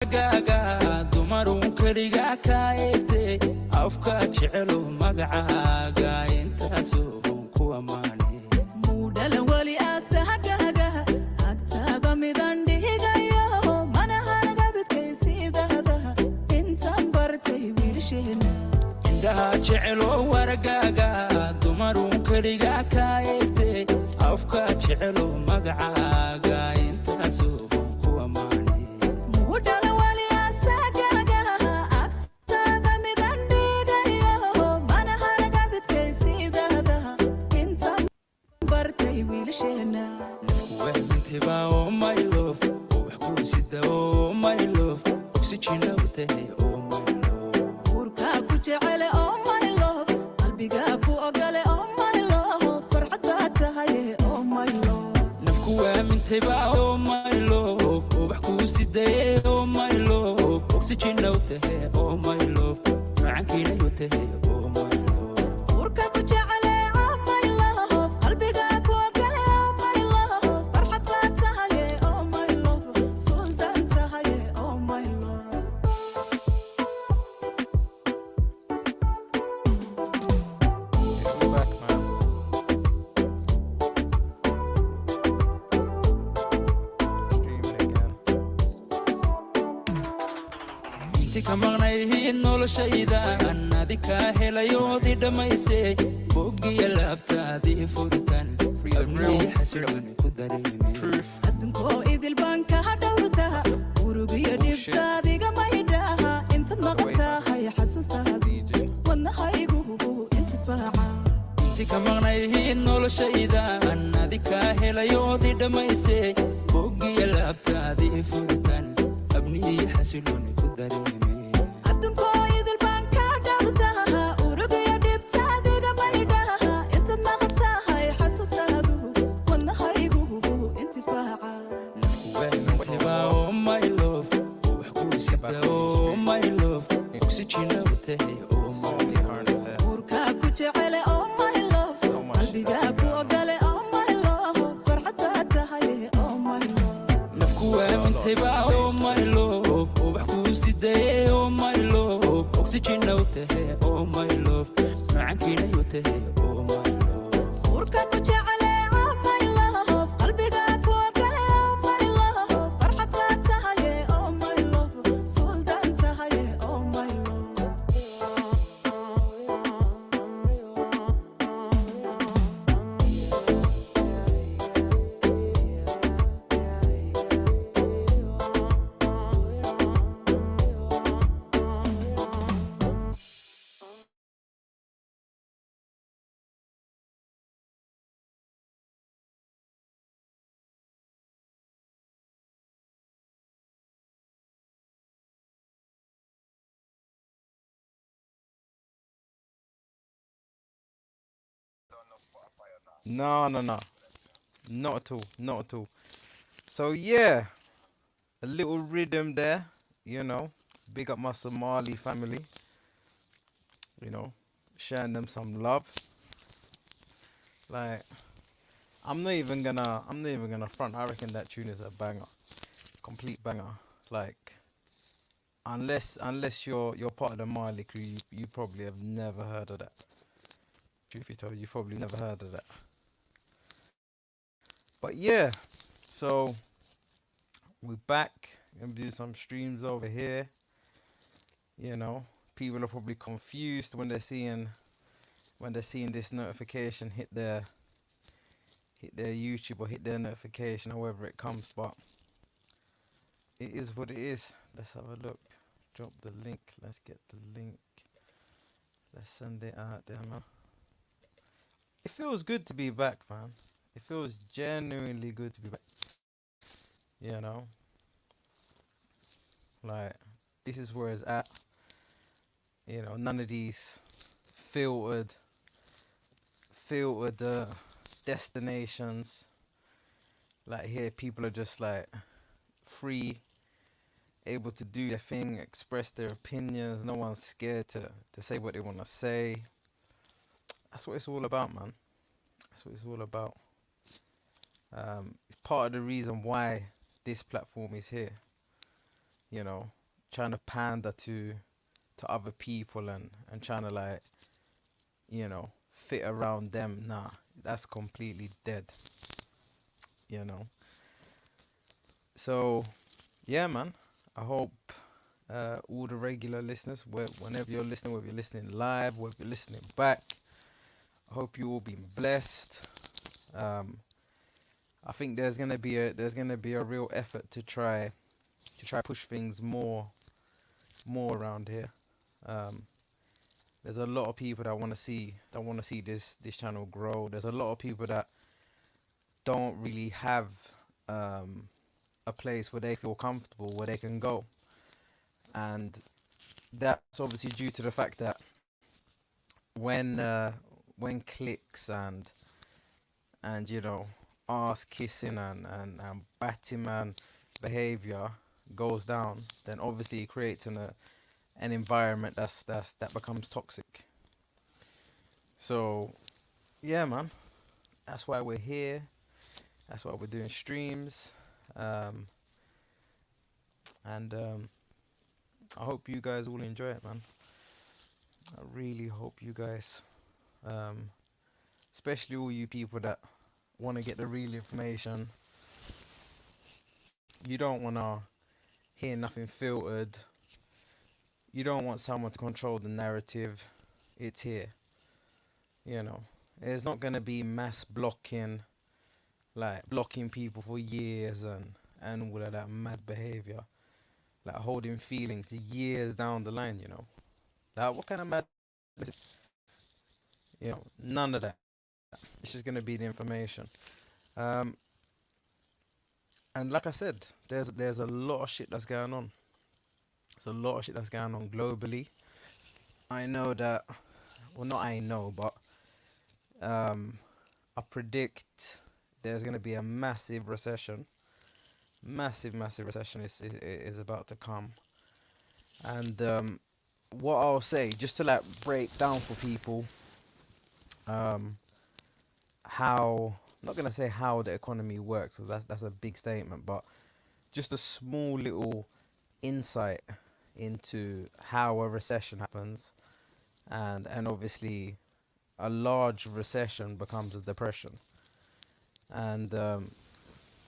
gaga dumarun kaliga ka eegtay afka jecelo magacaaga intaasoo ku amaanay mudala wali asahagaga agtaada midan dhigayo mana hanaga bidkaysiidada intaan bartay wiilsheena indhaha jecelo wargaaga dumarun kaliga ka eegtay afka jecelo magacaaga intaasoo ku amaanay mudala wali asahagaga agtaada midan dhigayo mana hanaga bidkaysiidada intaan bartay wiilsheena wahmintiba oh my love wax ku sida oh my love oxygen awtahay oh my love urka ku jecel oh my love qalbiga ku ogale oh my love farxad baad tahay oh my love nafku wahmintiba oh my love wax ku sida oh my love oxygen awtahay oh my love macankina awtahay oh my love urka ku jecel oh my love qalbiga ku ogale oh my love farxad baad tahay oh my love sultan tahay oh my love We're back, man. Streaming again. inti ka maqnayhiin noloshayda annadika helayoodii dhammaysay boggiya laabtaadii furitan abnii xasiloon ku dareemay adduunkoo idil baan ka dhowrtaa urugiyo dhibtaadiga maydhaha intaad maqtahay xasuustaadii wadnahaygu intifaaca inti ka maqnayhiin noloshayda annadika helayoodii dhammaysay boggiya laabtaadii furitan abnii xasiloon ku dareemay adduunkoo idil baan ka dhowrtaa urugiyo dhibtaadiga maydhaha intaad maqtahay xasuustaadu wadnahaygu intifaaca wahmintiba oh my love wax ku sida oh my love oxygen awtahay oh my Only hard of that. urka ku jecel oh my love qalbiga ku ogale oh my love farxad baad tahay oh my love nafku wahmintiba oh my love wax ku sida oh my love oxygen awtahay oh my love macankina awtahay oh my love urka ku jecel oh my love qalbiga ku ogale oh my love farxad baad tahay oh my love sultan tahay oh my love No, no, no. Not at all. Not at all. So yeah, a little rhythm there, you know. Big up my Somali family. You know, sharing them some love. Like, I'm not even gonna front. I reckon that tune is a banger. Complete banger. Like, unless you're part of the Mali crew, you probably have never heard of that. Truth be told, you probably never heard of that. But yeah, so we're back. Gonna do some streams over here. You know, people are probably confused when they're seeing this notification hit their YouTube or hit their notification, however it comes. But it is what it is. Let's have a look. Drop the link. Let's get the link. Let's send it out there, man. It feels good to be back, man. It feels genuinely good to be back. You know, like, this is where it's at. You know, none of these filtered destinations. Like, here people are just like free, able to do their thing, express their opinions. No one's scared to say what they want to say. That's what it's all about, man. That's what it's all about. It's part of the reason why this platform is here. you know, trying to pander to other people and trying to like, you know, fit around them. Nah, that's completely dead, you know. So yeah, man. I hope all the regular listeners, whenever you're listening, whether you're listening live, whether you're listening back, I hope you all been blessed. Um, I think there's gonna be a real effort to try push things more around here. Um, there's a lot of people that want to see this channel grow. There's a lot of people that don't really have um, a place where they feel comfortable, where they can go, and that's obviously due to the fact that when when clicks and you know ass kissing and Batman behavior goes down, then obviously it creates an environment that becomes toxic. So yeah, man, that's why we're here. That's why we're doing streams, um, and I hope you guys all enjoy it, man. I really hope you guys, um, especially all you people that want to get the real information. You don't want to hear nothing filtered. You don't want someone to control the narrative. It's here. You know, there's not going to be mass blocking, like blocking people for years and all of that mad behavior, like holding feelings years down the line. You know, like what kind of mad, you know, none of that. It's just going to be the information. Um, and like I said, there's a lot of shit that's going on. There's a lot of shit that's going on globally. I know that, well, not I know, but um, I predict there's going to be a massive recession. Massive recession is about to come. And what I'll say, just to like break down for people, um, how, I'm not going to say how the economy works, because that's a big statement, but just a small little insight into how a recession happens, and obviously a large recession becomes a depression, and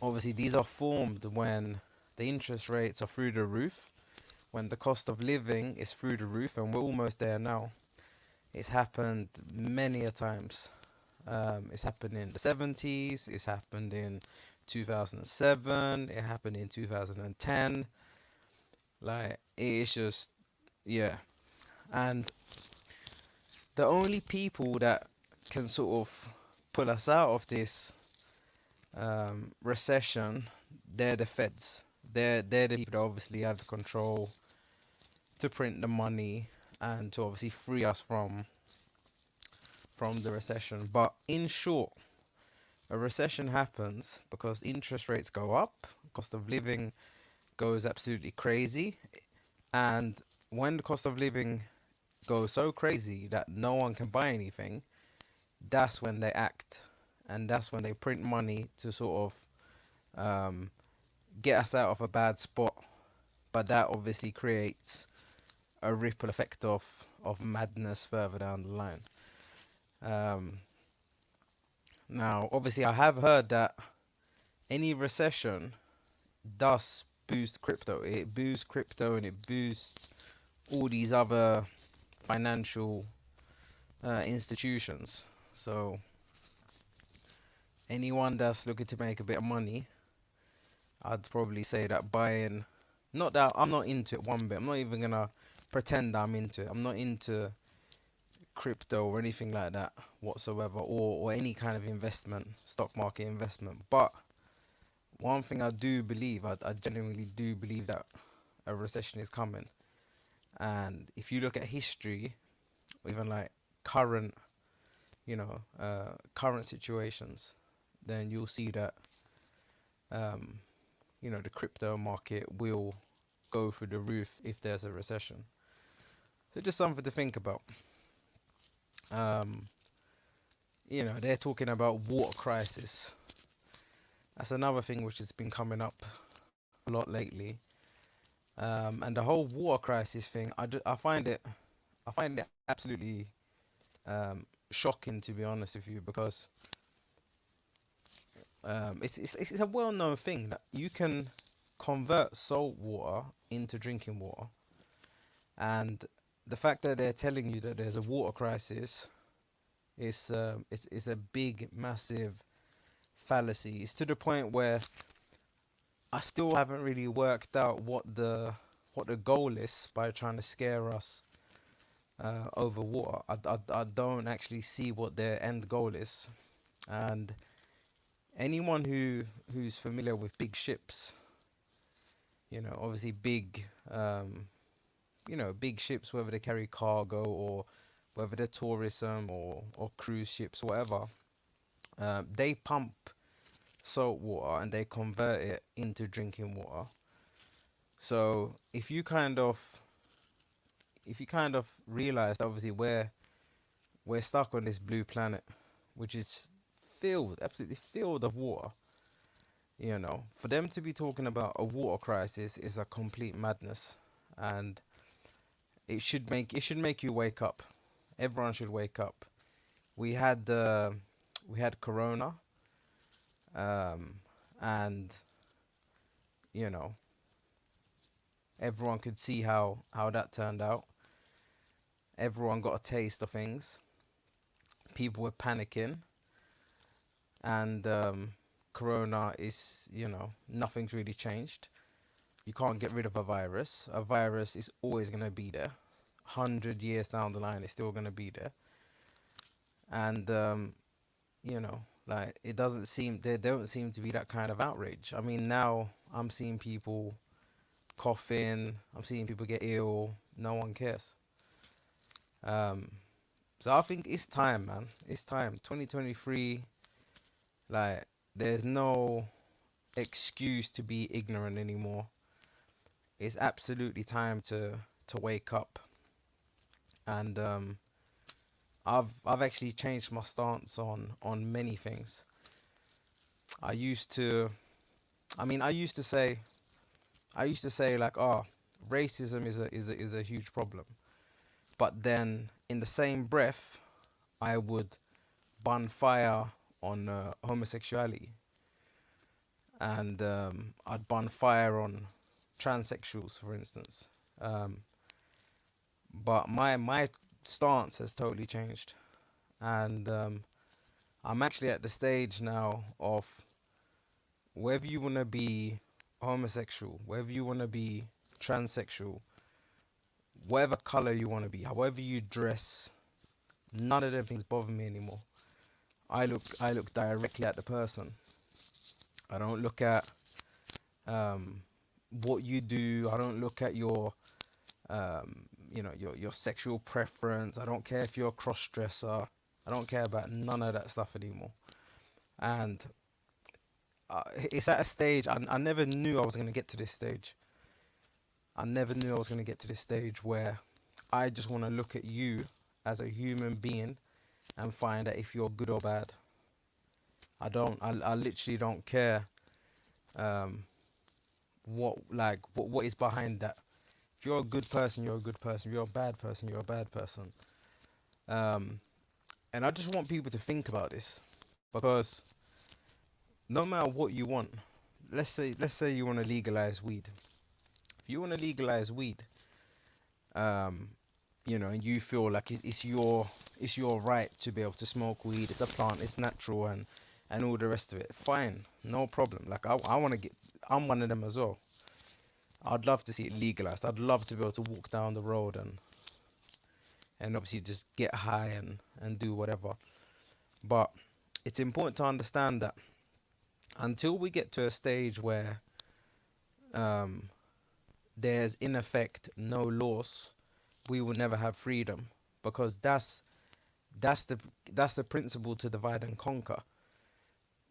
obviously these are formed when the interest rates are through the roof, when the cost of living is through the roof, and we're almost there now. It's happened many a times. It's happened in the 70s, it's happened in 2007, it happened in 2010. Like, it's just, yeah. And the only people that can sort of pull us out of this recession, they're the feds. They're the people that obviously have the control to print the money and to obviously free us from the recession. But in short, a recession happens because interest rates go up, cost of living goes absolutely crazy, and when the cost of living goes so crazy that no one can buy anything, that's when they act, and that's when they print money to sort of get us out of a bad spot. But that obviously creates a ripple effect of madness further down the line. Um, Now, obviously, I have heard that any recession does boost crypto. It boosts crypto and it boosts all these other financial institutions. So, anyone that's looking to make a bit of money, I'd probably say that buying. Not that I'm not into it one bit. I'm not even gonna pretend I'm into it. I'm not into crypto or anything like that whatsoever, or any kind of investment, stock market investment. But one thing I do believe, I genuinely do believe that a recession is coming. And if you look at history, or even like current, current situations, then you'll see that, um, the crypto market will go through the roof if there's a recession. So just something to think about. Um, they're talking about water crisis. That's another thing which has been coming up a lot lately. And the whole water crisis thing, I find it absolutely shocking, to be honest with you, because it's a well-known thing that you can convert salt water into drinking water, and the fact that they're telling you that there's a water crisis is it's a big, massive fallacy. It's to the point where I still haven't really worked out what the goal is by trying to scare us over water. I don't actually see what their end goal is, and anyone who's familiar with big ships, obviously big, big ships, whether they carry cargo or whether they're tourism or cruise ships, whatever, they pump salt water and they convert it into drinking water. So if you kind of realize that obviously we're stuck on this blue planet, which is absolutely filled of water. For them to be talking about a water crisis is a complete madness, and it should make you wake up. Everyone should wake up. We had Corona, um, and you know everyone could see how that turned out. Everyone got a taste of things. People were panicking, and Corona is, nothing's really changed. You can't get rid of a virus. A virus is always going to be there. 100 years down the line, it's still going to be there. And, like there don't seem to be that kind of outrage. I mean, now I'm seeing people coughing, I'm seeing people get ill, no one cares. Um, so I think it's time, man. It's time. 2023, like, there's no excuse to be ignorant anymore. It's absolutely time to wake up. And I've actually changed my stance on many things. I used to, I mean, I used to say like, oh, racism is a huge problem. But then in the same breath, I would bun fire on homosexuality, and I'd bun fire on transsexuals, for instance. Um, but my stance has totally changed, and I'm actually at the stage now of whether you want to be homosexual, whether you want to be transsexual, whatever color you want to be, however you dress, none of them things bother me anymore. I look directly at the person. I don't look at um, what you do. I don't look at your sexual preference. I don't care if you're a cross dresser. I don't care about none of that stuff anymore. And it's at a stage I never knew I was going to get to this stage. I never knew I was going to get to this stage where I just want to look at you as a human being and find out if you're good or bad. I literally don't care um, what is behind that. If you're a good person, you're a good person. If you're a bad person, you're a bad person. Um, and I just want people to think about this, because no matter what you want, let's say you want to legalize weed. If you want to legalize weed, um, and you feel like it's your right to be able to smoke weed. It's a plant. It's natural, and all the rest of it. Fine, no problem. Like I want to get. I'm one of them as well. I'd love to see it legalized. I'd love to be able to walk down the road and obviously just get high and do whatever. But it's important to understand that until we get to a stage where um, there's in effect no laws, we will never have freedom, because that's the that's the principle to divide and conquer.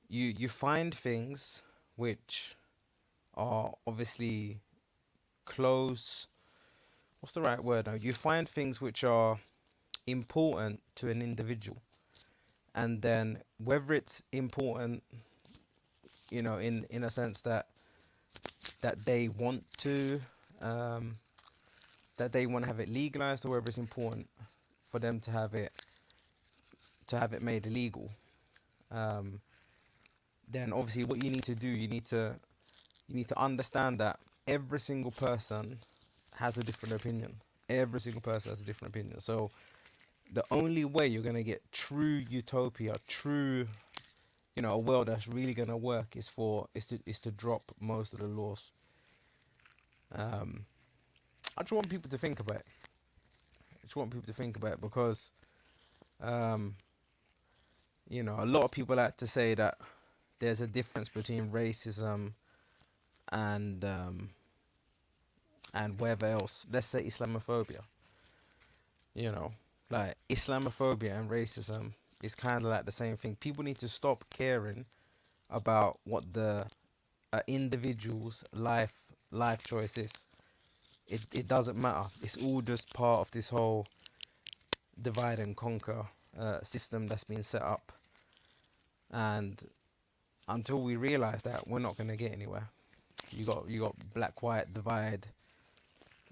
You find things which are obviously close. What's the right word now? You find things which are important to an individual, and then whether it's important, in a sense that they want to um, that they want to have it legalized, or whether it's important for them to have it made illegal. Um, then obviously what you need to do, you need to understand that every single person has a different opinion. Every single person has a different opinion. So the only way you're gonna get true utopia, true, a world that's really gonna work is to drop most of the laws. Um, I just want people to think about it. I just want people to think about it because, um, a lot of people like to say that there's a difference between racism and whatever else. Let's say Islamophobia. You know, like Islamophobia and racism is kind of like the same thing. People need to stop caring about what the individual's life choice is. It doesn't matter. It's all just part of this whole divide and conquer system that's been set up. And until we realize that, we're not going to get anywhere. You got black white divide,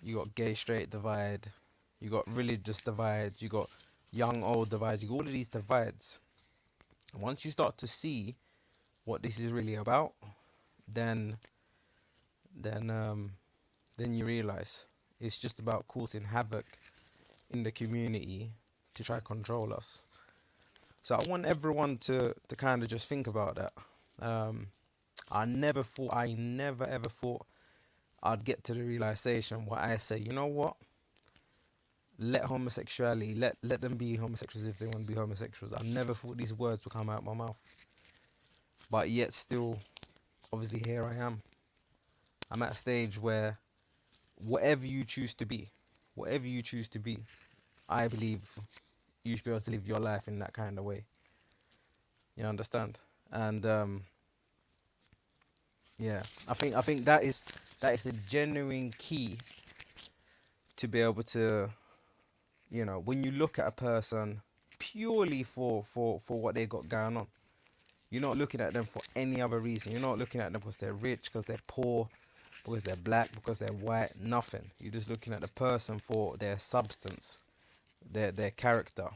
you got gay straight divide, you got religious divides, you got young old divides, you got all of these divides. And once you start to see what this is really about, then you realize it's just about causing havoc in the community to try to control us. So I want everyone to kind of just think about that. I never ever thought I'd get to the realization where I say, you know what? Let homosexuality, let them be homosexuals if they want to be homosexuals. I never thought these words would come out of my mouth. But yet still, obviously here I am. I'm at a stage where whatever you choose to be, I believe you should be able to live your life in that kind of way. You understand? And yeah, I think that is the genuine key to be able to, when you look at a person purely for what they got going on, you're not looking at them for any other reason. You're not looking at them because they're rich, because they're poor, because they're black, because they're white, nothing. You're just looking at the person for their substance, their character.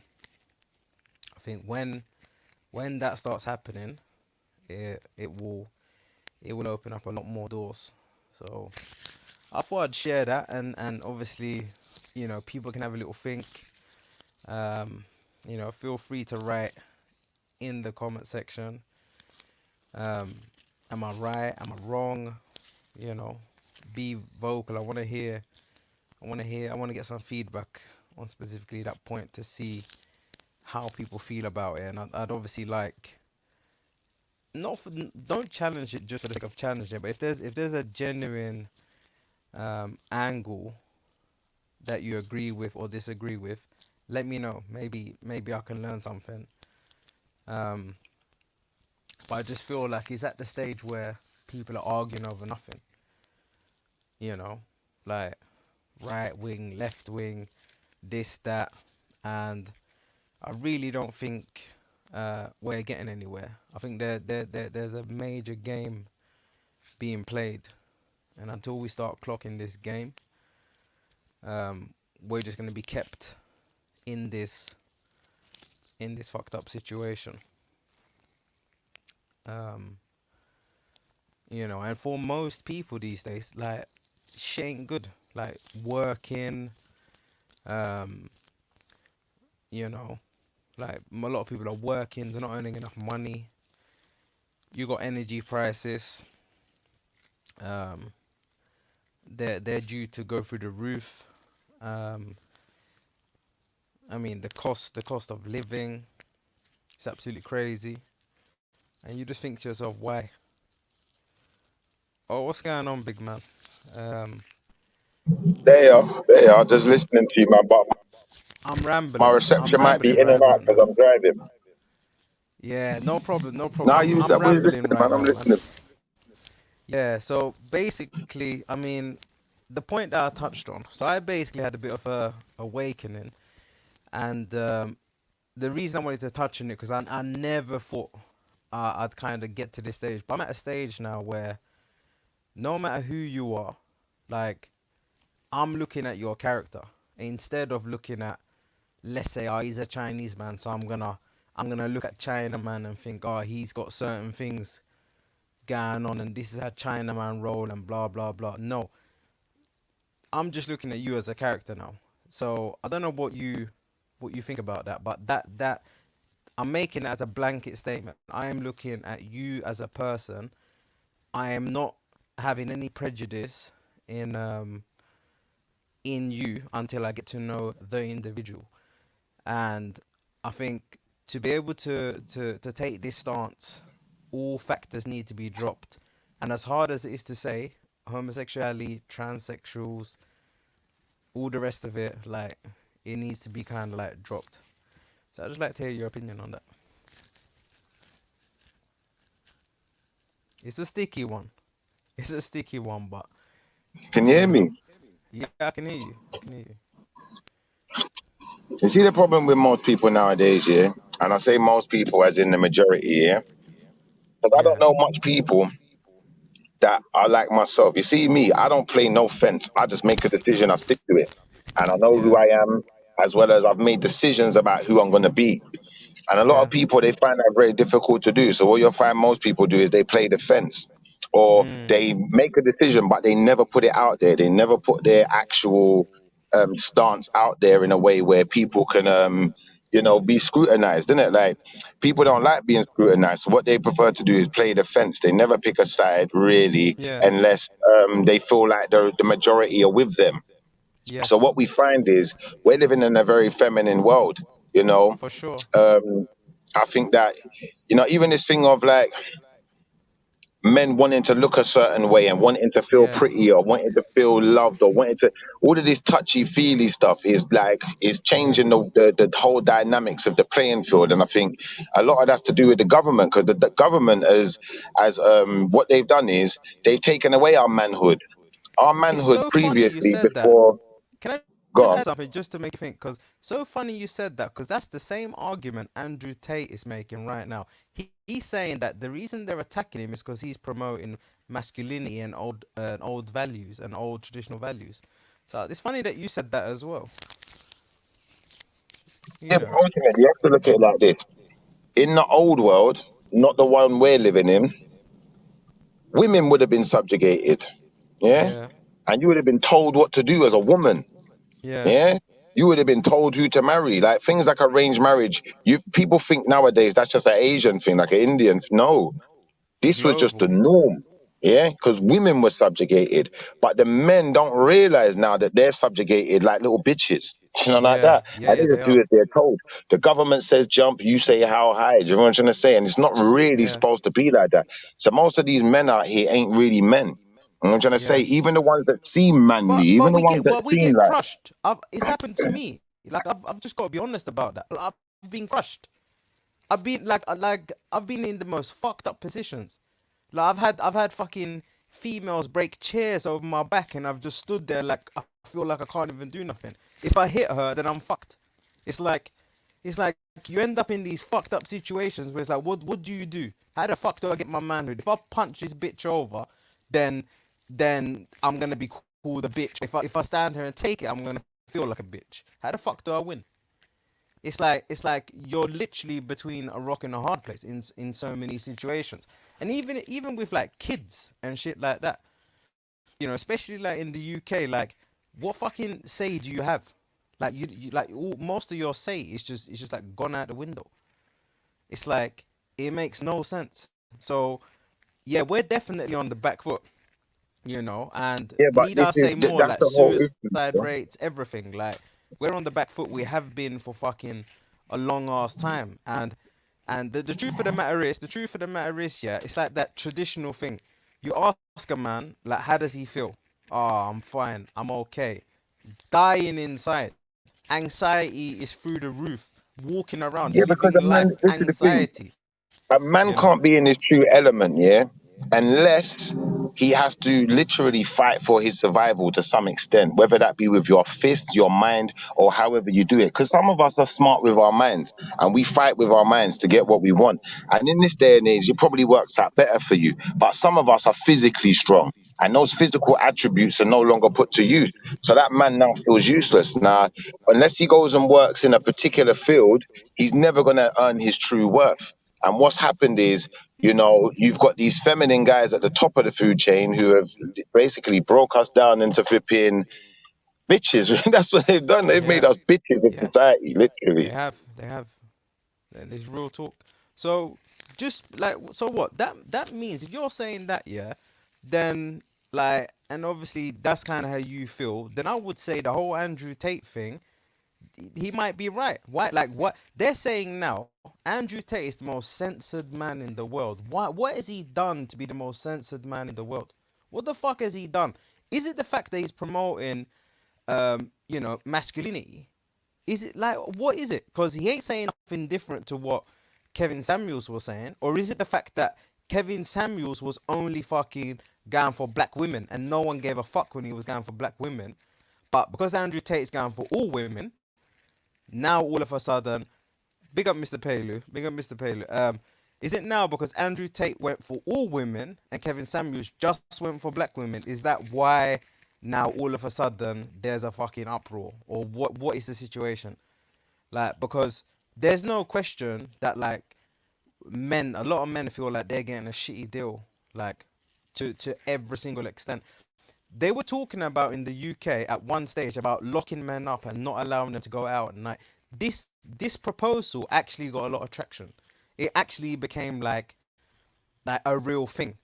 I think when that starts happening, it will open up a lot more doors. So I thought I'd share that, and obviously, people can have a little think. Feel free to write in the comment section. Am I right? Am I wrong? Be vocal. I want to get some feedback on specifically that point to see how people feel about it. And I'd obviously like, don't challenge it just for the sake of challenging it, but if there's a genuine angle that you agree with or disagree with, let me know. Maybe I can learn something. But I just feel like it's at the stage where people are arguing over nothing. Like right wing, left wing, this, that, and I really don't think we're getting anywhere. I think there's a major game being played, and until we start clocking this game, we're just going to be kept in this fucked up situation. And for most people these days, like, shit ain't good. Like working, like a lot of people are working, they're not earning enough money. You got energy prices. They're due to go through the roof. I mean, the cost of living, it's absolutely crazy. And you just think to yourself, why? Oh, what's going on, big man? They are just listening to you, man. But I'm my rambling. I'm reception might be rambling in and right out now, because man. I'm driving. Yeah, no problem, no problem. Now I'm use I'm that. We're rambling listening, right man. I'm now, man. listening. Yeah, so basically, I mean, the point that I touched on. So I basically had a bit of a awakening, and the reason I wanted to touch on it because I never thought I'd kind of get to this stage, but I'm at a stage now where no matter who you are, like, I'm looking at your character instead of looking at, let's say, oh, he's a Chinese man, so I'm gonna look at China man and think, oh, he's got certain things going on, and this is how China man roll and blah blah blah. No, I'm just looking at you as a character now. So I don't know what you think about that, but that I'm making it as a blanket statement. I am looking at you as a person. I am not having any prejudice in you until I get to know the individual. And I think to be able to take this stance, all factors need to be dropped. And as hard as it is to say, homosexuality, transsexuals, all the rest of it, like, it needs to be kind of like dropped. So I'd just like to hear your opinion on that. It's a sticky one. It's a sticky one, but Can you hear you me? know, yeah, I can hear you. I can hear you. You see the problem with most people nowadays, yeah? And I say most people as in the majority, yeah? Because I don't Yeah, know much people that are like myself. You see me, I don't play no fence. I just make a decision, I stick to it. And I know who yeah, I am, as well as I've made decisions about who I'm going to be. And a lot yeah. of people, they find that very difficult to do. So what you'll find most people do is they play the fence, or Mm, they make a decision, but they never put it out there. They never put their actual stance out there in a way where people can, be scrutinized, isn't it? Like, people don't like being scrutinized. So what they prefer to do is play the fence. They never pick a side really, yeah, unless they feel like the majority are with them. So yes, what we find is we're living in a very feminine world, you know. for sure. Um, I think that, even this thing of like men wanting to look a certain way and wanting to feel Yeah, pretty or wanting to feel loved or wanting to, all of this touchy feely stuff is yeah. changing the whole dynamics of the playing field. And I think a lot of that's to do with the government, because the government as what they've done is they've taken away our manhood. Our It's manhood so funny you previously, said that. before, Can I just gone. add something just to make you think? Because so funny you said that, because that's the same argument Andrew Tate is making right now. He's saying that the reason they're attacking him is because he's promoting masculinity and old values and old traditional values. So it's funny that you said that as well. Yeah, You but know. ultimately you have to look at it like this. In the old world, not the one we're living in, women would have been subjugated, yeah, Yeah. and you would have been told what to do as a woman, Yeah. yeah. You would have been told who to marry, like things like arranged marriage. You people think nowadays that's just an Asian thing, like an Indian. No, this was just the Global. norm, yeah, because women were subjugated, but the men don't realize now that they're subjugated like little bitches, like Yeah. that. Yeah. And Yeah. they They just do are. as they're told. The government says jump, you say how high. Do you know what I'm trying to say? And it's not really Yeah. supposed to be like that. So most of these men out here ain't really men. You know what I'm trying to say? Yeah. Even the ones that seem manly, even But the we ones get that but we seem get like, crushed. It's happened to me. Like I've just got to be honest about that. I've been crushed. I've been in the most fucked up positions. Like I've had fucking females break chairs over my back, and I've just stood there like I feel like I can't even do nothing. If I hit her, then I'm fucked. It's like it's like you end up in these fucked up situations where it's like, what do you do? How the fuck do I get my manhood? If I punch this bitch over, then I'm gonna be called a bitch. If I stand here and take it, I'm gonna feel like a bitch. How the fuck do I win? It's like you're literally between a rock and a hard place in so many situations, and even with like kids and shit like that, especially like in the UK, like what fucking say do you have? Like you like most of your say is just like gone out the window. It's like it makes no sense. So yeah, we're definitely on the back foot, and yeah, but need I say more, that's like the whole issue. suicide rates, everything. Like we're on the back foot. We have been for fucking a long ass time, and the truth of the matter is, yeah, it's like that traditional thing. You ask a man, like, how does he feel? Oh, I'm fine. I'm okay. Dying inside. Anxiety is through the roof. Walking around, Yeah, because living a man, life, this is the thing. anxiety. A man You know. can't be in his true element, yeah, unless he has to literally fight for his survival to some extent, whether that be with your fist, your mind, or however you do it. Because some of us are smart with our minds and we fight with our minds to get what we want. And in this day and age, it probably works out better for you. But some of us are physically strong. And those physical attributes are no longer put to use. So that man now feels useless. Now, unless he goes and works in a particular field, he's never going to earn his true worth. And what's happened is, you've got these feminine guys at the top of the food chain who have basically broke us down into flipping bitches. That's what they've done. They've made Yeah, us bitches in yeah, society, they literally. have, they have. There's real talk. So just like, so what? That means if you're saying that, yeah, then like, and obviously that's kind of how you feel. Then I would say the whole Andrew Tate thing, he might be right. Why? Like what they're saying now, Andrew Tate is the most censored man in the world. Why? What has he done to be the most censored man in the world? What the fuck has he done? Is it the fact that he's promoting, masculinity? Is it like what is it? Because he ain't saying nothing different to what Kevin Samuels was saying, or is it the fact that Kevin Samuels was only fucking going for black women and no one gave a fuck when he was going for black women, but because Andrew Tate's going for all women, now all of a sudden, big up Mr. Palu, big up Mr. Palu. Is it now because Andrew Tate went for all women and Kevin Samuels just went for black women? Is that why now all of a sudden there's a fucking uproar, or what? What is the situation? Like, because there's no question that like a lot of men feel like they're getting a shitty deal, like to every single extent. They were talking about in the UK at one stage about locking men up and not allowing them to go out at night. This proposal actually got a lot of traction. It actually became like a real thing.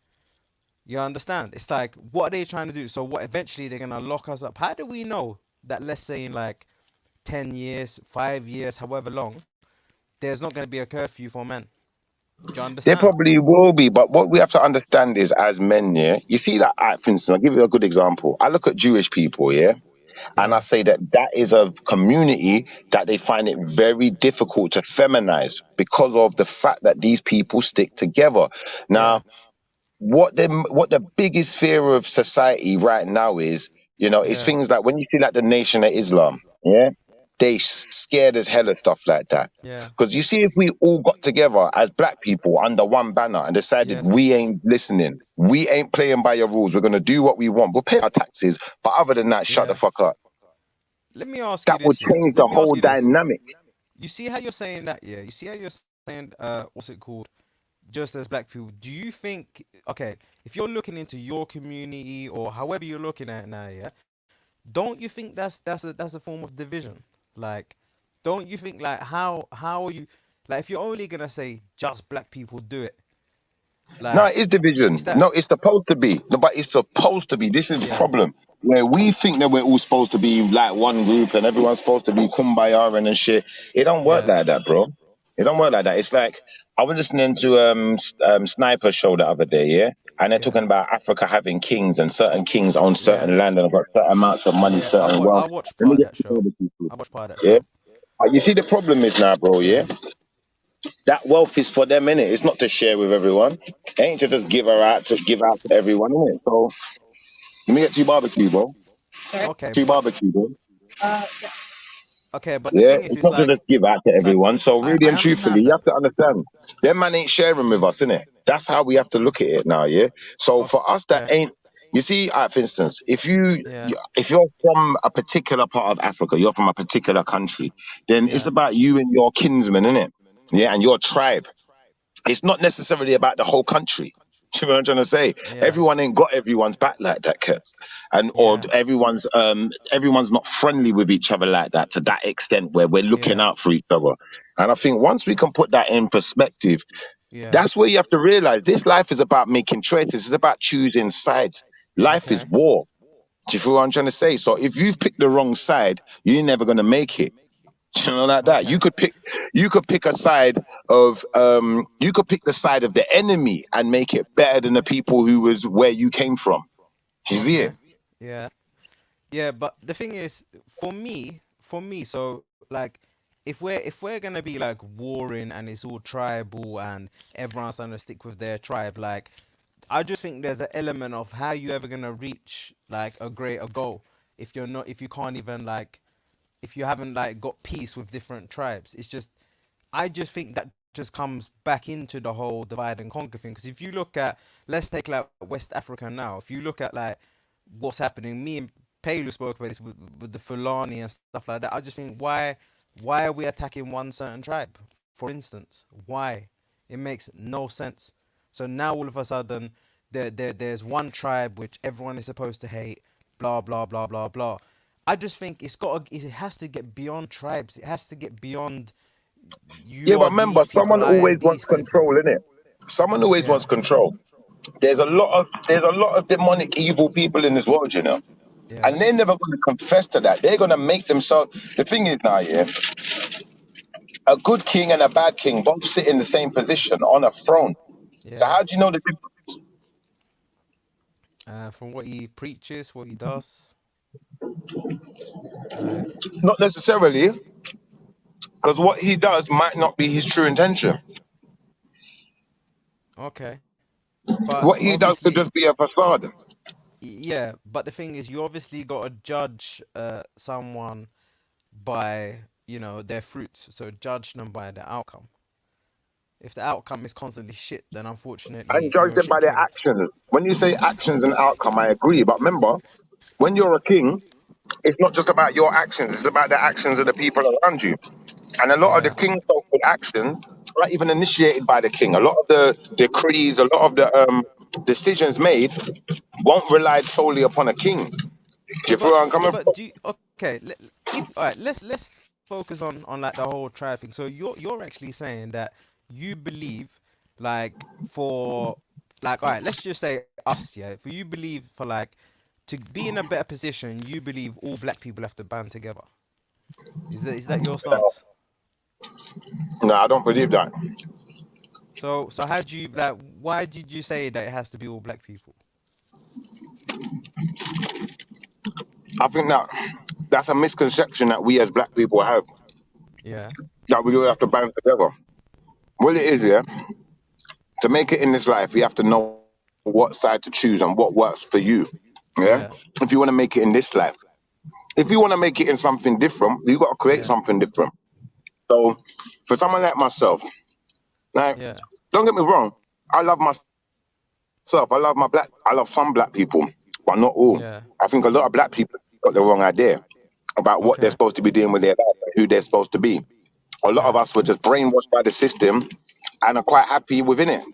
You understand? It's like, what are they trying to do? So what? Eventually they're gonna lock us up. How do we know that? Let's say in like 10 years, 5 years, however long, there's not gonna be a curfew for men. Do you There understand? probably will be, but what we have to understand is, as men, yeah, you see that, for instance, I'll give you a good example. I look at Jewish people, yeah, and I Yeah, say that that is a community that they find it very difficult to feminize because of the fact that these people stick together. yeah, Now, what the biggest fear of society right now is yeah, things like when you see like the Nation of Islam, yeah, they scared as hell of stuff like that. yeah. Because you see, if we all got together as black people under one banner and decided Yes, we ain't listening, we ain't playing by your rules, we're gonna do what we want, we'll pay our taxes, but other than that, shut the yeah. fuck up. Let me ask you That would this, yeah. change Let the me ask whole you this. dynamic. You see how you're saying that, yeah? You see how you're saying, what's it called? Just as black people. Do you think, okay, if you're looking into your community or however you're looking at it now, yeah, don't you think that's a form of division? Like, don't you think like how are you like if you're only gonna say just black people do it, No, like it is division. is that No, it's supposed to be. No, but it's supposed to be. This is the yeah, problem. Where we think that we're all supposed to be like one group and everyone's supposed to be kumbaya and shit. It don't work yeah, like that, bro. It don't work like that. It's like I was listening to Sniper show the other day, yeah, and they're yeah, talking about Africa having kings and certain kings own yeah, certain land and have got certain amounts of money, yeah. certain wealth. I watched Let me part of get that this show. over to you. I watched part of that Yeah. show. You see, the problem is now, bro. Yeah, Yeah, that wealth is for them, innit? It's not to share with everyone. It ain't to just give out to everyone, innit? So let me get to barbecue, bro. okay, To but barbecue, bro. the Yeah, thing is it's it's not to like just give out to it's like everyone. So really I and truthfully, understand you that. have to understand, them man ain't sharing with us, innit? That's how we have to look at it now, yeah. So for us, that Okay, ain't. You see, for instance, yeah, if you're from a particular part of Africa, you're from a particular country, then it's yeah, about you and your kinsmen, innit? Yeah, and your tribe. It's not necessarily about the whole country. Do you know what I'm trying to say? yeah, Everyone ain't got everyone's back like that, Kurtz. And or yeah, everyone's not friendly with each other like that to that extent where we're looking yeah, out for each other. And I think once we can put that in perspective, yeah. that's where you have to realize this life is about making choices. It's about choosing sides. Life is Okay, war. Do you feel what I'm trying to say? So if you've picked the wrong side, you're never gonna make it. Like that. okay, You could pick a side of you could pick the side of the enemy and make it better than the people who was where you came from. Do you see it? okay, yeah. Yeah, but the thing is, for me, so like, if we're gonna be like warring and it's all tribal and everyone's gonna stick with their tribe, like, I just think there's an element of how you ever gonna reach like a greater goal if you're not, if you can't even like, if you haven't like got peace with different tribes. It's just, I just think that just comes back into the whole divide and conquer thing. Because if you look at, let's take like West Africa now. If you look at like what's happening, me and Pelu spoke about this with the Fulani and stuff like that. I just think, why are we attacking one certain tribe, for instance? Why? It makes no sense. So now all of a sudden, there's one tribe which everyone is supposed to hate, blah blah blah blah blah. I just think it has to get beyond tribes. It has to get beyond Yeah, you but are remember, these people, someone I am always wants these people. control, innit? Someone always Yeah, wants control. There's a lot of demonic evil people in this world, you know. yeah, And they're never going to confess to that. They're going to make themselves. The thing is now, yeah, a good king and a bad king both sit in the same position on a throne. So yeah. how do you know the difference? From what he preaches, what he does, like, Not necessarily, because what he does might not be his true intention. okay. But What he does could obviously, just be a facade. yeah. But the thing is, you obviously got to judge someone by, you know, their fruits. So judge them by the outcome. If the outcome is constantly shit, then And unfortunately judge you're a them by shit their king. actions. When you say actions and outcome, I agree. But remember, when you're a king, it's not just about your actions, it's about the actions of the people around you. And a lot of the Yeah. king's good actions aren't even initiated by the king. A lot of the decrees, a lot of the decisions made won't rely solely upon a king. Do Yeah, you feel where I'm yeah, coming but from? do you, okay. If all right, let's focus on like the whole tribe thing. So you're actually saying that you believe, like, for like, all right, let's just say us, yeah. For you believe, for like, to be in a better position, you believe all black people have to band together. Is that your stance? No, I don't believe that. So how do you like? Why did you say that it has to be all black people? I think that that's a misconception that we as black people have, Yeah, that we all have to band together. Well, it is, yeah. To make it in this life, you have to know what side to choose and what works for you. Yeah. yeah, If you want to make it in this life, if you want to make it in something different, you got to create yeah, something different. So, for someone like myself, like, yeah, don't get me wrong, I love myself. I love some black people, but not all. yeah. I think a lot of black people got the wrong idea about what they're Okay, supposed to be doing with their life and who they're supposed to be. A lot of yeah, us were just brainwashed by the system and are quite happy within it.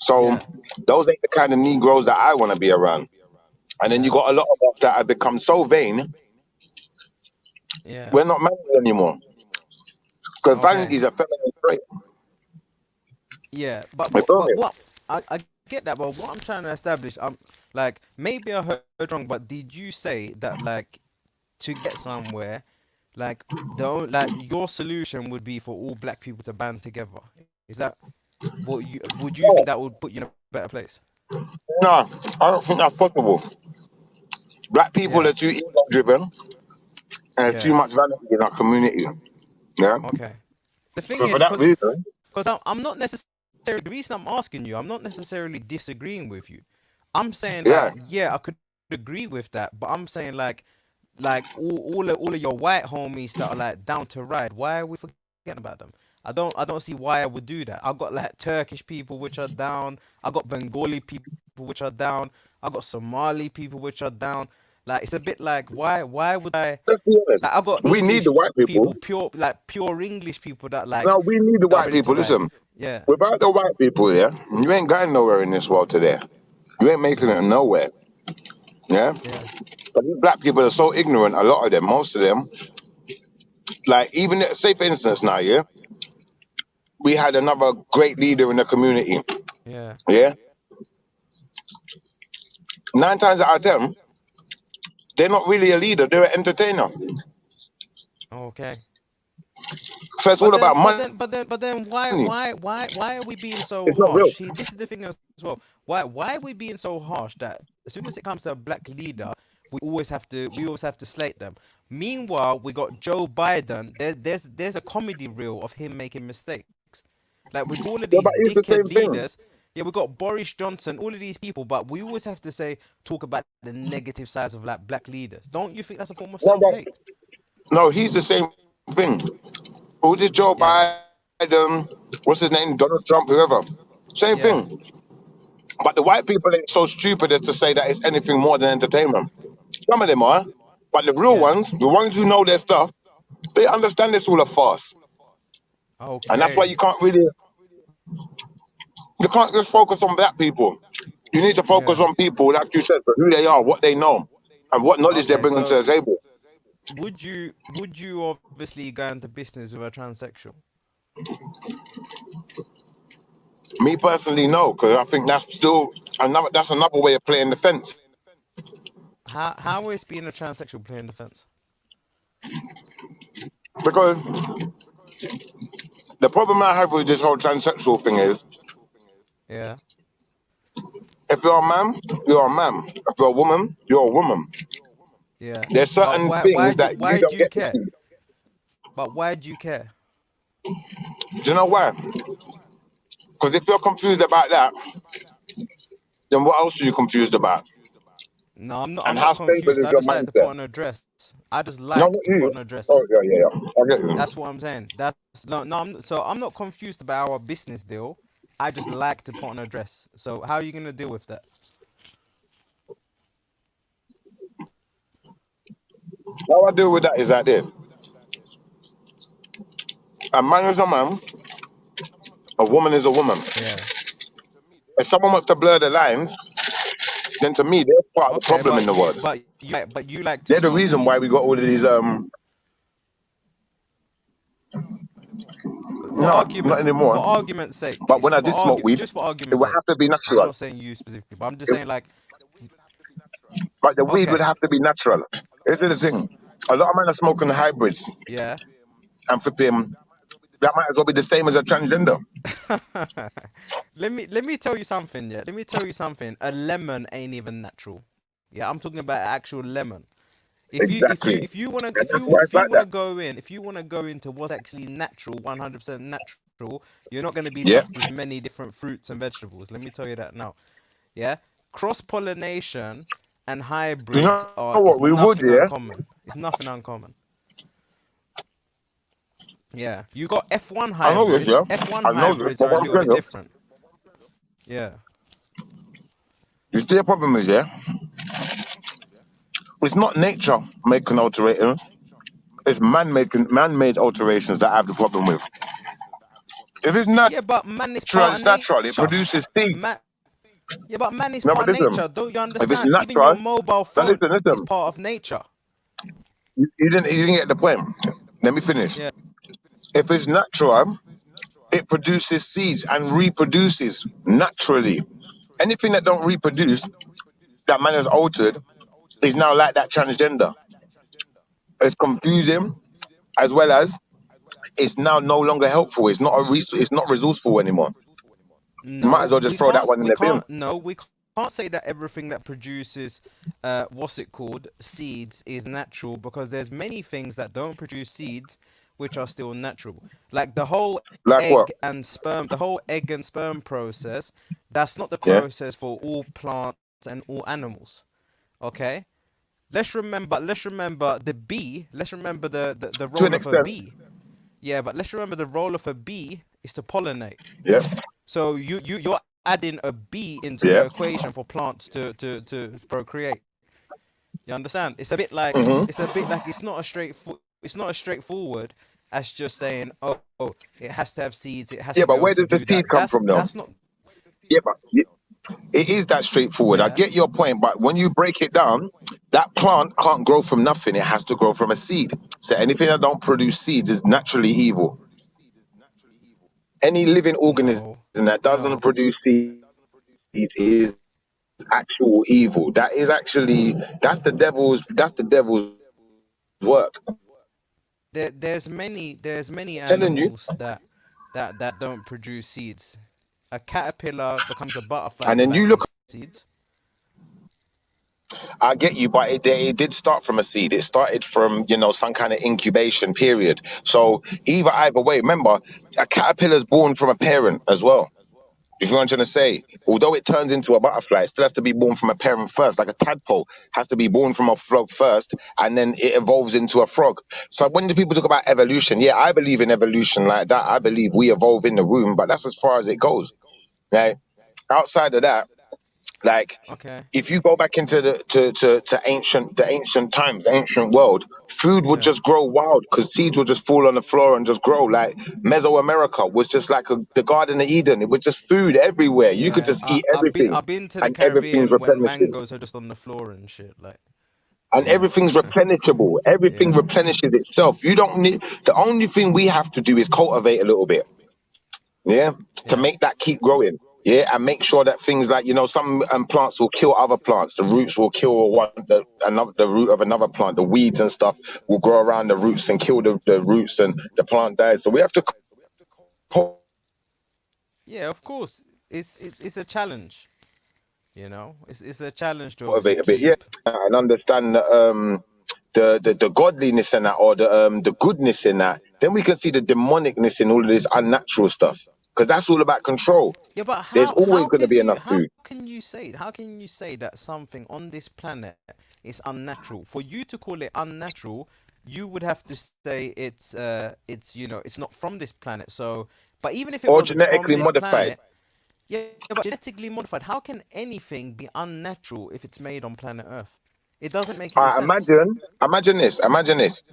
So yeah, those ain't the kind of Negroes that I want to be around. And then you yeah, got a lot of us that have become so vain, yeah. we're not married anymore. Because Okay. vanity is a feminine trait. Yeah, but You but, feel but me? what I get that, but what I'm trying to establish, like, maybe I heard wrong, but did you say that, like, to get somewhere, like, like, your solution would be for all black people to band together? Is that what you would you think No, that would put you in a better place? no, I don't think that's possible. Black people Yeah, are too ego driven and too yeah, much vanity in our community. Yeah. okay. The thing So for is, that reason, because I'm not necessarily, the reason I'm asking you, I'm not necessarily disagreeing with you. I'm saying yeah. that, yeah, I could agree with that, but I'm saying, like all of your white homies that are like down to ride, why are we forgetting about them? I don't see why I would do that. I got like Turkish people which are down. I got Bengali people which are down. I got Somali people which are down. Like, it's a bit like, why would I, Let's be honest. like, I got We need English the white people. people, pure English people that like No, we need the that are white ready to people. ride. Listen, Yeah, without the white people, yeah, you ain't going nowhere in this world today. You ain't making yeah, it nowhere. Yeah. yeah, But these black people are so ignorant. A lot of them, most of them, like even say for instance now, yeah, we had another great leader in the community. yeah. Yeah. 9 times out of 10, they're not really a leader. They're an entertainer. Okay. So it's all But about then, but money. then, but then, but then, why are we being so It's not real. harsh? See, this is the thing as well. Why are we being so harsh that as soon as it comes to a black leader, we always have to slate them. Meanwhile, we got Joe Biden. There's a comedy reel of him making mistakes. Like, with all of Yeah, these but it's the dickhead same thing. leaders, Yeah, we got Boris Johnson, all of these people, but we always have to talk about the negative sides of like black leaders. Don't you think that's a form of No, self-hate? no, he's the same thing. Who did Joe Yeah, Biden? What's his name? Donald Trump, whoever. Same yeah, thing. But the white people ain't so stupid as to say that it's anything more than entertainment. Some of them are, but the real yeah. ones, the ones who know their stuff, they understand it's all a farce, and that's why Okay. you can't just focus on black people. You need to focus Yeah. on people, like you said, for who they are, what they know, and what knowledge they're Okay. bringing to So the table. would you obviously go into business with a transsexual? Me personally, no, because I think that's still another way of playing the fence. How is being a transsexual playing defense? Because the problem I have with this whole transsexual thing is, Yeah. if you're a man, you're a man. If you're a woman, you're a woman. Yeah. There's But certain things that you why do don't you get to care? see. But why do you care? Do you know why? Because if you're confused about that, then what else are you confused about? No, I'm not. And I'm how not stable confused. is I your just like to put mindset? on a dress. I just No, like not to put you. on a dress. Oh, yeah. I get you. That's what I'm saying. That's no. So I'm not confused about our business deal. I just like to put on a dress. So how are you gonna deal with that? How I deal with that is like this. A man is a man, a woman is a woman. Yeah. If someone wants to blur the lines, then to me, they're part of the Okay, problem in the world. but you like to They're the smoke reason weed. why we got all of these, For no, not argument, anymore. for argument's sake, But when I did smoke weed, just for it argument's would sake. have to be I'm natural. not saying you specifically, but I'm just It- saying like, but the weed would okay, have to be natural. This is the thing. A lot of men are smoking hybrids yeah. and flipping. That might as well be the same as a transgender. Let me tell you something. Yeah, let me tell you something. A lemon ain't even natural. Yeah, I'm talking about actual lemon. Exactly. If you wanna And that's why it's like that. if you wanna go into what's actually natural, 100% natural, you're not gonna be Yeah. left with many different fruits and vegetables. Let me tell you that now. Yeah, cross pollination and You hybrids know is what? We would, nothing yeah. uncommon. It's nothing uncommon. Yeah, you got F1 I know this, hybrids. yeah. F1 I know this, hybrids but are a what I'm little saying, bit yeah, different. Yeah. you see the problem is, yeah, it's not nature making alterations. It's man-made alterations that I have the problem with. If it's Yeah, but man is natural, part of it's natural. It nature. produces seed. Man, yeah, but man is No, part but of listen, nature. Don't you if it's understand? Even your natural, mobile now phone is listen. part of nature. You didn't get the point. Let me finish. Yeah. If it's natural, it produces seeds and reproduces naturally. Anything that don't reproduce, that man has altered, is now like that transgender. It's confusing as well as it's now no longer helpful. It's not it's not resourceful anymore. You might as No, well just throw that one in we the bin. can't. No, we can't say that everything that produces, what's it called, seeds is natural because there's many things that don't produce seeds, which are still natural. Like the whole Like what? the whole egg and sperm process. That's not the Yeah. process for all plants and all animals. Okay. Let's remember the bee. Let's remember the To role an of a extent. bee. Yeah, but let's remember the role of a bee is to pollinate. Yeah. So you're adding a bee into the Yeah. equation for plants to procreate. You understand? It's a bit like hmm it's not as straightforward as just saying, oh, it has to have seeds, it has Yeah, to be but able where to does the do seed that. come from, though? That's not. Yeah, but it is that straightforward. I Yeah. get your point, but when you break it down, that plant can't grow from nothing. It has to grow from a seed. So anything that don't produce seeds is naturally evil. Any living organism No. that doesn't No. produce seeds is actual evil. That's the devil's work. There's many Telling you. animals that don't produce seeds. A caterpillar becomes a butterfly And then without you any look. seeds. I get you, but it did start from a seed. It started from some kind of incubation period. So either way, remember, a caterpillar's born from a parent as well. If you know what I'm trying to say, although it turns into a butterfly, it still has to be born from a parent first. Like a tadpole has to be born from a frog first, and then it evolves into a frog. So when the people talk about evolution, yeah, I believe in evolution like that. I believe we evolve in the womb, but that's as far as it goes. Right? Outside of that, like Okay. if you go back into to ancient times, the ancient world, food would Yeah. just grow wild because seeds would just fall on the floor and just grow. Like Mesoamerica was just like the Garden of Eden. It was just food everywhere. You could Yeah. just eat I've been everything, I've been to the and everything's Caribbean when replenishing. mangoes are just on the floor and shit. Like, And yeah. everything's replenishable. Everything Yeah. replenishes itself. You don't need. The only thing we have to do is cultivate a little bit. Yeah, to Yeah. make that keep growing. Yeah, and make sure that things like some plants will kill other plants. The roots will kill the root of another plant. The weeds and stuff will grow around the roots and kill the roots, and the plant dies. So we have to Yeah. Of course, it's a challenge. You know, it's a challenge to obviously cultivate a bit. Yeah, keep. and understand the godliness in that, or the goodness in that. Then we can see the demonicness in all of this unnatural stuff, because that's all about control. Yeah, but There's always how going to can be you enough food. how can you say that something on this planet is unnatural? For you to call it unnatural, you would have to say it's it's not from this planet. So, but even if it Or wasn't from genetically this modified. planet, yeah, but genetically modified, how can anything be unnatural if it's made on planet Earth? It doesn't make any sense. Imagine this. Imagine this.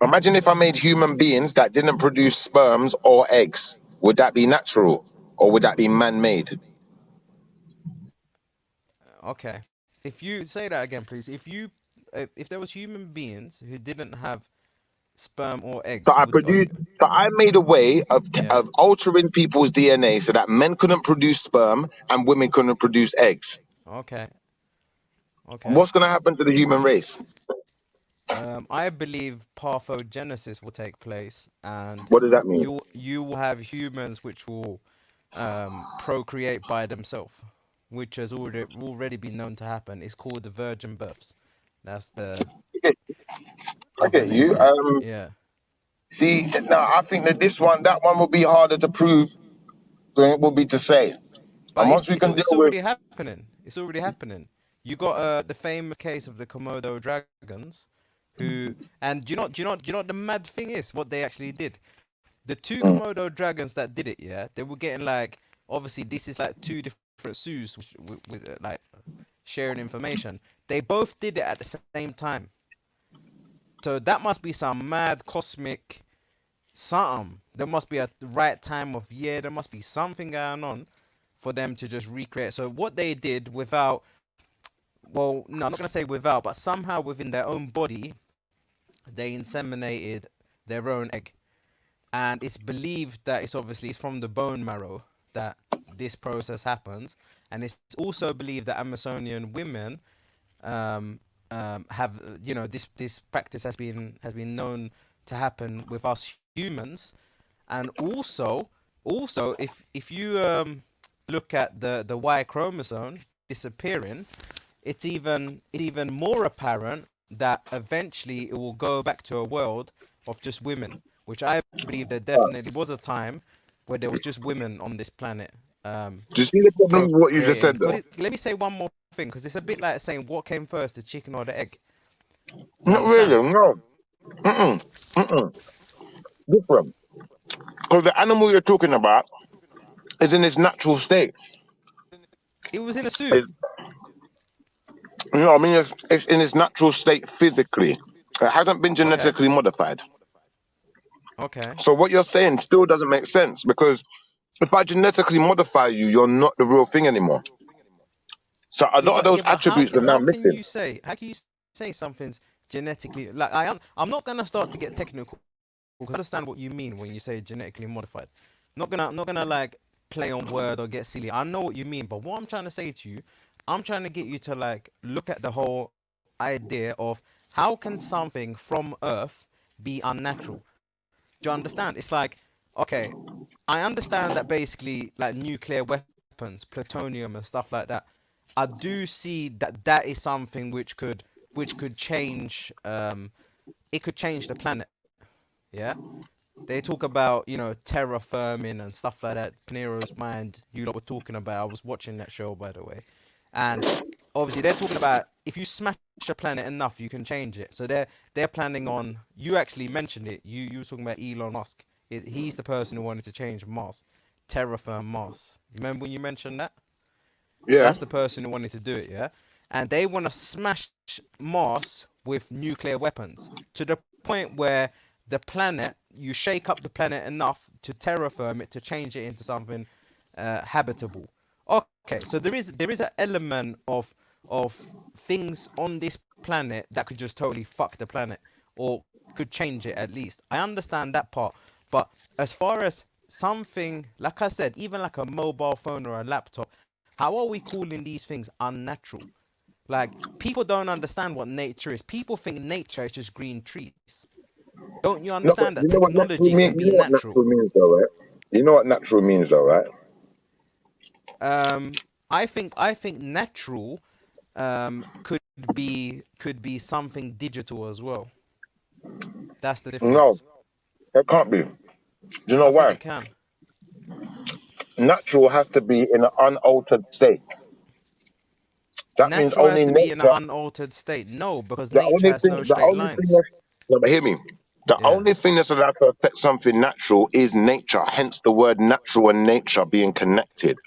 Imagine if I made human beings that didn't produce sperms or eggs. Would that be natural, or would that be man-made? Okay. If you say that again, please. If there was human beings who didn't have sperm or So eggs, I would produced. So I made a way yeah. of altering people's DNA so that men couldn't produce sperm and women couldn't produce eggs. Okay. Okay. What's going to happen to the human race? I believe parthenogenesis will take place, and What does that mean? you will have humans which will procreate by themselves, which has already been known to happen. It's called the virgin births. That's the Okay, I other get name you. for it. Yeah. See, now I think that that one will be harder to prove than it will be to say. But And once we can deal it's with, already happening. It's already happening. You got the famous case of the Komodo dragons, who and do you know what the mad thing is? What they actually did. The two Mm, Komodo dragons that did it, yeah, they were getting like obviously this is like two different zoos with like sharing information. They both did it at the same time. So that must be some mad cosmic something. There must be a right time of year. There must be something going on for them to just recreate. So what they did without, well, no, I'm not gonna say without, but somehow within their own body, they inseminated their own egg, and it's believed that it's from the bone marrow that this process happens, and it's also believed that Amazonian women have this practice has been known to happen with us humans, and also if you look at the Y chromosome disappearing, it's even more apparent that eventually it will go back to a world of just women, which I believe there definitely was a time where there was just women on this planet do you see the problem with what you just procreating. said, Because though? let me say one more thing, because it's a bit like saying what came first, the chicken or the egg. You Not understand? really, no. Mm-mm, mm-mm. Different. Because the animal you're talking about is in its natural state. It was in a suit. It's, I mean, it's in its natural state physically. It hasn't been Okay. genetically modified. Okay. So what you're saying still doesn't make sense, because if I genetically modify you, you're not the real thing anymore. So a lot of those But attributes are now missing. how can you say something's genetically like I'm not gonna start to get technical because I understand what you mean when you say genetically modified. I'm not gonna like play on word or get silly. I know what you mean, but what I'm trying to say to you, I'm trying to get you to like look at the whole idea of how can something from Earth be unnatural? Do you understand? It's like, okay, I understand that basically like nuclear weapons, plutonium and stuff like that. I do see that that is something which could change it could change the planet, yeah? they talk about, terraforming and stuff like that. Pinero's Mind, you lot were talking about. I was watching that show, by the way, and obviously they're talking about if you smash a planet enough, you can change it. So they're planning on. You actually mentioned it. You were talking about Elon Musk. He's the person who wanted to change Mars, terraform Mars. Remember when you mentioned that? Yeah. That's the person who wanted to do it, yeah? And they want to smash Mars with nuclear weapons to the point where the planet, you shake up the planet enough to terraform it, to change it into something habitable. Okay, so there is an element of things on this planet that could just totally fuck the planet or could change it at least. I understand that part, but as far as something, like I said, even like a mobile phone or a laptop, how are we calling these things unnatural? Like, people don't understand what nature is. People think nature is just green trees. Don't you No, but understand you that know what natural technology mean? can You be know what natural? natural means, though, right? You know what natural means, though, right? Um, I think natural could be something digital as well. That's the No, difference. it can't be. Do you know I think why? it can. Natural has to be in an unaltered state. That means Natural has only to be in an nature. unaltered state. No, because The nature only has thing, no the straight only thing lines. that's no, but hear me. The Yeah. only thing that's allowed to affect something natural is nature. Hence the word natural and nature being connected.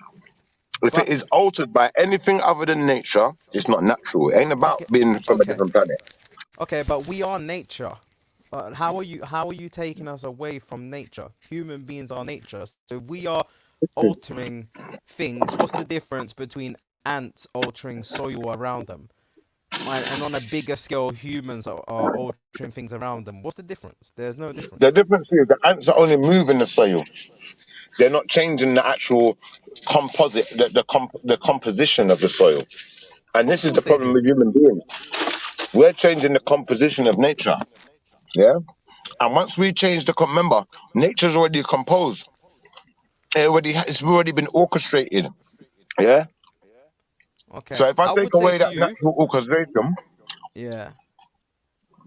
If it But is altered by anything other than nature, it's not natural. It ain't about okay, being from a okay, different planet. okay. But we are nature. How are you taking us away from nature? Human beings are nature. So if we are altering things, what's the difference between ants altering soil around them? And on a bigger scale, humans are altering things around them. What's the difference? There's no The difference. difference is the ants are only moving the soil. They're not changing the actual composite, the composition of the soil. And Of this is the course they problem do. with human beings. We're changing the composition of nature. Yeah. And once we change remember, nature's already composed. It's already been orchestrated. Yeah. Okay. So if I I take would say away to that you, natural orchestration, yeah.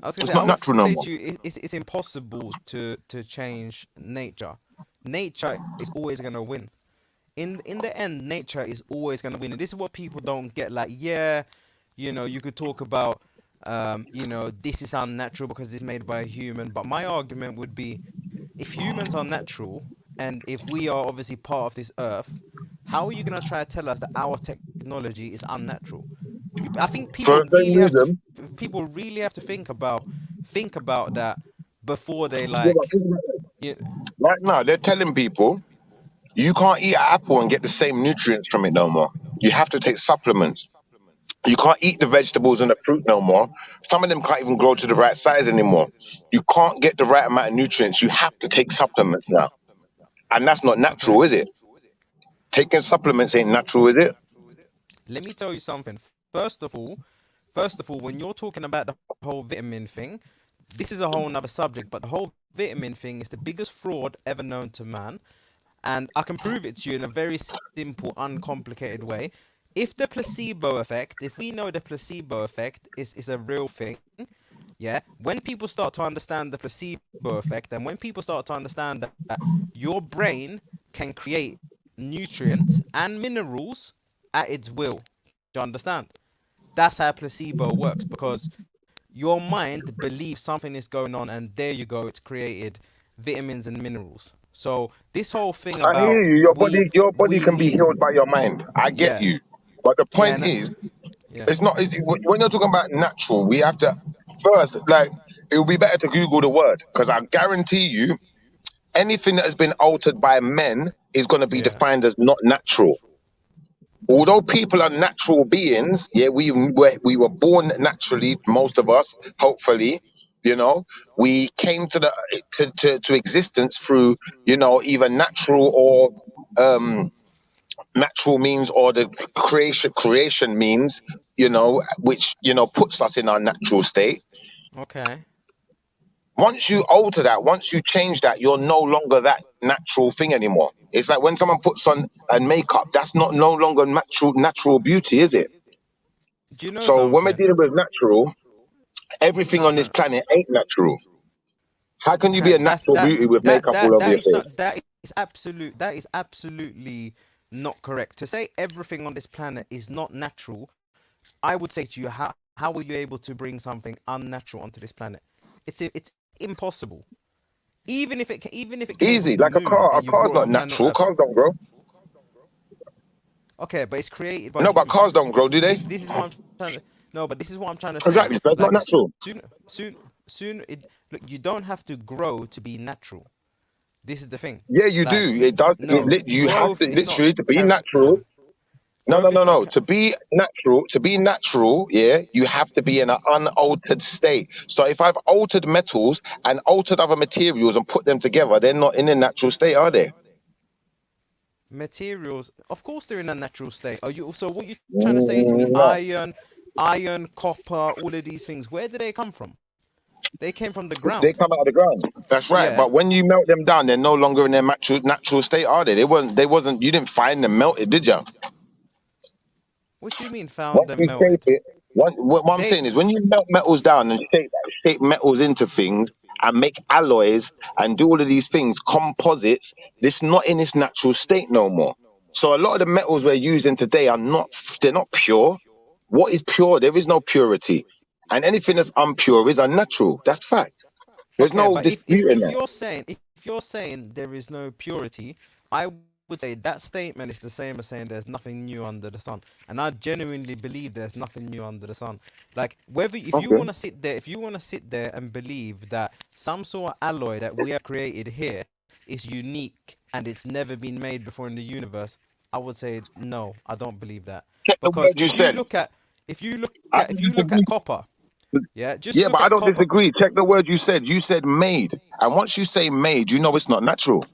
I was gonna it's say, I not would natural no say more. to you, it's impossible to change nature. Nature is always gonna win. In the end, nature is always gonna win, and this is what people don't get. Like, yeah, you could talk about, this is unnatural because it's made by a human. But my argument would be, if humans are natural, and if we are obviously part of this earth, how are you gonna try to tell us that our technology is unnatural? I think For the same reason, people really have to think about that before they yeah, but like. think about it. You, Right now they're telling people you can't eat an apple and get the same nutrients from it no more. You have to take supplements. You can't eat the vegetables and the fruit no more. Some of them can't even grow to the right size anymore. You can't get the right amount of nutrients. You have to take supplements now. And that's not okay. natural, is it? Taking supplements ain't natural, is it? Let me tell you something. First of all, when you're talking about the whole vitamin thing, this is a whole nother subject. But the whole vitamin thing is the biggest fraud ever known to man, and I can prove it to you in a very simple, uncomplicated way. If we know the placebo effect is a real thing, yeah, when people start to understand the placebo effect, and when people start to understand that your brain can create nutrients and minerals at its will, do you understand? That's how placebo works, because your mind believes something is going on, and there you go, it's created vitamins and minerals. So this whole thing I hear about you. Your body we can be need, healed by your mind. I get yeah, you. But the yeah, point is, yeah, it's not when you're talking about natural, we have to first, like, it would be better to Google the word, because I guarantee you anything that has been altered by men is going to be yeah. defined as not natural. Although people are natural beings, yeah, we were born naturally, most of us, hopefully, you know, we came to existence through, either natural or natural means, or the creation means, which puts us in our natural state. Okay. Once you alter that, once you change that, you're no longer that natural thing anymore. It's like when someone puts on a makeup, that's not no longer natural beauty, is it? Do you know So when we're something? dealing with natural, everything No, on this no. planet ain't natural. How can you be a That's natural beauty with makeup all over that your is face? that is absolutely not correct. To say everything on this planet is not natural, I would say to you, how were you able to bring something unnatural onto this planet? It's impossible. Even if it came Easy, from the like a moon car. A and you car's brought it not on planet natural. Earth. Cars don't grow. Okay, but it's created by No, but cars humans. don't grow, do they? This is what I'm trying to. No, but this is what I'm trying to say. Exactly. That's not Like natural. soon. Look, you don't have to grow to be natural. This is the thing. Yeah, you do. Like, It does. no, You have growth to is not literally to be character. natural. No, No, no, growth is no, not. no. To be natural, yeah, you have to be in an unaltered state. So if I've altered metals and altered other materials and put them together, they're not in a natural state, are they? Materials, of course, they're in a natural state. Are you? So what you trying to say to me? No, Iron, copper, all of these things. Where did they come from? They came from the they ground. come out of the ground. That's right. Yeah. But when you melt them down, they're no longer in their natural state, are they? They weren't. They wasn't. You didn't find them melted, did you? What do you mean found Once them you shape melted? it, what I'm They saying is when you melt metals down and shape metals into things and make alloys and do all of these things, composites, it's not in its natural state no more. So a lot of the metals we're using today they're not pure. What is pure? There is no purity. And anything that's impure is unnatural. That's fact. There's Okay, no but disputing if that. you're saying there is no purity, I would say that statement is the same as saying there's nothing new under the sun. And I genuinely believe there's nothing new under the sun. Like whether if you Okay. want to sit there, if you want to sit there and believe that some sort of alloy that we have created here is unique and it's never been made before in the universe, I would say no, I don't believe that. Check the Because word you said. I if don't you look at disagree. copper, yeah, just Yeah, look but I at don't copper. disagree. Check the word you said. You said made. And once you say made, you know it's not natural.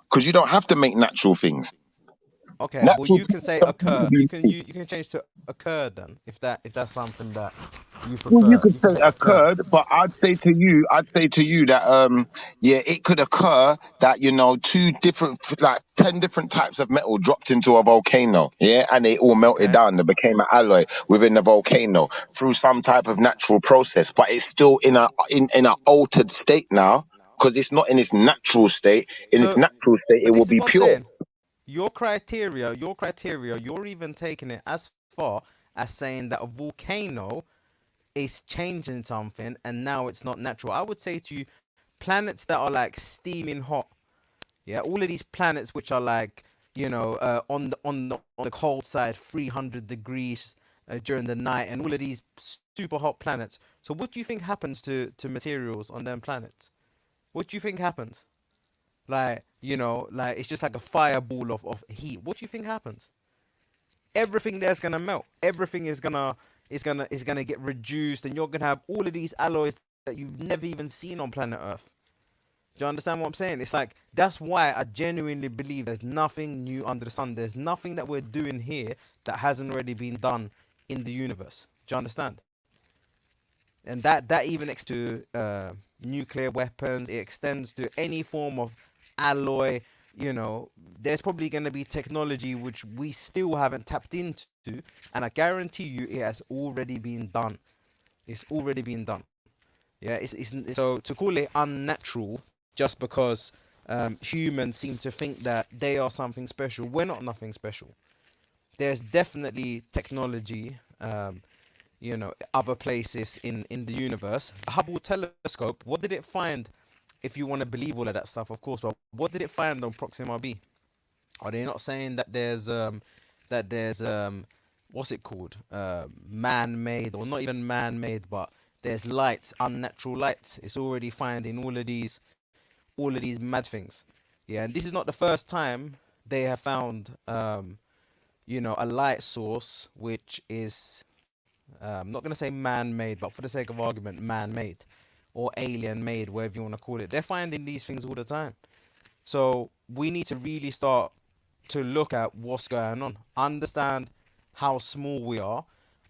Because you don't have to make natural things. Okay, well Natural you can things say don't have to occur. be made. You can change to occur then if that's something that you Well, you prefer. could You can say say occur. occurred, but I'd say to you that yeah, it could occur that two different, like 10 different types of metal dropped into a volcano, yeah, and they all melted Okay. down. They became an alloy within the volcano through some type of natural process, but it's still in an altered state now because it's not in its natural state. In its So, natural state, it but will this is be what I'm pure. saying. Your criteria, you're even taking it as far as saying that a volcano is changing something and now it's not natural. I would say to you, planets that are like steaming hot. Yeah, all of these planets which are like, on the cold side, 300 degrees during the night, and all of these super hot planets. So, what do you think happens to materials on them planets? What do you think happens? Like, like it's just like a fireball of heat. What do you think happens? Everything there's gonna melt. Everything is gonna get reduced, and you're gonna have all of these alloys that you've never even seen on planet Earth. Do you understand what I'm saying? It's like that's why I genuinely believe there's nothing new under the sun. There's nothing that we're doing here that hasn't already been done in the universe. Do you understand? And that even extends to nuclear weapons. It extends to any form of alloy. There's probably going to be technology which we still haven't tapped into, and I guarantee you it has already been done. It's already been done. Yeah, so to call it unnatural just because humans seem to think that they are something special. We're not nothing special. There's definitely technology, other places in the universe. The Hubble telescope, what did it find? If you want to believe all of that stuff, of course, but what did it find on Proxima B? Are they not saying that there's what's it called? Man-made, or not even man-made, but there's lights, unnatural lights. It's already finding all of these mad things. Yeah, and this is not the first time they have found a light source which is I'm not gonna say man-made, but for the sake of argument, man-made or alien-made, whatever you want to call it. They're finding these things all the time. So we need to really start to look at what's going on, understand how small we are,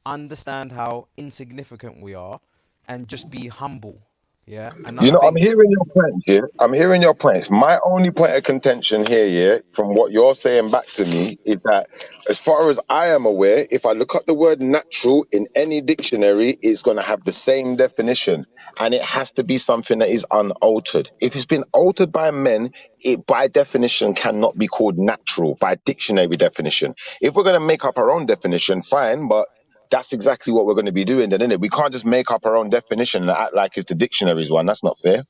understand how insignificant we are, and just be humble. Yeah, and You I know, I'm think hearing your points here. I'm hearing your points. My only point of contention here, yeah, from what you're saying back to me, is that as far as I am aware, if I look up the word natural in any dictionary, it's going to have the same definition. And it has to be something that is unaltered. If it's been altered by men, it by definition cannot be called natural by dictionary definition. If we're going to make up our own definition, fine, but that's exactly what we're going to be doing then, isn't it? We can't just make up our own definition and act like it's the dictionary's one. That's not fair.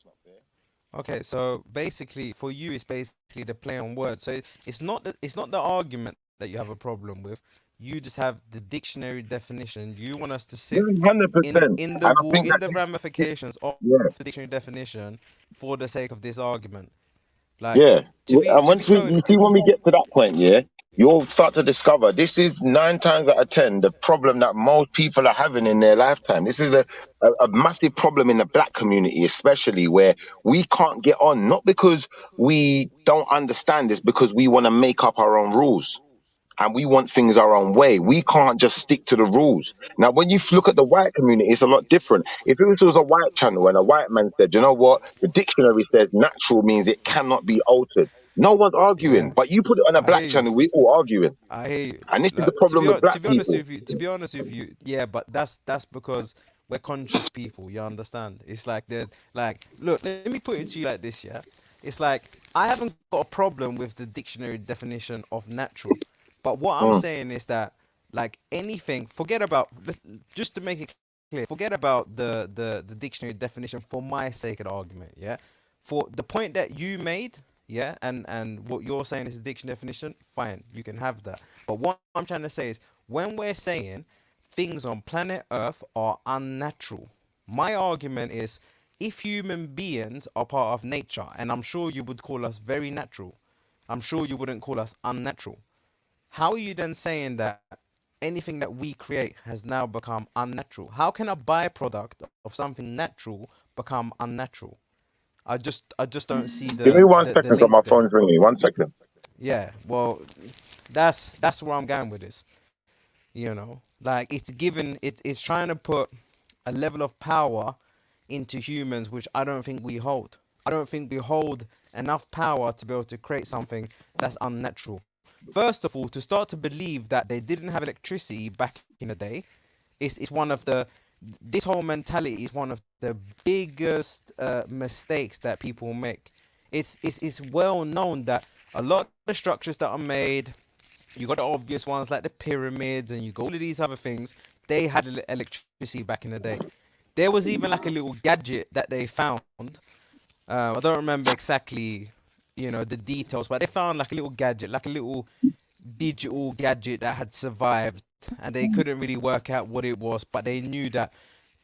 okay, so basically for you it's basically the play on words. So it's not the argument that you have a problem with. You just have the dictionary definition. You want us to sit 100%. in And the I think in that, the ramifications of yeah, the dictionary definition for the sake of this argument. Like yeah. And to be once we, totally you see, when we get to that point, yeah, you'll start to discover this is 9 times out of 10 the problem that most people are having in their lifetime. This is a massive problem in the black community, especially where we can't get on, not because we don't understand this, because we want to make up our own rules. And we want things our own way. We can't just stick to the rules. Now, when you look at the white community, it's a lot different. If it was a white channel and a white man said, you know what, the dictionary says natural means it cannot be altered. No one's arguing. yeah. But you put it on a I black hear you. channel, we're all arguing. I hear you. And this is the Like, problem with to black be honest people. with you, yeah, but that's because we're conscious people. You understand? It's like look, let me put it to you like this, yeah. It's like I haven't got a problem with the dictionary definition of natural, but what I'm Mm. saying is that like anything, forget about just to make it clear, forget about the dictionary definition for my sake of the argument, yeah. For the point that you made, yeah, and what you're saying is the dictionary definition, fine, you can have that. But what I'm trying to say is when we're saying things on planet Earth are unnatural, my argument is if human beings are part of nature, and I'm sure you would call us very natural, I'm sure you wouldn't call us unnatural. How are you then saying that anything that we create has now become unnatural? How can a byproduct of something natural become unnatural? I just don't see Give me one the second because my link there. phone's ringing. 1 second. Yeah, well, that's where I'm going with this. You know, like it's trying to put a level of power into humans which I don't think we hold. I don't think we hold enough power to be able to create something that's unnatural. First of all, to start to believe that they didn't have electricity back in the day, it's one of the this whole mentality is one of the biggest mistakes that people make. It's well known that a lot of the structures that are made, you got the obvious ones like the pyramids, and you got all of these other things. They had electricity back in the day. There was even like a little gadget that they found. I don't remember exactly, the details, but they found like a little gadget, like a little digital gadget that had survived, and they couldn't really work out what it was, but they knew that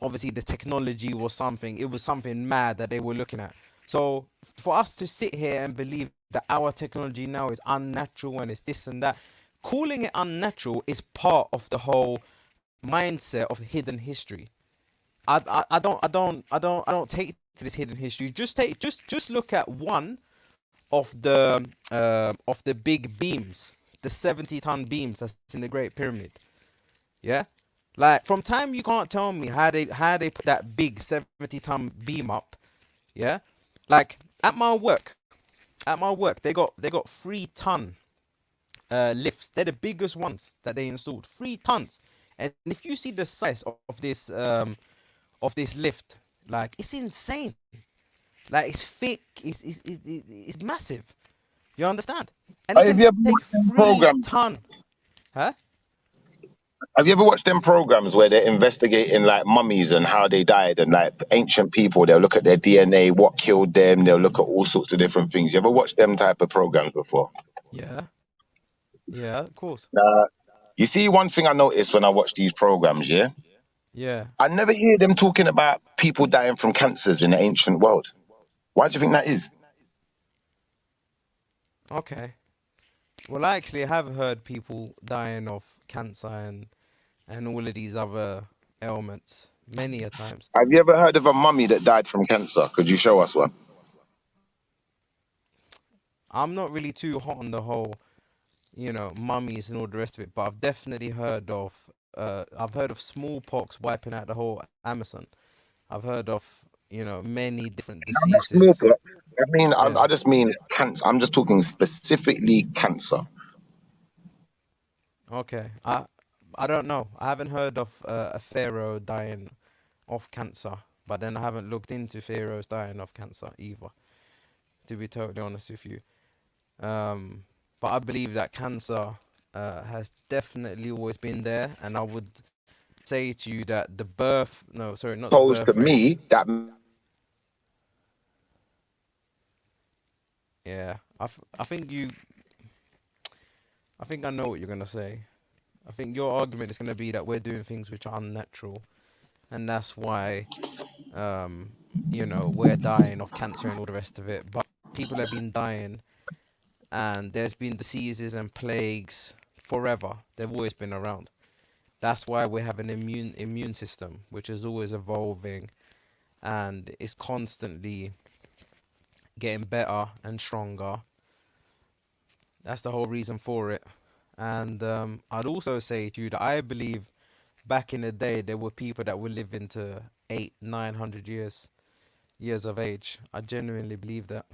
obviously the technology was something. It was something mad that they were looking at. So for us to sit here and believe that our technology now is unnatural and it's this and that, calling it unnatural is part of the whole mindset of hidden history. I don't take to this hidden history. Just look at one of the big beams, the 70-ton beams that's in the Great Pyramid. Yeah, like from time you can't tell me how they put that big 70-ton beam up. Yeah, like at my work they got 3-ton lifts. They're the biggest ones that they installed. 3 tons. And if you see the size of this lift, like it's insane. Like it's thick. It's massive. You understand? And it Have can you ever take watched them three programs? ton. Huh? Have you ever watched them programs where they're investigating like mummies and how they died and like ancient people? They'll look at their DNA, what killed them. They'll look at all sorts of different things. You ever watched them type of programs before? Yeah. Yeah. Of course. You see, one thing I noticed when I watch these programs, yeah, Yeah. I never hear them talking about people dying from cancers in the ancient world. Why do you think that is? Okay. Well, I actually have heard people dying of cancer and all of these other ailments many a times. Have you ever heard of a mummy that died from cancer? Could you show us one? I'm not really too hot on the whole, mummies and all the rest of it, but I've definitely heard of smallpox wiping out the whole Amazon. I've heard of many different Not diseases. smallpox. I mean, I Yeah. just mean cancer. I'm just talking specifically cancer. Okay. I don't know. I haven't heard of a pharaoh dying of cancer, but then I haven't looked into pharaohs dying of cancer either, to be totally honest with you. But I believe that cancer has definitely always been there, and I would say to you that the birth, no, sorry, not the Opposed to birth rates. me, that Yeah, I think I know what you're gonna say. I think your argument is gonna be that we're doing things which are unnatural, and that's why, um, we're dying of cancer and all the rest of it. But people have been dying, and there's been diseases and plagues forever. They've always been around. That's why we have an immune system which is always evolving and is constantly getting better and stronger. That's the whole reason for it. And I'd also say to you that I believe back in the day there were people that would live into 800-900 years of age. I genuinely believe that.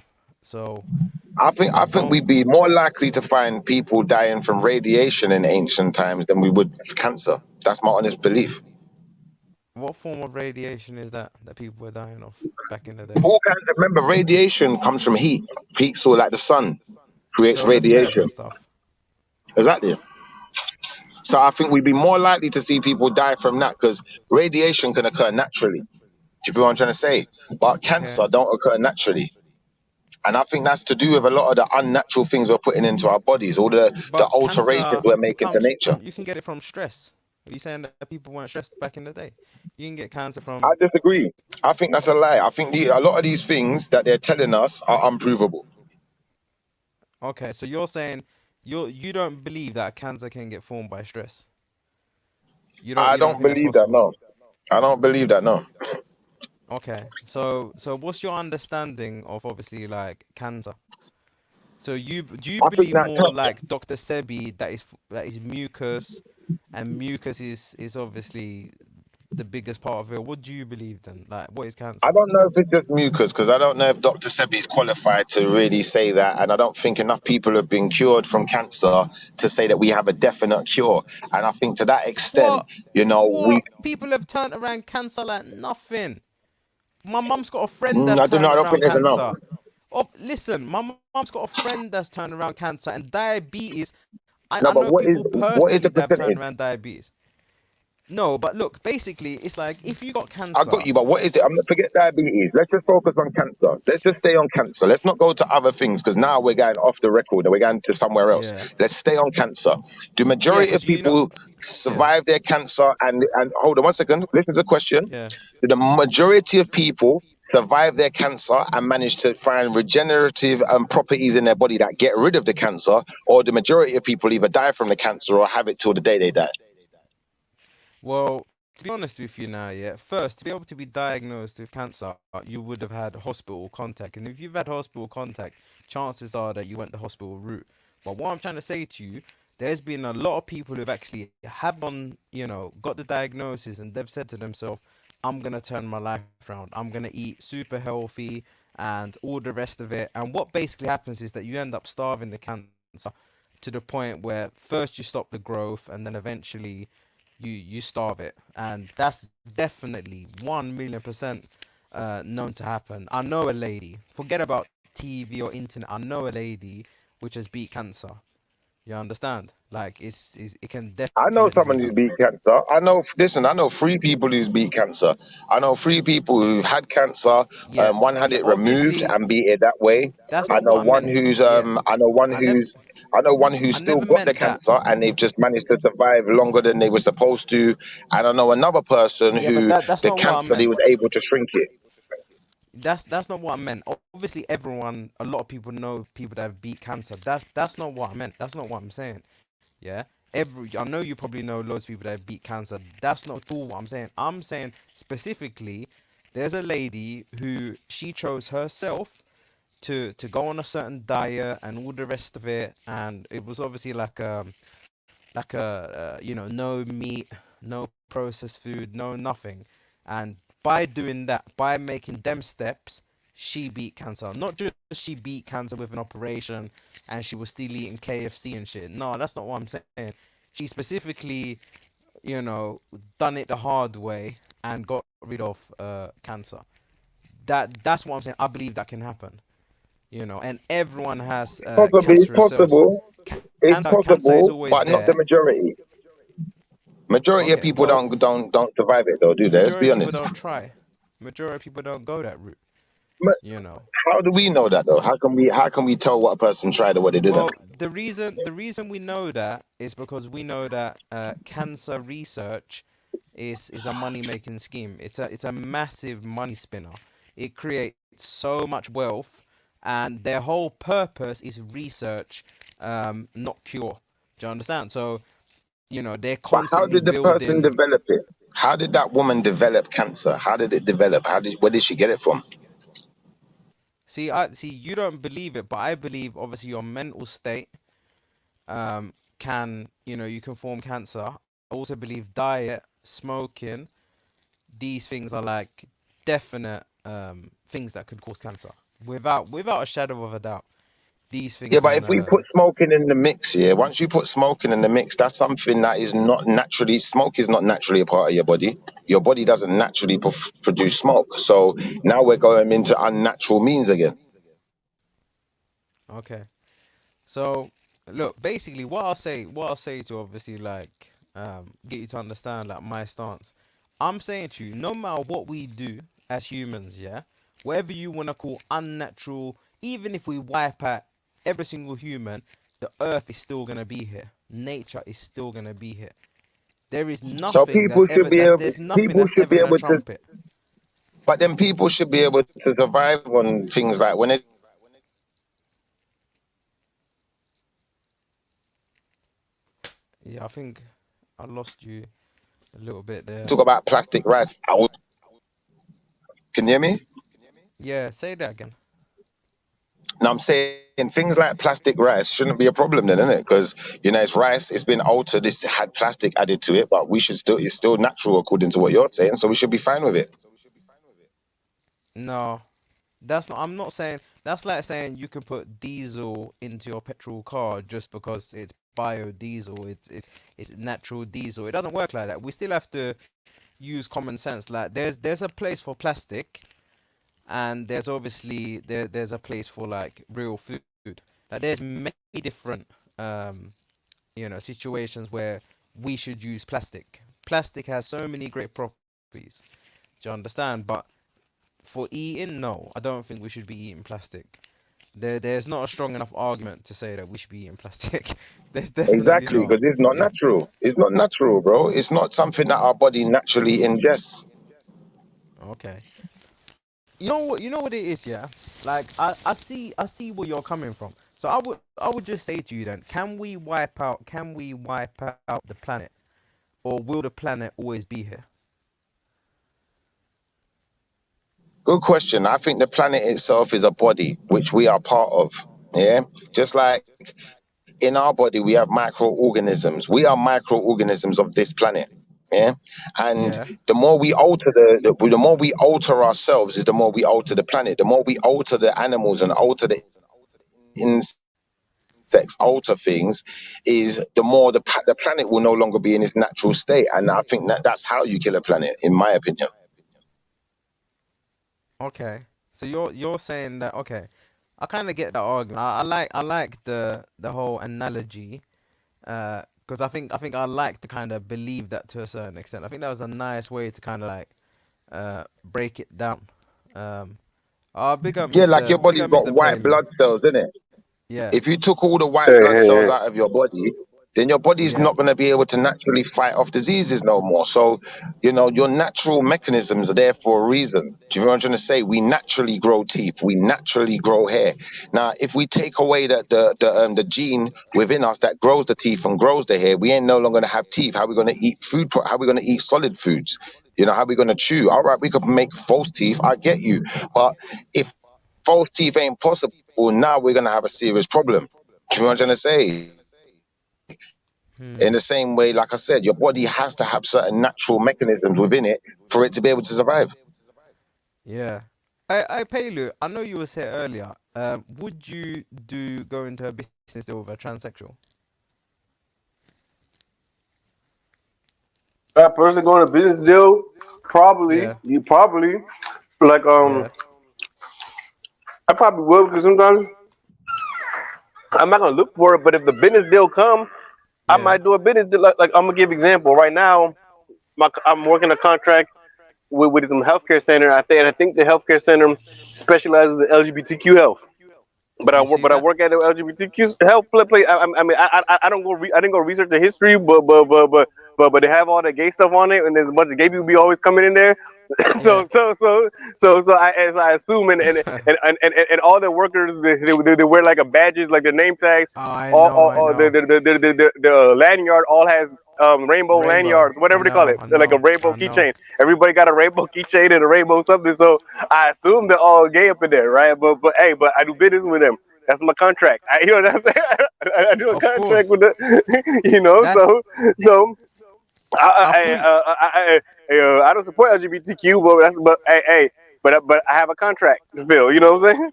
So I I think don't. we'd be more likely to find people dying from radiation in ancient times than we would cancer. That's my honest belief. What form of radiation is that people were dying of back in the day? All kinds of, remember, radiation comes from heat. Heat, so like the sun creates Solar flares radiation. and stuff. Exactly. So I think we'd be more likely to see people die from that because radiation can occur naturally. Do you feel what I'm trying to say? But Okay. cancer don't occur naturally. And I think that's to do with a lot of the unnatural things we're putting into our bodies, all the But alterations cancer we're making to comes nature. from, you can get it from stress. Are you saying that people weren't stressed back in the day? You can get cancer I from. disagree. I think that's a lie. I think a lot of these things that they're telling us are unprovable. Okay, so you're saying you don't believe that cancer can get formed by stress. I You don't don't think that's believe that, possible. no. I don't believe that, no. Okay, so what's your understanding of obviously like cancer? So do you I think believe that more like Dr. Sebi that is mucus, and mucus is obviously the biggest part of it. What do you believe then? Like, what is I cancer? don't know if it's just mucus because I don't know if Dr. Sebi is qualified to really say that, and I don't think enough people have been cured from cancer to say that we have a definite cure. And I think to that extent, What? we What? People have turned around cancer like nothing. My mum's got a friend that's I don't know. turned I don't around think there's enough. cancer. Oh, listen, my mum's got a friend that's turned around cancer and diabetes. No, I but know people what is personally the that have turned percentage? around diabetes. No, but look, basically, it's like if you got I got cancer, you, but what is it? I'm not forget diabetes. Let's just focus on cancer. Let's just stay on cancer. Let's not go to other things because now we're going off the record and we're going to somewhere else. yeah, Let's stay on cancer. Do yeah, majority of because you know, people yeah, survive their cancer? And hold on one second. Listen to the question. yeah. Do the majority of people survive their cancer and manage to find regenerative properties in their body that get rid of the cancer, or the majority of people either die from the cancer or have it till the day they die? Well, to be honest with you now, yeah, first, to be able to be diagnosed with cancer, you would have had hospital contact. And if you've had hospital contact, chances are that you went the hospital route. But what I'm trying to say to you, there's been a lot of people who've actually have got the diagnosis and they've said to themselves, I'm gonna turn my life around. I'm gonna eat super healthy and all the rest of it. And what basically happens is that you end up starving the cancer to the point where first you stop the growth and then eventually you starve it, and that's definitely 1,000,000% known to happen. I know a lady, forget about TV or internet, I know a lady which has beat cancer. You understand? Like it can I know definitely be someone who's done. beat cancer. Listen, I know three people who's beat cancer. I know three people who had cancer. Yeah, One had yeah, it removed obviously and beat it that way. that's not what I meant. Yeah, I never I know one who's I still never got the meant that. cancer and they've just managed to survive longer than they were supposed to. And I know another person Yeah, but who that's the not what I cancer, they meant. was able to shrink it. That's not what I meant. Obviously, a lot of people know people that have beat cancer. That's not what I meant. That's not what I'm saying. Yeah. I know you probably know loads of people that have beat cancer. That's not at all what I'm saying. I'm saying specifically, there's a lady who she chose herself to go on a certain diet and all the rest of it, and it was obviously like a no meat, no processed food, no nothing, and by doing that, by making them steps, she beat cancer. Not just she beat cancer with an operation and she was still eating KFC and shit. No, that's not what I'm saying. She specifically, you know, done it the hard way and got rid of cancer. That's what I'm saying. I believe that can happen. You know, and everyone has Possibly, it's cancerous cells. possible. It's Cancer is possible, always but not the there. majority. Majority of Okay, people well, don't survive it though, do they? Let's majority be of people honest. don't try. Majority of people don't go that route. But You know. how do we know that though? How can we tell what a person tried or what they didn't? Well, the reason we know that is because we know that cancer research is a money making scheme. It's a massive money spinner. It creates so much wealth, and their whole purpose is research, not cure. Do you understand? So you know they're But how constantly did the person building. develop it? How did that woman develop cancer? How did it develop? Where did she get it from? See, you don't believe it, but I believe obviously your mental state can you can form cancer. I also believe diet, smoking, these things are like definite things that could cause cancer without a shadow of a doubt. These Yeah, things but can if we put smoking in the mix, yeah, once you put smoking in the mix, that's something that is not naturally, smoke is not naturally a part of your body. Your body doesn't naturally produce smoke. So now we're going into unnatural means again. okay. So look, basically what I'll say to obviously like get you to understand like my stance. I'm saying to you, no matter what we do as humans, yeah, whatever you wanna call unnatural, even if we wipe out every single human, the earth is still gonna be here. Nature is still gonna be here. There is So nothing that's ever there's nothing people that's should ever be gonna able to, trump it. but then people should be able to survive on things like when they Yeah, I think I lost you a little bit there. talk about plastic rice. Can you hear me? Yeah, say that again. Now I'm saying things like plastic rice shouldn't be a problem then, isn't it? Because it's rice, it's been altered, it's had plastic added to it, but it's still natural according to what you're saying, so we should be fine with it. No, that's not. I'm not saying that's like saying you can put diesel into your petrol car just because it's biodiesel. It's natural diesel. It doesn't work like that. We still have to use common sense. Like there's a place for plastic, and there's obviously there's a place for like real food. Like there's many different situations where we should use plastic. Plastic has so many great properties. Do you understand? But for eating, no, I don't think we should be eating plastic. There's not a strong enough argument to say that we should be eating plastic. There's definitely Exactly, not. because it's not Yeah. natural. It's not natural, bro. It's not something that our body naturally ingests. Okay. You know what it is, yeah? Like I see where you're coming from. So I would just say to you then, can we wipe out the planet? Or will the planet always be here? Good question. I think the planet itself is a body which we are part of. Yeah, just like in our body we have microorganisms. We are microorganisms of this planet. Yeah, and Yeah. the more we alter the more we alter ourselves is the more we alter the planet. The more we alter the animals and alter the insects, alter things, is the more the planet will no longer be in its natural state. And I think that's how you kill a planet, in my opinion. Okay. So you're saying that okay. I kind of get that argument. I like the whole analogy, because I think I like to kind of believe that to a certain extent. I think that was a nice way to kind of like break it down. Um, big up Yeah, like your Big body's up got Mr. white Paley. blood cells, innit? Yeah, If you took all the white blood cells out of your body, then your body's yeah. not going to be able to naturally fight off diseases no more. So, your natural mechanisms are there for a reason. Do you know what I'm trying to say? We naturally grow teeth. We naturally grow hair. Now, if we take away the gene within us that grows the teeth and grows the hair, we ain't no longer going to have teeth. How are we going to eat food? How are we going to eat solid foods? How are we going to chew? All right, we could make false teeth. I get you. But if false teeth ain't possible, now we're going to have a serious problem. Do you know what I'm trying to say? In Hmm. the same way, like I said, your body has to have certain natural mechanisms within it for it to be able to survive. Yeah. I Pelu, I know you were saying earlier. Would you do go into a business deal with a transsexual? That person going to business deal, probably, Yeah. you probably like Yeah. I probably will because sometimes I'm not gonna look for it, but if the business deal come, I Yeah. might do a business deal. Like I'm gonna give example right now. I'm working a contract with some healthcare center. I think the healthcare center specializes in LGBTQ health. You see But I that? work at the LGBTQ health place. I don't go. I didn't go research the history, but they have all the gay stuff on it, and there's a bunch of gay people be always coming in there. Yeah. As I assume, and all the workers they wear like a badges, like their name tags, I know, I all know. the lanyard all has rainbow Rainbow. lanyards, whatever they call it, I they're like a know, rainbow I know. keychain. Everybody got a rainbow keychain and a rainbow something. So I assume they're all gay up in there, right? But hey, but I do business with them. That's my contract. You know what I'm saying? I do a Of contract course. with the, you know. That's So I fully I don't support LGBTQ, but I have a contract to fill. You know what I'm saying?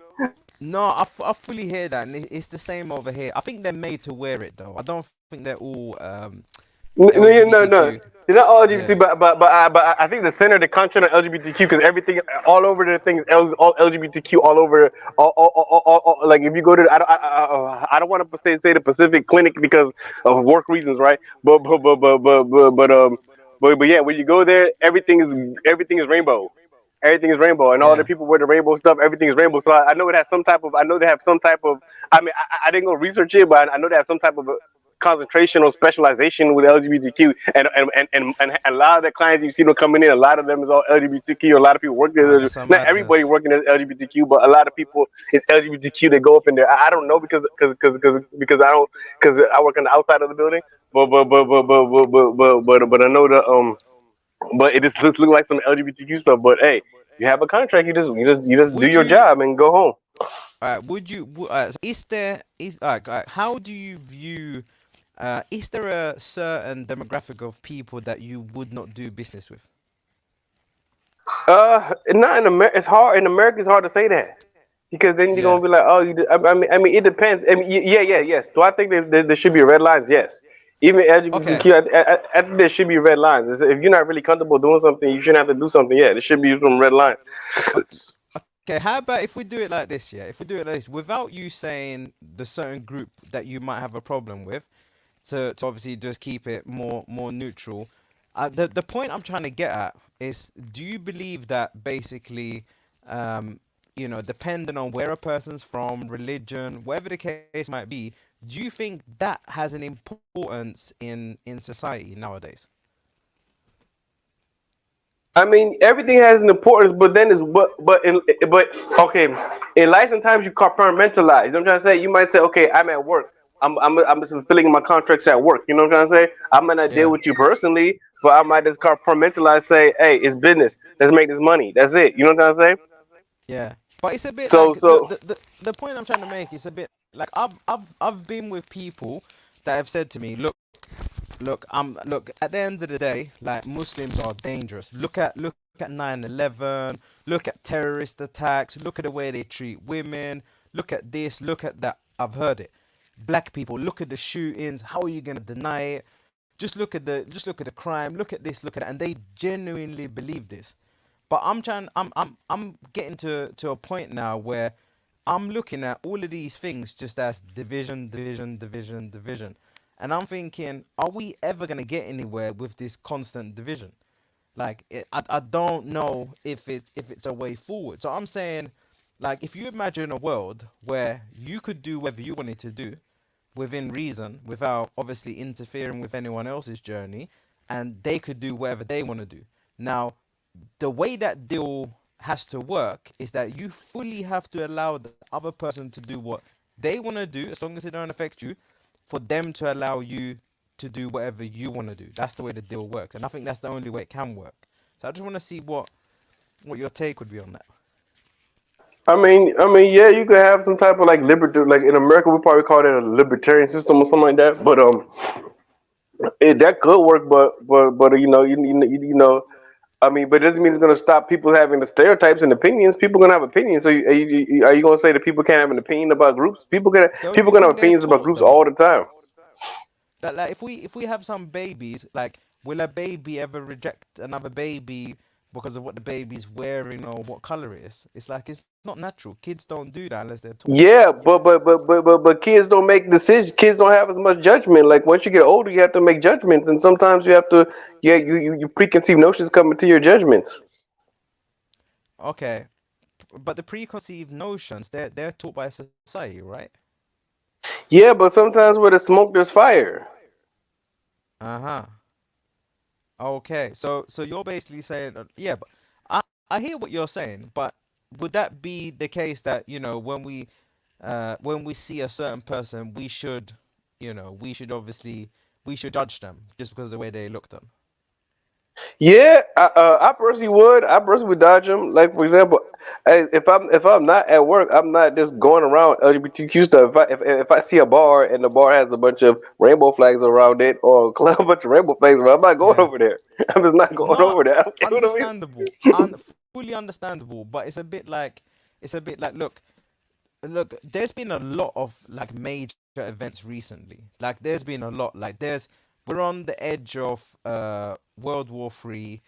no, I fully hear that, and it's the same over here. I think they're made to wear it though. I don't think they're all No. LGBTQ. They're not all Yeah. LGBT, but I think the center, the content of LGBTQ, because everything all over the things, all LGBTQ all over, like if you go to, I don't want to say the Pacific Clinic because of work reasons, right? But yeah, when you go there, everything is rainbow. Everything is rainbow, and all the Yeah. people wear the rainbow stuff. Everything is rainbow. So I know it has some type of. I know they have some type of. I mean, I didn't go research it, but I know they have some type of concentration or specialization with LGBTQ, and a lot of the clients you see them coming in, a lot of them is all LGBTQ. A lot of people work Ah, there. that's a Not everybody madness. working as LGBTQ, but a lot of people it's LGBTQ that go up in there. I don't know because I don't because I work on the outside of the building, but I know the but it just look like some LGBTQ stuff. But hey, you have a contract, you just do Would your you job and go home. would you so is there is how do you view is there a certain demographic of people that you would not do business with? Not in America. It's hard in America. It's hard to say that because then you're Yeah. gonna be like, oh, I mean, it depends. I mean, yes. Do I think there should be red lines? Yes. Even Okay. LGBTQ, I think there should be red lines. If you're not really comfortable doing something, you shouldn't have to do something. Yeah, there should be some red line. Okay, how about if we do it like this, yeah? If we do it like this, without you saying the certain group that you might have a problem with, to obviously just keep it more neutral. The point I'm trying to get at is, do you believe that basically, depending on where a person's from, religion, whatever the case might be, do you think that has an importance in society nowadays? I mean, everything has an importance, but then is but okay. In life, sometimes you compartmentalize. You know what I'm trying to say? You might say, okay, I'm at work. I'm just fulfilling my contracts at work. You know what I'm trying to say? I might not deal Yeah, with you personally, but I might just compartmentalize. Say, hey, it's business. Let's make this money. That's it. You know what I'm trying to say? yeah. But it's a bit So like so the point I'm trying to make is a bit like I've been with people that have said to me, look, at the end of the day, like Muslims are dangerous. Look at 9/11, look at terrorist attacks, look at the way they treat women, look at this, look at that. I've heard it. Black people, look at the shootings, how are you gonna deny it? Just look at the crime, look at this, look at that, and they genuinely believe this. But I'm getting to a point now where I'm looking at all of these things just as division, division, division, division. And I'm thinking, are we ever going to get anywhere with this constant division? Like, I don't know if it's a way forward. So I'm saying, like, if you imagine a world where you could do whatever you wanted to do within reason, without obviously interfering with anyone else's journey, and they could do whatever they want to do. Now, the way that deal has to work is that you fully have to allow the other person to do what they want to do, as long as it don't affect you, for them to allow you to do whatever you want to do. That's the way the deal works, and I think that's the only way it can work. So I just want to see what your take would be on that. I mean, yeah, you could have some type of like liberty. Like in America, we probably call it a libertarian system or something like that. But that could work. But you know, I mean, but it doesn't mean it's going to stop people having the stereotypes and opinions. People going to have opinions. So are you going to say that people can't have an opinion about groups? Don't People you going to have think they're opinions about taught groups though? all the time. That like if we have some babies, like will a baby ever reject another baby because of what the baby's wearing or what color it is? It's like it's not natural. Kids don't do that unless they're taught. Yeah, but kids don't make decisions. Kids don't have as much judgment. Like once you get older, you have to make judgments, and sometimes you have to. Yeah, you preconceived notions come into your judgments. Okay, but the preconceived notions they're taught by society, right? Yeah, but sometimes where there's smoke, there's fire. Uh-huh. Okay, so you're basically saying, yeah, but I hear what you're saying, but would that be the case that, when we see a certain person, we should obviously we should judge them just because of the way they look them. Yeah, I personally would. I personally would dodge them. Like for example, if I'm not at work, I'm not just going around LGBTQ stuff. If I see a bar and the bar has a bunch of rainbow flags around it or a club, a bunch of rainbow flags around, I'm not going Yeah. over there. I'm just not going No, over there. I don't care what I mean. understandable. Fully understandable, but it's a bit like look, there's been a lot of like major events recently. Like there's been a lot. We're on the edge of World War Three.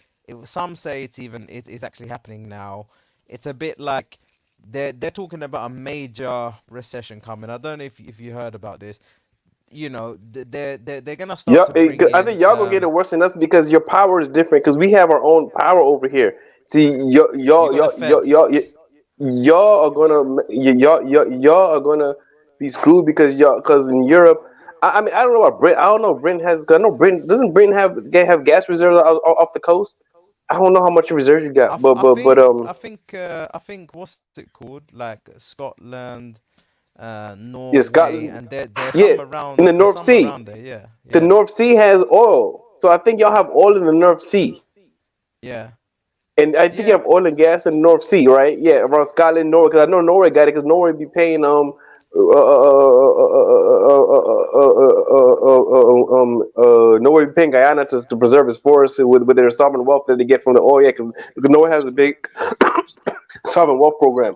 Some say it is actually happening now. It's a bit like they're talking about a major recession coming. I don't know if you heard about this. They're gonna start Yeah, to bring I think in y'all gonna get it worse than us because your power is different. Because we have our own power over here. See, you got the Fed. y'all are gonna y'all are gonna be screwed because because in Europe, I mean I don't know about Britain. I don't know if Britain has. 'Cause I know Britain doesn't Britain have gas reserves off the coast. I don't know how much reserves you got, I think what's it called? Like Scotland, yeah, Norway, Scotland, and there's yeah, some in around the there's North some Sea. around there. Yeah, The yeah, North Sea has oil, so I think y'all have oil in the North Sea. yeah, And I think you yeah, have oil and gas in the North Sea, right? Yeah, around Scotland, Norway. Because I know Norway got it. Because Norway be paying Norway be paying Guyana to preserve its forests with their sovereign wealth that they get from the oil. Yeah, because Norway has a big sovereign wealth program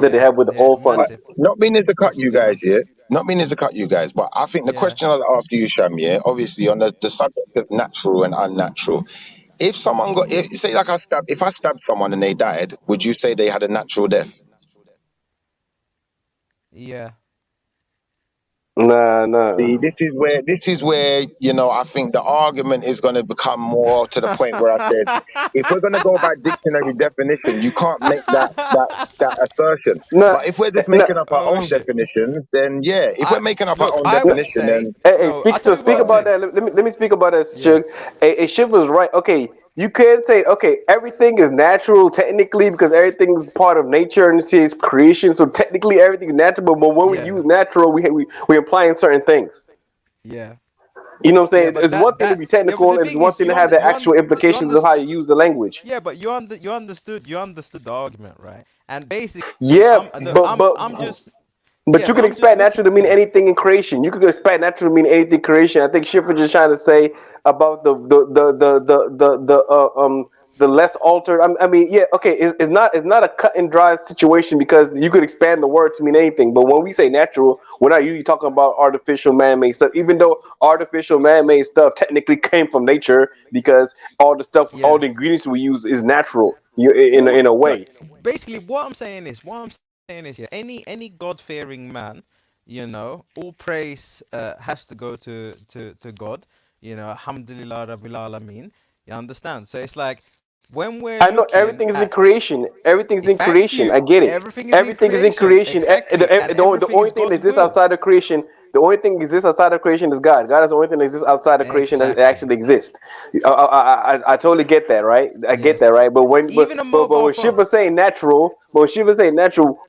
that they yeah, have with the yeah. oil funds. Massive, Not meaning to cut you absolutely guys massive. here. Not meaning to cut you guys, but I think the Yeah. question I'll ask you, Sham, yeah, obviously on the subject of natural and unnatural. If someone say like if I stabbed someone and they died, would you say they had a natural death? Yeah. Nah, nah. See, this is where I think the argument is going to become more to the point where I said, if we're going to go by dictionary definition, you can't make that assertion. Nah, But if we're just nah. making up our Oh own shit. definition, then yeah. If we're I making up our look. own I would definition, say then Hey, no. I so tell you what speak I'd about say. that. Let me speak about that, Yeah. Suge. Shiv was right. Okay, you can't say okay everything is natural technically because everything is part of nature and it's creation. So technically everything is natural. But when we Yeah. use natural, we implying certain things. Yeah. You know what I'm Yeah. saying? But It's one thing to that. be Yeah. But technical, the and it's thing one is, thing to have the actual you implications of how you use the language. Yeah, but you understood the argument, right? And Yeah, basically, but but I'm just But yeah, you but can I'm just expand looking. natural to mean Yeah, anything in creation. You could expand natural to mean anything creation. I think Schiffer just trying to say about the less altered. I mean, yeah, okay, it's not a cut and dry situation because you could expand the word to mean anything. But when we say natural, we're not usually talking about artificial man-made stuff. Even though artificial man-made stuff technically came from nature because all yeah. the ingredients we use is natural You in a look. way. Basically, what I'm saying is, any God-fearing man, all praise has to go to God. Alhamdulillah Rabbil Alameen. You understand? So it's like when we're I know looking everything is in at. creation. Everything is in Thank creation. I you. get it. Everything is in Everything is in creation. creation. Exactly. And The everything only is thing that God's exists will. outside of creation, the only thing that exists outside of creation is God. God is the only thing that exists outside of creation that Exactly. actually exists. I totally get that, right? I get that, Yes. right? But Even a mobile when phone. Shiva saying natural,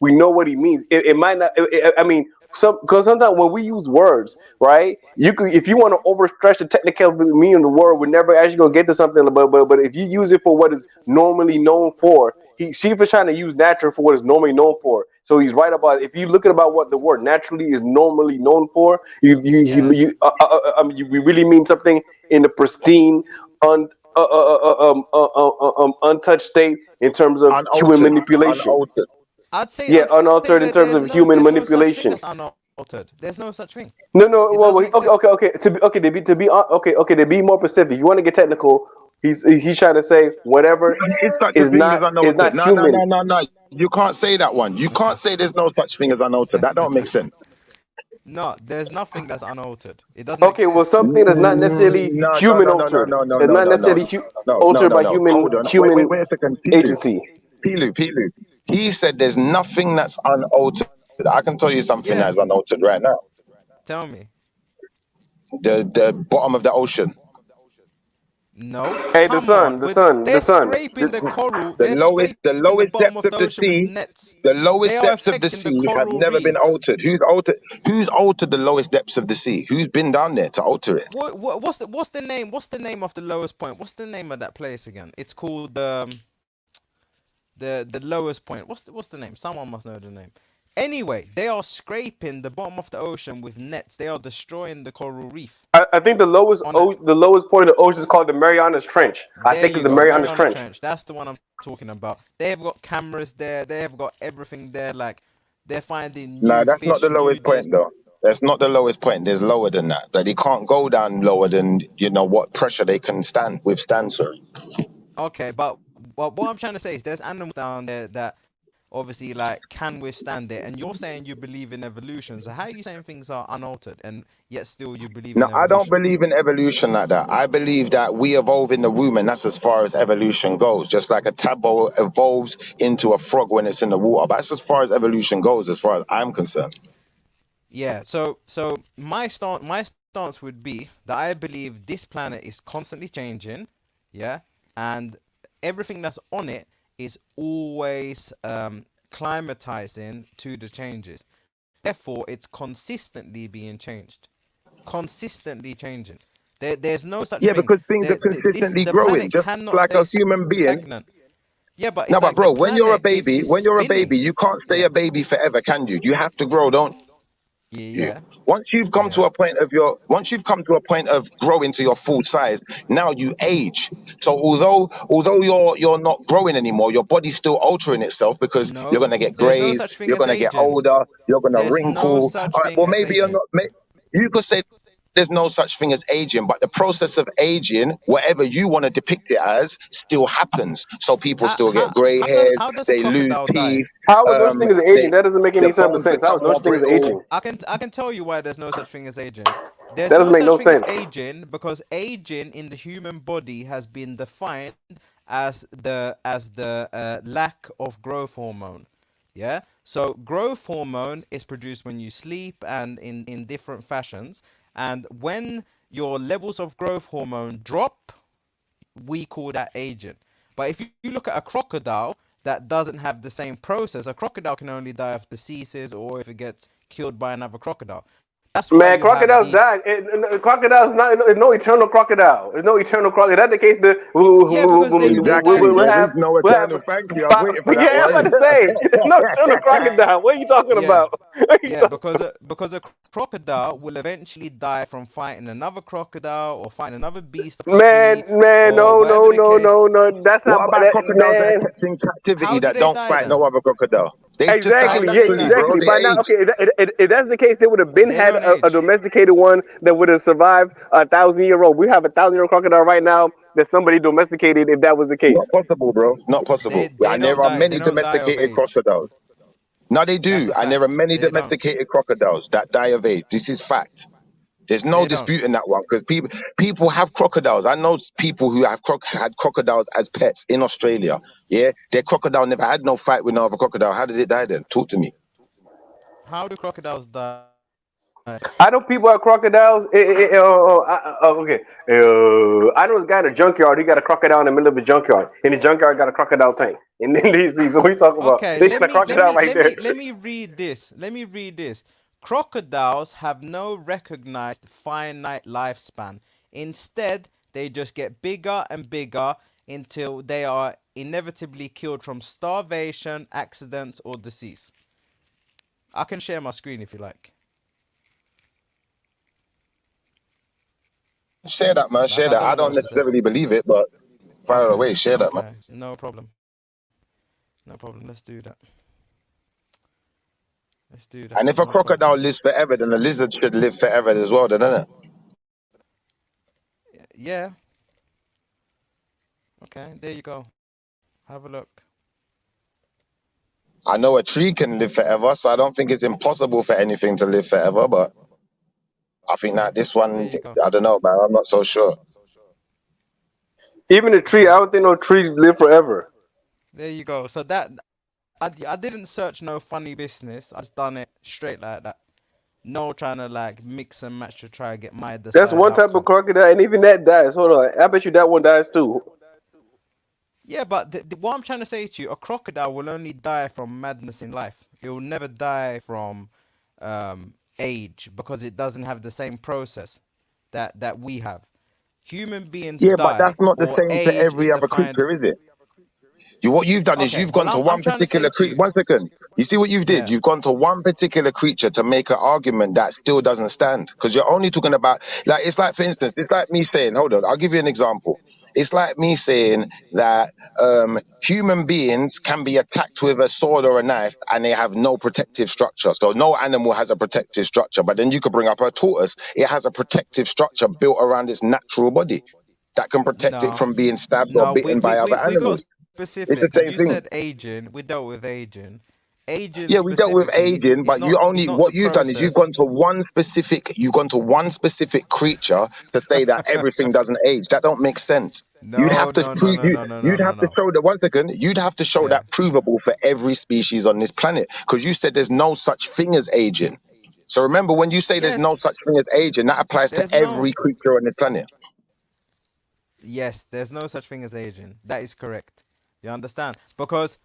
we know what he means. It might not. I mean, because sometimes when we use words, right? You could, if you want to overstretch the technical meaning of the word, we're never actually gonna get to something. But if you use it for what is normally known for, Shiva's trying to use natural for what is normally known for. So he's right about if you look at about what the word naturally is normally known for, Yeah. we really mean something in the pristine, untouched state in terms of human Unaltered, manipulation. unaltered. Yeah, I'd say unaltered in that terms of human there's no such thing manipulation. that's unaltered. There's no such thing. No, no. It Well, doesn't okay, exist. okay. To be more specific. You want to get technical? He's trying to say whatever It's such a is thing as not unaltered. No, no, human. no, no, no. You can't say that one. You can't say there's no such thing as unaltered. That don't make sense. No, there's nothing that's unaltered. It doesn't Okay, well, exist. something that's not necessarily No, no, human no, no, no, altered. no, no, It's no, not no, no, necessarily no, no, altered no, by no. human Hold on. human Wait a second. agency. Pilu. He said there's nothing that's unaltered. I can tell you something Yeah, that is unaltered right now. tell me. The bottom of the ocean. No, Hey, come on. the They're sun. scraping the coral. The They're lowest, the scraping the lowest bottom depths of of the the ocean with sea, nets. the They lowest are depths of the affecting the sea have coral never been reefs. altered. Who's altered? Who's altered the lowest depths of the sea? Who's been down there to alter it? What's the name? What's the name of the lowest point? What's the name of that place again? It's called the lowest point. What's the name? Someone must know the name. Anyway, they are scraping the bottom of the ocean with nets. They are destroying the coral reef. I think the lowest On a, the lowest point of the ocean is called the Marianas Trench. I there think it's you the go, Marianas Mariana Trench. Trench. That's the one I'm talking about. They have got cameras there. They have got everything there. Like they're finding No, new that's not the fish, new lowest this. point though. That's not the lowest point. There's lower than that. But they can't go down lower than what pressure they can withstand. Sorry. Okay, but what I'm trying to say is there's animals down there that obviously like can withstand it, and you're saying you believe in evolution. So how are you saying things are unaltered and yet still you believe No, in I don't evolution? believe in evolution like that. I believe that we evolve in the womb, and that's as far as evolution goes. Just like a tadpole evolves into a frog when it's in the water. But that's as far as evolution goes, as far as I'm concerned. Yeah. So my stance would be that I believe this planet is constantly changing. Yeah, and everything that's on it is always climatizing to the changes. Therefore, it's consistently being changed, consistently changing. There's no such Yeah, thing. because things are consistently The growing, planet just cannot like stay a human being. stagnant. Yeah, but No, it's but like the bro, when you're a planet is baby, spinning. you can't stay Yeah, a baby forever, can you? You have to grow, don't you? yeah, Once you've come yeah. to a point of growing to your full size, now you age. So although you're not growing anymore, your body's still altering itself because you're No, gonna get there's no grays, such thing you're as gonna get aging. older, you're gonna There's no wrinkle. such All right, thing well as maybe you're aging. not. You could say there's no such thing as aging, but the process of aging, whatever you want to depict it as, still happens. So people How still how get grey hairs, how does a they lose crocodile teeth, die? How is no such thing as aging? they That doesn't make the any type of bones sense. How is become no more such thing as brittle. aging? I can tell you why there's no such thing as aging. That There's doesn't no make such no thing as sense. aging because aging in the human body has been defined as the lack of growth hormone. Yeah. So growth hormone is produced when you sleep and in different fashions. And when your levels of growth hormone drop, we call that aging. But if you look at a crocodile that doesn't have the same process, a crocodile can only die if diseases or if it gets killed by another crocodile. That's why Man, you have crocodiles these. die. Crocodiles not. It's no eternal crocodile. There's no eternal crocodile. That's the case. That Yeah, because they Exactly. die. There is no we'll have eternal. Thank you. I was five. waiting for that Yeah, I'm one. about to say there's no eternal crocodile. What are you talking Yeah, about? What are you yeah, talking because a crocodile will eventually die from fighting another crocodile or fighting another beast of the Man, sea man, or no, whatever no, the no, case. no, no. That's What not about that, crocodiles that are man. kept in captivity How do that they don't die fight then? no other crocodile? They just die Exactly, How do yeah, they naturally, die? bro. exactly. They By now, age. okay, if that's the case, they would have been They had don't a age. domesticated one that would have survived 1,000-year-old. We have 1,000-year-old crocodile right now that somebody domesticated. If that was the case, Not possible, bro. Not possible. They And don't there are die. They many don't die of domesticated age. crocodiles. No, they That's do. a And there are fact. many They don't. domesticated crocodiles that die of age. This is fact. There's no They don't. disputing that one because people have crocodiles. I know people who have had crocodiles as pets in Australia. Yeah, their crocodile never had no fight with no other crocodile. How did it die then? Talk to me. How do crocodiles die? I know people have crocodiles. Okay, I know this guy in a junkyard. He got a crocodile in the middle of a junkyard. In the junkyard, got a crocodile tank. And then they see. So what are you talking about? Okay, They got a crocodile right there. let me read this. Let me read this. Crocodiles have no recognized finite lifespan. Instead, they just get bigger and bigger until they are inevitably killed from starvation, accidents, or disease. I can share my screen if you like. Share that, man. Like Share I that. I don't know don't what to say. necessarily believe it, but Fire Okay. away, share that, man. Okay. No problem. No problem. Let's do that. Let's do that. And if a No crocodile problem. lives forever, then a lizard should live forever as well, then, isn't it? Yeah. Okay. There you go. Have a look. I know a tree can live forever, so I don't think it's impossible for anything to live forever, but I think that this There one, you go. I don't know, man. I'm not so sure. Even a tree, I So don't think no trees live forever. there you go. So that I didn't search no funny business. I just done it straight like that. No trying to like mix and match to try to get my That's desired one type of outcome. crocodile, and even that dies. Hold on, I bet you that one dies too. Yeah, but what I'm trying to say to you, a crocodile will only die from madness in life. It will never die from age because it doesn't have the same process that we have. Human beings Yeah, but that's die, not the or same for age is every other defined. creature, is it? What you've done is Okay, you've well gone to I'm one trying to say particular to creature. you, 1 second. You see what you've did? yeah, You've gone to one particular creature to make an argument that still doesn't stand. Because you're only talking about, like, it's like, for instance, it's like me saying, hold on, I'll give you an example. It's like me saying that human beings can be attacked with a sword or a knife and they have no protective structure. So no animal has a protective structure. But then you could bring up a tortoise. It has a protective structure built around its natural body that can protect it no, from being stabbed or no, bitten by other we got animals. It's the specific. same You thing. said aging. We dealt with aging. Aging Yeah, we dealt with specifically aging, is but you not only, the what you've done is process. you've gone to one specific creature to say that everything doesn't age. That don't make sense. You'd have No, to no, no, prove no, no, no, no, you'd no, have to no. show that 1 second, you'd have to show Yeah. that provable for every species on this planet. Because you said there's no such thing as aging. So remember, when you say there's no Yes, such thing as aging, that applies to there's no. every creature on the planet. Yes, there's no such thing as aging. That is correct. You understand? Because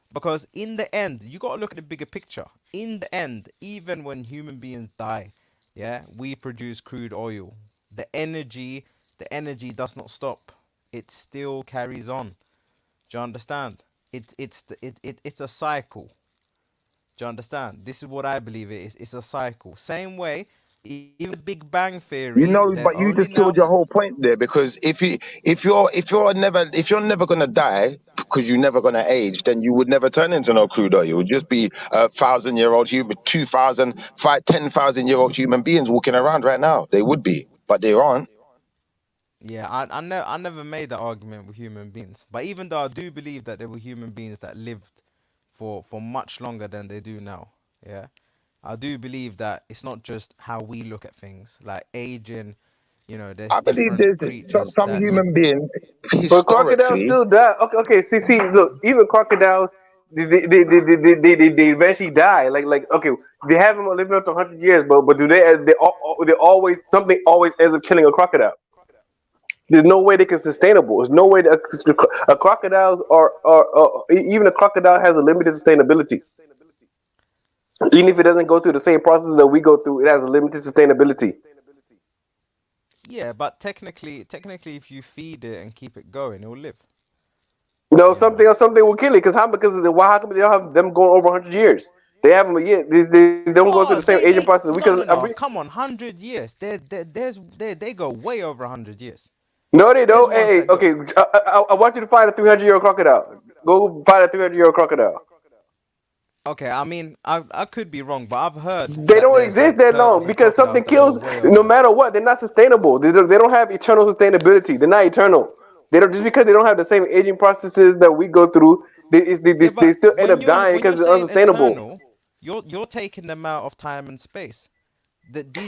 in the end, you got to look at the bigger picture. In the end, even when human beings die, yeah, we produce crude oil. The energy does not stop. It still carries on. Do you understand? It's a cycle. Do you understand? This is what I believe it is. It's a cycle. Same way, even the Big Bang You Theory, know, they're but you only just now. killed your whole point there, because if you're never gonna die because you're never gonna age, then you would never turn into no crude oil. You would just be 1,000-year-old human, 2,000, 10,000-year-old human beings walking around right now. They would be, but they aren't. Yeah, I never made that argument with human beings. But even though I do believe that there were human beings that lived for much longer than they do now, yeah, I do believe that it's not just how we look at things. Like aging, there's I believe different there's creatures some that live. human beings But crocodiles historically. still die. Okay, okay. See, look, even crocodiles, they eventually die. Okay, they have them living up to 100 years, but do they always something always ends up killing a crocodile? There's no way they can sustainable. There's no way that a crocodiles even a crocodile has a limited sustainability. Even if it doesn't go through the same process that we go through, it has a limited sustainability. Yeah, but technically, if you feed it and keep it going, it will live. No, You know. something will kill it. Why? How come they don't have them going over 100 years? They have them. Yeah, they don't go through the Oh, same aging process. We no, can. no, no. Come on, 100 years. They go way over 100 years. No, they There's don't. ones Hey, that go. okay. I want you to find a 300-year-old crocodile. Go find a 300-year-old crocodile. Okay, I mean, I could be wrong, but I've heard They that don't there's exist like that turtles long and because crocodiles something that go kills. way No over. matter what, they're not sustainable. They don't have eternal sustainability. They're not eternal. They don't just because they don't have the same aging processes that we go through. Yeah, They but still end up dying when you're because it's saying unsustainable. eternal, you're taking them out of time and space.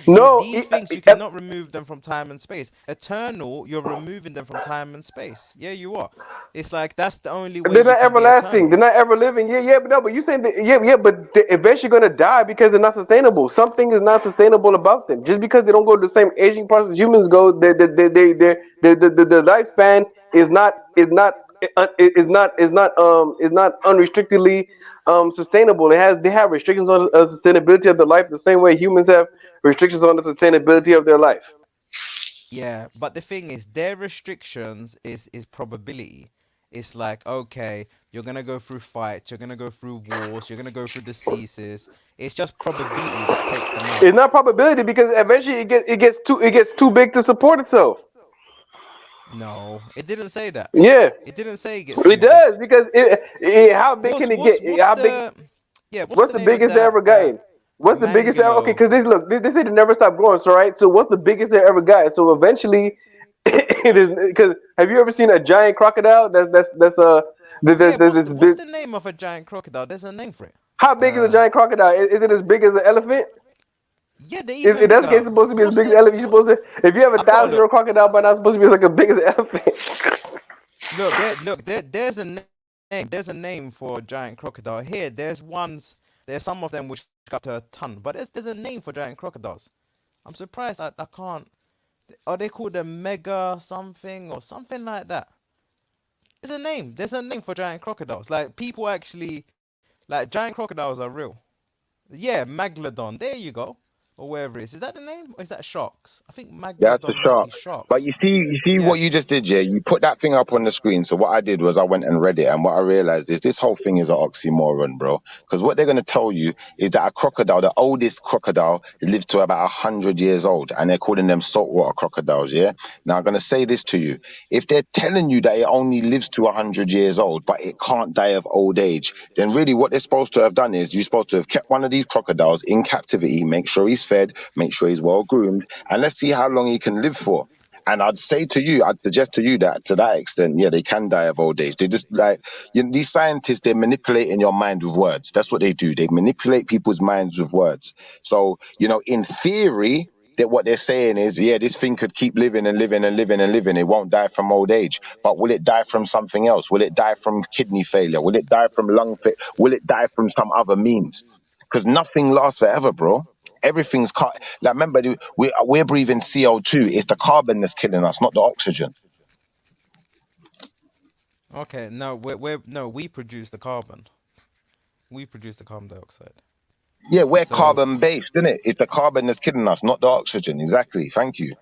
No, These things you cannot remove them from time and space. Eternal, you're removing them from time and space. Yeah, you are. It's like that's the only way they're you not can be everlasting. eternal. They're not ever living. Yeah, yeah, but no, but you saying that, yeah, yeah, but they're eventually gonna die because they're not sustainable. Something is not sustainable about them. Just because they don't go to the same aging process humans go, the lifespan is not unrestrictedly sustainable. They have restrictions on the sustainability of the life the same way humans have restrictions on the sustainability of their life. Yeah, but the thing is, their restrictions is probability. It's like, okay, you're gonna go through fights, you're gonna go through wars, you're gonna go through diseases. It's just probability that takes them out. It's not probability because eventually it gets too big to support itself. No, it didn't say that. Yeah, It didn't say it gets it 3 big. does because how big can it get? What's How big? the yeah? What's What's the the name of biggest they that ever gotten? What's the biggest they okay? Mangalo? Because they say they never stop growing. So right. So what's the biggest they ever got? So eventually, it is because have you ever seen a giant crocodile? Yeah, This what's big. the name of a giant crocodile? There's a name for it. How big is a Uh, giant crocodile? Is it as big as an elephant? yeah, they're even That's bigger. case supposed to be as What's big as the? an elephant. You're supposed to if you have a I've got to 1,000 year look. old crocodile, by now it's supposed to be like as big as an elephant. There's a name. There's a name for a giant crocodile. Here, there's some of them which got to a ton, but there's a name for giant crocodiles. I'm surprised I can't. Are they called a mega something or something like that? There's a name. There's a name for giant crocodiles. Like people actually, like giant crocodiles are real. Yeah, Megalodon. There you go. Or wherever it is. Is that the name? Or is that sharks? I think That's a Megalodon might shark. be But sharks. you see Yeah. what you just did, yeah? You put that thing up on the screen. So what I did was I went and read it, and what I realized is this whole thing is an oxymoron, bro. Because what they're gonna tell you is that a crocodile, the oldest crocodile, lives to about 100 years old, and they're calling them saltwater crocodiles. Yeah. Now I'm gonna say this to you: if they're telling you that it only lives to 100 years old, but it can't die of old age, then really what they're supposed to have done is you're supposed to have kept one of these crocodiles in captivity, make sure he's fed, make sure he's well groomed, and let's see how long he can live for. And I'd suggest to you that to that extent, yeah, they can die of old age. They just like these scientists, they're manipulating your mind with words. That's what they do. They manipulate people's minds with words. So, in theory, that what they're saying is, yeah, this thing could keep living and living and living and living. It won't die from old age. But will it die from something else? Will it die from kidney failure? Will it die from lung failure? Will it die from some other means? Because nothing lasts forever, bro. Everything's like remember we're breathing CO2. It's the carbon that's killing us, not the oxygen. Okay. No, we produce the carbon. We produce the carbon dioxide. Yeah, we're So carbon based, isn't it? It's the carbon that's killing us, not the oxygen. Exactly. Thank you.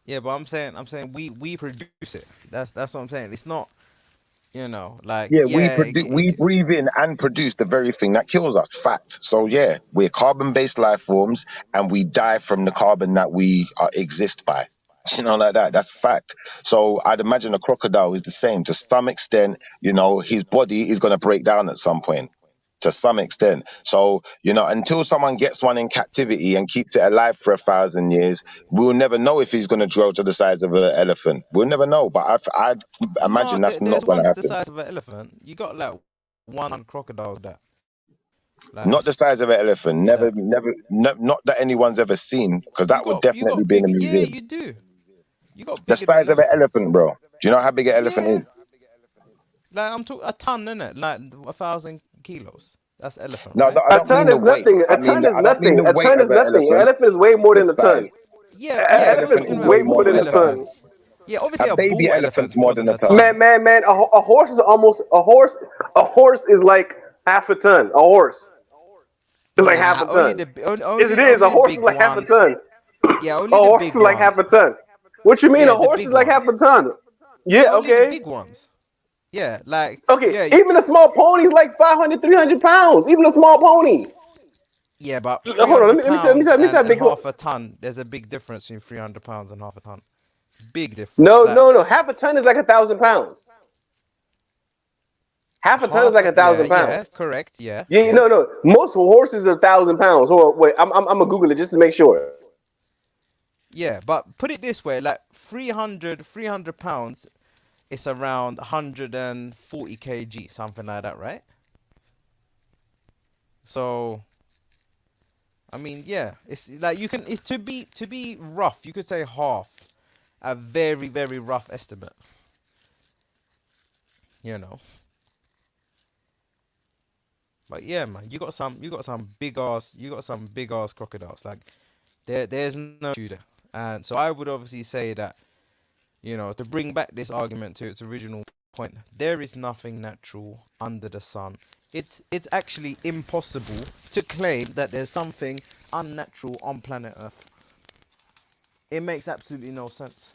yeah, but I'm saying we produce it. That's what I'm saying. It's not, like Yeah, yeah, we breathe in and produce the very thing that kills us. Fact. So yeah, we're carbon based life forms, and we die from the carbon that we exist by. Like that. That's fact. So I'd imagine a crocodile is the same to some extent. His body is going to break down at some point. To some extent. So, until someone gets one in captivity and keeps it alive for 1,000 years, we'll never know if he's going to grow to the size of an elephant. We'll never know. But I'd no, imagine that's there's not going to ones the happen. size of an elephant. You got like one crocodile that like Not the size of an elephant. yeah. Not that anyone's ever seen, because You that would got you definitely got be in a big. Yeah, museum. you do. You got The bigger than size of an elephants. elephant, bro. Do you know how big an elephant is? Yeah, like I'm talking a ton, innit? Like 1,000 kilos. That's elephant, No, right? no, I A don't mean ton the is weight. nothing. A ton is I don't mean nothing. the A weight ton of is an nothing. An elephant. elephant is way more The than a size. ton. Yeah, An yeah. An We're elephant elephant is talking is about way way more more than than a bull a ton. ton. elephants. Yeah, A obviously a baby bull elephant's elephant's more more than than a a ton. ton. Man. A horse is almost a horse. A horse is like half a ton. A horse is like half Nah, a ton. Yes, it is. only A the horse is big like half a ones. ton. Yeah, A only the horse is big like half ones. a ton. What you mean? A Yeah, the horse is big like half ones. a ton? Yeah, Yeah. only the Okay. big ones. Yeah, like Okay. yeah, Even a small pony is like 500, 300 pounds. Even a small pony. yeah, but three Hold on. hundred Let pounds me see how and big. half a ton. There's a big difference between 300 pounds and half a ton. Big difference. No, Like no, no. Half a ton is like 1,000 pounds. Half a ton is like a yeah, thousand yeah, pounds. correct. Yeah, Yeah, no, yes. no. Most horses are 1,000 pounds. Hold on, wait. I'm gonna Google it just to make sure. Yeah, but put it this way, like 300 pounds is around 140 kg, something like that, right? So, I mean, yeah, it's like to be rough, you could say half, a very very rough estimate, you know. But yeah, man, you got some big ass crocodiles. Like there's no shooter, and so I would obviously say that to bring back this argument to its original point, there is nothing natural under the sun. It's actually impossible to claim that there's something unnatural on planet Earth. It makes absolutely no sense,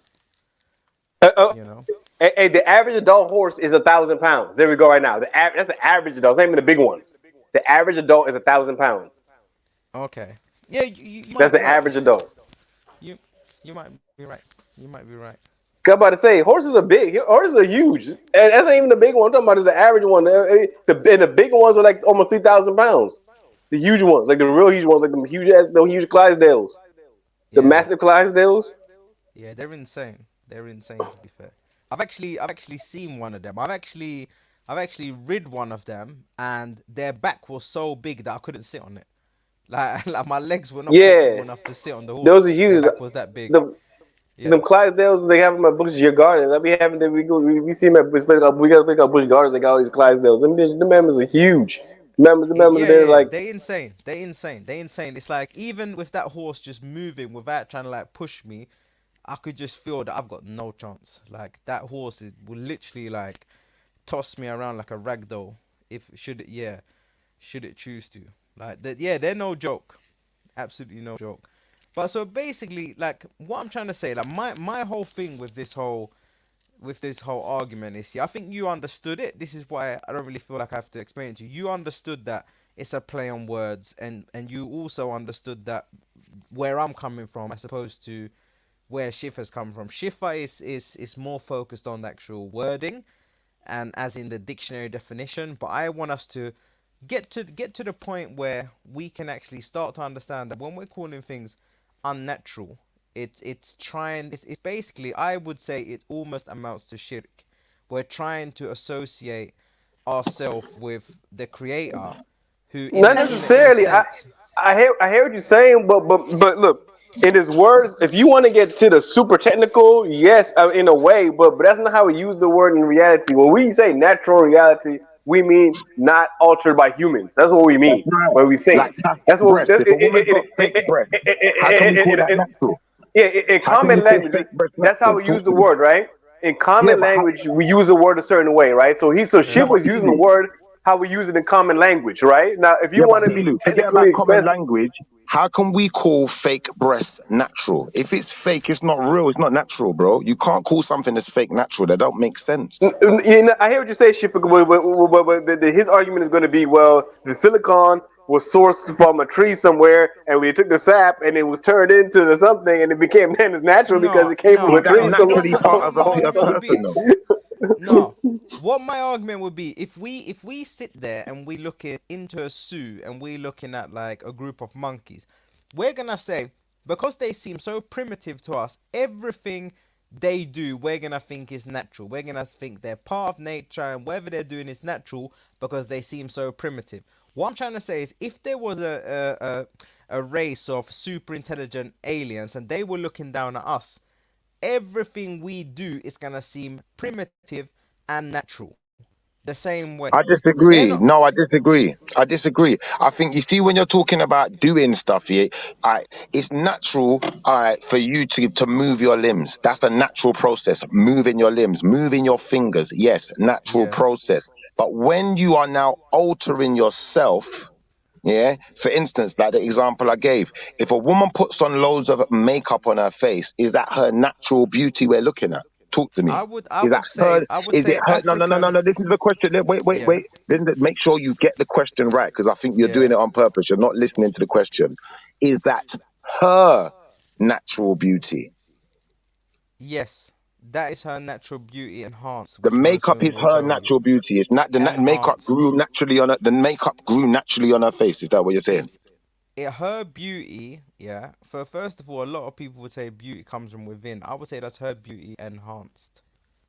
Uh, uh, you know. hey, the average adult horse is 1,000 pounds. There we go right now. That's the average adult. It's not even the big ones. The average adult is 1,000 pounds. Okay. Yeah, you That's might be the right. average adult. You you might be right. You might be right. 'Cause I'm about to say horses are big. Horses are huge, and that's not even the big one. I'm talking about is the average one. The bigger ones are like almost 3,000 pounds. The huge ones, like the real huge ones, like the huge Clydesdales, the Yeah, massive Clydesdales. yeah, they're insane. They're insane to be fair. I've actually seen one of them. I've actually rid one of them, and their back was so big that I couldn't sit on it. Like my legs were not flexible Yeah, enough to sit on the horse. those are Their huge. back was that big. The Yeah. them Clydesdales, they have them at Bush Gardens. I be having them. We see them at we got to pick up Bush Gardens. They got all these Clydesdales. The members are huge. The members, Yeah, they're yeah, yeah. like, They insane. They insane. They insane. It's like even with that horse just moving without trying to like push me, I could just feel that I've got no chance. Like that horse will literally like toss me around like a rag doll if should it choose to. Like that, yeah, they're no joke. Absolutely no joke. But so basically, like what I'm trying to say, like my whole thing with this whole argument is, yeah, I think you understood it. This is why I don't really feel like I have to explain it to you. You understood that it's a play on words, and you also understood that where I'm coming from, as opposed to where Shifa's come from. Shifa is more focused on the actual wording, and as in the dictionary definition. But I want us to get to the point where we can actually start to understand that when we're calling things unnatural, it's basically, I would say it almost amounts to shirk. We're trying to associate ourselves with the creator, who not in a necessarily. sense, I hear what you're saying, but look, in his words, if you want to get to the super technical, yes, in a way, but that's not how we use the word in reality. When we say natural reality, we mean not altered by humans. That's what we That's mean right. when we say Like it. past That's what breast. If a woman's got fake breast, how can we call that natural? yeah, in How can you common call language, fake breast that's how natural? we use Talk the to me. word, right? In Yeah, common but how? language, we use the word a certain way, right? So yeah, Shiv No, but was using the Elu. word how we use it in common language, right? Now, if you Yeah, but want to be Elu. Forget technically about common expressive, language. How can we call fake breasts natural? If it's fake, it's not real. It's not natural, bro. You can't call something that's fake natural. That don't make sense. I hear what you say, Shiv, but his argument is going to be, well, the silicon was sourced from a tree somewhere, and we took the sap, and it was turned into the something, and it became then as natural because no, it came from no, a Is that tree. no. So naturally part what of my a argument would person, be? though? No, what my argument would be, if we sit there and we look into a zoo and we're looking at like a group of monkeys, we're gonna say, because they seem so primitive to us, everything they do we're gonna think is natural. We're gonna think they're part of nature, and whatever they're doing is natural because they seem so primitive. What I'm trying to say is, if there was a race of super intelligent aliens and they were looking down at us, everything we do is gonna seem primitive and natural the same way. I They're disagree. not. No, I disagree. I disagree. I think you see when you're talking about doing stuff, yeah, I it's natural, all right, for you to move your limbs. That's a natural process. Moving your limbs, moving your fingers. Yes, natural Yeah, process. But when you are now altering yourself, yeah, for instance, like the example I gave, if a woman puts on loads of makeup on her face, is that her natural beauty we're looking at? Talk to I me. would. I Is that would say. her? I would Is it say her? No, no, no, no, African. no. This is the question. Wait, wait, Yeah. wait. Then make sure you get the question right, because I think you're doing Yeah. it on purpose. You're not listening to the question. Is that her natural beauty? Yes. That is her natural beauty enhanced, The which most makeup is women will her tell you. natural beauty. It's not the makeup Enhanced. grew naturally on her. The makeup grew naturally on her face. Is that what you're saying? Her beauty, yeah. For first of all, a lot of people would say beauty comes from within. I would say that's her beauty enhanced.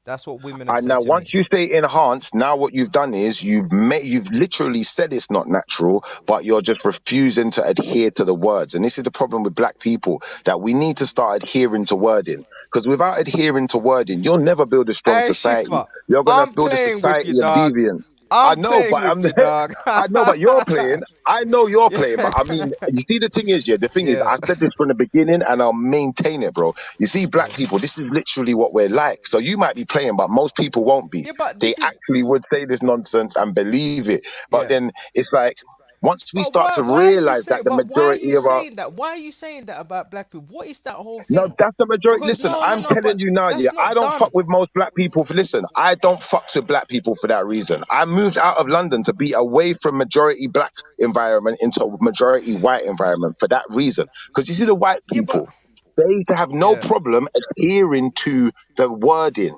That's what women have And said now, to once me. you say enhanced, now what you've done is you've literally said it's not natural, but you're just refusing to adhere to the words. And this is the problem with black people, that we need to start adhering to wording. Because without adhering to wording, you'll never build a strong Hey, society. Shifa, You're gonna I'm build a playing with you, society of dog. deviance. I I'm know, playing but with you, dog. I know, but you're playing. I know you're playing, but Yeah. I mean, you see, the thing is, yeah, the thing is, Yeah. I said this from the beginning, and I'll maintain it, bro. You see, black Yeah. people, this is literally what we're like. So you might be playing, but most people won't be. Yeah, but They this is actually would say this nonsense and believe it. But yeah. then it's like, once we But start why to why are you realize that saying the but why are majority you of our saying that? Why are you saying that about black people? What is that whole no, thing? that's the majority. Because Listen, no, no, I'm no, telling but you now, yeah, that's I not don't fuck done. with most black people. Listen, I don't fuck with black people for that reason. I moved out of London to be away from majority black environment into a majority white environment for that reason. Because you see, the white Yeah, but people, they used to have no Yeah. problem adhering to the wording.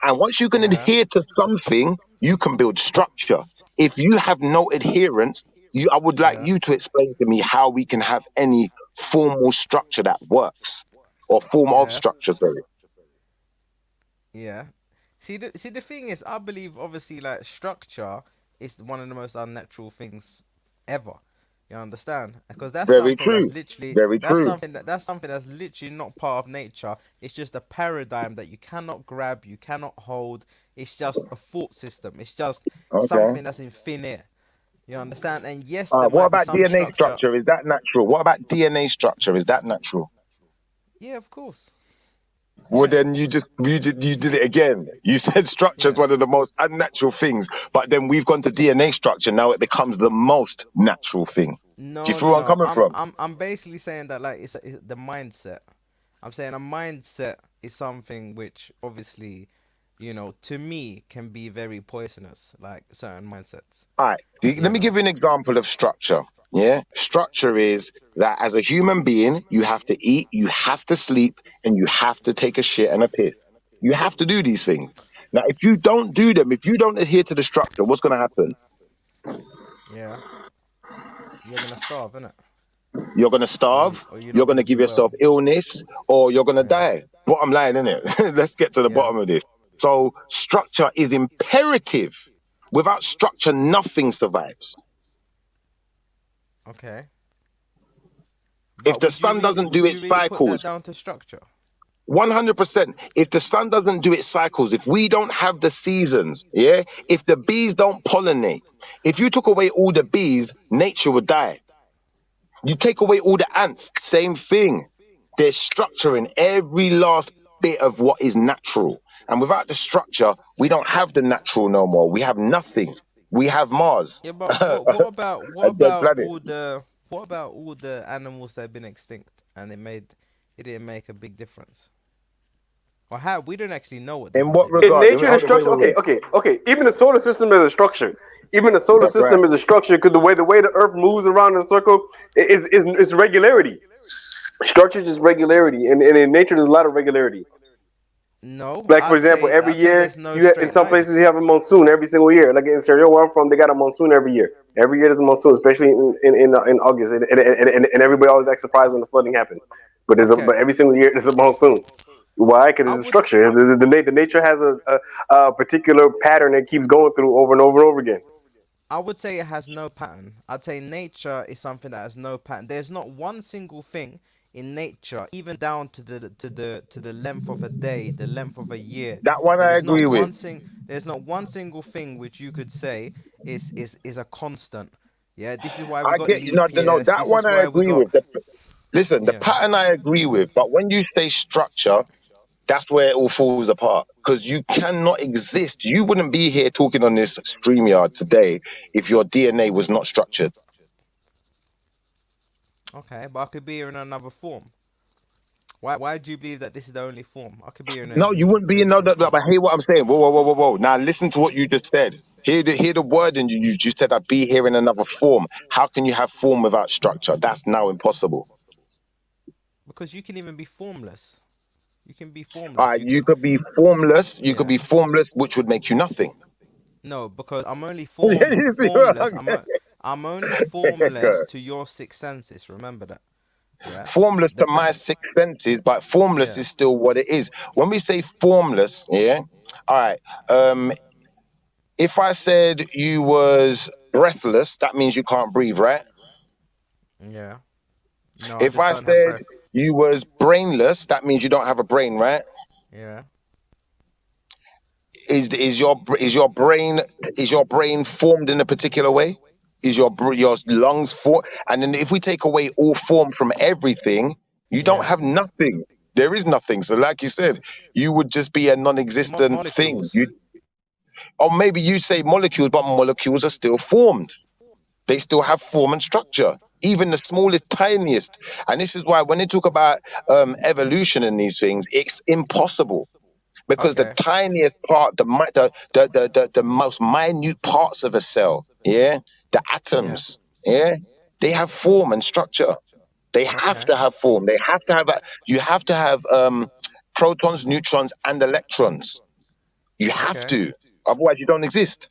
And once you can Uh-huh. adhere to something, you can build structure. If you have no adherence, I would like Yeah. you to explain to me how we can have any formal structure that works, or form of Yeah. structure. Sorry. Yeah. See the thing is, I believe obviously like structure is one of the most unnatural things ever. You understand? Because Very true. Very true. that's something that's literally not part of nature. It's just a paradigm that you cannot grab, you cannot hold. It's just a thought system. It's just Okay. something that's in thin air. You understand? And yes, there What might be about some DNA structure. structure? Is that natural? What about DNA structure? Is that natural? Yeah, of course. Well, Yeah. then you did it again. You said structure is Yeah. one of the most unnatural things, but then we've gone to DNA structure. Now it becomes the most natural thing. Do you No, feel no, where I'm no. coming from? I'm basically saying that like it's the mindset. I'm saying a mindset is something which obviously, to me can be very poisonous, like certain mindsets. All right. You Let me know. give you an example of structure. Yeah. Structure is that as a human being, you have to eat, you have to sleep, and you have to take a shit and a piss. You have to do these things. Now, if you don't do them, if you don't adhere to the structure, what's going to happen? Yeah. You're gonna starve, innit? You're going to Or you, starve, or you're you're not going to gonna give do well. yourself illness, or you're going to Yeah. die. Bottom line, innit? Let's get to the Yeah. bottom of this. So, structure is imperative. Without structure, nothing survives. Okay. If But the sun doesn't do would its you really put that cycles, down to structure? 100%. If the sun doesn't do its cycles, if we don't have the seasons, yeah, if the bees don't pollinate, if you took away all the bees, nature would die. You take away all the ants, same thing. There's structure in every last bit of what is natural. And without the structure, we don't have the natural no more. We have nothing. We have Mars, Yeah, but a dead planet. what about all the animals that have been extinct and it didn't make a big difference? Or how we don't actually know what In difference what it In made. regard? nature, the Hold on, structure. wait. Okay. Even the solar system is a structure. Even the solar That's right. system is a structure because the way the Earth moves around in a circle is regularity. Structure is just regularity, and in nature there's a lot of regularity. No, Like for example, every I'd say year there's no you have, in straight some places you lines. have a monsoon every single year. Like in Syria where I'm from, they got a monsoon every year. Every year there's a monsoon, especially in August, and everybody always acts surprised when the flooding happens. But Okay. every single year there's a monsoon. Why? Because I it's a would structure. The nature has a particular pattern that keeps going through over and over and over again. I would say it has no pattern. I'd say nature is something that has no pattern. There's not one single thing in nature, even down to the length of a day, the length of a year. That one I agree with. There's not one single thing which you could say is a constant. Yeah, this is why we I got get you. No, leap no, years. that This one is I why we agree got with. Listen, the yeah. pattern I agree with, but when you say structure, that's where it all falls apart. Because you cannot exist. You wouldn't be here talking on this StreamYard today if your DNA was not structured. Okay, but I could be here in another form. Why do you believe that this is the only form? I could be here in No, you wouldn't a be in no. different But form. hear what I'm saying. Whoa, whoa, whoa, whoa, whoa. Now listen to what you just said. Hear the wording you used. You said I'd be here in another form. How can you have form without structure? That's now impossible. Because you can even be formless. You can be All formless. right, You you could could be formless. You could yeah. be formless, which would make you nothing. No, because I'm only Yeah, you see what formless. I'm only formless to your six senses. Remember that. Yeah. Formless The to pre- my six senses, but formless yeah. is still what it is. When we say formless, yeah. All right. If I said you was breathless, that means you can't breathe, right? Yeah. No, I If just I don't have said breath. you was brainless, that means you don't have a brain, right? Yeah. Is your brain formed in a particular way? Is your lungs formed? And then if we take away all form from everything, you don't Yeah. have nothing. There is nothing. So, like you said, you would just be a non-existent thing. Molecules. Or maybe you say molecules, but molecules are still formed. They still have form and structure, even the smallest, tiniest. And this is why when they talk about evolution and these things, it's impossible because the Okay. tiniest part, the most minute parts of a cell, yeah, the Yeah. atoms, yeah, they have form and structure. They have Okay. to have form. They have to have you have to have protons, neutrons, and electrons. You have Okay. to. Otherwise, you don't exist.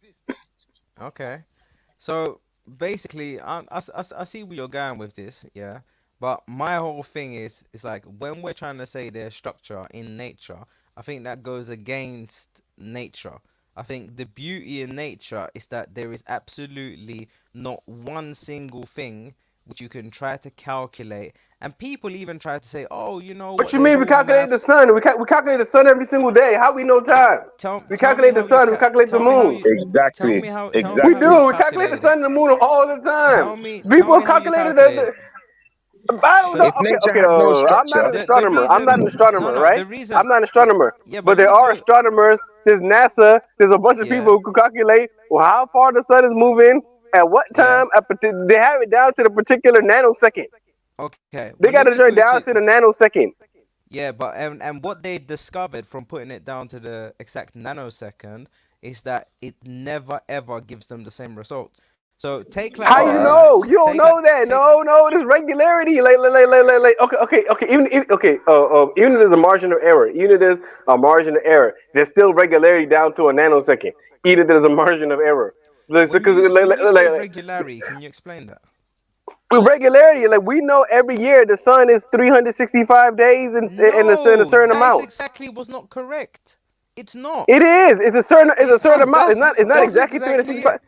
Okay. So basically, I see where you're going with this, yeah. But my whole thing is like when we're trying to say there's structure in nature, I think that goes against nature. I think the beauty in nature is that there is absolutely not one single thing which you can try to calculate. And people even try to say, oh, you know What what, you there's mean we all calculate the maths. sun? We calculate the sun every single day. How we know time? We Tell me calculate the how you sun. We calculate the tell me how moon. you Exactly. tell me We how Exactly. you do. We calculate the calculated it. sun and the moon all the time. Tell People me how you calculated calculated it. I don't know. Because If Okay, nature okay. had no I'm not structure, an the astronomer. I'm not reason an astronomer, no right? the reason I'm not an the astronomer. yeah, but But let there me are tell you. astronomers. There's NASA. There's a bunch of people Yeah, who can calculate how far the sun is moving at what yeah. time. They have it down to the particular nanosecond. Okay, They well got let to me turn put it down to to the nanosecond. yeah, but and what they discovered from putting it down to the exact nanosecond is that it never ever gives them the same results. So take like How you oh, know? satellites. You don't Take like know that. take No, no, there's regularity. Like. Okay. Even if there's a margin of error, even if there's a margin of error, there's still regularity down to a nanosecond. Even if there's a margin of error, because when you say regularity, can you explain that? with regularity, like we know every year the sun is 365 days in a No, certain that is amount. exactly was not correct. It's not. It is. It's a certain amount. That's It's not that's exactly exactly 365.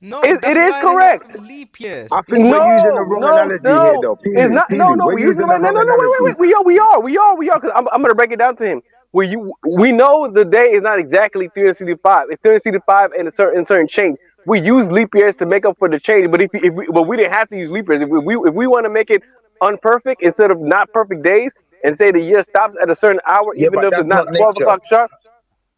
no. It That's is lining up with correct. leap years. I It's think we're not. using the No, wrong no, analogy here, no. though. It's Pilu, not. No, Pilu, no. we're We're using using the the right. No, wrong no, no. analogy. Wait. We are. Because I'm gonna break it down to him. We know the day is not exactly 365. It's 365 and a certain change. We use leap years to make up for the change. But but we didn't have to use leap years. If we want to make it unperfect instead of not perfect days, and say the year stops at a certain hour, Yeah, even but if it's that's not not 12 nature. o'clock sharp.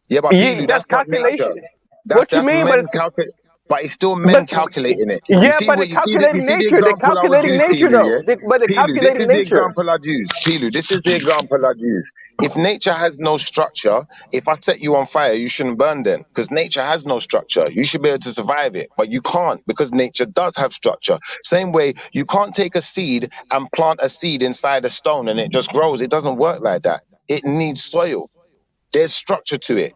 Yeah, but Yeah, Pilu, that's that's not nature. calculation. That's What you that's mean? But men it's calculate, but it's still men but calculating it. You yeah, see but what they're you calculating see the nature. They're example I would calculating use, nature Pilu. Yeah, though. But they're Pilu, this calculating is the nature. example I'd use. Pilu, this is the example I'd use. If nature has no structure, if I set you on fire, you shouldn't burn then, because nature has no structure. You should be able to survive it, but you can't because nature does have structure. Same way, you can't take a seed and plant a seed inside a stone and it just grows. It doesn't work like that. It needs soil. There's structure to it.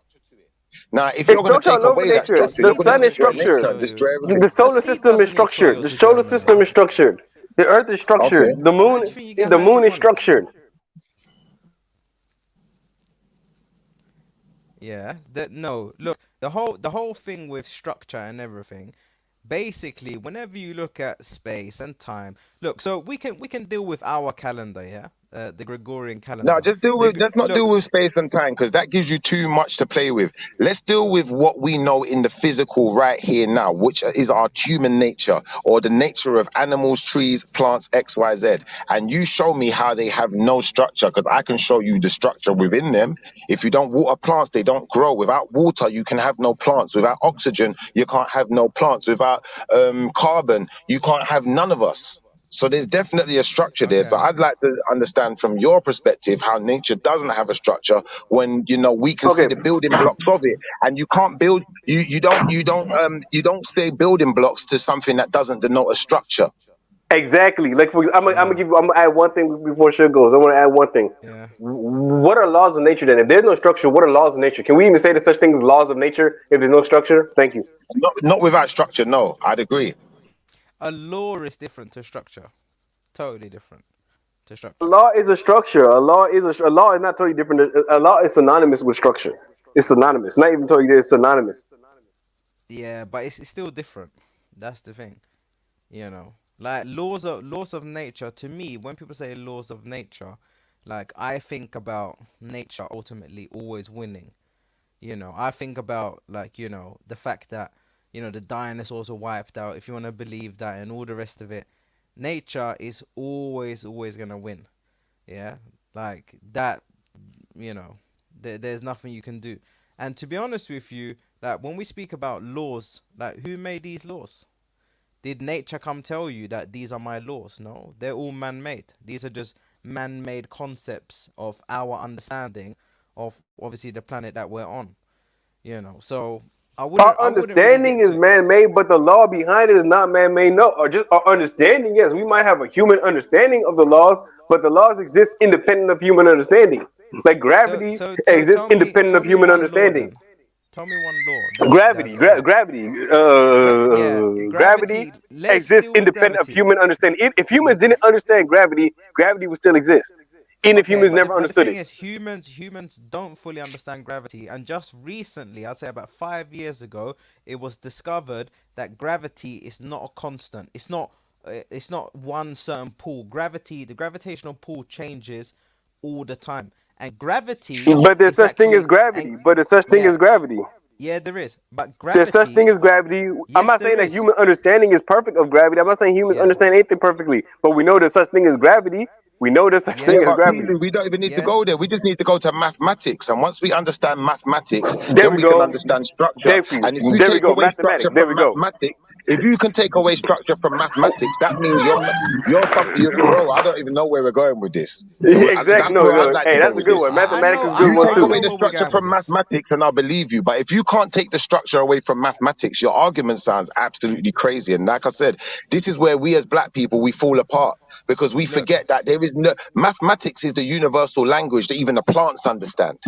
Now, if It's you're going to structured take all over away that nature. A structure, The you're seed going to sun is doesn't destroy need structured. nature, soil. destroy The everything. A solar seed system is doesn't need structured. soil The to solar germinate. system is structured. The earth is Okay. structured. How do you think you get The moon is hydroponics? structured. Yeah, that no. Look, the whole thing with structure and everything. Basically, whenever you look at space and time, look. So we can deal with our calendar, yeah, the Gregorian No, calendar. just deal The with. Let's not look, deal with space and time because that gives you too much to play with. Let's deal with what we know in the physical right here now, which is our human nature or the nature of animals, trees, plants, X, Y, Z. And you show me how they have no structure because I can show you the structure within them. If you don't water plants, they don't grow. Without water, you can have no plants. Without oxygen, you can't have no plants. Without carbon, you can't have none of us. So there's definitely a structure there. So okay, I'd like to understand from your perspective how nature doesn't have a structure when we can see Okay, the building blocks of it. And you can't build you don't say building blocks to something that doesn't denote a structure. exactly. Like I'm gonna yeah, give you. I'm gonna add one thing before shit goes. I want to add one thing. yeah. What are laws of nature then? If there's no structure, what are laws of nature? Can we even say there's such things as laws of nature if there's no structure? Thank you. Not without structure, no, I'd agree. A law is different to structure. Totally different to A structure. law is a structure. A law is not totally different. A law is synonymous with structure. It's synonymous. Not even totally. It's synonymous. Yeah, but it's still different. That's the thing. Like laws of nature. To me, when people say laws of nature, like I think about nature ultimately always winning. I think about like the fact that the dinosaurs were wiped out. If you want to believe that and all the rest of it, nature is always gonna win. Yeah, like that. You know, there's nothing you can do. And to be honest with you, like when we speak about laws, like who made these laws? Did nature come tell you that these are my laws? No, they're all man-made. These are just man-made concepts of our understanding of obviously the planet that we're on. So Our I wouldn't really understanding get is to. man-made, but the law behind it is not man-made. No, or just our understanding. Yes, we might have a human understanding of the laws, but the laws exist independent of human understanding. Like gravity So exists independent tell of me human one law understanding. then. Tell me one law. Gravity, Yeah, gravity gravity. Let's exists deal with independent of gravity. human understanding. If L- humans didn't understand gravity, gravity would still exist, even if Okay, humans but never the understood thing it. is, humans don't fully understand gravity, and just recently, I'd say about 5 years ago, it was discovered that gravity is not a constant. It's not one certain pull. The gravitational pull changes all the time, and gravity But there's is such thing as actually and gravity. But there's such thing yeah, as gravity. yeah, there is. But There's such thing gravity, as gravity. I'm yes, not there saying that is. human understanding is perfect of gravity. I'm not saying humans Yeah, understand anything perfectly, but we know there's such thing as gravity. We know there's such Yeah, thing yes, as but gravity. Keely, we don't even need to yes. go there. We just need to go to mathematics. And once we understand mathematics, There then we we can go. understand structure. Thank you. And if you There we take go. away structure Mathematics. There from we go. mathematics, if you can take away structure from mathematics, that means bro. I don't even know where we're going with this. Exactly. That's No, where I'd no. like to Hey, go that's a with good this. one. Mathematics is a good You one take I too. away know the where we're structure going with from this. mathematics, and I'll believe you. But if you can't take the structure away from mathematics, your argument sounds absolutely crazy. And like I said, this is where we as black people we fall apart because we Look, forget that there is no mathematics is the universal language that even the plants understand.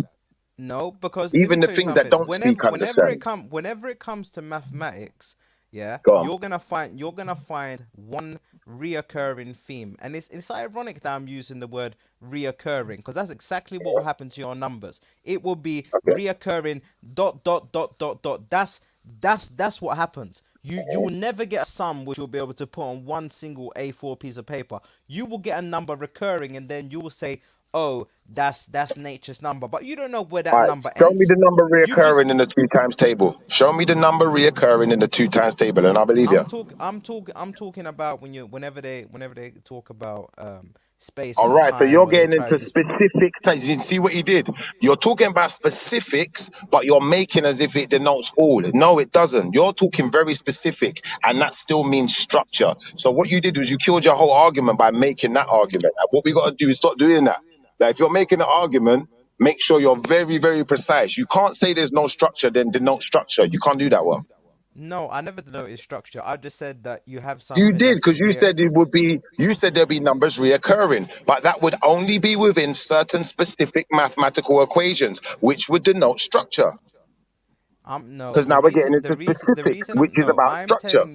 no, because let me Even the tell you things that something. don't speak understand. Whenever it comes to mathematics, yeah, Go on. you're gonna find one reoccurring theme, and it's ironic that I'm using the word reoccurring because that's exactly what will happen to your numbers. It will be Okay. reoccurring dot dot dot dot dot. That's what happens. You will never get a sum which you'll be able to put on one single A4 piece of paper. You will get a number recurring, and then you will say, "Oh, that's nature's number," but you don't know where All that right. number Show me ends. the number You've just reoccurring in the two times table. Show me the number reoccurring in the two times table, and I believe you. I'm talking about whenever they talk about space All and right, so time you're or they getting try into to specifics. You see what he did? You're talking about specifics, but you're making as if it denotes all. No, it doesn't. You're talking very specific, and that still means structure. So what you did was you killed your whole argument by making that argument. And what we got to do is stop doing that. Like if you're making an argument, make sure you're very, very precise. You can't say there's no structure, then denote structure. You can't do that one. No, I never denoted structure. I just said that you have You something did that's because you real. said it would be. You said there'd be numbers reoccurring, but that would only be within certain specific mathematical equations, which would denote structure. No, Because now we're getting into the specifics, reason which is no, about structure.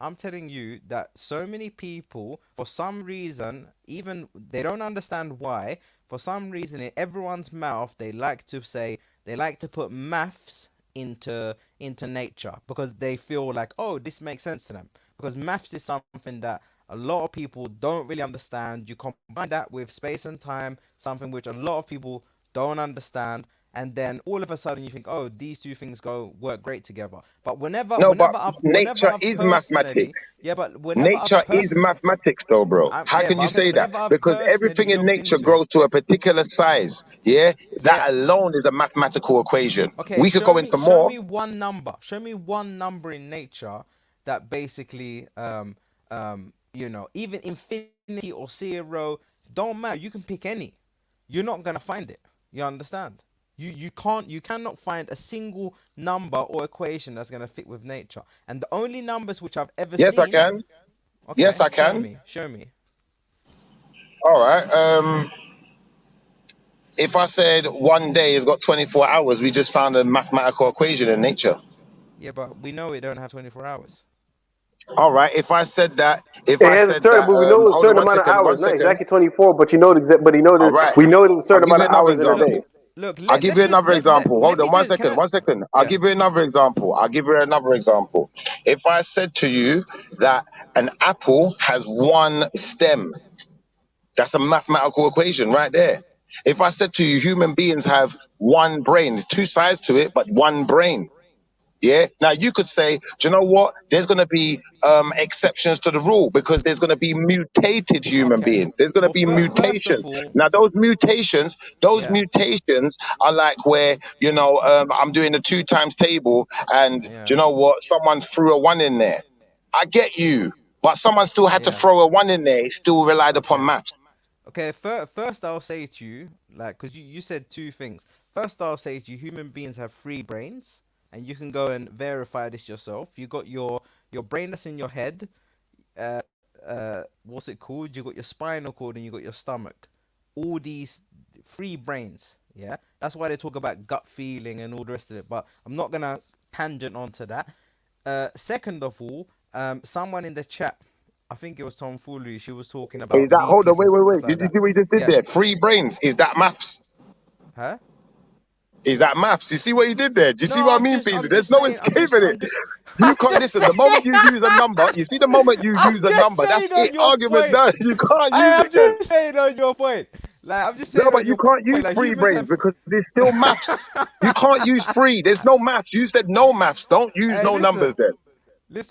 I'm telling you that so many people, for some reason, even they don't understand why, for some reason, in everyone's mouth, they like to put maths into nature because they feel like, oh, this makes sense to them. Because maths is something that a lot of people don't really understand. You combine that with space and time, something which a lot of people don't understand, and then all of a sudden you think, oh, these two things go work great together. But No, but whenever nature I've is mathematics. personally, yeah, but whenever I've Nature is person, mathematics, though, bro. How yeah, can but you I'm saying say that? whenever I've Because personally everything in looked nature into, grows to a particular size. Yeah, yeah, that alone is a mathematical equation. okay, We could go into more. show me one number in nature that basically, even infinity or zero, don't matter. You can pick any. You're not gonna find it. You understand? You cannot find a single number or equation that's gonna fit with nature. And the only numbers which I've ever Yes, I seen, can. Yes, okay, I can. show me. All right. If I said one day has got 24 hours, we just found a mathematical equation in nature. Yeah, but we know it don't have 24 hours. All right. If It I has a said certain, that, but we know a hold on certain amount of one hours, not second. exactly 24, but you know but he know All that right. we know there's a I'll certain give amount you of another hours in a Look, day. example. look. I'll give you another example. Let Hold me on one just. second. One second. I'll Yeah. give you another example. I'll give you another example. If I said to you that an apple has one stem, that's a mathematical equation right there. If I said to you human beings have one brain, there's two sides to it, but one brain. Yeah. Now you could say, do you know what? There's going to be exceptions to the rule because there's going to be mutated human Okay. beings. There's going to Well, be first of mutations. all, Now those yeah, mutations are like where I'm doing the two times table, and do yeah, you know what? Someone threw a one in there. I get you, but someone still had to yeah. throw a one in there. It still relied upon Okay. maths. Okay. First, I'll say to you, like, because you said two things. First, I'll say to you, human beings have three brains. and you can go and verify this yourself. You got your brain that's in your head. Uh, what's it called? You got your spinal cord and you got your stomach. All these three brains. Yeah, that's why they talk about gut feeling and all the rest of it. But I'm not gonna tangent onto that. Second of all, someone in the chat, I think it was Tom Foolery, she was talking Is about that, leap hold on, years and stuff wait. like Did you that. see what you just did Yeah, there? Free brains. Is that maths? huh? Is that maths? You see what you did there? Do you see No, what I mean, Peter? I'm There's just no saying, escaping it. You I'm can't just listen. The moment saying, you use a number, you see the moment you I'm use a just number, that's saying it. on your Argument point. done. You can't I use am it, guys. just saying on your point. Like, I'm just No, saying but on you your can't use point. Like, free humans brains have. because there's still maths. You can't use free. There's no maths. You said no maths. Don't use Hey, no numbers listen, then.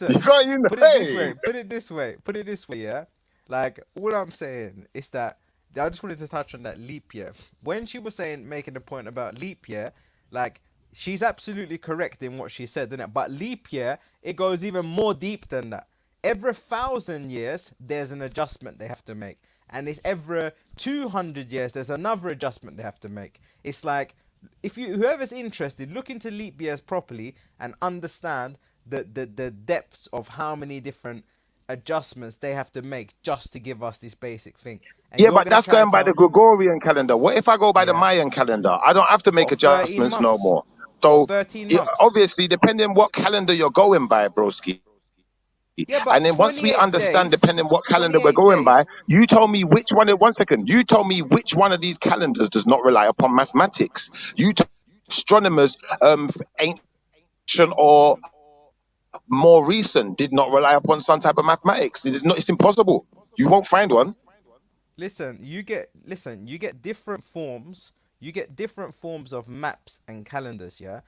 You listen. can't use. Put it this Hey, way. Put it this way. Put it this way. Yeah. Like, all I'm saying is that I just wanted to touch on that leap year. When she was saying, making the point about leap year, like, she's absolutely correct in what she said, isn't it? But leap year, it goes even more deep than that. Every 1,000 years, there's an adjustment they have to make, and it's every 200 years, there's another adjustment they have to make. It's like, if you, whoever's interested, look into leap years properly and understand the depths of how many different adjustments they have to make just to give us this basic thing. And yeah, you're but gonna that's try going and by the tell, Gregorian calendar. What if I go by the yeah, Mayan calendar? I don't have to make what, 13 adjustments no months? more. What, So 13 yeah, months? obviously, depending what calendar you're going by, broski. Yeah, And but then once we 28 understand, days, depending what calendar we're 28 going by, days. you told me which one. One second. You told me which one of these calendars does not rely upon mathematics. You told astronomers, ancient or more recent, did not rely upon some type of mathematics. It is not. It's impossible. You won't find one. Listen, you get different forms. You get different forms of maps and calendars, yeah?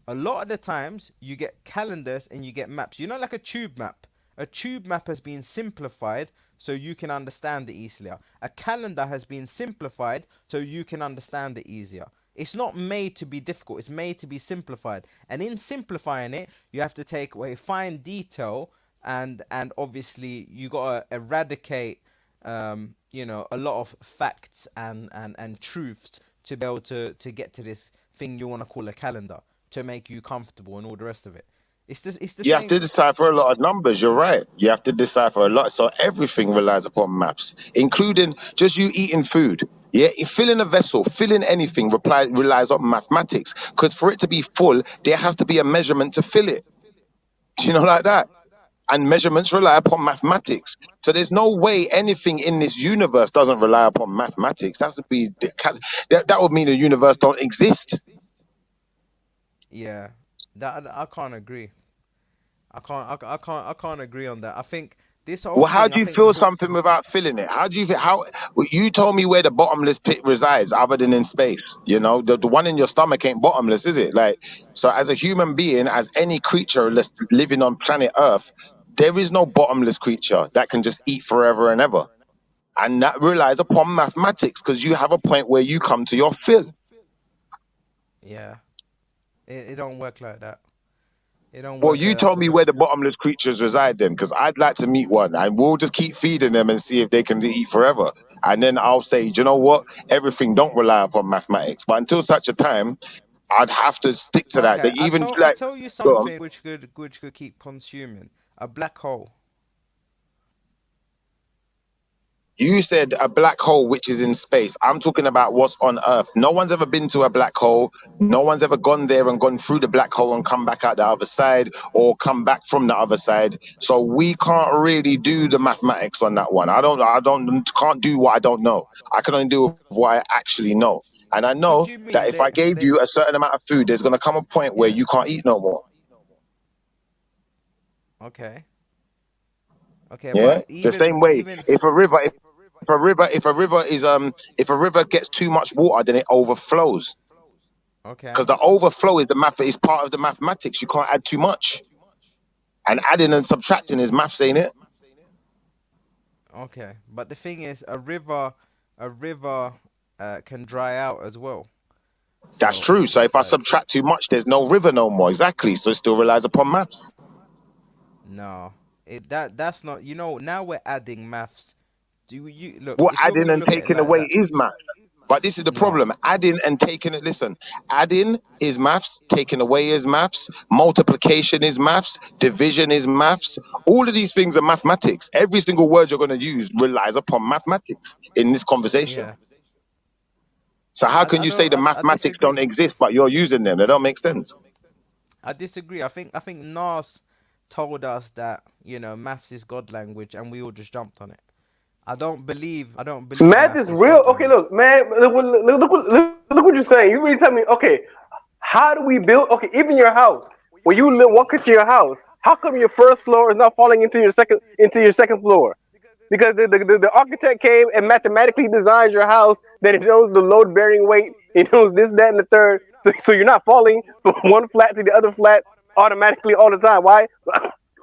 A lot of the times you get calendars and you get maps. You know, like a tube map. A tube map has been simplified so you can understand it easier. A calendar has been simplified so you can understand it easier. It's not made to be difficult, it's made to be simplified. And in simplifying it, you have to take away fine detail, and obviously you gotta eradicate a lot of facts and truths to be able to get to this thing you want to call a calendar to make you comfortable and all the rest of it. It's the You have same. to decipher a lot of numbers. You're right. You have to decipher a lot. So everything relies upon maps, including just you eating food. Yeah, filling a vessel, filling anything relies on mathematics. Because for it to be full, there has to be a measurement to fill it. Do you know, like that? And measurements rely upon mathematics. So there's no way anything in this universe doesn't rely upon mathematics. That's to be that would mean the universe don't exist. Yeah, that I can't agree. I can't agree on that. I think this whole Well, how thing. do I you think feel something without feeling it? How do you feel? How well, you told me where the bottomless pit resides, other than in space. You know, the one in your stomach ain't bottomless, is it? Like, so as a human being, as any creature living on planet Earth, there is no bottomless creature that can just eat forever and ever, and that relies upon mathematics because you have a point where you come to your fill. yeah, it don't work like that. It don't Well, work you like that told me because where the bottomless creatures reside then, because I'd like to meet one, and we'll just keep feeding them and see if they can eat forever. And then I'll say, do you know what? Everything don't rely upon mathematics. But until such a time, I'd have to stick to that. They okay, even I like, tell you go on. something which could keep consuming a black hole. You said a black hole which is in space. I'm talking about what's on Earth. No one's ever been to a black hole. No one's ever gone there and gone through the black hole and come back out the other side or come back from the other side. So we can't really do the mathematics on that one. Can't do what I don't know. I can only do what I actually know. And I What know do you that mean? if I gave They you a certain amount of food, there's going to come a point where yeah. you can't eat no more. Okay. Okay, Yeah. but The same way, even if a river gets too much water, then it overflows. okay. Because the overflow is part of the mathematics. You can't add too much. And adding and subtracting is maths, ain't it? Okay, but the thing is, a river can dry out as well. That's So true. So it's if I like subtract too much, there's no river no more. Exactly. So it still relies upon maths. no, that's not. Now we're adding maths. Do you look What if you're adding gonna and look at it taking like away that? is maths. But this is the No. problem. Adding and taking it. Listen, adding is maths, taking away is maths, multiplication is maths, division is maths. All of these things are mathematics. Every single word you're going to use relies upon mathematics in this conversation. Yeah. So how can you say the I mathematics disagree. don't exist, but you're using them? They don't make sense. I disagree. I think Nas told us that, maths is God language, and we all just jumped on it. I don't believe Math maths is is real. God Okay, language. look, man. Look what you're saying. You really tell me. Okay, how do we build? Okay, even your house. When you walk into your house, how come your first floor is not falling into your second floor? Because the architect came and mathematically designed your house that it knows the load bearing weight, it knows this, that, and the third. So you're not falling from one flat to the other flat automatically all the time. Why?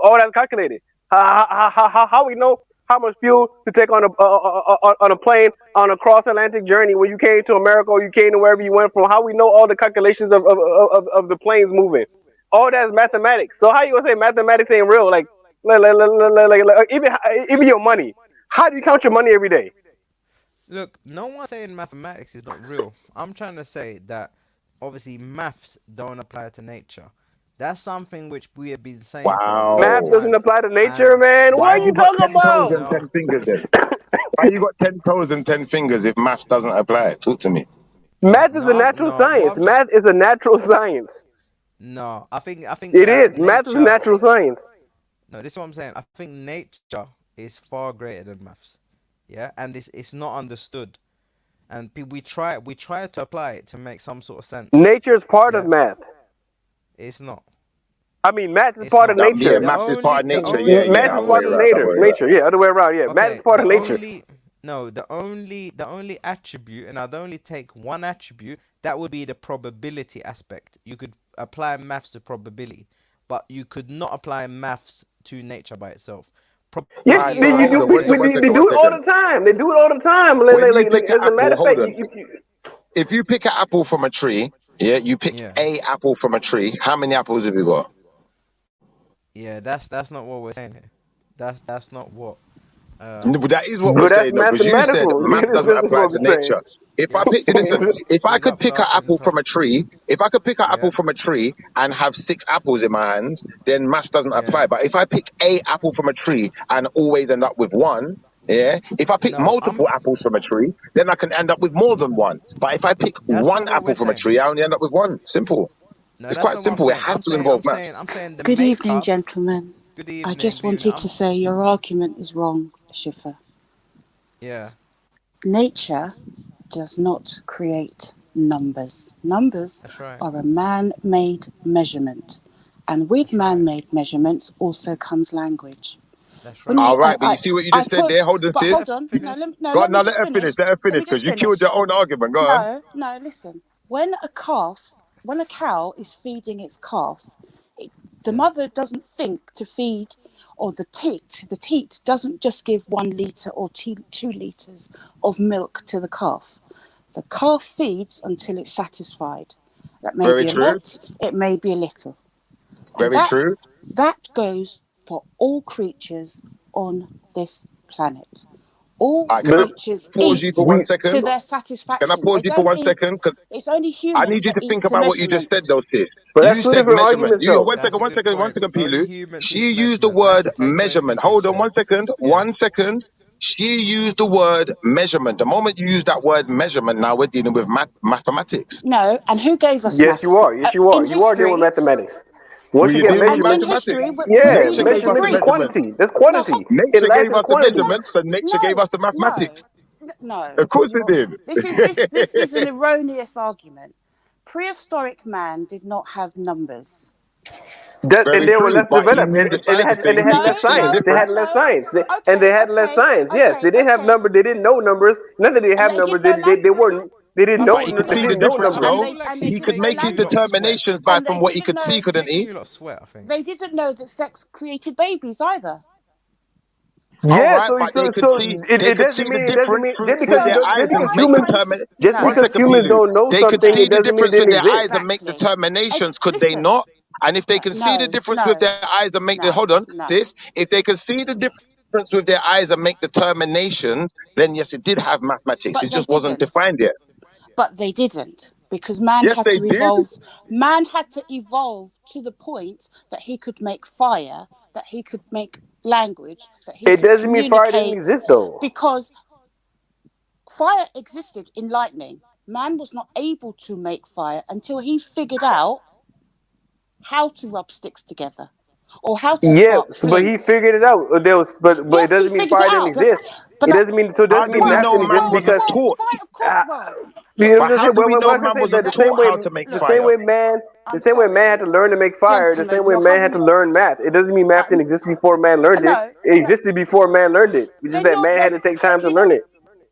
All that's calculated. How we know how much fuel to take on a plane on a cross Atlantic journey when you came to America or you came to wherever you went from? How we know all the calculations of the planes moving? All that's mathematics. So how you gonna say mathematics ain't real? Like even your money. How do you count your money every day? Look, no one's saying mathematics is not real. I'm trying to say that obviously maths don't apply to nature. That's something which we have been saying for a long Math Wow. doesn't time. apply to nature, And man. What Why are have you you got talking 10 toes about? and no, 10 fingers listen, then? Why you got 10 toes and 10 fingers if maths doesn't apply? Talk to me. Math is a no, natural no. What science. I'm trying, Math is a natural science. no. I think It that is. Math is a nature. natural science. No, this is what I'm saying. I think nature is far greater than maths. Yeah, and it's not understood. And we try to apply it to make some sort of sense. Nature is part of Yeah, math. it's not. I mean, math is It's part of not. Yeah, nature. The maths is part only, of the nature. Yeah, only, the yeah, Math is other way part of only. around, other nature. way around. Nature. Yeah, other way around. Yeah, math is Okay, part of nature. the only attribute, and I'd only take one attribute. That would be the probability aspect. You could apply maths to probability, but you could not apply maths to nature by itself. Yeah, Alright, Probability so you hold do. on, one second, one They second, one do it all second. the time. They do it all the time. When you pick an As a matter apple, of fact, hold on. If you pick an apple from a tree, yeah, you pick Yeah, a apple from a tree, how many apples have you got? yeah. That's not what we're saying here. That's not what. No, Um. but that is what we're but that's saying though, because you said mathematical. math doesn't This is apply what to we're saying. nature. If I Yes. pick, listen, if I Big could up pick an Nas in the apple from top. a tree, if I could pick an apple Yeah, from a tree and have 6 apples in my hands, then math doesn't yeah. apply. But if I pick a apple from a tree and always end up with one, yeah. If I pick No, multiple apples from a tree, then I can end up with more than one. But if I pick that's one not what we're apple from a saying. tree, I only end up with one. Simple. No, It's that's quite not what I'm simple. It saying. has to involve maths. I'm saying the Good evening, makeup. gentlemen. Good I evening, just good evening. wanted to say your argument is wrong, Shifa. Yeah, Nature does not create numbers. Numbers that's right. are a man made measurement. And with That's man right. made measurements also comes language. That's When right. you, All right, but you see what you I just said there? put, Hold on, but sis. hold on, Finish. Go on, let me now let just her finish. finish. Let her Let finish me because just you killed your finish. own argument. Go on. No, listen. When a cow is feeding its calf, the Yeah. mother doesn't think to feed, or the teat doesn't just give 1 litre or 2 litres of milk to the calf. The calf feeds until it's satisfied. That may Very be a true. lot, it may be a little. And Very true. that goes for all creatures on this planet. All All right, can I But creatures pause you eat for one we to second? their Can I satisfaction. pause They you for don't one eat. second? Because It's only I humans need you that to eat think to about what you just said, measurements. though, sis. that's You two said different measurement. arguments You though. That's a good one point. second, Only Pilu. humans She eat to used the measurement. That's word the take-away measurement. message Hold on there. one second. Yeah. 1 second. She used the word measurement. The moment you use that word measurement, now we're dealing with mathematics. No, and who gave us Yes, you maths? are. Yes, you In are. You are dealing with history, mathematics. Once Were you you get dealing with and in measurements, mathematics? history, yeah, Nature gave didn't the us the measurements is Greeks? measurement. quantity. That's No, quantity. In Nature life gave is us the quantity. measurement, so nature gave us the mathematics. No. Of course it did. This is an erroneous argument. Prehistoric man did not have numbers. And Very they were true. less But he developed, knew the science of and they things. He had No, could less see the science. difference. And they Okay, had less science. Yes, they didn't have okay. numbers. They didn't know numbers. Not that they And have they numbers. didn't know They language. weren't. They didn't And know. they But he could They see no, the didn't know difference, numbers. I though. feel like and they she's He could didn't know making make his you lot language. sweat. determinations by And from they what he didn't could see, know She's couldn't making he? you lot sweat. I think. they didn't know that sex created babies either. All Yeah. right, but they It could doesn't see mean the difference through just with their eyes What and because I'm make humans trying to just no, one because second, humans Pilu. don't know They could something, see it the doesn't mean it difference with didn't their eyes exist. and make exactly. determinations, could they Listen, not? And if they can see the difference with their eyes and make the hold on, no. sis, if they can see the difference with their eyes and make determinations, then yes, it did have mathematics. But It they just wasn't didn't. defined yet. But they didn't, because man Yes, had they to did. evolve. Man had to evolve to the point that he could make fire, that he could make language, that he It could doesn't mean fire didn't communicate, exist though. because fire existed in lightning. Man was not able to make fire until he figured out how to rub sticks together or how to Yeah, spark but he flint. figured it out. There was, but it Yes, he doesn't mean figured it fire didn't out. exist. But It that, doesn't mean so. It How doesn't do mean we math know didn't exist man wasn't because taught? Of course, uh, well, you know But what I'm how saying? do we know What I'm man saying wasn't that taught how to make the look, same fire? way man, I'm the same way man had to sorry, learn to make fire, the same gentlemen, way you're man had to having learn math. It doesn't mean math didn't exist before man learned it. no, It existed before man learned it. It's just then that you're man had to then. take But time do to you learn know? it.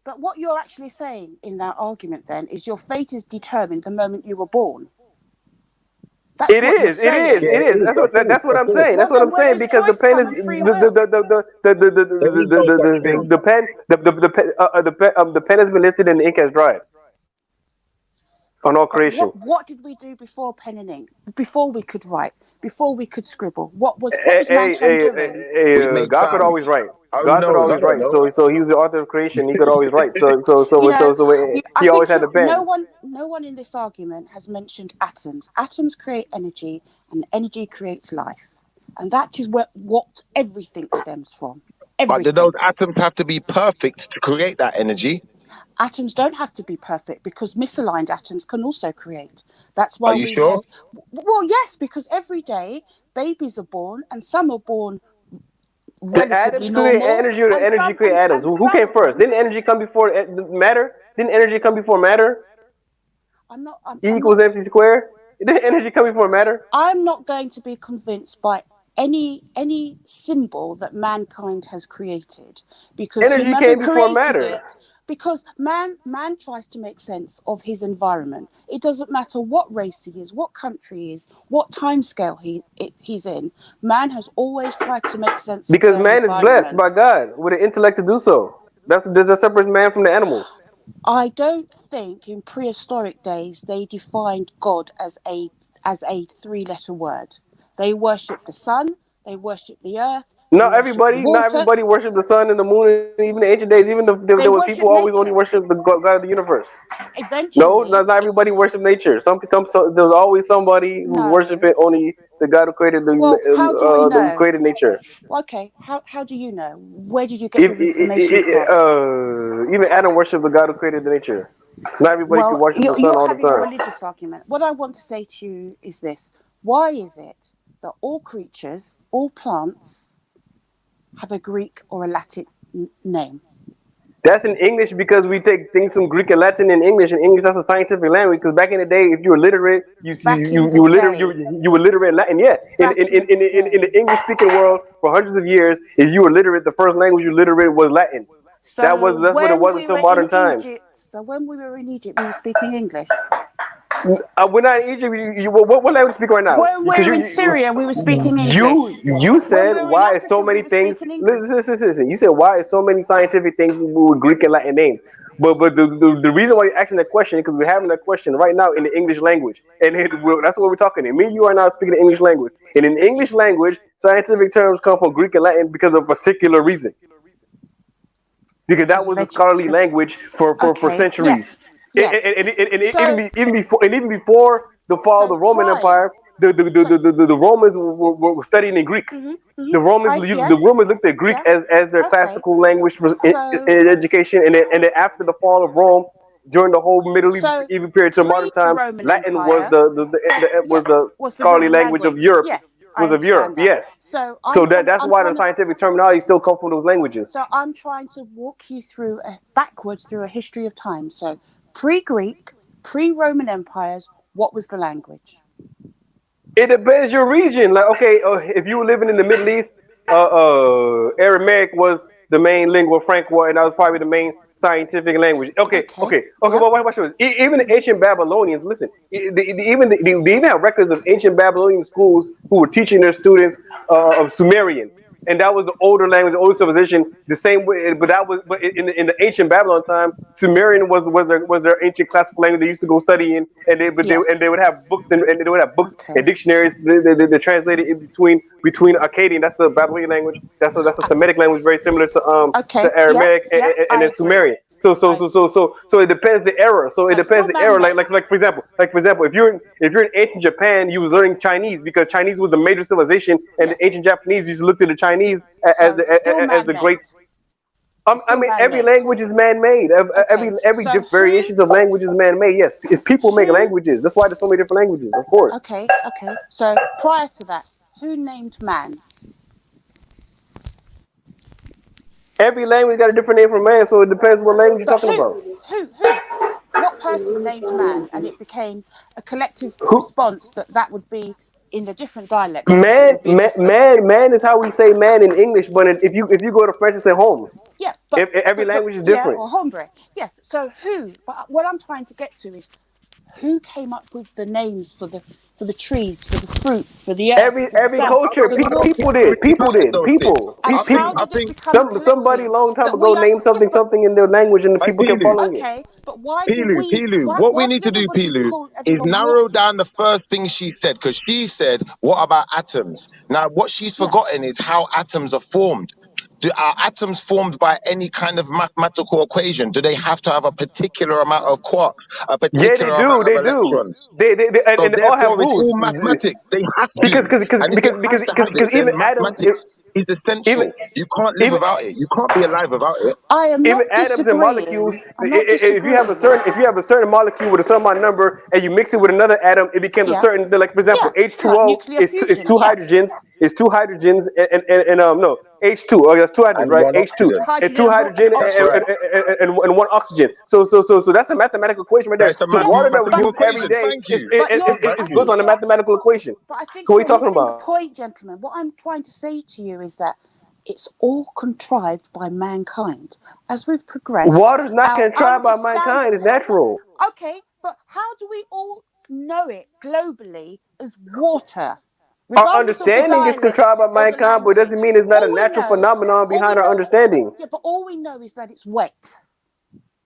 But what you're actually saying in that argument then is your fate is determined the moment you were born. That's It what you're is. It is. saying. Yeah, It it is. is. Of course, That's what of I'm course. saying. Well, That's what then I'm where saying does because the choice pen is come and free will? There is no such thing. the pen has been lifted and the ink has dried on all But creation. what did we do before pen and ink? Before we could write, before we could scribble, what Hey, was hey, mankind hey, doing? We make God could always sounds. write. Who God could knows? I always don't write. know. So he was the author of creation. He could always write. You know, I He always think had the no pen. one in this argument has mentioned atoms. Atoms create energy, and energy creates life, and that is what everything stems from. But do those Everything. atoms have to be perfect to create that energy? Atoms don't have to be perfect because misaligned atoms can also create. That's Are why you we sure? have. Well, yes, because every day babies are born, and some are born The relatively atoms create normal, energy, or the and energy some create atoms. and Who some came of first? them. Didn't energy come before matter? Didn't energy come before matter? I'm not. E equals MC squared. Didn't energy come before matter? I'm not going to be convinced by any symbol that mankind has created, because Energy whomever came before created matter. it, because man tries to make sense of his environment. It doesn't matter what race he is, what country he is, what time scale he's in. Man has always tried to make sense of Because their man is blessed environment. by God with an intellect to do so. That separates man from the animals. I don't think in prehistoric days they defined God as a three-letter word. They worshipped the sun, they worshipped the earth, they worshipped the Not water, everybody worshipped the sun and the moon, and even the ancient days. Even they there were people worshipped always only nature. worship the God of the universe. No, Eventually, not everybody worship nature. There was always somebody who was no. worshiping only the God who created Well, how do we who know? created nature. Okay, how do you know? Where did you get your information from? Even Adam worshipped the God who created the nature. Not everybody can Well, worship the sun you're all the having a time. religious argument. What I want to say to you is this: why is it that all creatures, all plants, have a Greek or a Latin name? That's in English because we take things from Greek and Latin in English. In English, that's a scientific language. Because back in the day, if you were literate, Back in the day, you were literate in Latin. Yeah, back in the in the day. English speaking world for hundreds of years, if you were literate, the first language you literate was Latin. So That's what it when was we until were in modern times. Egypt, we were speaking English. We're not in Egypt. What language you speak right now? When we Because were in Syria, we were speaking you English. you When said we were in why is so Africa, we many were things. speaking English. Listen. You said why is so many scientific things with Greek and Latin names. But the reason why you're asking that question is because we're having that question right now in the English language, and that's what we're talking. And me and you are now speaking the English language. And in English language, scientific terms come from Greek and Latin because of a particular reason. Because that was the scholarly language for Okay, centuries. yes. So, Even before the fall of so the Roman prior, Empire, the Romans were studying in Greek. hmm The Romans the yes, Romans looked at Greek yeah, as their okay. classical language for So, in education, and then after the fall of Rome, during the whole Middle so even period to modern pre times, Roman Latin was Empire, yeah, was the was the scholarly ruling language of language. Europe. Yes, I Was of Europe, understand that. yes. So So that's I'm why the trying to. scientific terminology still comes from those languages. So I'm trying to walk you through backwards through a history of time. So pre-Greek, pre-Roman empires, what was the language? It depends your region. Like, okay, if you were living in the Middle East, Aramaic was the main lingua franca, and that was probably the main scientific language. Okay. Well, Yep. watch this. Even the ancient Babylonians, listen, they even have records of ancient Babylonian schools who were teaching their students of Sumerian. And that was the older language, the older civilization. The same way, but in the ancient Babylon time, Sumerian was their ancient classical language they used to go study in, and Yes. they would have books and they would have books Okay. and dictionaries. They translated in between Akkadian, that's the Babylonian language. That's a Semitic language, very similar to Okay. Yep. Aramaic Yep. and I then agree. Sumerian. So it depends the era. So it So it's depends still the era. man-made. Like for example, if you're in ancient Japan, you was learning Chinese because Chinese was the major civilization, and the Yes. ancient Japanese used to look to the Chinese So it's still as the great. man-made. It's I still mean, every man-made. language is man-made. Okay. Every So variations of language is man-made. Yes, it's people make who languages. That's why there's so many different languages. Of course, okay. So prior to that, who named man? every language got a different name for man. So it depends what language you're But talking about. who what person named man, and it became a collective Who response that would be in the different dialects. It would be different. man is how we say man in English. But if you go to French, it's say home. Yeah, but Every language is yeah, different. or hombre. Yes. So who? But what I'm trying to get to is who came up with the names for the trees, for the fruit, for the earth, Every for the every sun, culture, for the water. people did. People did. those People. things. And I think how I did it think become a Somebody collective? long time But ago named yes, but something in their language, and the people kept Pilu, following it. okay. But why do we? Pilu. Why What we need does to do, everybody Pilu, call is everyone narrow water? down the first thing she said, because she said, "What about atoms?" Now, what she's Yeah. forgotten is how atoms are formed. Are atoms formed by any kind of mathematical equation? Do they have to have a particular amount of quarks, a Yeah, they particular do. amount of They do. electrons? And So they all have therefore, it's rules. all mathematics. They have Because to, and if it has to have it, then even atoms, mathematics is even essential. You can't live even without it. You can't be alive without it. I am even not atoms and molecules. disagreeing. I'm not disagreeing. If you have a certain molecule with a certain amount of number, and you mix it with another atom, it becomes a Yeah. certain. Like for example, Yeah. Like H2O nuclear is fusion. two Yeah. hydrogens. It's two hydrogens and no H2. Oh, that's two hydrogens, And right? one H2. oxygen. It's two Hydrogen hydrogen and That's oxygen. right. and one oxygen. So that's a mathematical equation right there. That's a So Yes, water that we but mathematical use every equation. day Thank you. is Thank built you. on a mathematical equation. But I think So what are you're you talking missing the about? point, gentlemen. What I'm trying to say to you is that it's all contrived by mankind. As we've progressed, Water's not our contrived by understanding. mankind. It's natural. Okay, but how do we all know it globally as water, Our regardless of the understanding is dialect contrived by or the mankind, but it doesn't language? mean it's not a All we natural know, phenomenon all we behind our know, understanding. yeah, but all we know is that it's wet.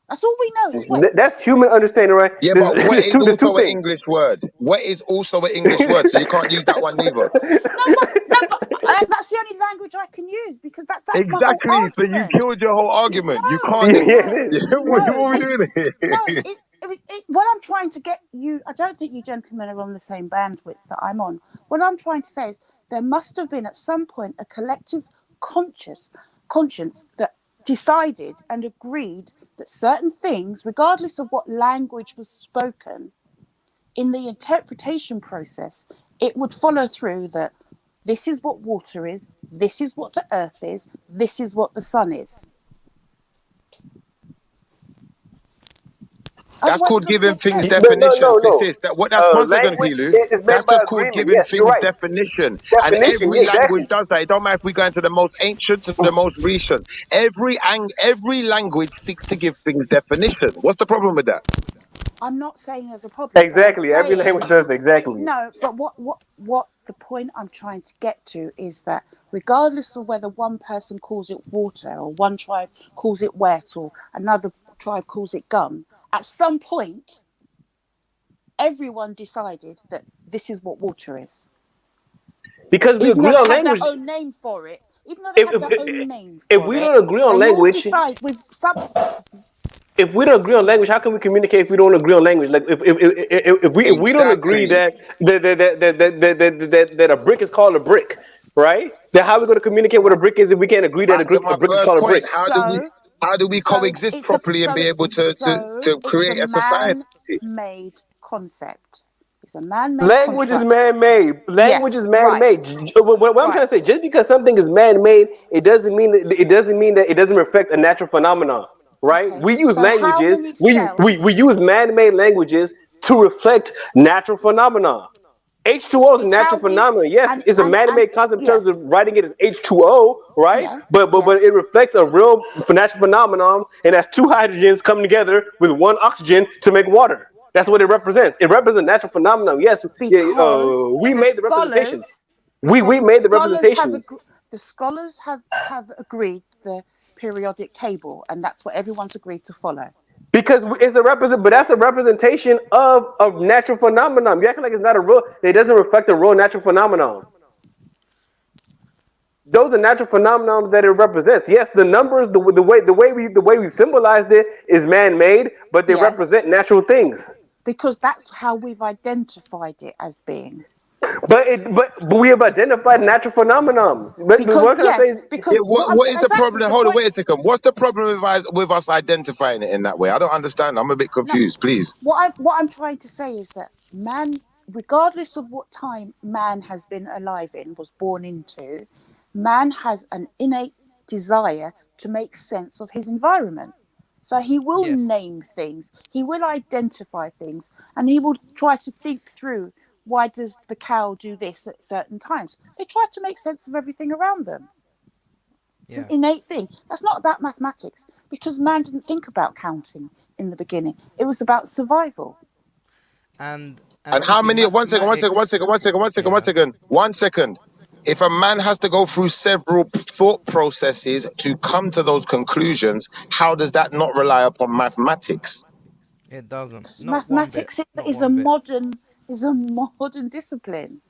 That's all we know. It's wet. That's human understanding, right? Yeah, but wet is There's two also an things. English word. Wet is also an English word, so you can't use that one neither. No, but that's the only language I can use because that's my whole Exactly. So you argument. killed your whole argument. You No, can't. Yeah, it is. What no, are we doing here? what I'm trying to get you, I don't think you gentlemen are on the same bandwidth that I'm on. What I'm trying to say is there must have been at some point a collective conscience that decided and agreed that certain things, regardless of what language was spoken, in the interpretation process, it would follow through that this is what water is, this is what the earth is, this is what the sun is. That's Otherwise, called it doesn't giving make things sense. definition. This No. is that. What that's one second, Language Pilu. is made That's by called agreement. giving Yes, you're things right. definition. And Definition, every yeah, language exactly. does that. It don't matter if we go into the most ancient to the most recent. Every language seeks to give things definition. What's the problem with that? I'm not saying there's a problem, but I'm Exactly. Every saying language does that. Exactly. no. But what the point I'm trying to get to is that regardless of whether one person calls it water or one tribe calls it wet or another tribe calls it gum, at some point, everyone decided that this is what water is. Because we Even though agree they on have language. their own name for it, even though they have their own name If for we it, don't agree on they all language, decide with some. if we don't agree on language, how can we communicate if we don't agree on language? Like if we don't agree Exactly. that a brick is called a brick, right? Then how are we going to communicate what a brick is if we can't agree that Back to a my brick is first called a point. brick? How do we So coexist properly and be able to it's a create a society? man-made concept. It's a man-made Language is construct. man-made. Language Yes, is right, man-made. What I'm trying to say, just because something is man-made, it doesn't mean that it doesn't reflect a natural phenomenon, right? Okay. We use So how languages. many We cells? use man-made languages to reflect natural phenomena. H2O is a It's natural how we phenomenon. Yes, it's a and man-made concept in terms of yes, writing it as H2O, right? yeah, But yes. it reflects a real natural phenomenon, and that's two hydrogens coming together with one oxygen to make water. That's what it represents. It represents a natural phenomenon. Yes, yeah, Because we the made the representations. scholars, We because made the representations the scholars have agreed the periodic table, and that's what everyone's agreed to follow. because it's but that's a representation of a natural phenomenon. You acting like it's not a real. It doesn't reflect a real natural phenomenon. those are natural phenomena that it represents. Yes, the numbers, the way we symbolized it is man-made, but they Yes, represent natural things. because that's how we've identified it as being. But we have identified natural phenomena. But Because what can I yes, say? Yeah, because what I'm what is the exactly problem? the Hold on, point. wait a second. What's the problem with us identifying it in that way? I don't understand. I'm a bit No, confused. Please. what I'm trying to say is that man, regardless of what time man has been alive in, was born into, man has an innate desire to make sense of his environment. So he will Yes. name things, he will identify things, and he will try to think through, why does the cow do this at certain times? They try to make sense of everything around them. It's an Yeah. innate thing. That's not about mathematics, because man didn't think about counting in the beginning. It was about survival. And And how obviously many? One second. One second. One mathematics. second. One second. One second. One Yeah. second. 1 second. If a man has to go through several thought processes to come to those conclusions, how does that not rely upon mathematics? It doesn't. Because Not one bit. mathematics Not is a one bit. modern discipline.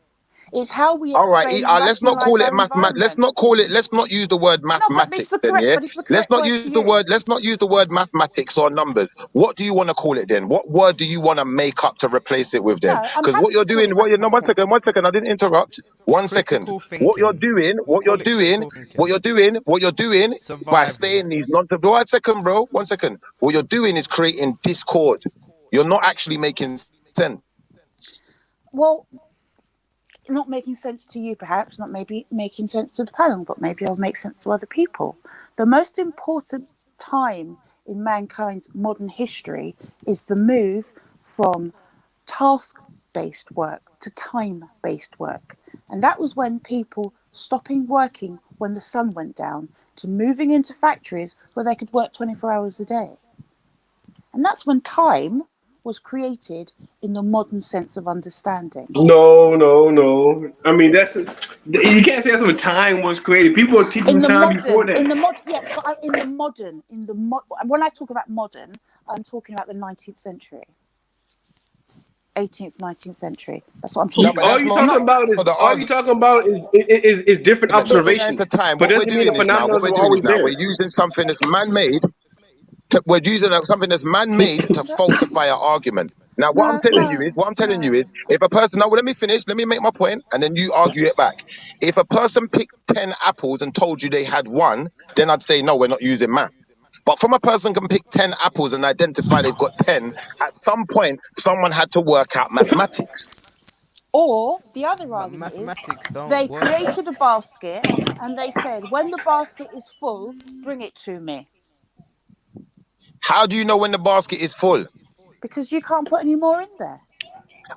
It's how we All right, explain and let's not call rationalize it our mathematics. Let's environment. not call it. Let's not use the word No, but it's mathematics. the Then, correct. yeah. But it's the Let's correct not word use to the word. use. Let's not use the word mathematics or numbers. What do you want to call it then? What word do you want to make up to replace it with then? No, I'm Because what happy you're to call doing, it what you no, 1 second, mathematics. 1 second. I didn't interrupt. 1 second. Critical What you're thinking. doing, what you're Call it doing, critical thinking. what you're doing by Survival. saying these nonsense. 1 second, bro. 1 second. What you're doing is creating discord. You're not actually making sense. Well, not making sense to you, perhaps, not maybe making sense to the panel, but maybe I'll make sense to other people. The most important time in mankind's modern history is the move from task based work to time based work. And that was when people stopping working when the sun went down to moving into factories where they could work 24 hours a day. And that's when time was created in the modern sense of understanding. No. I mean, you can't say that's when time was created. People are teaching time before that. Yeah, but when I talk about modern, I'm talking about the 19th century, 18th, 19th century. That's what I'm No, talking but about. that's not the argument. Is different Let's go into observations, time. but What we're doesn't mean the doing is now. phenomena What we're were doing is always now. there. We're using something that's man-made. We're using something that's man-made to falsify our argument. Now, what I'm No, telling you no, is, no. if a person, now let me finish, let me make my point, and then you argue it back. If a person picked 10 apples and told you they had one, then I'd say, no, we're not using math. But from a person can pick 10 apples and identify they've got 10, at some point, someone had to work out mathematics. Or the other But argument is mathematics don't they work. created a basket and they said, when the basket is full, bring it to me. How do you know when the basket is full? Because you can't put any more in there.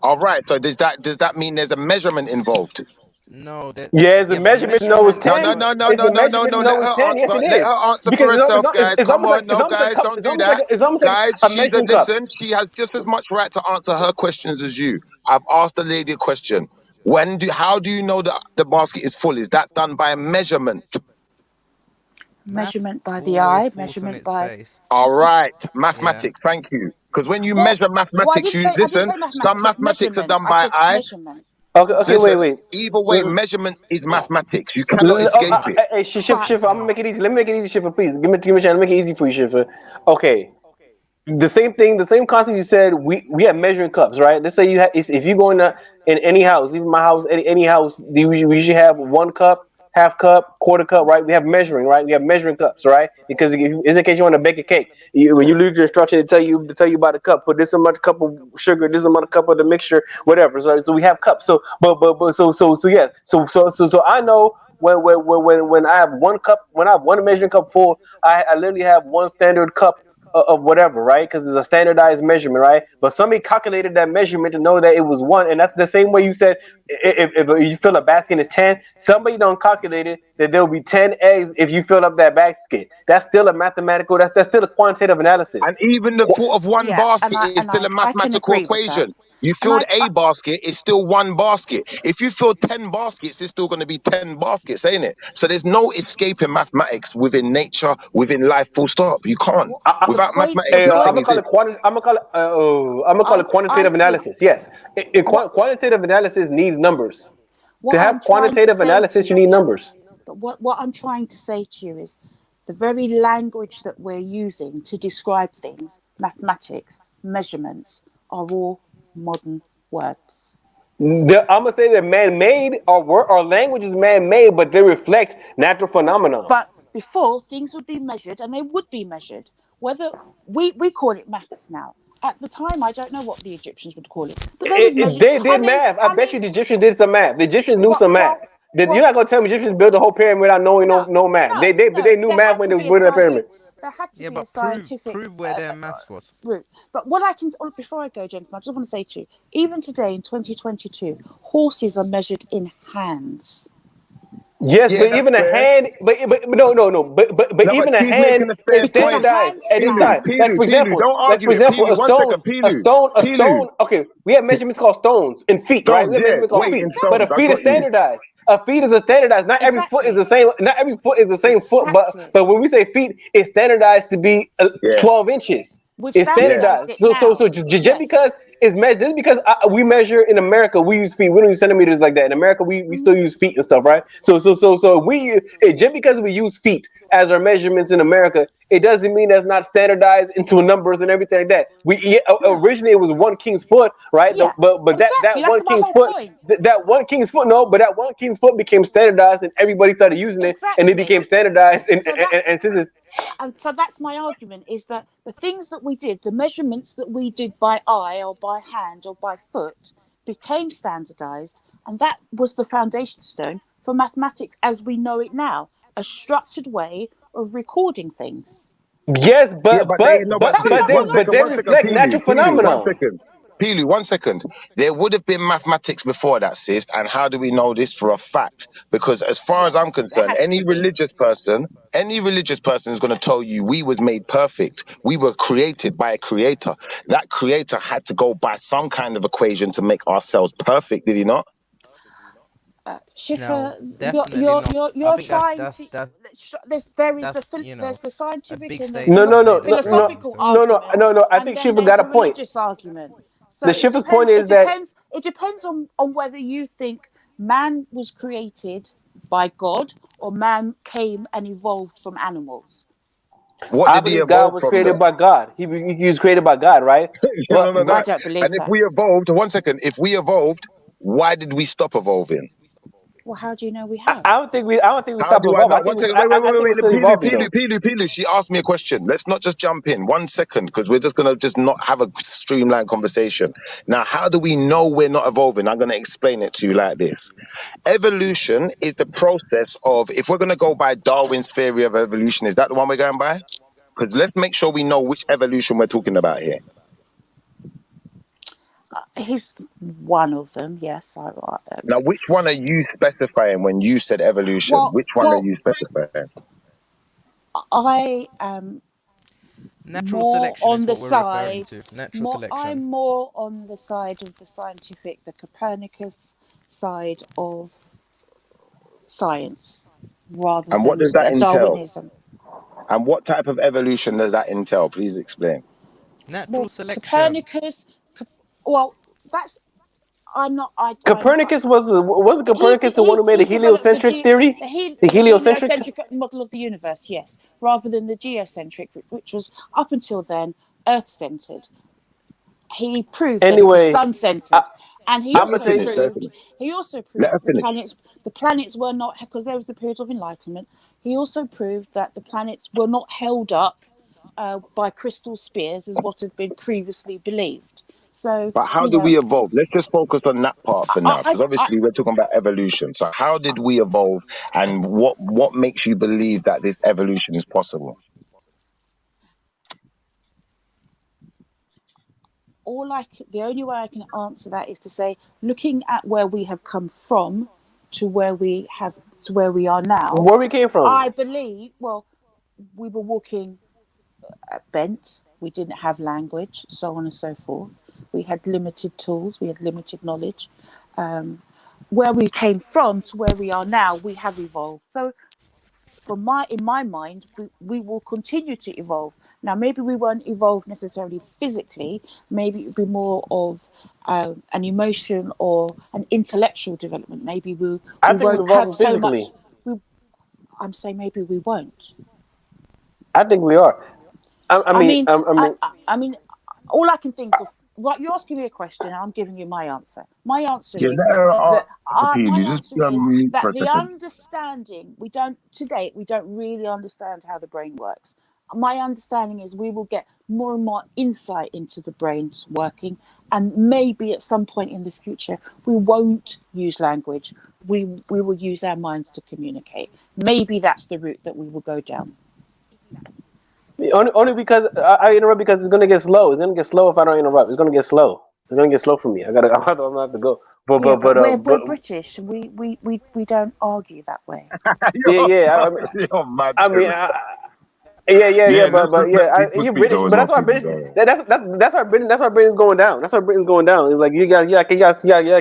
All right, so does that mean there's a measurement involved? No, that Yeah, it's a yeah, but measurement to know it's measurement. No, 10. no, But no, no, It's no, a no, no, measurement no. to Let know it's her 10. Yes, answer. it Let is. her answer for Because herself, guys. Come on, no, almost like guys, don't it's do almost that. like it's almost like Guys, a measuring cup. listen. She has just as much right to answer her questions as you. I've asked the lady a question. How do you know that the basket is full? Is that done by measurement? math Measurement by the always eye, falls on measurement its by. face. All right, Yeah. mathematics. Thank you. Because when you Well, measure well, mathematics, I didn't listen. say Some mathematics. Yeah, mathematics are measurement. done I by said eye. measurement. Okay, Listen. wait. Either way, measurements is mathematics. You cannot escape it. Hey, Shifa, But I'm gonna make it easy. Let me make it easy, Shifa, please. Give me a chance. Let me make it easy for you, Shifa. Okay. The same thing, the same concept you said. We have measuring cups, right? Let's say if you go in any house, even my house, any house, we usually have 1 cup, half cup, quarter cup, right? We have measuring, right? We have measuring cups, right? Because it's in case you want to bake a cake. When you leave the instruction to tell you about a cup, put this amount of cup of sugar, this amount of cup of the mixture, whatever. So we have cups. So yeah. So I know when I have 1 cup, when I have one measuring cup full, I literally have one standard cup of whatever, right? Because it's a standardized measurement, right? But somebody calculated that measurement to know that it was one, and that's the same way you said if you fill a basket is 10, somebody don't calculate it that there will be 10 eggs if you fill up that basket. That's still a mathematical. That's still a quantitative analysis. And even the thought of one yeah, basket and is still a I can mathematical agree with that. equation. You And filled a basket, it's still one basket. If you fill 10 baskets, it's still going to be 10 baskets, ain't it? So there's no escaping mathematics within nature, within life, full stop. You can't. the Without point, mathematics, the I'm nothing gonna point. call it exists. I quantitative think analysis. Yes, what quantitative analysis needs numbers. what To I'm have trying to quantitative say to analysis, you you, need numbers. But what I'm trying to say to you is the very language that we're using to describe things, mathematics, measurements, are all modern words. I'm gonna say they're man-made. Our language is man-made, but they reflect natural phenomena. But before, things would be measured, and they would be measured. Whether we call it maths now. At the time, I don't know what the Egyptians would call it, but they would measure. They did math. I bet you the Egyptians did some math. The Egyptians knew some math. You're not gonna tell me Egyptians built the whole pyramid without knowing no math. They knew math when they was building the pyramid. There had to be a but scientific prove where their maths was. route. But what I can, before I go, gentlemen, I just want to say to you, even today in 2022, horses are measured in hands. Yes, Yeah, but that's even a fair. hand, but no, but No, even but a he's hand making a fair is Because a point. standardized hand at this slap- time. Like for example, don't argue it. Peelu, 1 second, Peelu. a stone. Okay, we have measurements called stones and feet, right? We have Stones, yeah. measurements called Weight feet, in but a stones. I feet is got you. standardized. A feet is a standardized. Not every foot is Exactly. the same. Not every foot is the same foot, Exactly. but when we say feet, it's standardized to be Yeah. 12 inches. We've It's standardized standardized. it So now. just Yes. because it's measured, just because we measure in America, we use feet. We don't use centimeters like that. In America, we still use feet and stuff, right? So just because we use feet as our measurements in America, it doesn't mean that's not standardized into numbers and everything like that. Originally it was 1 king's foot, right? Yeah, But that exactly. That's one my king's whole foot, point. that 1 king's foot, no, but that 1 king's foot became standardized and everybody started using it, and it Exactly. became standardized. And So that- and since it's And so that's my argument, is that the things that we did, the measurements that we did by eye or by hand or by foot, became standardized, and that was the foundation stone for mathematics as we know it now, a structured way of recording things. yes, Yeah, but they reflect natural phenomena. Peelu, 1 second. There would have been mathematics before that, sis. And how do we know this for a fact? Because as far as I'm Yes, there concerned, has any to be. religious person is going to tell you we was made perfect. We were created by a creator. That creator had to go by some kind of equation to make ourselves perfect, did he not? Schiffer, definitely not. you're I think trying that's to. There's the a scientific big and the statement. No. philosophical No. argument. I and think then Shiva there's got a the point. religious argument. So The it Shiva's depends- point is that it depends on whether you think man was created by God or man came and evolved from animals. What I did he believe God evolve was from? created Though? by God. He was created by God, right? No, But I don't believe And if that. we evolved, 1 second, if we evolved, why did we stop evolving? Well, how do you know we have? I don't think we How stopped do I evolving. know? I think One we, second, I, wait, I think we're still evolving though. Peelu. She asked me a question. Let's not just jump in. 1 second, because we're just gonna just not have a streamlined conversation. Now, how do we know we're not evolving? I'm gonna explain it to you like this. Evolution is the process of, if we're gonna go by Darwin's theory of evolution, is that the one we're going by? Because let's make sure we know which evolution we're talking about here. He's one of them, yes. Now, which one are you specifying when you said evolution? Which one are you specifying? I am Natural more selection on is the what we're referring side. to. Natural selection. I'm more on the side of the scientific, the Copernicus side of science, rather And what does than that entail? Darwinism. And what type of evolution does that entail? Please explain. Natural selection. Copernicus. Well, that's. I'm not. Copernicus wasn't Copernicus the one who made the heliocentric theory? The heliocentric model of the universe, yes, rather than the geocentric, which was up until then Earth-centered. He proved that it was sun-centered, and he also proved the planets were not, because there was the period of enlightenment. He also proved that the planets were not held up by crystal spears, as what had been previously believed. So, but how do we evolve? Let's just focus on that part for now, because obviously we're talking about evolution. So how did we evolve, and what makes you believe that this evolution is possible? The only way I can answer that is to say, looking at where we have come from to where we are now. Where we came from? I believe. Well, we were walking bent. We didn't have language, so on and so forth. We had limited tools. We had limited knowledge. Where we came from to where we are now, we have evolved. So, in my mind, we will continue to evolve. Now, maybe we won't evolve necessarily physically. Maybe it would be more of an emotion or an intellectual development. Maybe we won't have so much. I'm saying maybe we won't. I think we are. I I mean, mean, I mean, I mean, all I can think of. Right, you're asking me a question, and I'm giving you my answer. My answer Yeah, is let her that appeal. my You just answer be is on mute for that a the second. understanding to date we don't really understand how the brain works. My understanding is we will get more and more insight into the brain's working, and maybe at some point in the future we won't use language. We will use our minds to communicate. Maybe that's the route that we will go down. only because I interrupt because it's gonna get slow. It's gonna get slow if I don't interrupt. It's gonna get slow. It's gonna get slow for me. I'm gonna have to go. Yeah, but we're But British. We don't argue that way. yeah, you're, yeah. you're mad, I mean, Terry. yeah, Yeah, let's but just let yeah, people you're speak British, though. It's but that's why okay. British. Yeah. That's why Britain's going down. That's why Britain's going down. It's like you gotta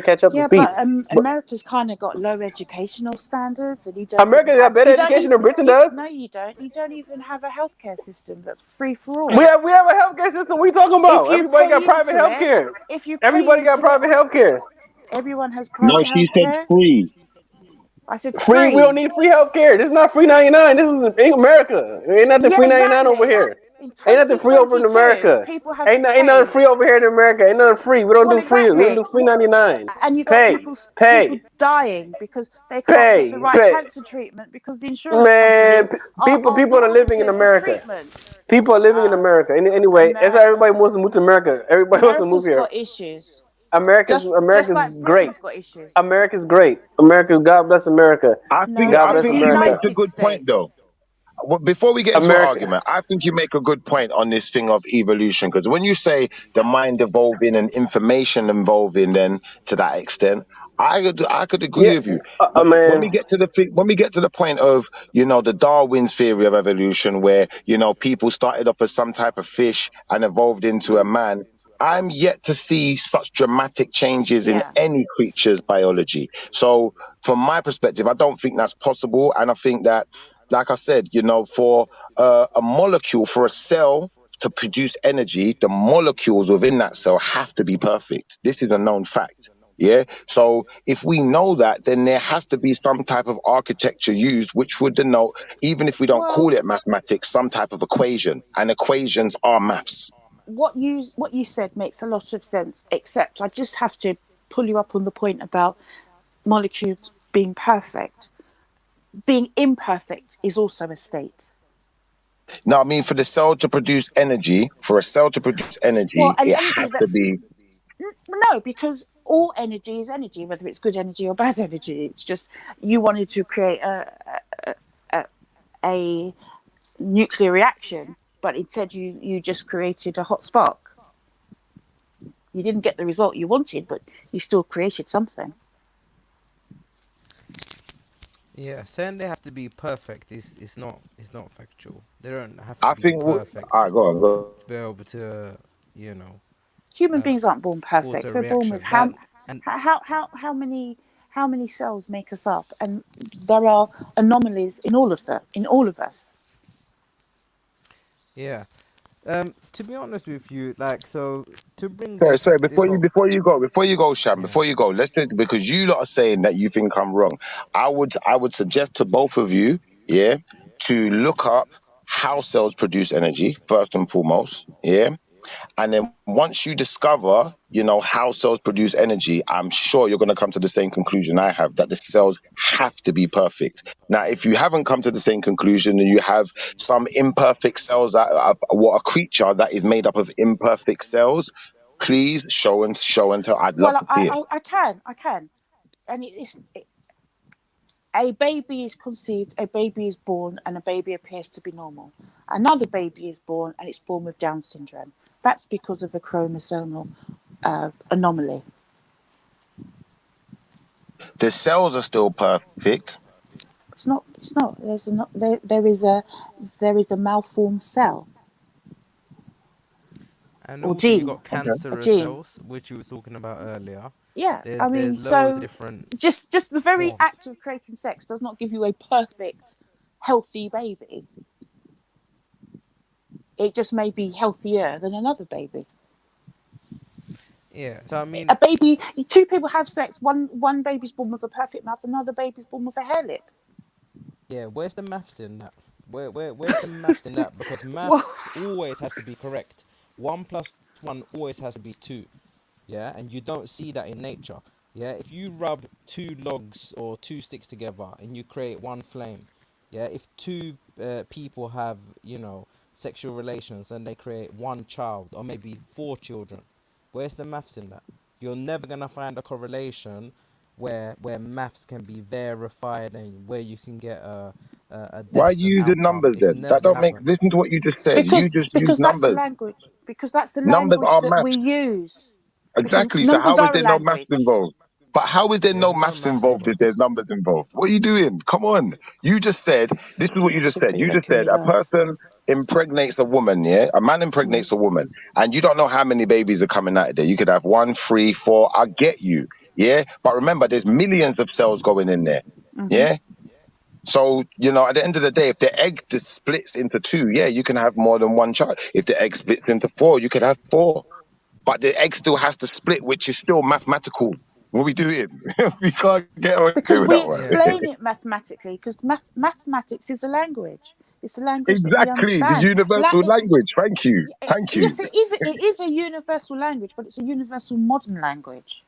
catch up to Yeah, speed. but But America's kind of got low educational standards, and you don't even America got have. better You don't education even. than Britain does. No, you don't. You don't even have a healthcare system that's free for We all. have a healthcare system. What are you talking If about? you Everybody got pay private into it, healthcare. if you pay Everybody got into it, private healthcare. everyone has No, private she said healthcare. free. I said Free. We don't free. need free healthcare. This is not free 99. This is in America. Ain't nothing Yeah, free 99 over exactly. here. In Ain't nothing free over in 2022, America. people have to Ain't nothing pay. free over here in America. Ain't nothing free. We don't Well, do free. We don't exactly. do free 99. And you got Pay, people pay, dying because they can't get the pay, right pay. cancer treatment because the insurance Man, companies are people are living in lucrative with America. treatment. People are living in Uh, America. Anyway, that's how America, everybody wants to move to America. Everybody wants to move America's here. got issues, just America's like great. Britain's got issues. America's great. God bless America. No, God it's I bless the think you make America. a United good point though. States. Well, before we get into an America. argument, I think you make a good point on this thing of evolution because when you say the mind evolving and information evolving, then to that extent, I could agree Yeah, with you. But when man. we get to when we get to the point of the Darwin's theory of evolution, where people started off as some type of fish and evolved into a man. I'm yet to see such dramatic changes in Yeah. any creature's biology. So, from my perspective, I don't think that's possible, and I think that like I said, for a molecule, for a cell to produce energy, the molecules within that cell have to be perfect. This is a known fact. Yeah. So if we know that, then there has to be some type of architecture used, which would denote, even if we don't Well, call it mathematics, some type of equation. And equations are maths. what you said makes a lot of sense. Except I just have to pull you up on the point about molecules being perfect. Being imperfect is also a state. Now, I mean, for the cell to produce energy, for a cell to produce Well, energy, an it energy has that to be. no, because all energy is energy, whether it's good energy or bad energy. It's just you wanted to create a nuclear reaction, but instead you just created a hot spark. You didn't get the result you wanted, but you still created something. Yeah, saying they have to be perfect is not factual. They don't have to I be think. perfect All right, go on. Go. to be able to, you know, Human uh, beings aren't born cause perfect. a We're born with reaction. That and how many cells make us up, and there are anomalies in all of us. yeah. To be honest with you, like, so to bring Sorry. this whole, Before you go, Sham. yeah. Before you go, let's just because you lot are saying that you think I'm wrong. I would suggest to both of you, yeah, to look up how cells produce energy first and foremost, yeah. And then once you discover, how cells produce energy, I'm sure you're going to come to the same conclusion I have that the cells have to be perfect. Now, if you haven't come to the same conclusion and you have some imperfect cells, what a creature that is made up of imperfect cells, please show and tell. I'd love Well, to see it. I can, and a baby is conceived, a baby is born, and a baby appears to be normal. Another baby is born, and it's born with Down syndrome. That's because of a chromosomal anomaly. The cells are still perfect. It's not. It's not. There is a malformed cell And or also you gene. got Okay. A cancerous gene. cells, which you were talking about earlier. Yeah. I mean, There's loads of so different just the very forms. act of creating sex does not give you a perfect, healthy baby. It just may be healthier than another baby. Yeah. So I mean, A baby, two people have sex. One baby's born with a perfect mouth, another baby's born with a hair lip. Yeah, where's the maths in that? Where's the maths in that? Because Well, maths always has to be correct. 1 plus 1 always has to be 2. Yeah, and you don't see that in nature. Yeah, if you rub 2 logs or 2 sticks together and you create one flame, yeah, if two people have, sexual relations and they create one child or maybe 4 children, where's the maths in that? You're never gonna find a correlation where maths can be verified and where you can get a Why are you destined using outcome. numbers It's then? never That gonna don't make. happen. Listen to what you just said. because You just use because that's the numbers. language. Because that's the Numbers language are that we maths. use. Because Exactly. So numbers how is are a there no maths language. involved? But how is there There's no no maths maths involved if involved. there's numbers involved? What are you doing? Come on. You just said, this is what you just Shifa, said. you're You just making said me a laugh. person impregnates a woman, yeah? A man Mm. impregnates a woman, and you don't know how many babies are coming out of there. You could have 1, 3, 4. I get you, yeah? But remember, there's millions of cells going in there, Hmm. yeah? So, at the end of the day, if the egg just splits into 2, yeah, you can have more than one child. If the egg splits into 4, you could have 4. But the egg still has to split, which is still mathematical. What are we doing? We can't get away Because with we that one. Yeah. explain it mathematically. Because mathematics is a language. It's a language that we Exactly, the understand. universal language. Thank you. Thank you. Yes, it is. It is a universal language, but it's a universal modern language.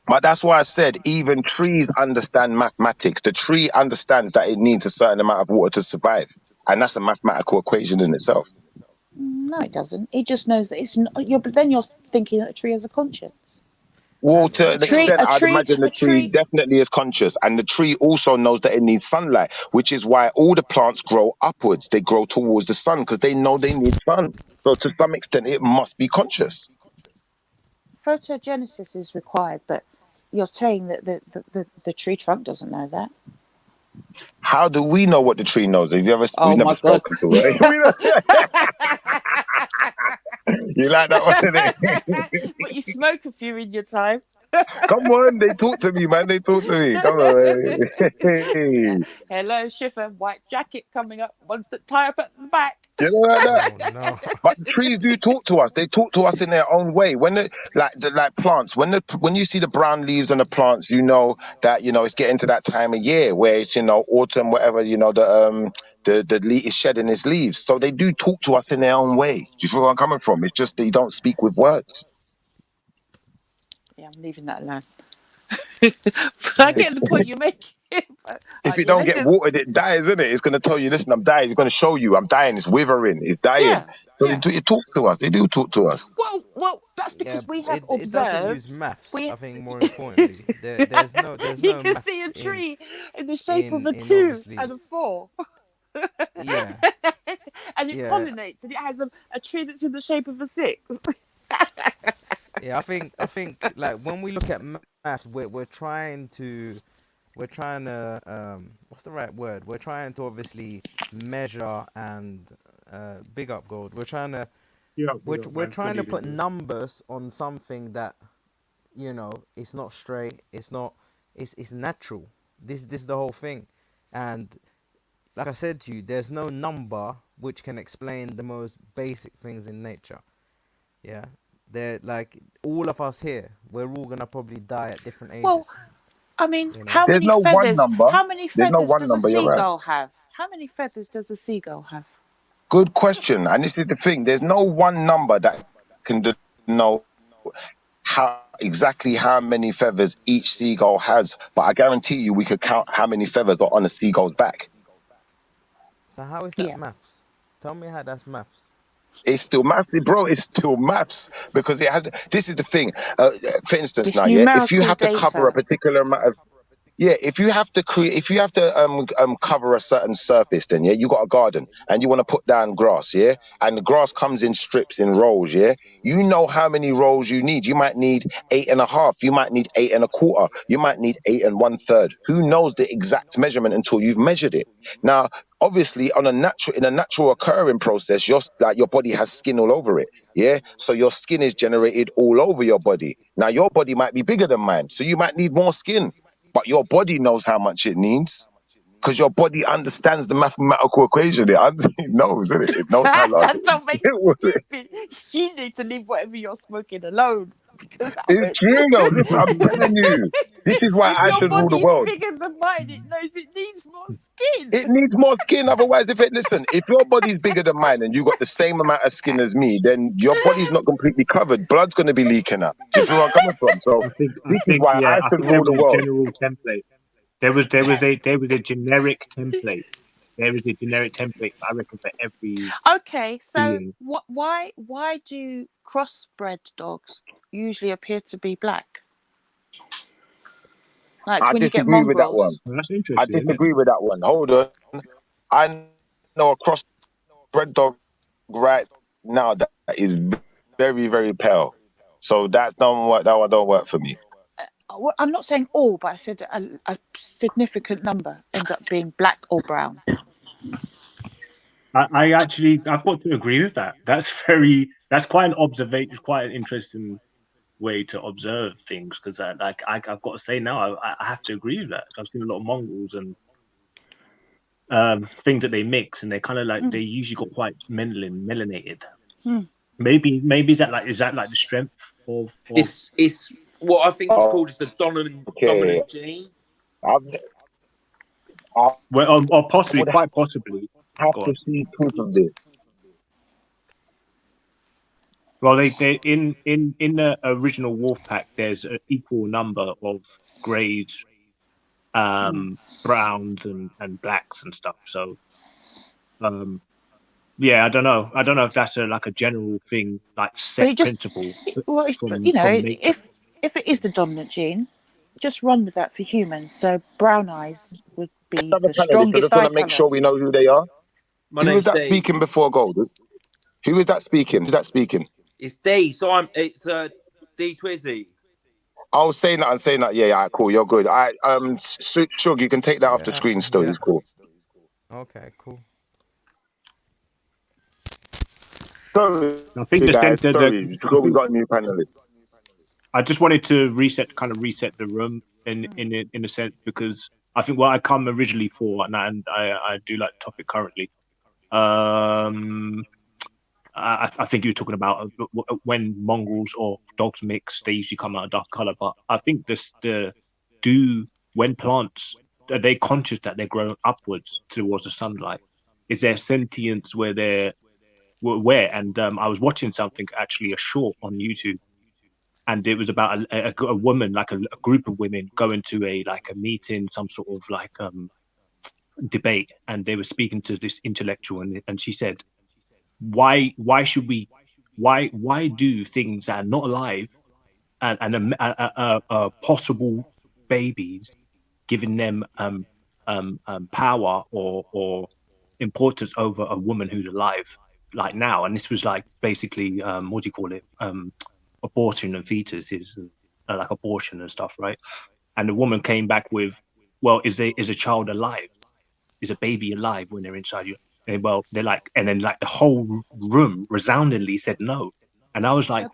But that's why I said even trees understand mathematics. The tree understands that it needs a certain amount of water to survive. And that's a mathematical equation in itself. No, it doesn't. It just knows that it's not. But then you're thinking that a tree has a conscience. Well, And to A an tree, extent, a I'd tree, imagine the a tree tree. definitely is conscious. And the tree also knows that it needs sunlight, which is why all the plants grow upwards. They grow towards the sun because they know they need sun. So to some extent, it must be conscious. Photogenesis is required, but you're saying that the tree trunk doesn't know that. How do we know what the tree knows? Have you ever? Oh We've never my god! spoken to it. You like that one, innit? But you smoke a few in your time. Come on, they talk to me, man. They talk to me. Come on. Hey. Hello, Schiffer. White jacket coming up. Ones that tie up at the back. You know like that? oh no. But the trees do talk to us. They talk to us in their own way. When like plants, when you see the brown leaves on the plants, you know that it's getting to that time of year where it's autumn, whatever. The leaf is shedding its leaves. So they do talk to us in their own way. Do you feel where I'm coming from? It's just they don't speak with words. Yeah, I'm leaving that alone. But I Yeah. get the point you're making. If it Yeah, don't let's get just. watered, it dies, isn't it? It's going to tell you, listen, I'm dying. It's going to show you, I'm dying. It's withering. It's dying. Yeah, So yeah. it talks to us. They do talk to us. Well, that's Yeah, because we have it doesn't use observed. maths. We I think more importantly, there's you no can see maths a in tree in the shape of a in 2 obviously. and a 4, Yeah, and it yeah, pollinates, and it has a tree that's in the shape of a 6. yeah. I think like when we look at maths, we're trying to what's the right word? We're trying to obviously measure and big up gold. We're trying to put numbers on something that it's not straight. It's natural. This is the whole thing, and like I said to you, there's no number which can explain the most basic things in nature. Yeah, they're like all of us here. We're all gonna probably die at different Well, ages. I mean, You know. how There's many no one feathers? number. How many There's no feathers one does a number. You're right. seagull have? How many feathers does a seagull have? Good question. And this is the thing. There's no one number that can know exactly how many feathers each seagull has. But I guarantee you, we could count how many feathers are on a seagull's back. So how is that Yeah. maths? Tell me how that's maths. It's still maths, bro. It's still maths because it has. This is the thing. For instance, It's now, yeah, if you numerical have to cover a data. particular amount of if you have to cover a certain surface, then you got a garden and you want to put down grass, and the grass comes in strips in rows, you know how many rows you need. You might need 8.5, you might need 8.25, you might need 8 1/3. Who knows the exact measurement until you've measured it? Now, obviously, in a natural occurring process, your body has skin all over it, so your skin is generated all over your body. Now, your body might be bigger than mine, so you might need more skin, but your body knows how much it needs. because your body understands the mathematical equation. It knows, isn't it? It knows how large That don't make it is. it stupid. You need to leave whatever you're smoking alone. Because It's true, though. Listen, I'm telling you. This is why if I your should rule the body's world. bigger than mine, it knows it needs more skin. It needs more skin. Otherwise, listen, if your body's bigger than mine and you got the same amount of skin as me, then your body's not completely covered. Blood's going to be leaking out. Do you see where I'm coming from? So I this is think why yeah, I I should think there rule was the a world. general template. There was a generic template. There is a generic template, I reckon, for every Okay, so being. why do crossbred dogs usually appear to be black? Like I when you get disagree with that one. mongrels. Well, that's I interesting, isn't it? disagree with that one. Hold on. I know a crossbred dog right now that is very, very pale. So that one don't work for me. Well, I'm not saying all, but I said a significant number end up being black or brown. I've got to agree with that. That's quite an observation, quite an interesting way to observe things, because I've got to say now, I have to agree with that. I've seen a lot of mongrels and things that they mix, and they kind of like they usually got quite melanated. Maybe is that like the strength of It's what I think is called just the dominant gene. well, or possibly, quite possibly. Have to see proof of this. Well, they in the original wolf pack, there's an equal number of greys, browns, and blacks and stuff. So, yeah, I don't know if that's like a general thing, like set principle. Well, if it is the dominant gene, just run with that for humans. So brown eyes would be the strongest just eye want to make colour. sure we know who they are. My Who name's is that Dee. speaking before Gold? Who is that speaking? Who's that speaking? It's D. So it's D Twizzy. Oh, say that. Yeah, cool. You're good. Shug, you can take that off the screen still. It's cool. Okay, cool. Sorry, I think guys. Sorry, we got a new panelist. I just wanted to reset the room in a sense, because I think what I come originally for, and I do like the topic currently. I think you were talking about when mongrels or dogs mix, they usually come out a dark color. But I think when plants, are they conscious that they're growing upwards towards the sunlight? Is there sentience where they're aware? And I was watching something, actually a short on YouTube, and it was about a woman, like a group of women going to a meeting, some sort of debate, and they were speaking to this intellectual, and she said, why do things that are not alive and possible babies, giving them power or importance over a woman who's alive, like now? And this was like basically what do you call it, abortion and fetuses, like abortion and stuff, right? And the woman came back with, well, is a child alive? Is a baby alive when they're inside you? And well, they're like, and then like the whole room resoundingly said no. And I was like,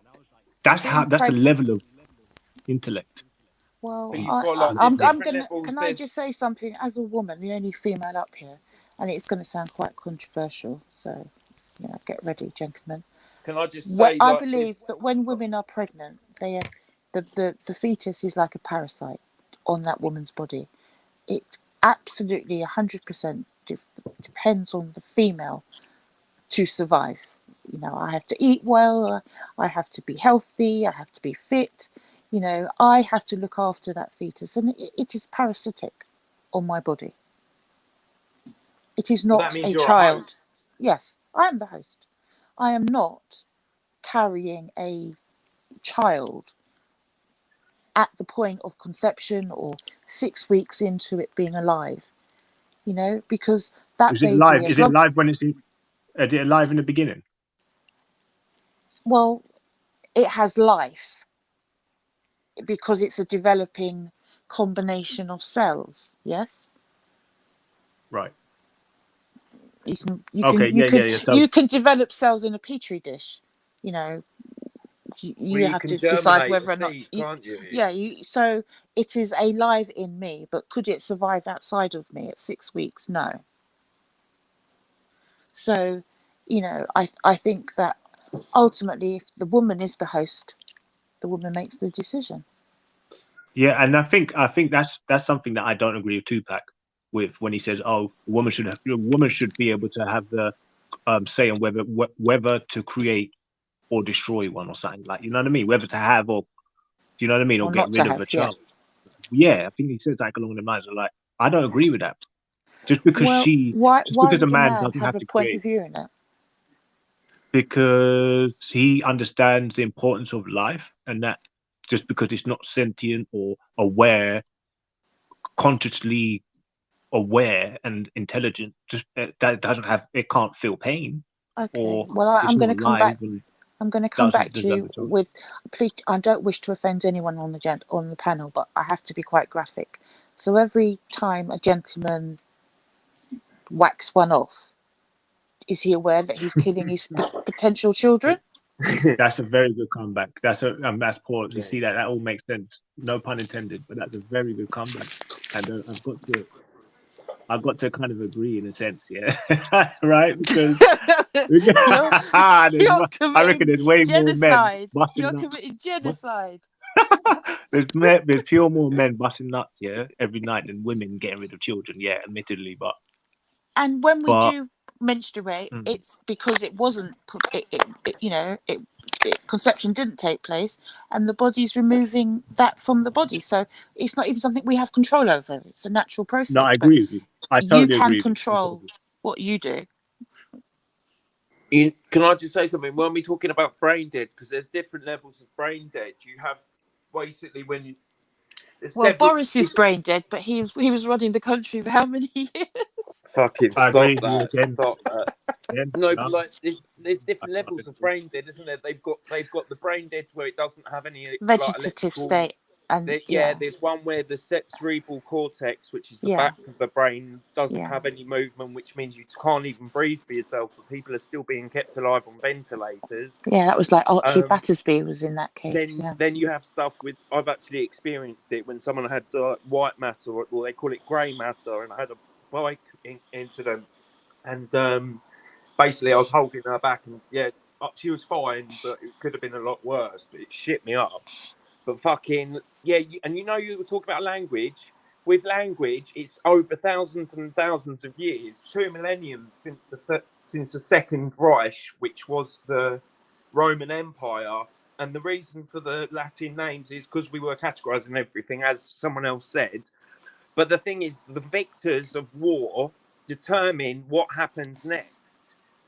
that's a level of intellect. Well, I'm gonna. Can I just say something as a woman, the only female up here, and it's going to sound quite controversial. So, get ready, gentlemen. Can I just say? I believe that when women are pregnant, the fetus is like a parasite on that woman's body. It absolutely 100% depends on the female to survive. I have to eat well, I have to be healthy, I have to be fit, I have to look after that fetus, and it is parasitic on my body. It is not a child. Yes, I am the host. I am not carrying a child at the point of conception or 6 weeks into it being alive, because that is it baby live? Is it live when it's in? Is it alive in the beginning? Well, it has life because it's a developing combination of cells. Yes. Right. You can develop cells in a petri dish, You you have can to decide germinate whether a or not. seed, can't you? Yeah, so it is alive in me, but could it survive outside of me at 6 weeks? No. So, I think that ultimately, if the woman is the host, the woman makes the decision. Yeah, and I think that's something that I don't agree with Tupac with when he says, "Oh, a woman should be able to have the say on whether to create or destroy one or something, like, you know what I mean, whether to have or, do you know what I mean, or Or get not to rid of have, a yeah. child." Yeah, I think he says like along the lines of like, I don't agree with that. Just because Well, why a would a man man doesn't have have a to point create, of view in it? because he understands the importance of life, and that just because it's not sentient or aware, consciously aware and intelligent, just that it can't feel pain, Okay. or Well, it's I'm going not to come alive back. and I'm going to come back doesn't to deserve you a child. with, please, I don't wish to offend anyone on the panel, but I have to be quite graphic. So every time a gentleman whacks one off, is he aware that he's killing his potential children? That's a very good comeback. That's Paul. You see that all makes sense. No pun intended, but that's a very good comeback. And I've got to kind of agree in a sense, yeah, right? Because I You're reckon committing there's way more men genocide. busting You're nuts. committing genocide. There's pure more men busting nuts, yeah, every night than women getting rid of children, yeah, admittedly, but And when we but do menstruate, mm, it's because it wasn't, conception didn't take place, and the body's removing that from the body. So it's not even something we have control over. It's a natural no, I process. But agree with you. I you totally can agree with you. control what you do. Can I just say something? When we're talking about brain dead, because there's different levels of brain dead. You have basically when Well, Boris is brain dead, but he was running the country for how many years? Fucking I stop agree with you that! again. Stop that! Again, No, but no, like there's different I levels of agree. brain dead, isn't there? They've got the brain dead where it doesn't have any like Vegetative electrical. state, and There's one where the cerebral cortex, which is the yeah, back of the brain, doesn't yeah. have any movement, which means you can't even breathe for yourself. But people are still being kept alive on ventilators. Yeah, that was like Archie Um, Battersby was in that case. Yeah. then you have stuff with. I've actually experienced it when someone had white matter, or they call it grey matter, and I had a bike incident, and basically I was holding her back, and she was fine, but it could have been a lot worse. But it shit me up. But fucking and you were talking about language. With language, it's over thousands and thousands of years, 2 millenniums since the Second Reich, which was the Roman Empire. And the reason for the Latin names is because we were categorizing everything, as someone else said. But the thing is, the victors of war determine what happens next.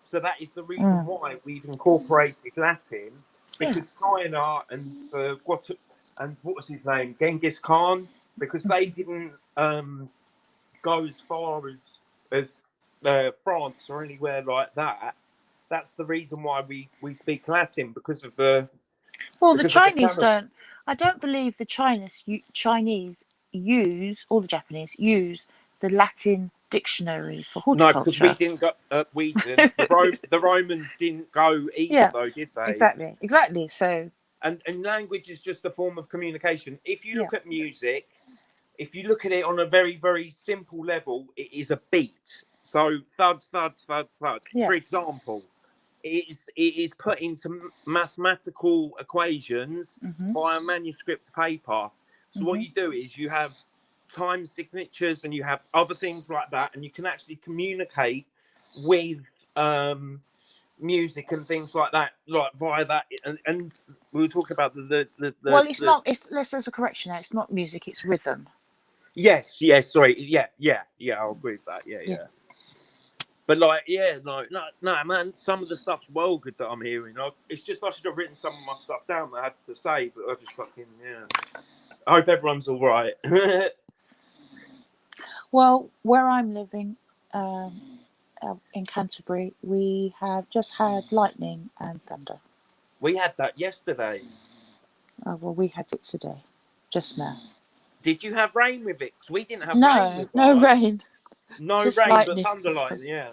So that is the reason why we've incorporated Latin, because China and what was his name, Genghis Khan, because they didn't go as far as France or anywhere like that. That's the reason why we speak Latin, because of the. Well, the Chinese don't. I don't believe the Chinese use, or the Japanese use, the Latin dictionary for horticulture. No, because we didn't go. We didn't. The Romans didn't go either, though, did they? Exactly. So. And language is just a form of communication. If you look at music, if you look at it on a very, very simple level, it is a beat. So thud, thud, thud, thud. Yeah. For example, it is put into mathematical equations via manuscript paper. So what you do is you have time signatures and you have other things like that, and you can actually communicate with music and things like that, like via that. And we were talking about well, it's not. There's a correction there. It's not music. It's rhythm. Yes. Sorry. Yeah. I'll agree with that. Yeah. But no, man. Some of the stuff's well good that I'm hearing. It's just I should have written some of my stuff down that I had to say, but I just fucking I hope everyone's all right. Well, where I'm living, in Canterbury, we have just had lightning and thunder. We had that yesterday. Oh, well, we had it today, just now. Did you have rain with it? 'Cause we didn't have rain. No rain. No just rain, lightning. but thunder lightning. Yeah.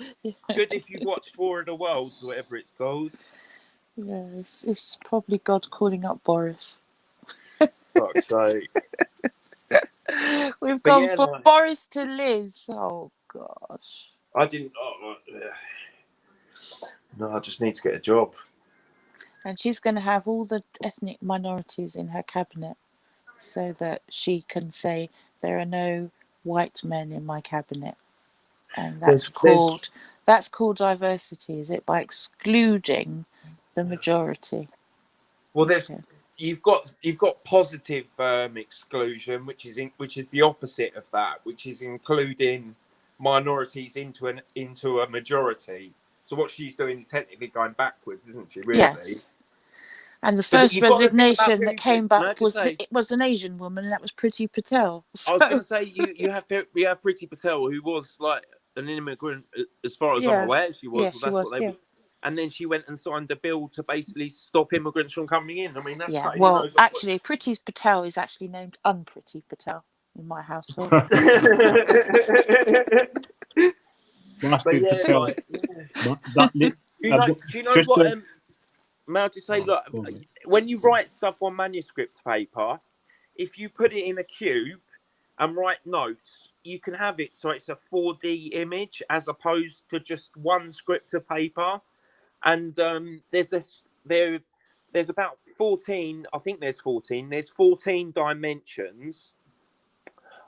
Good if you've watched War of the Worlds, or whatever it's called. Yeah, it's probably God calling up Boris. Fuck's sake. We've But gone yeah, from no, Boris to Liz. Oh gosh. I didn't. No, I just need to get a job. And she's going to have all the ethnic minorities in her cabinet so that she can say there are no white men in my cabinet. And that's called diversity, is it? By excluding the majority. Well, Okay. you've got positive exclusion, which is the opposite of that, which is including minorities into a majority. So what she's doing is technically going backwards, isn't she? Really. Yes. And the But first you've got the thing about resignation that came Can I back just say? it was an Asian woman, and that was Priti Patel. I was going So to say you have Priti Patel, who was like an immigrant, as far as I'm yeah, aware, she was. yeah, Well, she that's was. what they Yeah, was. And then she went and signed a bill to basically stop immigrants from coming in. I mean, that's yeah. cutting your Well, nose off. actually, Priti Patel is actually named Unpriti Patel in my household. But Bastard yeah, Patel. like, yeah. That, Do you know just what? May I just say, look, go on. when you write stuff on manuscript paper, if you put it in a cube and write notes, you can have it so it's a 4D image as opposed to just one script of paper. And there's about 14. I think there's 14. There's 14 dimensions.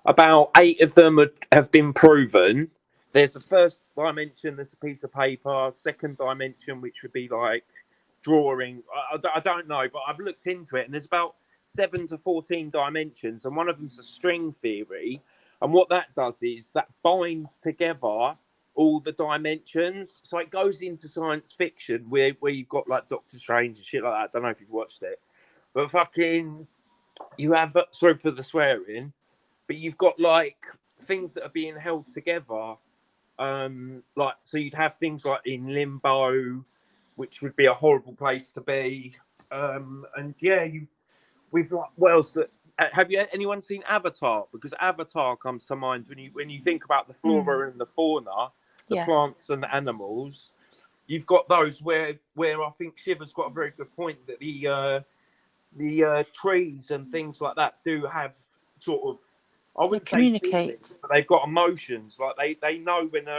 About 8 of them have been proven. There's the first dimension, there's a piece of paper. Second dimension, which would be like drawing. I don't know, but I've looked into it, and there's about 7 to 14 dimensions, and one of them's a string theory. And what that does is that binds together all the dimensions. So it goes into science fiction where you've got like Doctor Strange and shit like that. I don't know if you've watched it, but fucking, you have, sorry for the swearing, but you've got like things that are being held together. Like, so you'd have things like in limbo, which would be a horrible place to be. And yeah, we've like, what else? Have anyone seen Avatar? Because Avatar comes to mind when you think about the flora and the fauna, the plants and the animals. You've got those where I think Shiva's got a very good point that the trees and things like that do have sort of, I wouldn't say feelings, but they've got emotions. Like they know when do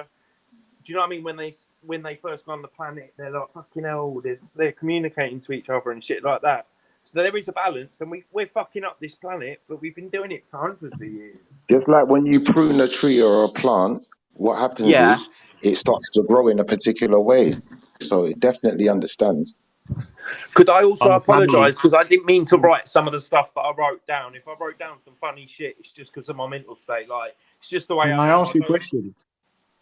you know what I mean? When they first go on the planet, they're like, fucking hell, they're communicating to each other and shit like that. So there is a balance, and we're fucking up this planet, but we've been doing it for hundreds of years. Just like when you prune a tree or a plant, what happens Yeah. is it starts to grow in a particular way. So it definitely understands. Could I also apologise, because I didn't mean to write some of the stuff that I wrote down. If I wrote down some funny shit, it's just because of my mental state. Like, it's just the way Can I ask you a question?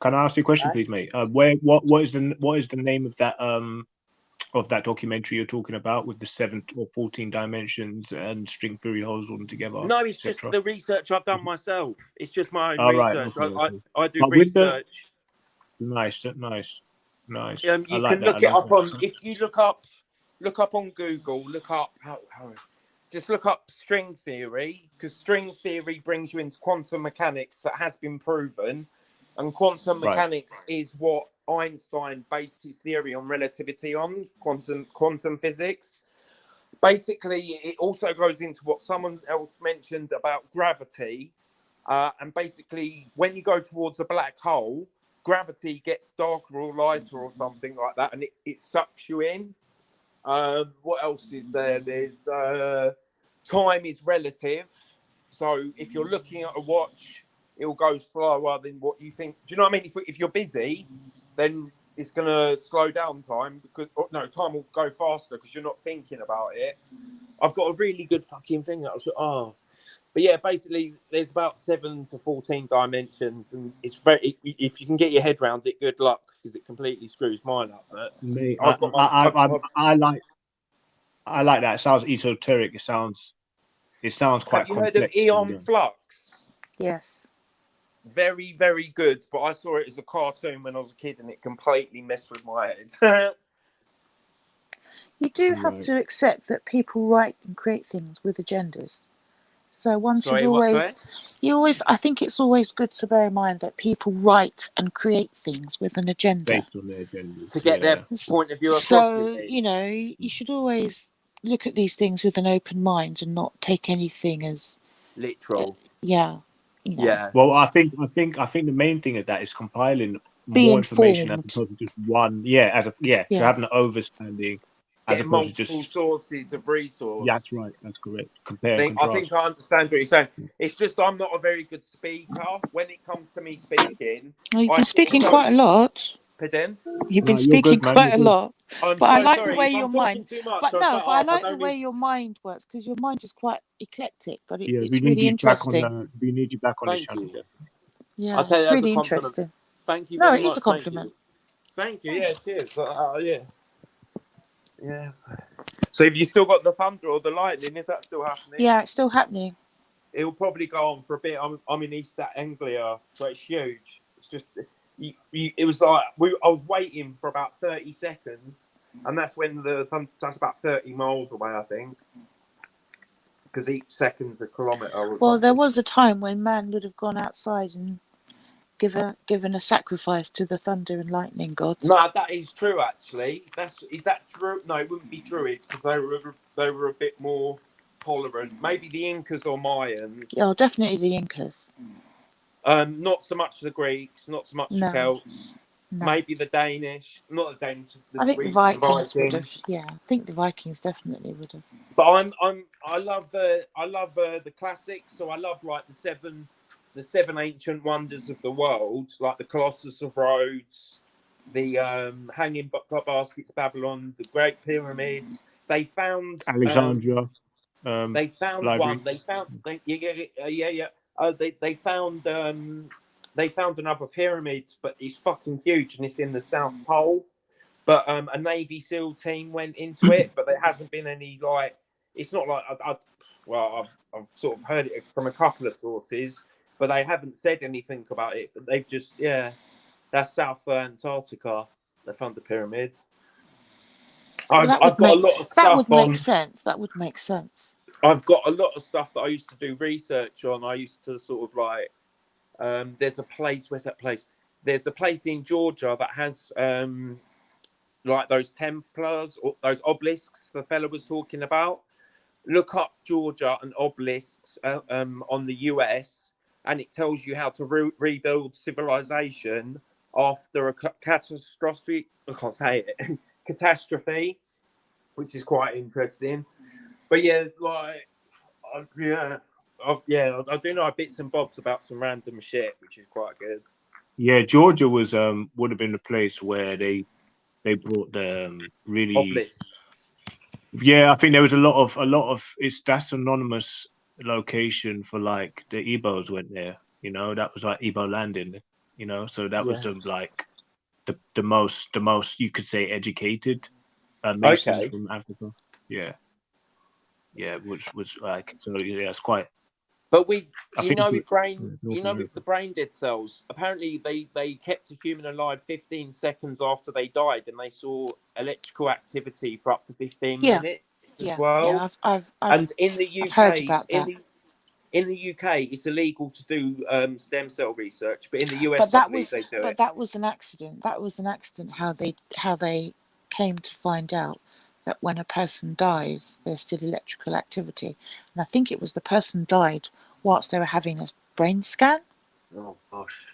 Can I ask you a question, please, mate? What is the name of that documentary you're talking about with the 7 or 14 dimensions and string theory holds them together? No, it's just the research I've done myself. It's just my own research. Right, okay. I do research. Nice. You I can like look that. it up on, if you look up on Google, just look up string theory, because string theory brings you into quantum mechanics that has been proven, and quantum mechanics is what Einstein based his theory on relativity on, quantum physics. Basically, it also goes into what someone else mentioned about gravity, and basically when you go towards a black hole, gravity gets darker or lighter or something like that, and it sucks you in. What else is there? There's time is relative. So if you're looking at a watch, it'll go slower than what you think. Do you know what I mean? If you're busy, then it's going to slow down time, because time will go faster because you're not thinking about it. I've got a really good fucking thing that but yeah, basically there's about 7 to 14 dimensions, and it's very, if you can get your head around it, good luck, because it completely screws mine up. But I like that. It sounds esoteric. It sounds quite complex. Have you heard of Eon Flux? Yes. Very, very good. But I saw it as a cartoon when I was a kid, and it completely messed with my head. You do have to accept that people write and create things with agendas. So one should Sorry, what? Sorry? I think it's always good to bear in mind that people write and create things with an agenda. Based on their agendas. To get their Yeah. point of view across. So, to me. you know, you should always look at these things with an open mind and not take anything as Literal. yeah. You know, Yeah. Well, I think the main thing of that is compiling Be more information as informed. opposed to just one. Yeah, to Yeah. have an overstanding as Getting opposed to multiple just. sources of resource. Yeah, that's right. That's correct. Compare and I contrast. think I understand what you're saying. It's just I'm not a very good speaker. When it comes to me speaking, Well, you've I been speaking quite a lot. Pardon? You've No, been you're speaking good, man, quite you're a good. lot. I'm But so I like sorry the way if your I'm mind. talking too much. But I'll no, shut but I up. like don't the way need- your mind works because your mind is quite eclectic, but Yeah, it's we need really you back on interesting. we need you back on the Thank channel. you. Yeah, I'll tell it's you as a really compliment. interesting. Thank you No, very it much. is a compliment. Thank you. Yeah, cheers. Yeah. Yeah. So have you still got the thunder or the lightning? Is that still happening? Yeah, it's still happening. It'll probably go on for a bit. I'm in East Anglia, so it's huge. It's just it was like I was waiting for about 30 seconds, and that's when that's about 30 miles away, I think, because each second's a kilometre. Well, there was a time when man would have gone outside and given a sacrifice to the thunder and lightning gods. No, that is true. Actually, is that true? No, it wouldn't be Druids because they were a bit more tolerant. Maybe the Incas or Mayans. Yeah, definitely the Incas. Not so much the Greeks, not so much the No. Celts. No. Maybe the Danish, not the Danish. I think the Vikings would have. Yeah, I think the Vikings definitely would have. But I love the classics. So I love like the seven ancient wonders of the world, like the Colossus of Rhodes, the hanging baskets of Babylon, the Great Pyramids. They found Alexandria. They found library. one. They found another pyramid, but it's fucking huge and it's in the South Pole. But a Navy SEAL team went into it, but there hasn't been any like. It's not like I've sort of heard it from a couple of sources, but they haven't said anything about it. But they've just that's South Antarctica. They found the pyramids. I've got a lot of stuff. That would make sense. That would make sense. I've got a lot of stuff that I used to do research on. I used to sort of like. There's a place. Where's that place? There's a place in Georgia that has like those Templars or those obelisks the fella was talking about. Look up Georgia and obelisks on the US, and it tells you how to rebuild civilization after a catastrophe. I can't say it. Catastrophe, which is quite interesting. But yeah, like I do know bits and bobs about some random shit, which is quite good. Yeah, Georgia was would have been the place where they brought the really. Obelisk. Yeah, I think there was a lot of that's anonymous location for like the Igbos went there. You know, that was like Igbo landing. You know, so that was like the most you could say educated Masons from Africa. Yeah, which was like so. Yeah, it's quite. But with the brain dead cells, apparently they kept a human alive 15 seconds after they died, and they saw electrical activity for up to 15 minutes as well. Yeah, I've and in the UK, heard about that. In the UK, it's illegal to do stem cell research, but in the US, that was an accident. That was an accident. How they came to find out that when a person dies, there's still electrical activity, and I think it was the person died whilst they were having a brain scan. Oh gosh,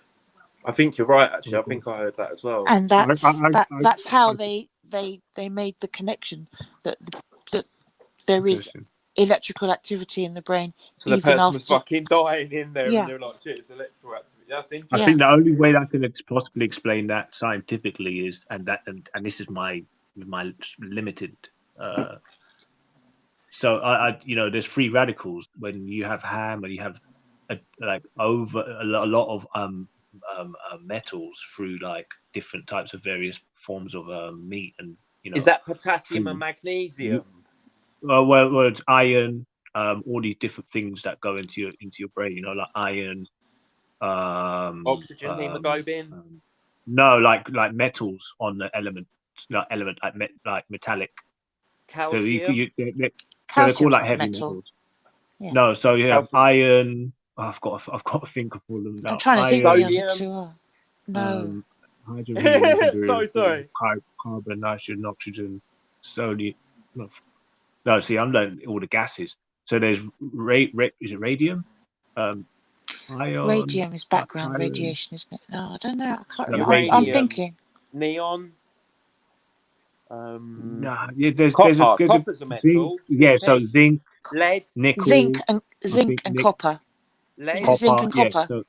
I think you're right. Actually, I think I heard that as well. And that's how they made the connection that there is electrical activity in the brain. So the person was fucking dying in there, and they're like, "Shit, it's electrical activity." That's interesting. I think the only way that can possibly explain that scientifically is, and this is my limited. So I there's free radicals when you have ham and you have a lot of metals through like different types of various forms of meat, and is that potassium and magnesium? Well, it's iron, all these different things that go into your brain, like iron, oxygen, hemoglobin. No, like metals on the element like metallic. Calcium. So they're called like heavy metals. Yeah. No, so you have Healthy. iron. I've got to think of all of them I'm now. trying to think what the Iron, other Sodium. two are. No. hydrogen, helium, Sorry. carbon, nitrogen, oxygen, sodium. No, see, I'm learning all the gases. So there's is it radium? Ion. Radium is background iron. radiation, isn't it? No, I don't know. I can't No, remember. I'm Uranium. thinking. Neon. Nah, yeah, there's Copper. a Copper's a zinc. metal. Yeah, so Zinc. zinc, Lead. nickel. Zinc and think copper. Lead. Isn't it zinc and yeah, copper? so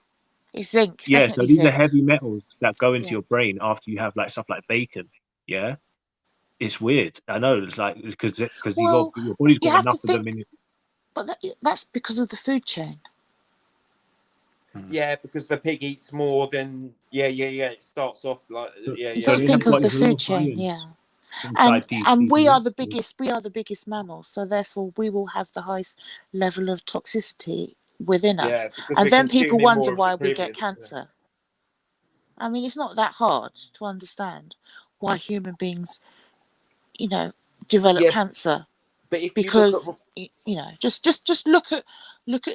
It's zinc. It's yeah, so definitely these are zinc. heavy metals that go into Yeah. your brain after you have like stuff like bacon. Yeah, it's weird. I know it's like because Well, your body's you got have to enough of them think, in it. but that's because of the food chain. Yeah, because the pig eats more than It starts off like You So got to they think have of got the a lot food of chain, iron yeah. inside these And we are metals. the biggest mammals, so therefore we will have the highest level of toxicity within us. because And we're then people consuming wonder more of why the we get previous. cancer. I mean, it's not that hard to understand why human beings, develop Yeah, cancer. but if Because you just look at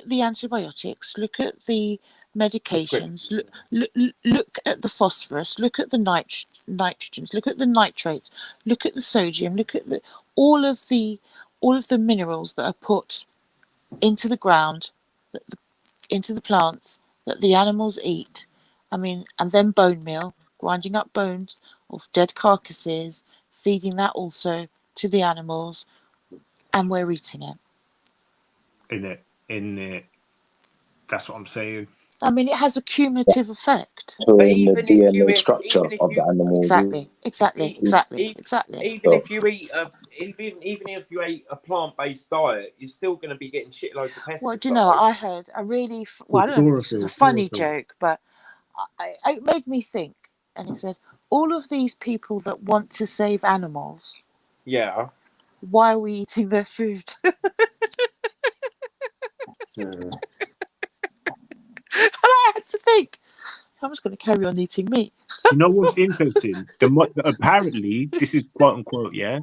the antibiotics, look at the medications, look at the phosphorus, look at the nitrogens, look at the nitrates, look at the sodium, look at all of the minerals that are put into the ground, into the plants that the animals eat. I mean, and then bone meal, grinding up bones of dead carcasses, feeding that also to the animals, and we're eating it. in it. That's what I'm saying. I mean, it has a cumulative effect. So But in the even if you DNA structure even if of the you animal. Exactly. even if you eat even if you ate a plant-based diet, you're still going to be getting shitloads of pesticides. Well, do you know, I heard a really, I don't know if this is a funny joke, but it made me think. And it said, all of these people that want to save animals, Yeah. why are we eating their food? And I had to think, I'm just going to carry on eating meat. You know what's interesting? Apparently, this is quote unquote, yeah.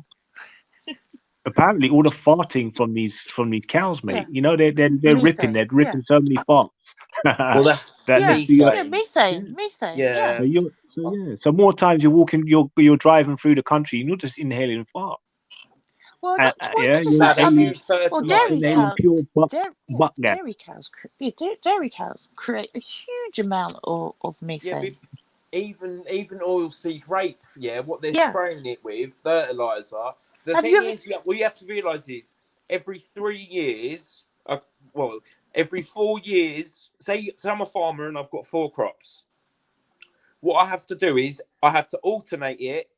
Apparently, all the farting from these cows, mate. Yeah. You know, they're ripping. They're ripping so many farts. Well, that's methane. Yeah. So more times you're walking, you're driving through the country, and you're just inhaling fart. Well, Yeah, just you're like, I mean, fertilizer. well, dairy inhaling cows, pure butt gas. dairy cows create a huge amount of methane. Yeah, even oilseed rape, what they're Yeah. spraying it with, fertilizer. The Have thing you ever- is, what you have to realise is every 3 years, every 4 years, say I'm a farmer and I've got 4 crops. What I have to do is I have to alternate it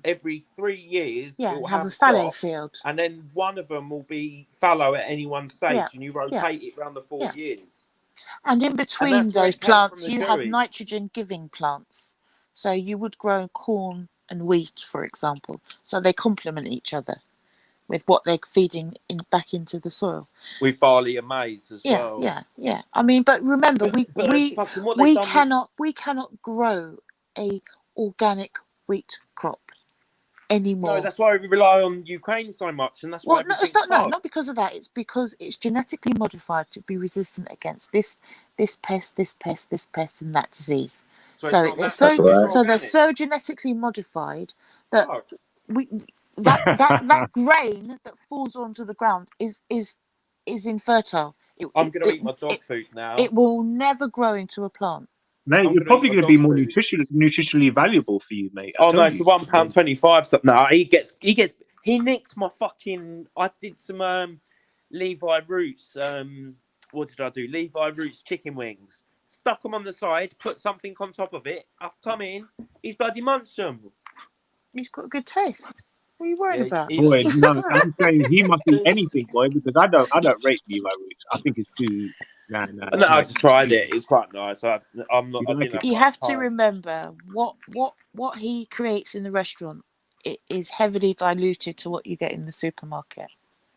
every 3 years. Yeah, it will have a a fallow crop, field. and then one of them will be fallow at any one stage, Yeah, and you rotate it around the 4 years. And in between that's where those it came from plants, the you have Druids. nitrogen-giving plants. So you would grow corn and wheat, for example. So they complement each other with what they're feeding back into the soil. With barley and maize as well. Yeah. I mean, but remember, we cannot grow a organic wheat crop anymore. No, that's why we rely on Ukraine so much, and that's why it's not because of that. It's because it's genetically modified to be resistant against this pest, and that disease. So they're so genetically modified that that grain that falls onto the ground is infertile. I'm going to eat my dog food now. It will never grow into a plant. Mate, you're probably going to be more nutritionally valuable for you, mate. No, it's £1.25 stuff. No, he nicked my fucking. I did some Levi Roots. What did I do? Levi Roots chicken wings. Stuck them on the side. Put something on top of it. I've come in. He's bloody munched them. He's got a good taste. What are you worried about? Boy, no, I'm saying he must eat anything, boy, because I don't rate Levi Roots. I think it's too. Nah. No, I just tried it. It was quite nice. I'm not. You have to remember what he creates in the restaurant. It is heavily diluted to what you get in the supermarket.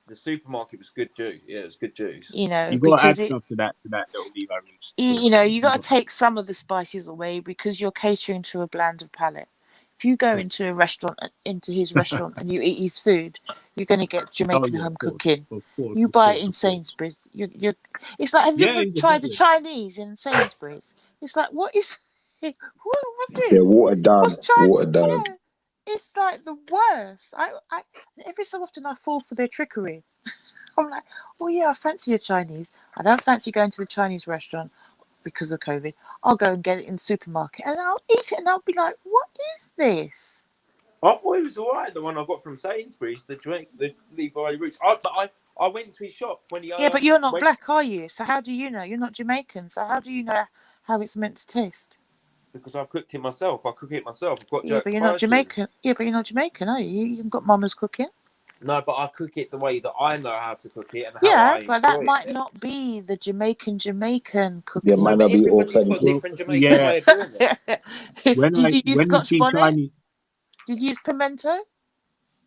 The supermarket was good juice. Yeah, it was good juice. You got to add stuff to that little Levi Roots. You got to take some of the spices away because you're catering to a blander palate. If if you go into a restaurant, into his restaurant, and you eat his food, you're going to get Oh Jamaican yeah, home of course, cooking. of course, You of buy it course, in of course. Sainsbury's. You're. It's like, have you Yeah, ever in the tried the Netherlands. Chinese in Sainsbury's? It's like, what is? What's They're this? watered What's down, China? watered down. Yeah, it's like the worst. I every so often I fall for their trickery. I'm like, oh yeah, I fancy a Chinese. I don't fancy going to the Chinese restaurant because of COVID. I'll go and get it in the supermarket and I'll eat it and I'll be like, what is this? I thought it was alright. The one I got from Sainsbury's, the Levi Roots. I went to his shop when he Yeah, but you're not went, black, are you? So how do you know? You're not Jamaican. So how do you know how it's meant to taste? because I've cooked it myself. I cook it myself. I've got Yeah, jerk but you're not spices. Jamaican. Yeah, but you're not Jamaican, are you? You've got mama's cooking. No, but I cook it the way that I know how to cook it and how Yeah, I but that enjoy might it. not be the Jamaican Yeah, cooking. might No, not but be everybody's got authentic. Well, different Jamaican yeah. way of doing it. When Did you use you Scotch see bonnet? Chinese, Did you use pimento?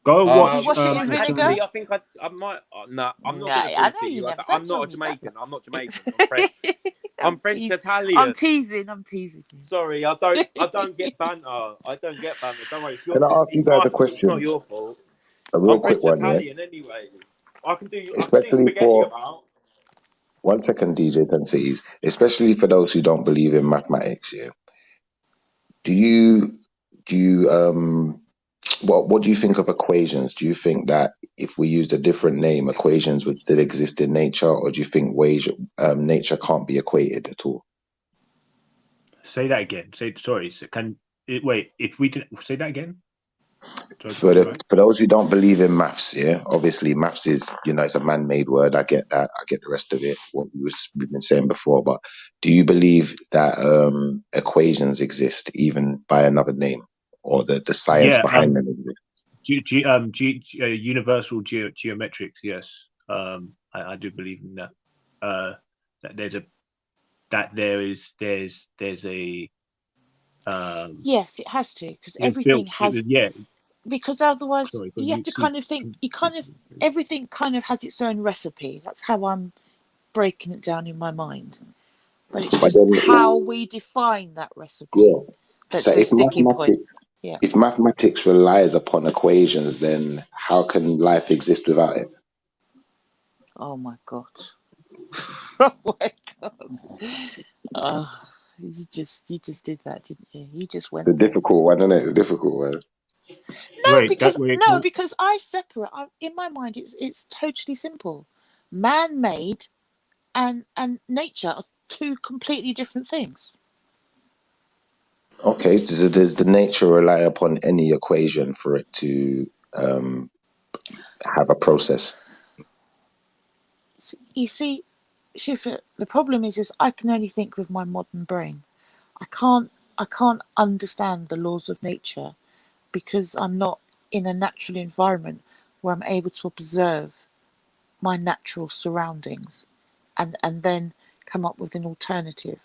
go Did watch. you wash it in a vinegar? Actually, I think I might. No, I'm not Yeah, going to I know bullshit you you. never. I'm Don't not tell a me Jamaican. that. I'm not Jamaican. I'm French. I'm French Italian. I'm teasing you. Sorry, I don't get banter. I don't get banter. Don't worry. Can I ask you It's guys my a fault. It's not question? your fault. A real I'm quick French one, yeah? Italian anyway. I can do Especially spaghetti for, about. 1 second, DJ Tensees, especially for those who don't believe in mathematics, yeah? Do you, what do you think of equations? Do you think that if we used a different name, equations would still exist in nature, or do you think nature can't be equated at all? Say that again. Sorry. Wait? If we did say that again. For those who don't believe in maths, yeah, obviously maths is, it's a man-made word. I get that. I get the rest of it. What we've been saying before, but do you believe that equations exist even by another name, or the science Yeah. behind them exists? Universal geometrics. Yes. I do believe in that. There's a. Yes, it has to, because It's everything built. has. Yeah. Because otherwise, Sorry. you have to kind of think. Everything kind of has its own recipe. That's how I'm breaking it down in my mind. But it's But just then, how we define that recipe. yeah. That's So the sticking point. Yeah. if mathematics relies upon equations, then how can life exist without it? Oh my god. Oh my god. You just did that, didn't you? You just went It's a there. difficult one, isn't it? It's a difficult one. Because I separate. In my mind, it's totally simple. Man-made and nature are two completely different things. Okay, so does the nature rely upon any equation for it to have a process? You see, Shifa, the problem is I can only think with my modern brain. I can't understand the laws of nature because I'm not in a natural environment where I'm able to observe my natural surroundings and then come up with an alternative.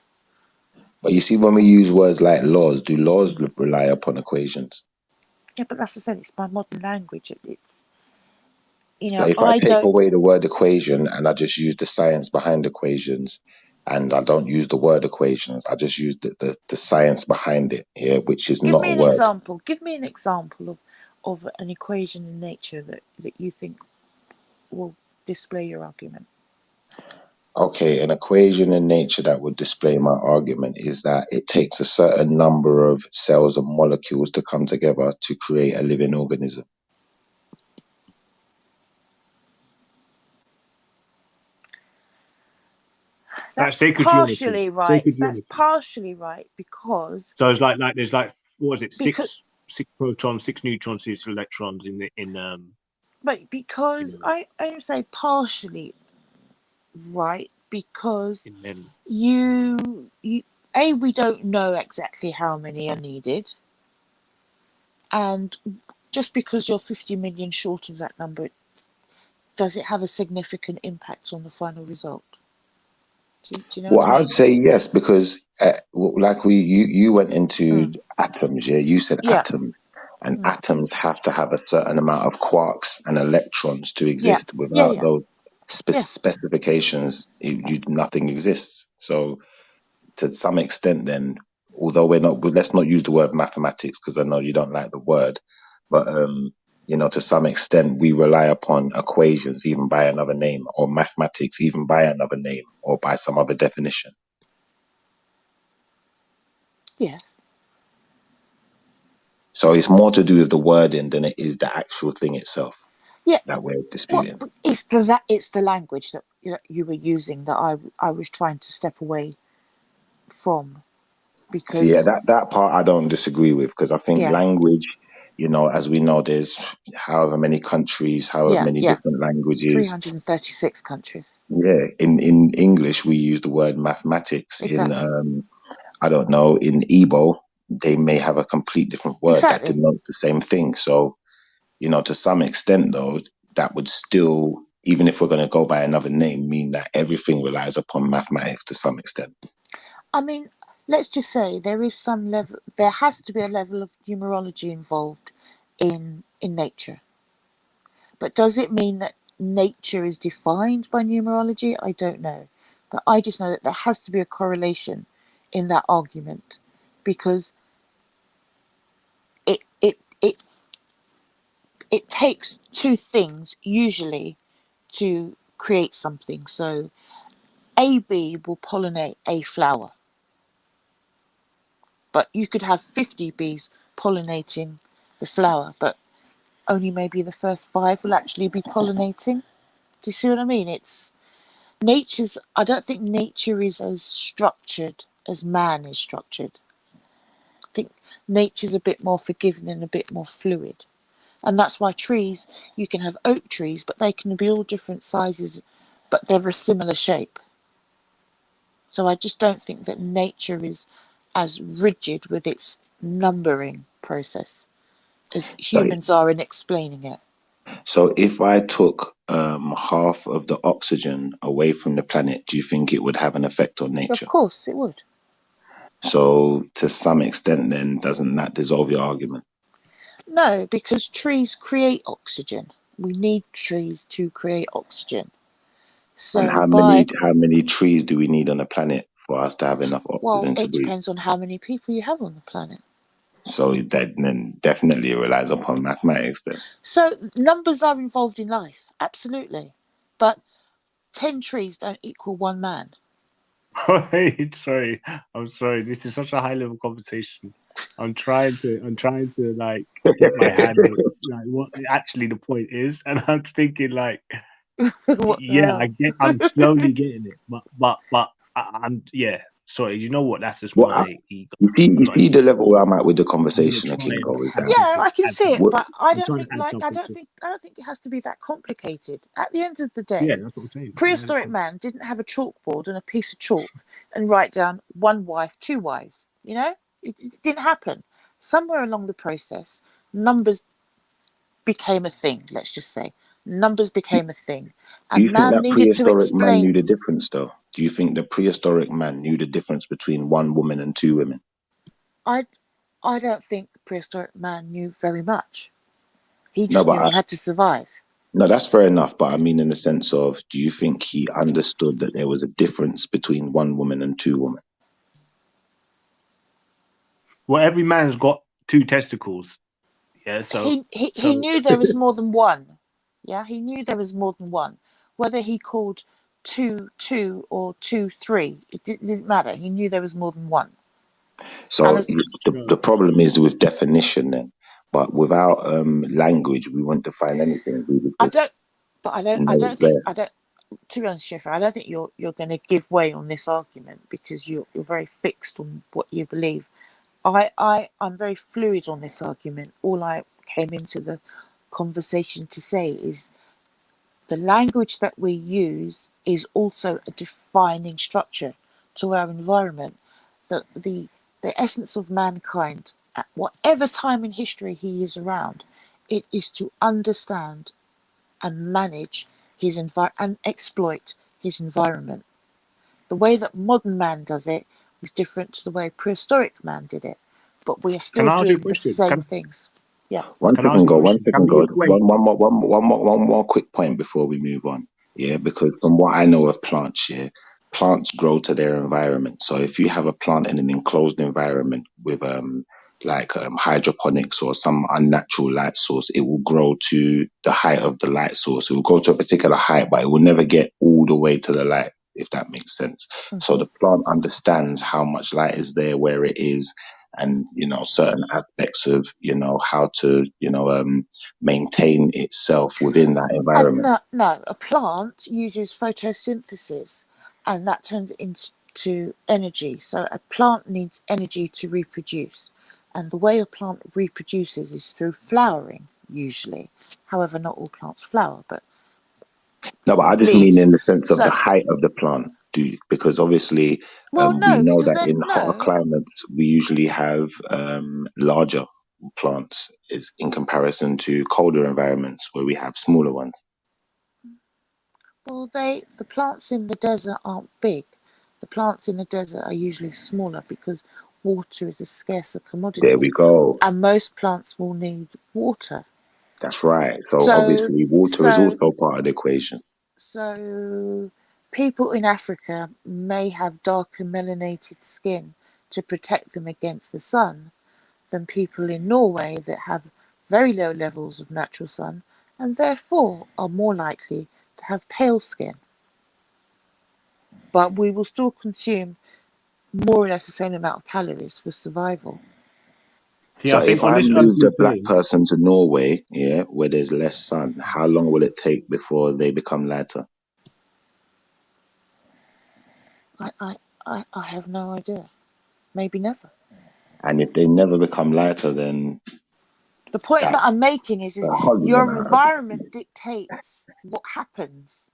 But you see, when we use words like laws, do laws rely upon equations? Yeah, but that's what I said, it's my modern language. It's, So if I take away the word equation and I just use the science behind equations, and I don't use the word equations, I just use the science behind it, yeah, which is not a word. Give me an example of an equation in nature that you think will display your argument. Okay, an equation in nature that would display my argument is that it takes a certain number of cells and molecules to come together to create a living organism. That's partially right. That's partially right because. So it's like there's what was it? Six protons, 6 neutrons, 6 electrons in. But because I say partially right because we don't know exactly how many are needed, and just because you're 50 million short of that number, does it have a significant impact on the final result? Do you know what I mean? I'd say yes, because like you went into atoms, yeah. You said atoms, and atoms have to have a certain amount of quarks and electrons to exist. Without those specifications, nothing exists. So, to some extent, then although we're not good, let's not use the word mathematics because I know you don't like the word, but you know, to some extent we rely upon equations even by another name, or mathematics even by another name, or by some other definition. Yeah. So it's more to do with the wording than it is the actual thing itself Yeah. that we're Well, disputing. it's the language that you were using that I was trying to step away from, So yeah, because that part I don't disagree with, because I think yeah, language, you know, as we know, there's however many countries, however many yeah, different languages. 336 countries. Yeah, in English we use the word mathematics. In Exactly. I don't know, in Igbo they may have a complete different word that Exactly. denotes the same thing. So, you know, to some extent though, that would still, even if we're going to go by another name, mean that everything relies upon mathematics to some extent. I mean, let's just say there is some level. There has to be a level of numerology involved in nature. But does it mean that nature is defined by numerology? I don't know. But I just know that there has to be a correlation in that argument, because it it it it takes two things usually to create something. So a bee will pollinate a flower, but you could have 50 bees pollinating the flower, but only maybe the first 5 will actually be pollinating. Do you see what I mean? I don't think nature is as structured as man is structured. I think nature's a bit more forgiving and a bit more fluid. And that's why trees, you can have oak trees, but they can be all different sizes, but they're a similar shape. So I just don't think that nature is as rigid with its numbering process as So, humans are in explaining it. so if I took half of the oxygen away from the planet, do you think it would have an effect on Of nature? course it would. So to some extent then, doesn't that dissolve your argument? No, because trees create oxygen. We need trees to create oxygen. And So by, how many trees do we need on the planet for us to have enough well, oxygen to it breathe? depends on how many people you have on the planet. So that then definitely relies upon mathematics then. So numbers are involved in life, absolutely. But 10 trees don't equal one man. Sorry, I'm sorry. This is such a high level conversation. I'm trying to like get my hand on like what actually the point is, and I'm thinking like, What the yeah, hell? I'm slowly getting it, but I'm yeah. Sorry, you know what? That's just Well, my ego. you Not see the even. level where I'm at with the I'm gonna conversation, try and Akingo, is add that Yeah, something. I can Add see it, something. what, but I I'm don't trying think to add something to. I don't think it has to be that complicated. At the end of the Yeah, day, that's what I'm saying. prehistoric man didn't have a chalkboard and a piece of chalk and write down 1 wife, 2 wives. You know, it didn't happen. Somewhere along the process, numbers became a thing. Let's just say numbers became a thing, do you and think man that needed to prehistoric man knew explain. the difference though? Do you think the prehistoric man knew the difference between one woman and two women? I I don't think prehistoric man knew very much. He No, just but knew he had to survive. no, that's fair enough. But I mean, in the sense of, do you think he understood that there was a difference between one woman and two women? Well, every man's got 2 testicles. Yeah, He so knew there was more than one. Yeah, he knew there was more than one. Whether he called 2 or 2 3, didn't matter. He knew there was more than one. And So as, the problem is with definition then. But without language, we wouldn't define anything. We would I don't, just but know it's there. I don't. To be honest, Sheffer, I don't think you're going to give way on this argument, because you're very fixed on what you believe. I'm very fluid on this argument. All I came into the conversation to say is the language that we use is also a defining structure to our environment. The essence of mankind, at whatever time in history he is around, it is to understand and manage his environment and exploit his environment. The way that modern man does it is different to the way prehistoric man did it, but we are can still I ask you a doing the question? same things. Yeah. Can I ask you a One question? Can second, we God. equate? One more quick point before we move on. Yeah, because from what I know of plants, yeah, plants grow to their environment. So if you have a plant in an enclosed environment with hydroponics or some unnatural light source, it will grow to the height of the light source. It will go to a particular height, but it will never get all the way to the light, if that makes sense. So the plant understands how much light is there, where it is, and certain aspects of how to maintain itself within that environment. No, a plant uses photosynthesis, and that turns it into energy. So a plant needs energy to reproduce, and the way a plant reproduces is through flowering, usually. However, not all plants flower, but No, but I just leaves. mean in the sense of So- the height of the plant. Because obviously Well, we no, know because that in hotter climates we usually have larger plants is in comparison to colder environments where we have smaller ones. Well, the plants in the desert aren't big. The plants in the desert are usually smaller because water is a scarcer commodity. There we go. And most plants will need water. That's right. So obviously water is also part of the equation. So people in Africa may have darker melanated skin to protect them against the sun than people in Norway that have very low levels of natural sun and therefore are more likely to have pale skin. But we will still consume more or less the same amount of calories for survival. Yeah, So I think if on I this moved a earthly black plane, person to Norway, where there's less sun, how long will it take before they become lighter? I have no idea. Maybe never. And if they never become lighter, then the point that I'm making is your environment dictates what happens.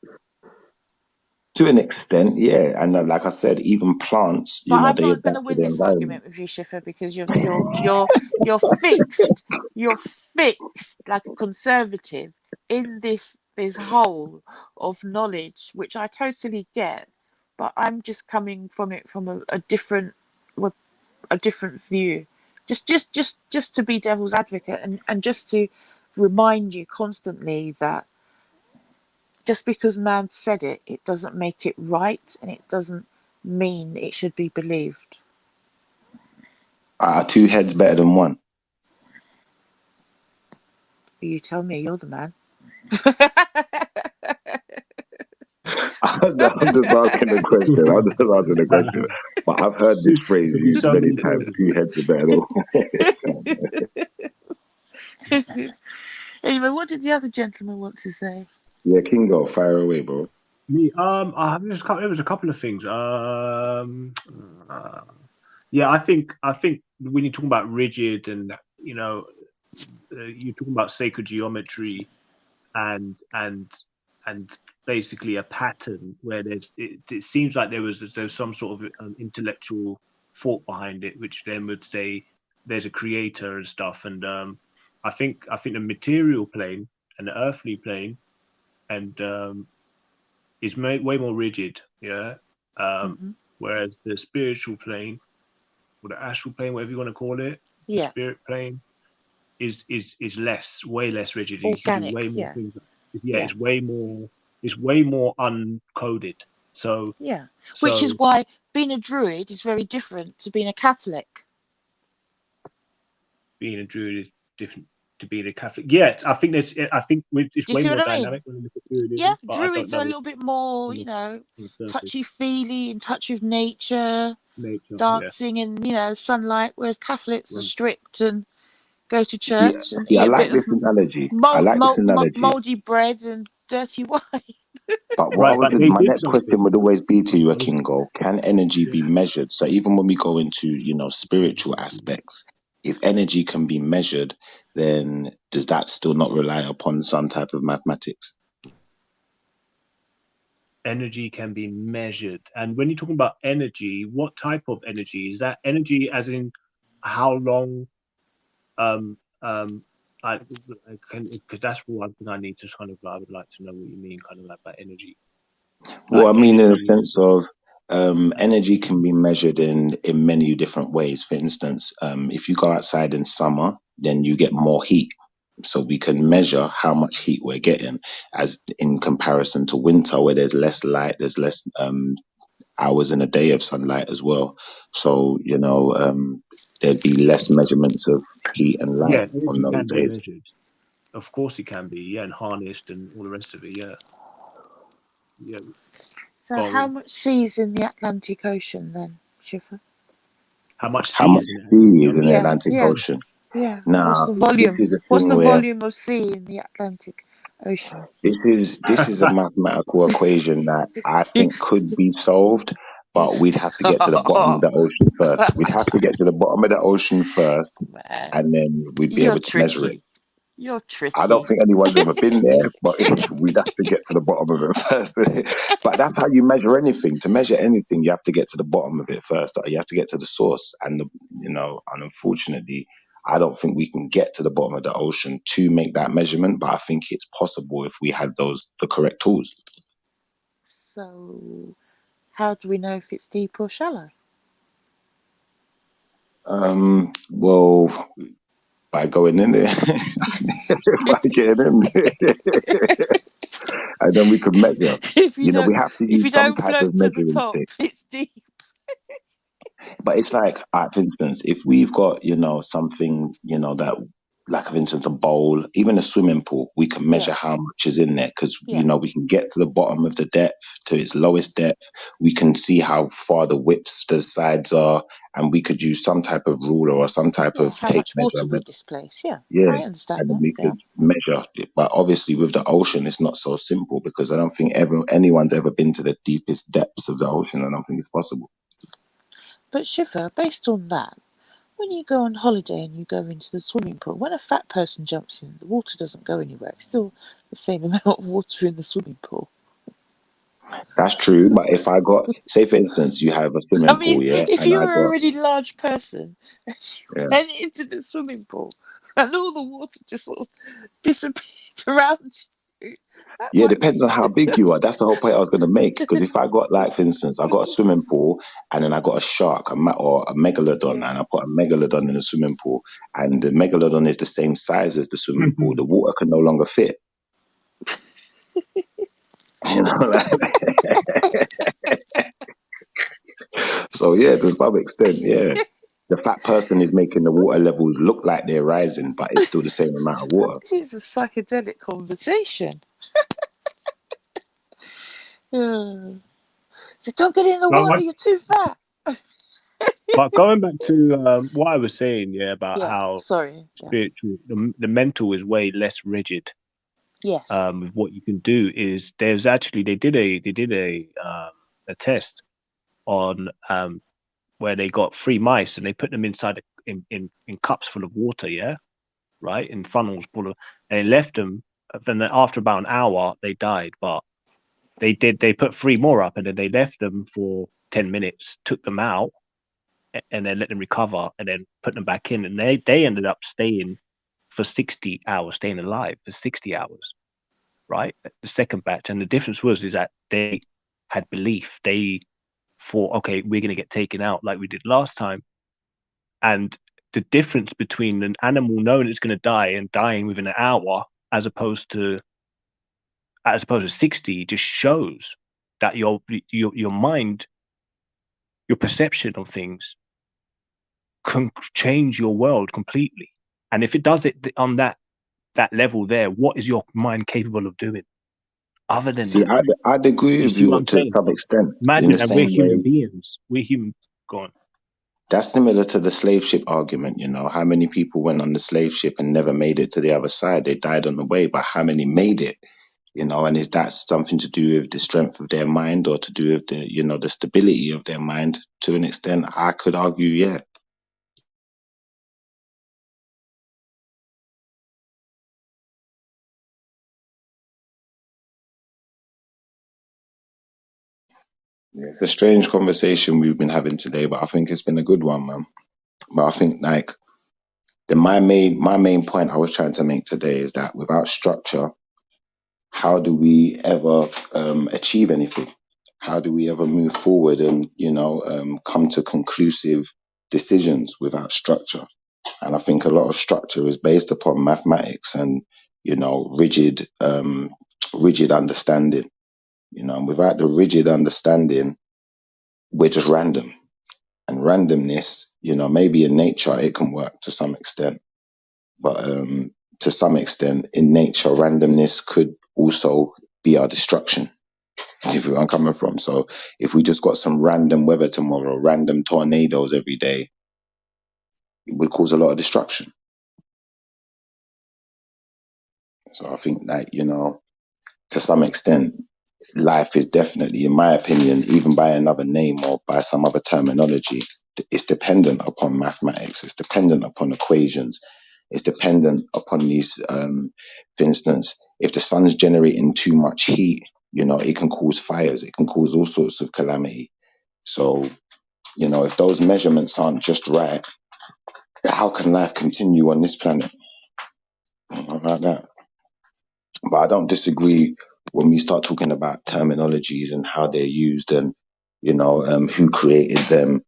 To an extent, yeah. And like I said, even plants, But I'm they not going to adapt to win the this environment. argument with you, Schiffer, because you're fixed. You're fixed like a conservative in this hole of knowledge, which I totally get. But I'm just coming from it from a different view. Just to be devil's advocate and just to remind you constantly that just because man said it, it doesn't make it right, and it doesn't mean it should be believed. Are 2 heads better than 1? You tell me, you're the man. I'm just asking the question. But I've heard this phrase used many times. 2 heads are better than 1. Anyway, what did the other gentleman want to say? Yeah, Kingo, fire away, bro. Me, it was a couple of things. Yeah, I think when you're talking about rigid and you're talking about sacred geometry and basically a pattern where it seems like there's some sort of intellectual thought behind it, which then would say there's a creator and stuff. And I think the material plane and the earthly plane and is way more rigid, whereas the spiritual plane or the astral plane, whatever you want to call it, the spirit plane is way less rigid. Organic, way more things. It's way more uncoded. So which is why being a druid is very different to being a Catholic. Being a druid is different to being a Catholic. Yeah, I think it's way more dynamic when you look at druidism. Yeah, druids are a little bit more, touchy-feely, in touch with nature dancing in, sunlight, whereas Catholics are strict and go to church and eat I a like bit this of analogy. I like this analogy. mouldy bread and dirty wine. But my next question would always be to you, Kingo, can energy be measured? So even when we go into, spiritual aspects, if energy can be measured, then does that still not rely upon some type of mathematics? Energy can be measured. And when you're talking about energy, what type of energy? Is that energy as in how long because that's one thing I need to I would like to know what you mean by energy. Well, I mean in the sense of energy can be measured in many different ways. For instance, if you go outside in summer, then you get more heat. So we can measure how much heat we're getting as in comparison to winter where there's less light, there's less hours in a day of sunlight as well. So, there'd be less measurements of heat and light Yeah, on energy those can be days. measured. Of course, it can be. Yeah, and harnessed and all the rest of it. Yeah, yeah. So, Go on, how Rin. much sea is in the Atlantic Ocean then, Schiffer? How much How sea much is in the sea Atlantic is in the Ocean? Yeah, Atlantic yeah, Ocean? yeah. What's Now, the this volume? is a What's thing the where volume of sea in the Atlantic Ocean? this is a mathematical equation that I think could be solved, but we'd have to get to the bottom of the ocean first. We'd have to get to the bottom of the ocean first, Man, and then we'd be you're able to measure it. tricky. You're I don't tricky. think anyone's ever been there, but we'd have to get to the bottom of it first. But that's how you measure anything. To measure anything, you have to get to the bottom of it first. You have to get to the source. And unfortunately, I don't think we can get to the bottom of the ocean to make that measurement, but I think it's possible if we had the correct tools. So, how do we know if it's deep or shallow? Well, by going in there, by getting in there, and then we could measure. if you We don't, have to if use you some don't type of float to the measuring top, stick. it's deep. But it's like, for instance, if we've got, something, that, like, for instance, a bowl, even a swimming pool, we can measure Yeah, how much is in there because, yeah, we can get to the bottom of the depth, to its lowest depth. We can see how far the widths, the sides are, and we could use some type of ruler or some type yeah. of How tape much water we measurement. displace? Yeah, Yeah. I understand And then that. we Yeah. could measure it. But obviously, with the ocean, it's not so simple because I don't think anyone's ever been to the deepest depths of the ocean. I don't think it's possible. But Shiver, based on that, when you go on holiday and you go into the swimming pool, when a fat person jumps in, the water doesn't go anywhere. It's still the same amount of water in the swimming pool. That's true, but if I got, say for instance, you have a I swimming mean, pool, yeah, if and you I were a got, really large person and you yeah, went into the swimming pool and all the water just sort of disappeared around you, that yeah, might depends be. on how big you are. That's the whole point I was gonna make. Because if I got, like, for instance, I got a swimming pool, and then I got a shark, or a megalodon, Yeah. and I put a megalodon in the swimming pool, and the megalodon is the same size as the swimming pool, the water can no longer fit. Like, so yeah, to some extent, yeah. The fat person is making the water levels look like they're rising, but it's still the same amount of water. It's a psychedelic conversation. Yeah. So don't get in the But, water, you're too fat. but going back to what I was saying, yeah, about Yeah, how sorry. Yeah. spiritual, the mental is way less rigid. Yes. With what you can do is there's actually they did a test on where they got 3 mice and they put them inside in cups full of water, yeah, right, in funnels full of, and they left them. Then after about an hour, they died. But they put 3 more up, and then they left them for 10 minutes, took them out, and then let them recover, and then put them back in, and they ended up staying for 60 hours, staying alive for 60 hours, right? The second batch, and the difference is that they had belief. They thought, okay, we're going to get taken out like we did last time. And the difference between an animal knowing it's going to die and dying within an hour, as opposed to 60, just shows that your mind, your perception of things can change your world completely. And if it does it on that level there, what is your mind capable of doing other than See, that? I'd agree You with see what you I'm to saying? some extent, in the Imagine, and we're same human way. beings. We're human. Go on. That's similar to the slave ship argument, how many people went on the slave ship and never made it to the other side? They died on the way, but how many made it? And is that something to do with the strength of their mind or to do with the stability of their mind? To an extent, I could argue, yeah. Yeah, it's a strange conversation we've been having today, but I think it's been a good one, man. But I think, like, my main point I was trying to make today is that without structure, how do we ever achieve anything? How do we ever move forward and come to conclusive decisions without structure? And I think a lot of structure is based upon mathematics and rigid understanding. And without the rigid understanding, we're just random. And randomness, maybe in nature it can work to some extent, but to some extent in nature, randomness could also be our destruction. If you know where I'm coming from. So if we just got some random weather tomorrow, random tornadoes every day, it would cause a lot of destruction. So I think that, to some extent, life is definitely, in my opinion, even by another name or by some other terminology, it's dependent upon mathematics. It's dependent upon equations. It's dependent upon these, for instance, if the sun's generating too much heat, it can cause fires. It can cause all sorts of calamity. So, if those measurements aren't just right, how can life continue on this planet? Like that. But I don't disagree when we start talking about terminologies and how they're used and, who created them.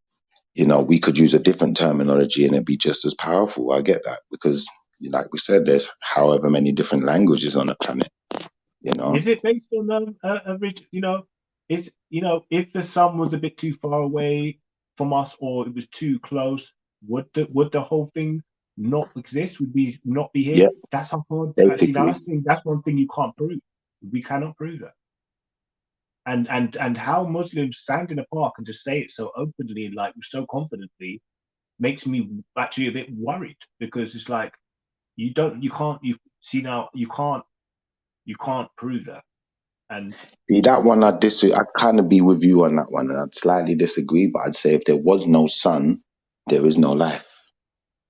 We could use a different terminology and it'd be just as powerful. I get that because, like we said, there's however many different languages on the planet, Is it based on if the sun was a bit too far away from us or it was too close, would the whole thing not exist? Would we not be here? Yeah, That's how hard. basically. That's one thing you can't prove. We cannot prove that. And how Muslims stand in a park and just say it so openly, like so confidently, makes me actually a bit worried because it's like you can't prove that. And See, that one, I'd kind of be with you on that one, and I'd slightly disagree, but I'd say if there was no sun, there is no life.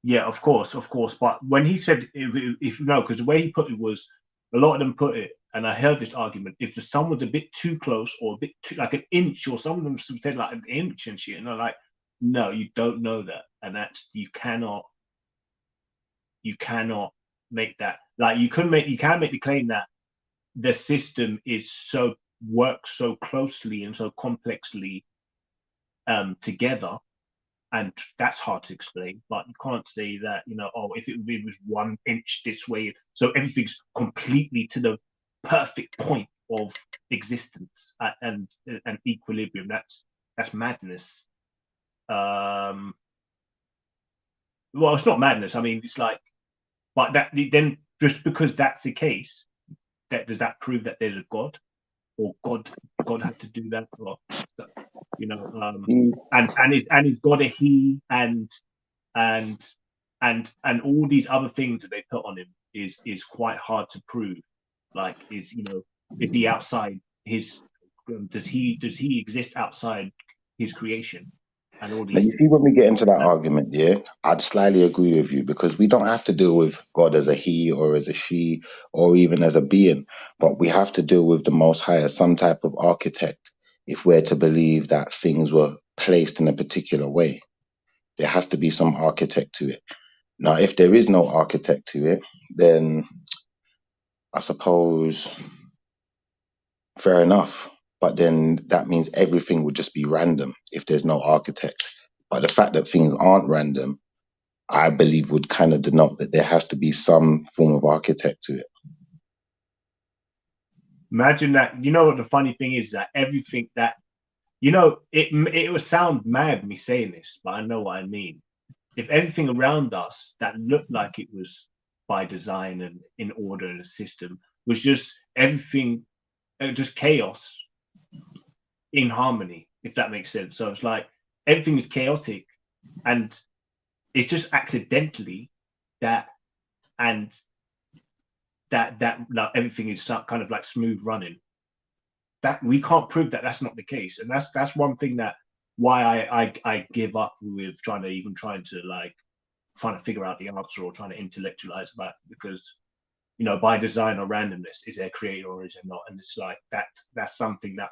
yeah, of course. But when he said, if no, because the way he put it was, a lot of them put it, and I heard this argument: if the sun was a bit too close or a bit too, like an inch, or some of them said like an inch and shit, and they're like, no, you don't know that, and that's you cannot make that. Like you can make the claim that the system works so closely and so complexly together, and that's hard to explain. But you can't say that if it was 1 inch this way, so everything's completely to the perfect point of existence and equilibrium. That's madness. Well, it's not madness. I mean, it's like, but that then just because that's the case, does that prove that there's a God, or God had to do that, or Mm. and is God a he, and all these other things that they put on him is quite hard to prove. Like, is he outside his? Does he exist outside his creation? And all Now, these you things. see, when we get into that argument, yeah, I'd slightly agree with you because we don't have to deal with God as a he or as a she or even as a being, but we have to deal with the Most High as some type of architect if we're to believe that things were placed in a particular way. There has to be some architect to it. Now, if there is no architect to it, then I suppose fair enough. But then that means everything would just be random if there's no architect. But the fact that things aren't random, I believe, would kind of denote that there has to be some form of architect to it. Imagine that. What the funny thing is, that everything that it would sound mad me saying this, but I know what I mean. If everything around us that looked like it was by design and in order in a system was just everything, just chaos in harmony, if that makes sense. So it's like everything is chaotic, and it's just accidentally that, and that like everything is kind of like smooth running. That we can't prove that that's not the case, and that's one thing that why I give up with trying to figure out the answer or trying to intellectualize about it, because by design or randomness, is there creator or is there not? And it's like that's something that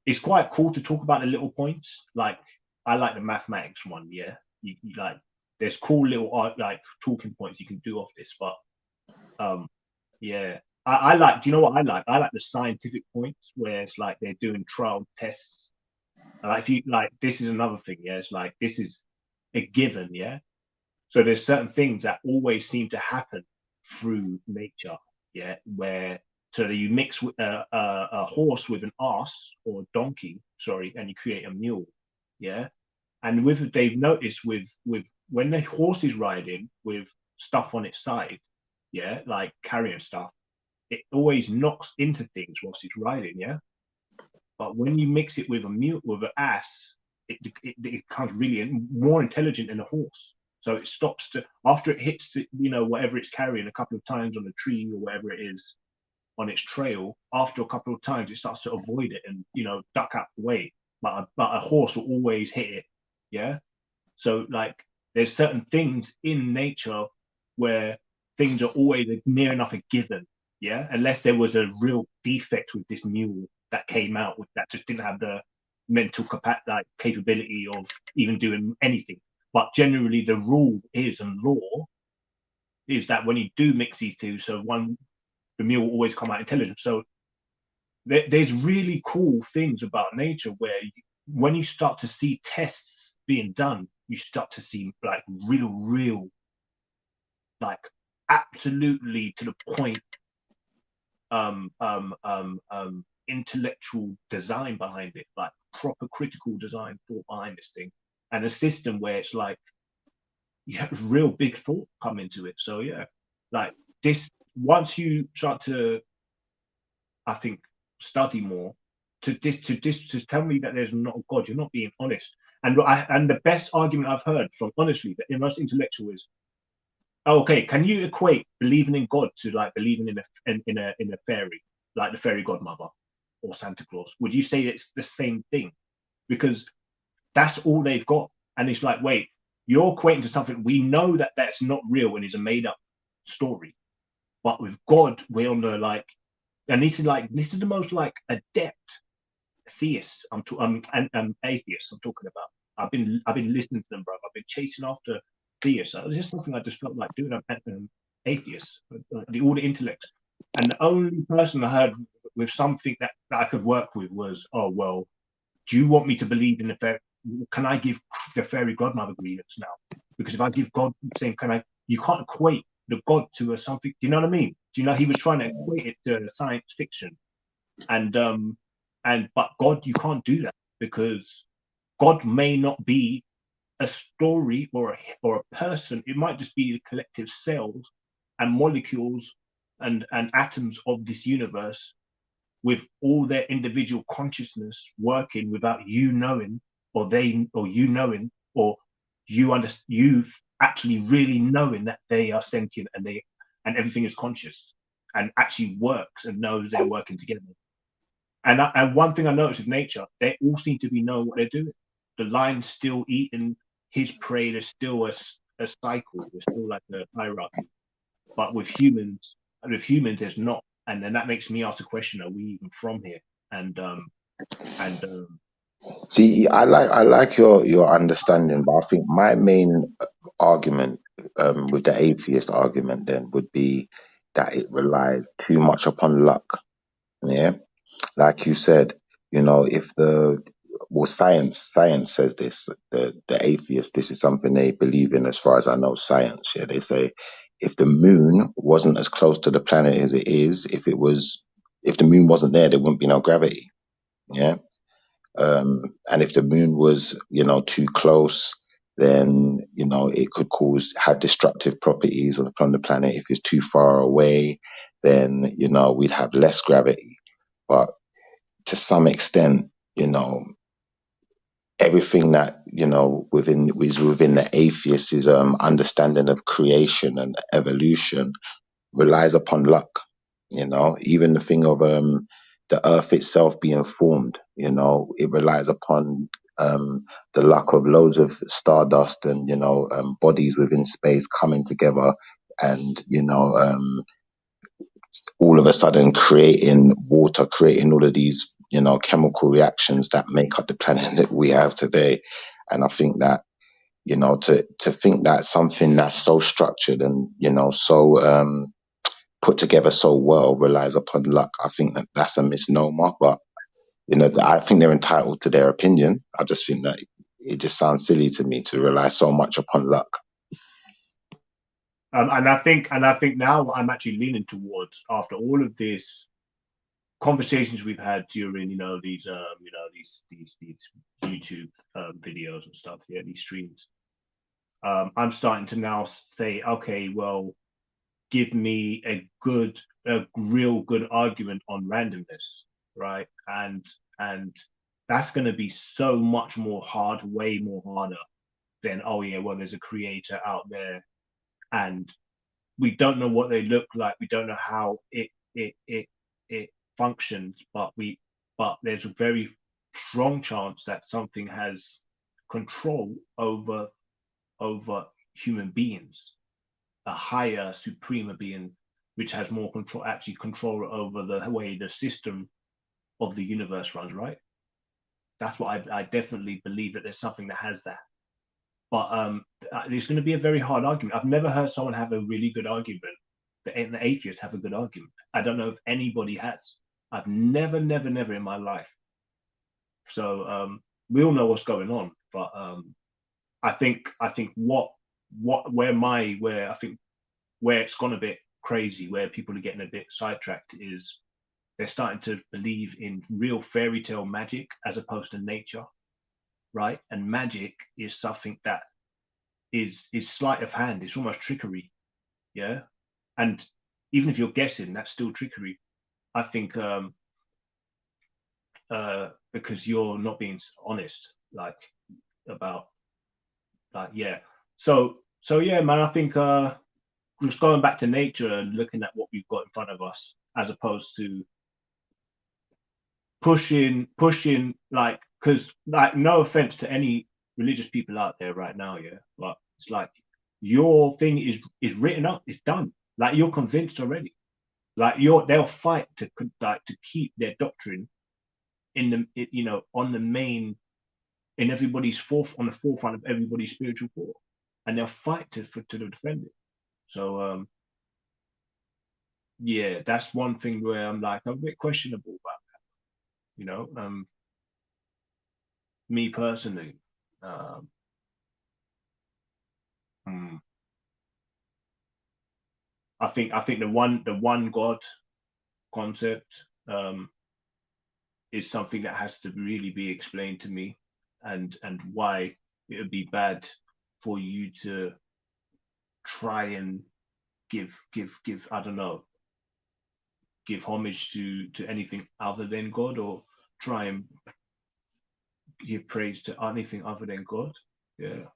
it's quite cool to talk about the little points. Like, I like the mathematics one. Yeah, you like, there's cool little like talking points you can do off this, but yeah, I like. Do you know what I like? I like the scientific points where it's like they're doing trial tests. Like, if you like, this is another thing. Yeah, it's like this is a given. Yeah, so there's certain things that always seem to happen through nature. Yeah, where so that you mix with a horse with an ass or a donkey, sorry, and you create a mule. Yeah. And with they've noticed with when the horse is riding with stuff on its side, yeah, like carrying stuff, it always knocks into things whilst it's riding, yeah. But when you mix it with a mule, with an ass, it becomes really more intelligent than a horse. So it stops to after it hits, you know, whatever it's carrying a couple of times on a tree or whatever it is on its trail. After a couple of times, it starts to avoid it and, you know, duck out the way. But a horse will always hit it. Yeah. So like, there's certain things in nature where things are always near enough a given. Yeah, unless there was a real defect with this mule that came out with that just didn't have the mental like capability of even doing anything. But generally, the rule is and law is that when you do mix these two, so the mule will always come out intelligent. So there's really cool things about nature where when you start to see tests being done, you start to see like real, like absolutely to the point intellectual design behind it, like proper critical design thought behind this thing, and a system where it's like you have real big thought come into it. So yeah, like this, once you start to, I think, study more, to tell me that there's not a God, you're not being honest. And the best argument I've heard from, honestly, the most intellectual is, okay, can you equate believing in God to like believing in a fairy, like the fairy godmother or Santa Claus? Would you say it's the same thing? Because that's all they've got, and it's like, wait, you're equating to something we know that that's not real and is a made up story, but with God, we're on the like, and this is the most like adept theists and atheists I'm talking about. I've been listening to them, bro. I've been chasing after theists. It was just something I just felt like doing. Atheists, all the intellects, and the only person I heard with something that I could work with was, oh well, do you want me to believe in the fairy? Can I give the fairy godmother grievance now? Because if I give God saying, can I? You can't equate the God to a something. Do you know what I mean? Do you know he was trying to equate it to science fiction, and but God, you can't do that because God may not be a story or a person. It might just be the collective cells and molecules and atoms of this universe with all their individual consciousness working without you knowing, or you knowing, or you actually really knowing that they are sentient and everything is conscious and actually works and knows they're working together. And one thing I noticed with nature, they all seem to be knowing what they're doing. The lion's still eating his prey. There's still a cycle. There's still like a hierarchy. But with humans, there's not. And then that makes me ask the question: are we even from here? See, I like your understanding, but I think my main argument with the atheist argument then would be that it relies too much upon luck. Yeah, like you said, you know, if the well, science says this. The atheists, this is something they believe in, as far as I know. Science, yeah, they say if the moon wasn't as close to the planet as it is, if the moon wasn't there, there wouldn't be no gravity. Yeah. And if the moon was, you know, too close, then, you know, it could have destructive properties on the planet. If it's too far away, then, you know, we'd have less gravity. But to some extent, you know, everything that, you know, within the atheist's understanding of creation and evolution relies upon luck. You know, even the thing of the earth itself being formed, you know, it relies upon the luck of loads of stardust and, you know, bodies within space coming together and, you know, all of a sudden creating water, creating all of these, you know, chemical reactions that make up the planet that we have today. And I think that, you know, to think that something that's so structured and, you know, so put together so well relies upon luck, I think that that's a misnomer. But, you know, I think they're entitled to their opinion. I just think that it just sounds silly to me to rely so much upon luck. And I think now I'm actually leaning towards, after all of this conversations we've had during, these YouTube videos and stuff, these streams. I'm starting to now say, okay, well, give me a real good argument on randomness, right? And that's going to be so much more hard, way more harder than, oh yeah, well, there's a creator out there, and we don't know what they look like, we don't know how it functions, but there's a very strong chance that something has control over human beings, a higher supreme being which has more control over the way the system of the universe runs, right? That's what I definitely believe, that there's something that has that. But it's going to be a very hard argument. I've never heard someone have a really good argument. The atheists have a good argument. I don't know if anybody has. I've never in my life. So we all know what's going on, but I think where it's gone a bit crazy, where people are getting a bit sidetracked, is they're starting to believe in real fairy tale magic as opposed to nature, right? And magic is something that is sleight of hand. It's almost trickery, yeah. And even if you're guessing, that's still trickery. I think because you're not being honest, So yeah, man. I think just going back to nature and looking at what we've got in front of us, as opposed to pushing, because no offense to any religious people out there right now, yeah, but it's like your thing is written up, it's done. Like, you're convinced already. Like, they'll fight to keep their doctrine on the main, on the forefront of everybody's spiritual thought, and they'll fight to defend it. So yeah, that's one thing where I'm a bit questionable about that. Me personally, I think the one God concept is something that has to really be explained to me, and why it would be bad for you to try and give I don't know, give homage to anything other than God, or try and give praise to anything other than God, yeah,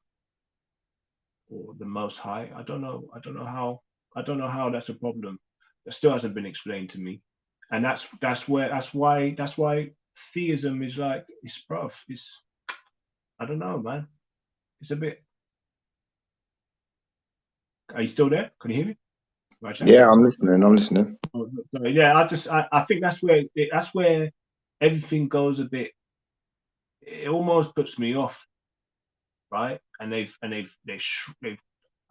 or the Most High. I don't know how that's a problem. That still hasn't been explained to me, and that's why theism is it's I don't know, man. It's a bit. Are you still there? Can you hear me? Right, Yeah, I'm listening. Oh, sorry. Yeah, I think that's where everything goes a bit. It almost puts me off, right? And they've I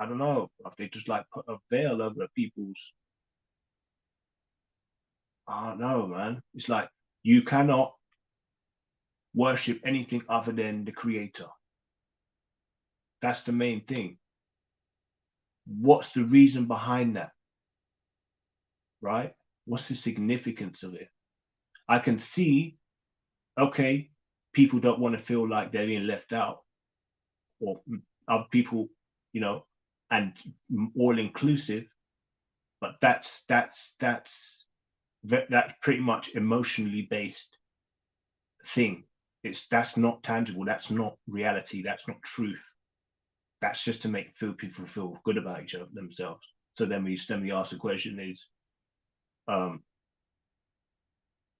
don't know, they just put a veil over people's. I don't know, man. It's like you cannot worship anything other than the Creator. That's the main thing. What's the reason behind that? Right? What's the significance of it? I can see, okay, people don't want to feel like they're being left out, or other people, and all inclusive, but that's pretty much emotionally based thing. That's not tangible. That's not reality. That's not truth. That's just to make people feel good about each other, themselves. So then we ask the question is,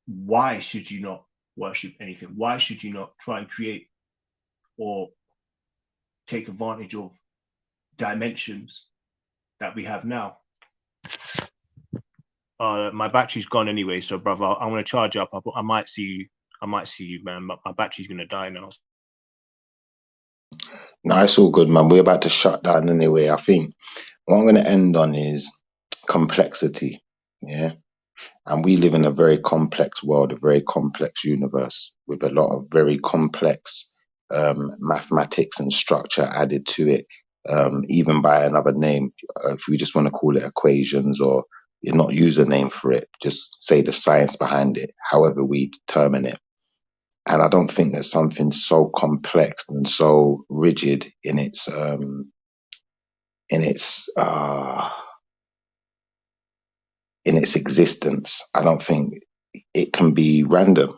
why should you not worship anything? Why should you not try and create or take advantage of dimensions that we have now? My battery's gone anyway, so brother, I'm gonna charge up. I might see you, man. My battery's gonna die now. No, it's all good, man. We're about to shut down anyway. I think what I'm going to end on is complexity. Yeah. And we live in a very complex world, a very complex universe with a lot of very complex mathematics and structure added to it, even by another name, if we just want to call it equations or not use a name for it. Just say the science behind it, however we determine it. And I don't think there's something so complex and so rigid in its existence. I don't think it can be random.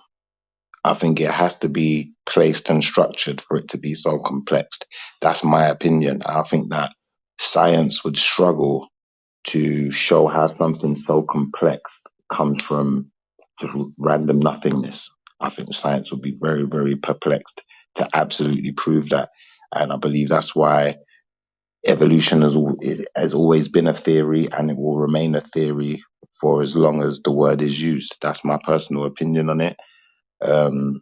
I think it has to be placed and structured for it to be so complex. That's my opinion. I think that science would struggle to show how something so complex comes from just random nothingness. I think science would be very, very perplexed to absolutely prove that. And I believe that's why evolution has always been a theory, and it will remain a theory for as long as the word is used. That's my personal opinion on it. Um,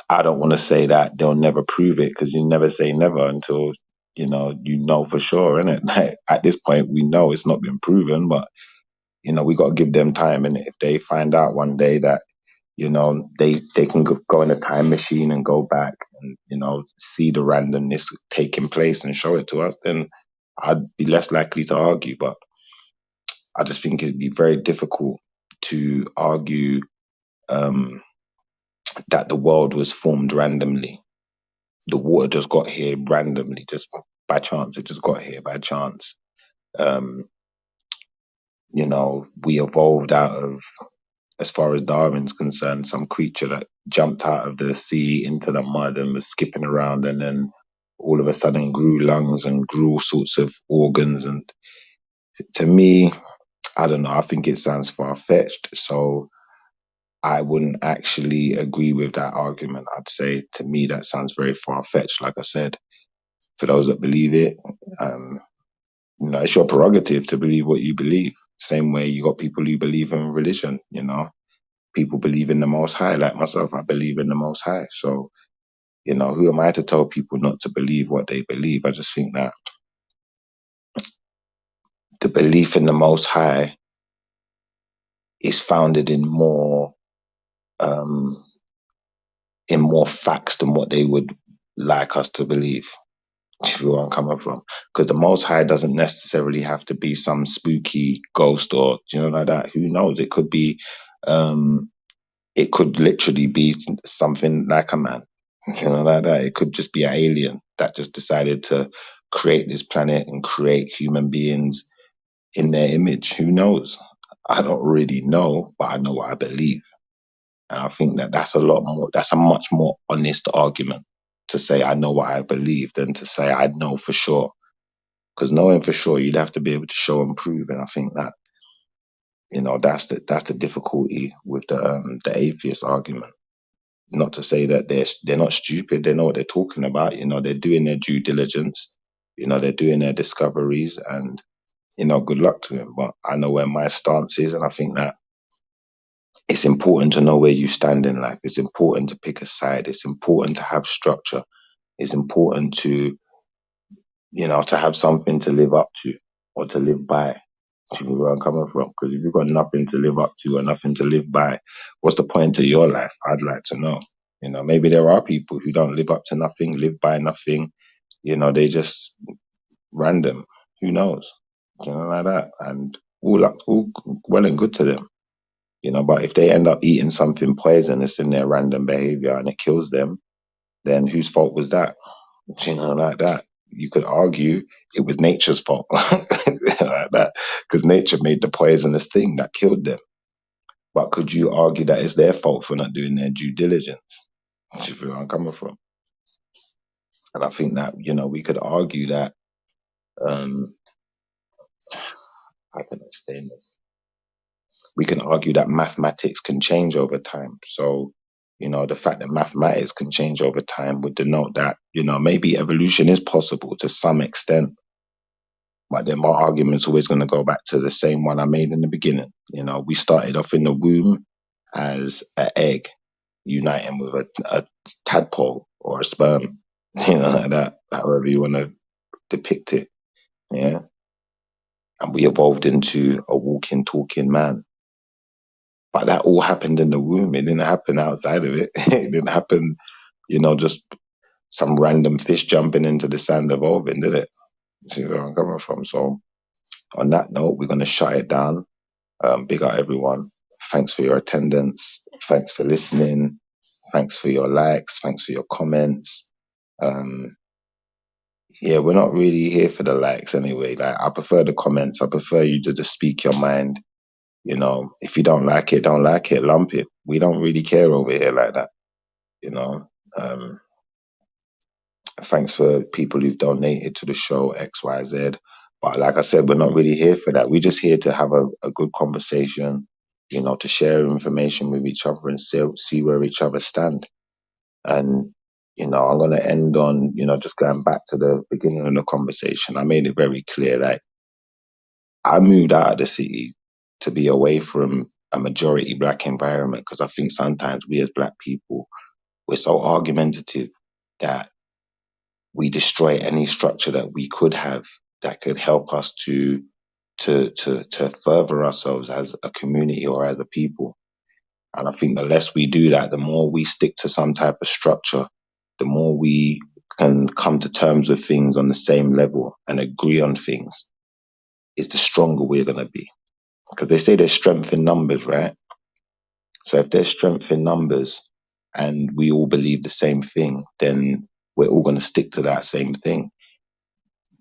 I don't want to say that they'll never prove it, because you never say never until you know for sure, innit? Like, at this point, we know it's not been proven, but we got to give them time. And if they find out one day that they can go in a time machine and go back and see the randomness taking place and show it to us, then I'd be less likely to argue. But I just think it'd be very difficult to argue that the world was formed randomly. The water just got here randomly, just by chance. It just got here by chance. We evolved out of, as far as Darwin's concerned, some creature that jumped out of the sea into the mud and was skipping around, and then all of a sudden grew lungs and grew all sorts of organs. And to me, I don't know, I think it sounds far-fetched. So I wouldn't actually agree with that argument. I'd say, to me, that sounds very far-fetched. Like I said, for those that believe it, it's your prerogative to believe what you believe. Same way you got people who believe in religion, people believe in the Most High. Like myself, I believe in the Most High. So, who am I to tell people not to believe what they believe? I just think that the belief in the Most High is founded in more facts than what they would like us to believe. If you know where I'm coming from, because the Most High doesn't necessarily have to be some spooky ghost or like that. Who knows? It could be, it could literally be something like a man, like that. It could just be an alien that just decided to create this planet and create human beings in their image. Who knows? I don't really know, but I know what I believe, and I think that that's a much more honest argument to say I know what I believe than to say I know for sure. Because knowing for sure, you'd have to be able to show and prove, and I think that that's the difficulty with the atheist argument. Not to say that they're not stupid; they know what they're talking about. They're doing their due diligence. They're doing their discoveries, and good luck to them. But I know where my stance is, and I think that it's important to know where you stand in life. It's important to pick a side. It's important to have structure. It's important to to have something to live up to or to live by. See where I'm coming from? Because if you've got nothing to live up to or nothing to live by, what's the point of your life? I'd like to know. Maybe there are people who don't live up to nothing, live by nothing. They just random. Who knows? Like that. And all well and good to them. But if they end up eating something poisonous in their random behavior and it kills them, then whose fault was that? Like that. You could argue it was nature's fault, like that, because nature made the poisonous thing that killed them. But could you argue that it's their fault for not doing their due diligence? Do you feel where I'm coming from? And I think that we could argue that. How can I explain this? We can argue that mathematics can change over time. So, the fact that mathematics can change over time would denote that, maybe evolution is possible to some extent. But then my argument's always going to go back to the same one I made in the beginning. We started off in the womb as an egg uniting with a tadpole or a sperm, like that, however you want to depict it. Yeah. And we evolved into a walking, talking man. But that all happened in the womb. It didn't happen outside of it. It didn't happen, just some random fish jumping into the sand evolving, did it? See where I'm coming from? So On that note, we're going to shut it down. Big up everyone. Thanks for your attendance. Thanks for listening. Thanks for your likes. Thanks for your comments. Um, yeah, we're not really here for the likes anyway. Like, I prefer the comments. I prefer you to just speak your mind. You know, if you don't like it, don't like it, lump it. We don't really care over here like that. You know, thanks for people who've donated to the show XYZ. But like I said, we're not really here for that. We're just here to have a good conversation, you know, to share information with each other and see where each other stand. And, you know, I'm going to end on, you know, just going back to the beginning of the conversation. I made it very clear that I moved out of the city to be away from a majority black environment because I think sometimes we as black people, we're so argumentative that we destroy any structure that we could have that could help us to further ourselves as a community or as a people. And I think the less we do that, the more we stick to some type of structure, the more we can come to terms with things on the same level and agree on things, is the stronger we're going to be. Because they say there's strength in numbers, right? So if there's strength in numbers and we all believe the same thing, then we're all going to stick to that same thing.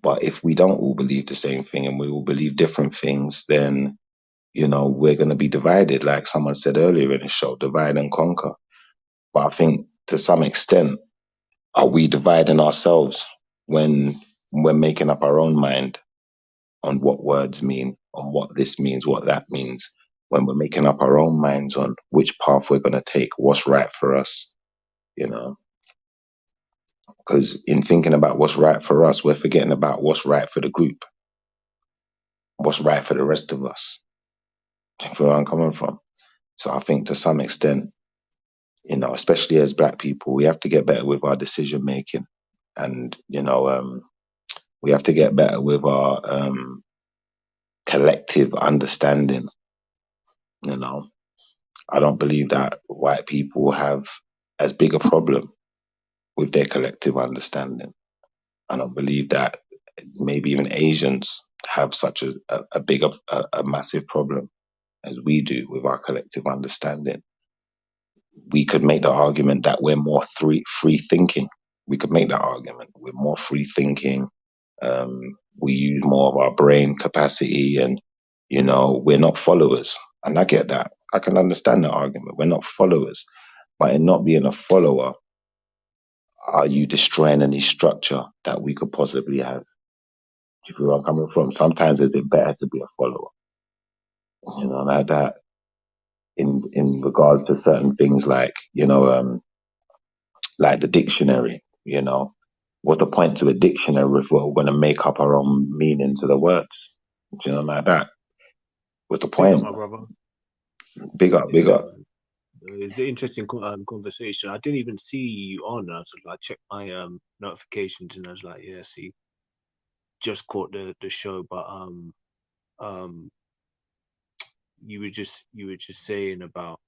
But if we don't all believe the same thing and we all believe different things, then, you know, we're going to be divided. Like someone said earlier in the show, divide and conquer. But I think to some extent, are we dividing ourselves when we're making up our own mind on what words mean, on what this means, what that means, when we're making up our own minds on which path we're going to take, what's right for us, you know? Because in thinking about what's right for us, we're forgetting about what's right for the group, what's right for the rest of us. Do you feel where I'm coming from? So I think to some extent, you know, especially as black people, we have to get better with our decision making, and you know, we have to get better with our collective understanding. You know, I don't believe that white people have as big a problem with their collective understanding. I don't believe that maybe even Asians have such a big, a massive problem as we do with our collective understanding. We could make the argument that we're more free thinking. We could make that argument. We're more free thinking. We use more of our brain capacity, and you know, we're not followers. And I get that. I can understand that argument. We're not followers, but in not being a follower, are you destroying any structure that we could possibly have? Do you feel where I'm coming from? Sometimes is it better to be a follower? You know, like that. In regards to certain things like, you know, like the dictionary, you know. What's the point to a dictionary if we're going to make up our own meaning to the words? You know, like that. What's the Big up, point? my brother. Big up, big up. It's an interesting conversation. I didn't even see you on. I was like, check my notifications, and I was like, yeah, see, just caught the show, but you were just saying about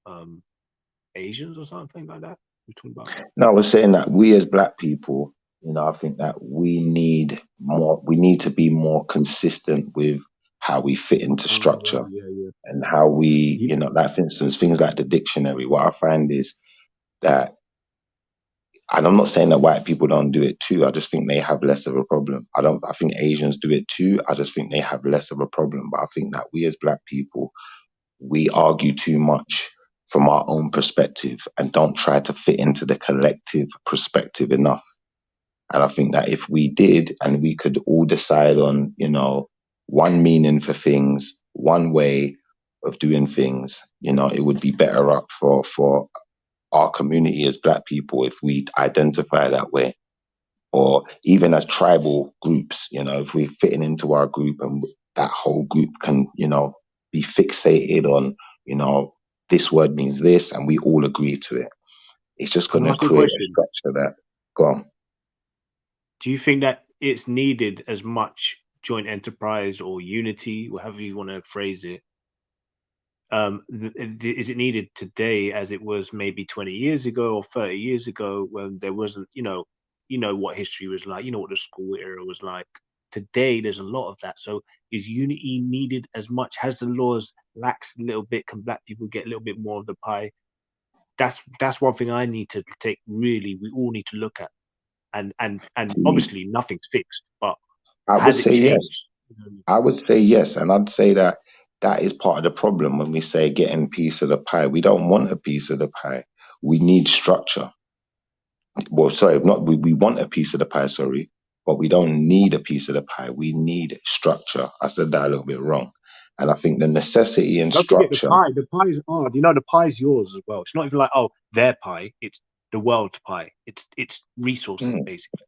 Asians or something like that. We're talking about. No, I was saying that we as black people, you know, I think that we need to be more consistent with how we fit into structure Yeah. and how we, Ye- you know, like for instance, things like the dictionary. What I find is that, and I'm not saying that white people don't do it too. I just think they have less of a problem. I think Asians do it too. I just think they have less of a problem. But I think that we as black people, we argue too much from our own perspective and don't try to fit into the collective perspective enough. And I think that if we did and we could all decide on, you know, one meaning for things, one way of doing things, you know, it would be better up for our community as black people if we identify that way. Or even as tribal groups, you know, if we're fitting into our group and that whole group can, you know, be fixated on, you know, this word means this and we all agree to it. It's just Can going I to ask you a create a question? structure that, go on. Do you think that it's needed as much joint enterprise or unity, or however you want to phrase it? Is it needed today as it was maybe 20 years ago or 30 years ago when there wasn't, you know what history was like, you know what the school era was like today there's a lot of that. So is unity needed as much? Has the laws laxed a little bit? Can black people get a little bit more of the pie? That's one thing I need to take. Really, we all need to look at. And obviously nothing's fixed, but I would has it say yes. changed? I would say yes, and I'd say that that is part of the problem when we say getting piece of the pie. We don't want a piece of the pie. We need structure. Well, sorry, not we want a piece of the pie, sorry, but we don't need a piece of the pie. We need structure. I said that a little bit wrong. And I think the necessity in Don't forget the structure, pie. The pie is hard. You know, the pie is yours as well. It's not even like, oh, their pie. It's the world's pie. It's resources mm, basically,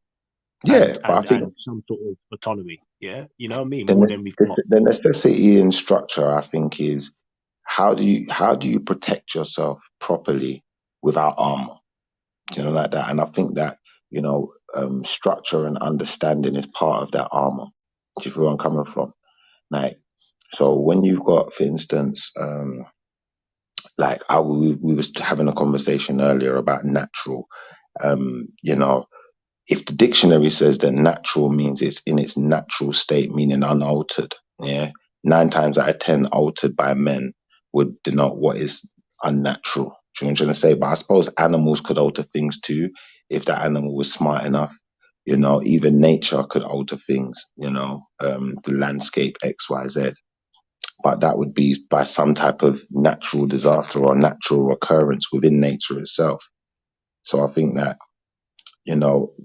yeah, but I think and some sort of autonomy. Yeah, you know what I mean. the, More ne- than we've the got. the necessity in structure, I think, is how do you protect yourself properly without armor? Like that. And I think that structure and understanding is part of that armor. Do you feel where I'm coming from? Like, so when you've got, for instance, like we was having a conversation earlier about natural. You know, if the dictionary says that natural means it's in its natural state, meaning unaltered, yeah, 9 times out of 10, altered by men would denote what is unnatural. Do you know what I'm trying to say? But I suppose animals could alter things too if that animal was smart enough. Even nature could alter things, the landscape, X, Y, Z. But that would be by some type of natural disaster or natural occurrence within nature itself. So I think that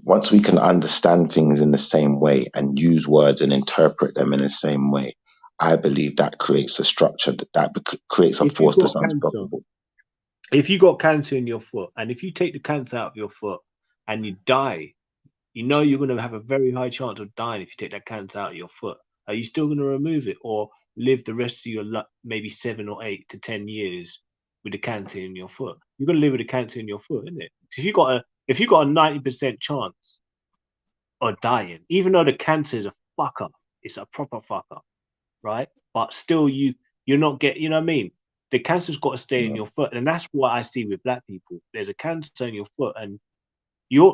once we can understand things in the same way and use words and interpret them in the same way, I believe that creates a structure that creates a If you've force that's got cancer, unstoppable. if you got cancer in your foot, and if you take the cancer out of your foot and you die, you know you're going to have a very high chance of dying if you take that cancer out of your foot. Are you still going to remove it or live the rest of your maybe 7 or 8 to 10 years with the cancer in your foot? You're going to live with the cancer in your foot, isn't it? If you got a 90% chance of dying, even though the cancer is a fuck up, it's a proper fuck up, right? But still, you're not you know what I mean? The cancer's got to stay in Yeah. your foot, and that's what I see with black people. There's a cancer in your foot, and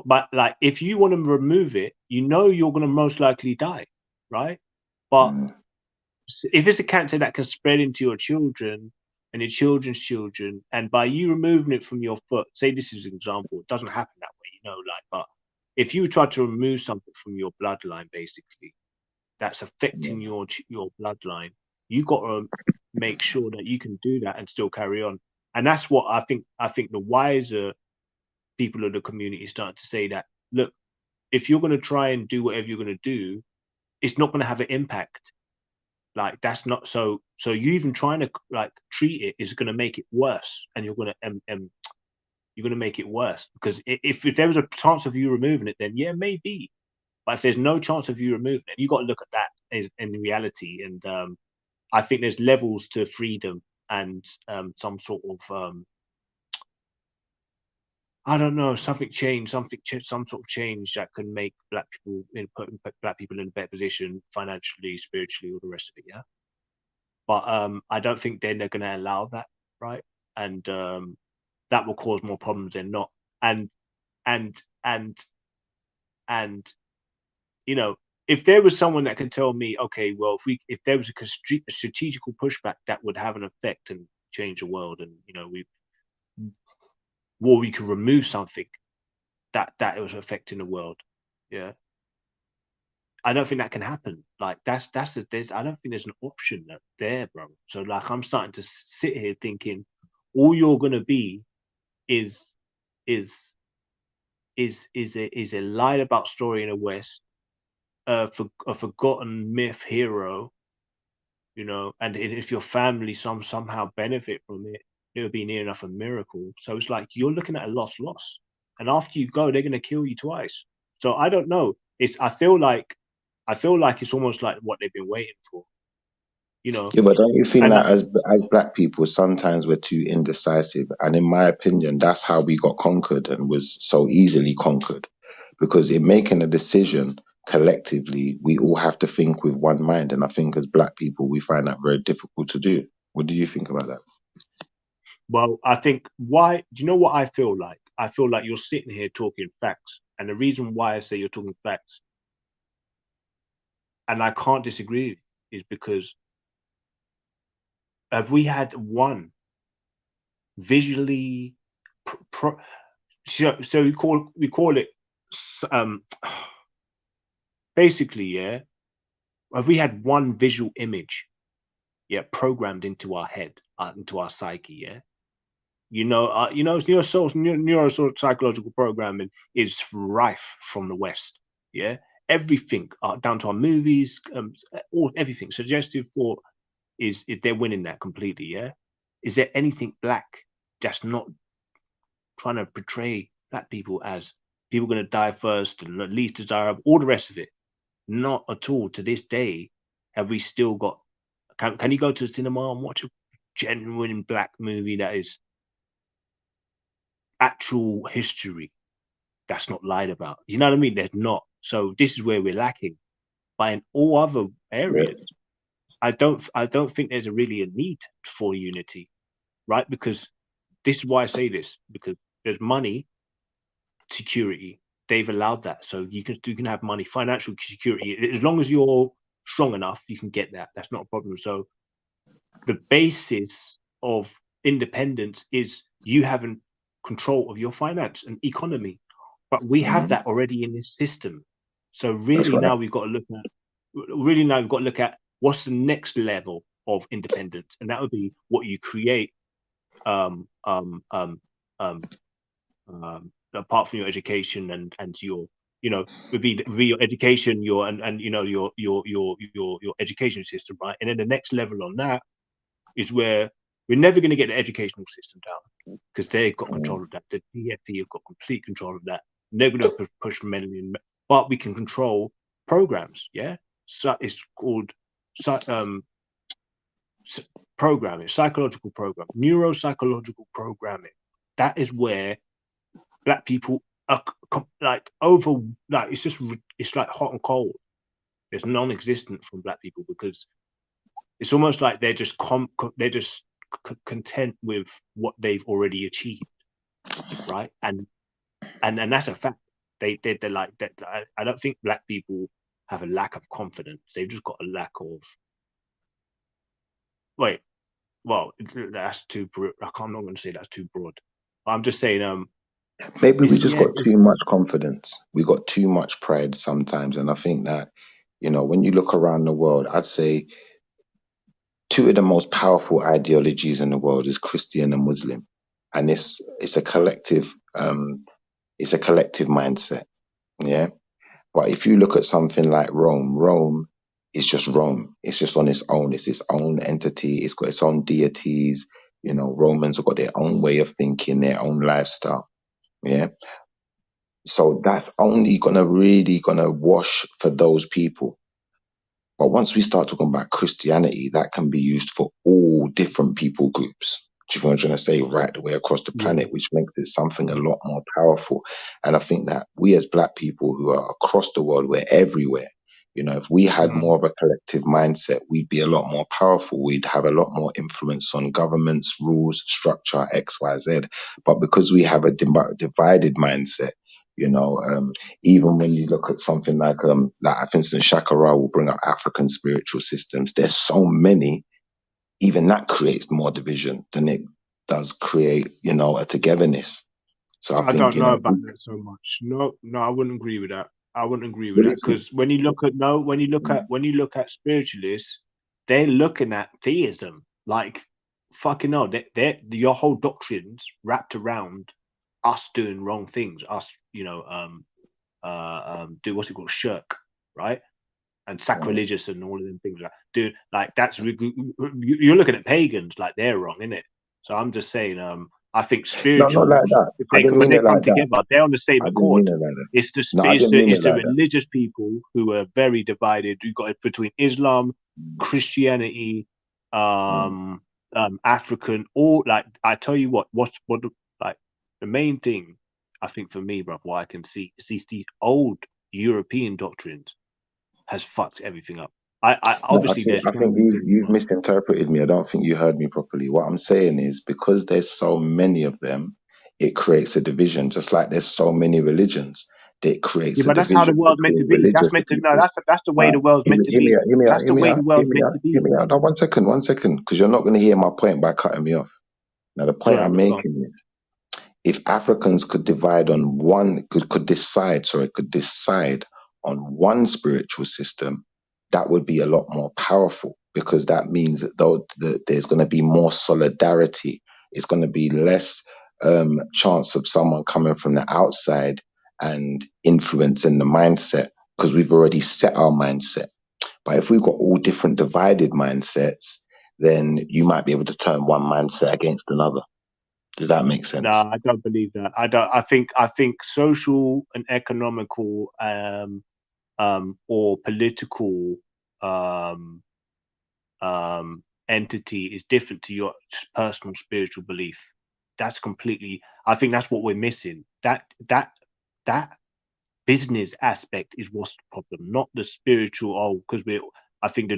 but like if you want to remove it, you know you're going to most likely die, right? But Mm. if it's a cancer that can spread into your children and your children's children, and by you removing it from your foot, say this is an example, it doesn't happen that way, but if you try to remove something from your bloodline, basically, that's affecting your bloodline, you got to make sure that you can do that and still carry on. And that's what I think the wiser people of the community start to say, that look, if you're going to try and do whatever you're going to do, it's not going to have an impact. Like that's not so you even trying to like treat it is going to make it worse, and you're going to make it worse, because if there was a chance of you removing it, then yeah, maybe. But if there's no chance of you removing it, you got to look at that as in reality. And I think there's levels to freedom and some sort of I don't know, something change, some sort of change that can make put black people in a better position financially, spiritually, all the rest of it. Yeah, but I don't think then they're going to allow that, right? And that will cause more problems than not. And and and and if there was someone that can tell me, okay, well, if there was a strategical pushback that would have an effect and change the world, and we could remove something that was affecting the world, yeah, I don't think that can happen. Like I don't think there's an option there, bro. So like I'm starting to sit here thinking, all you're gonna be is is is a lied about story in the West, a forgotten myth hero, and if your family somehow benefit from it, it would be near enough a miracle. So it's like you're looking at a loss, and after you go, they're gonna kill you twice. So I don't know. I feel like it's almost like what they've been waiting for, Yeah, but don't you think and that as black people, sometimes we're too indecisive? And in my opinion, that's how we got conquered and was so easily conquered. Because in making a decision collectively, we all have to think with one mind. And I think as black people, we find that very difficult to do. What do you think about that? well, I think why do you know what I feel like? I feel like you're sitting here talking facts, and the reason why I say you're talking facts and I can't disagree, is because have we had one visually so we call it basically, yeah, have we had one visual image, yeah, programmed into our head, into our psyche, yeah? Neuropsychological programming is rife from the West, yeah. Everything, down to our movies, everything. Suggestive thought is they're winning that completely, yeah. Is there anything black that's not trying to portray black people as people going to die first and least desirable, all the rest of it? Not at all. To this day, have we still got? Can you go to the cinema and watch a genuine black movie that is actual history, that's not lied about? You know what I mean? There's not. So this is where we're lacking. But in all other areas, I don't think there's really a need for unity, right? Because this is why I say this, because there's money, security. They've allowed that. So you can have money, financial security. As long as you're strong enough, you can get that. That's not a problem. So the basis of independence is you having control of your finance and economy. But we have that already in this system. So really now we've got to look at what's the next level of independence, and that would be what you create apart from your education and your, would be your education, your education system, right? And then the next level on that is where we're never going to get the educational system down, because they've got control of that. The DFE have got complete control of that. They're going to push mentally, but we can control programs. Yeah, so it's called programming, psychological programming, neuropsychological programming. That is where black people are it's like hot and cold. It's non-existent from black people, because it's almost like they're just content with what they've already achieved, right? And that's a fact. They're like that. I don't think black people have a lack of confidence. They've just got a lack of. Well, that's too. I'm not going to say that's too broad. I'm just saying. Maybe we just got too much confidence. We got too much pride sometimes, and I think that, when you look around the world, I'd say two of the most powerful ideologies in the world is Christian and Muslim, and it's a collective mindset, yeah. But if you look at something like Rome is just Rome. It's just on its own. It's its own entity. It's got its own deities. Romans have got their own way of thinking, their own lifestyle, yeah. So that's only really gonna wash for those people. But once we start talking about Christianity, that can be used for all different people groups. Do you know what I'm trying to say? Right the way across the planet, which makes it something a lot more powerful. And I think that we as black people who are across the world, we're everywhere. If we had more of a collective mindset, we'd be a lot more powerful. We'd have a lot more influence on governments, rules, structure, X, Y, Z. But because we have a divided mindset, even when you look at something like for instance, Shakara will bring up African spiritual systems. There's so many, even that creates more division than it does create, a togetherness. So I think, don't know about that so much. No, I wouldn't agree with that. Because when you look at spiritualists, they're looking at theism, like fucking hell. Your whole doctrine's wrapped around us doing wrong things, us, do what's it called, shirk, right? And sacrilegious and all of them things like, dude, like that's you're looking at pagans, like they're wrong, isn't it? So I'm just saying, I think spiritual, not like that. when they come together, they're on the same accord. It's the religious people who are very divided. You've got it between Islam, Christianity, African, all like I tell you what the main thing I think for me, bro, what I can see is these old European doctrines has fucked everything up. I think you've misinterpreted me. I don't think you heard me properly. What I'm saying is, because there's so many of them, it creates a division, just like there's so many religions. that creates Yeah, a but that's how the division world's meant to between be. That's religious meant to no. people. That's the way Right. the world's meant to Hear me be. out, hear me out, That's hear the me way out, the hear world's me meant out, to hear be. me out. No, 1 second, because you're not going to hear my point by cutting me off. Now, the point Sorry, I'm bro. Go on. making is, if Africans could divide on one, could decide on one spiritual system, that would be a lot more powerful, because that means that though there's going to be more solidarity, it's going to be less chance of someone coming from the outside and influencing the mindset, because we've already set our mindset. But if we've got all different divided mindsets, then you might be able to turn one mindset against another. Does that make No, sense? I don't believe that. I don't. I think social and economical or political um entity is different to your personal spiritual belief. That's completely. I think that's what we're missing. That business aspect is what's the problem, not the spiritual. Oh, because we. I think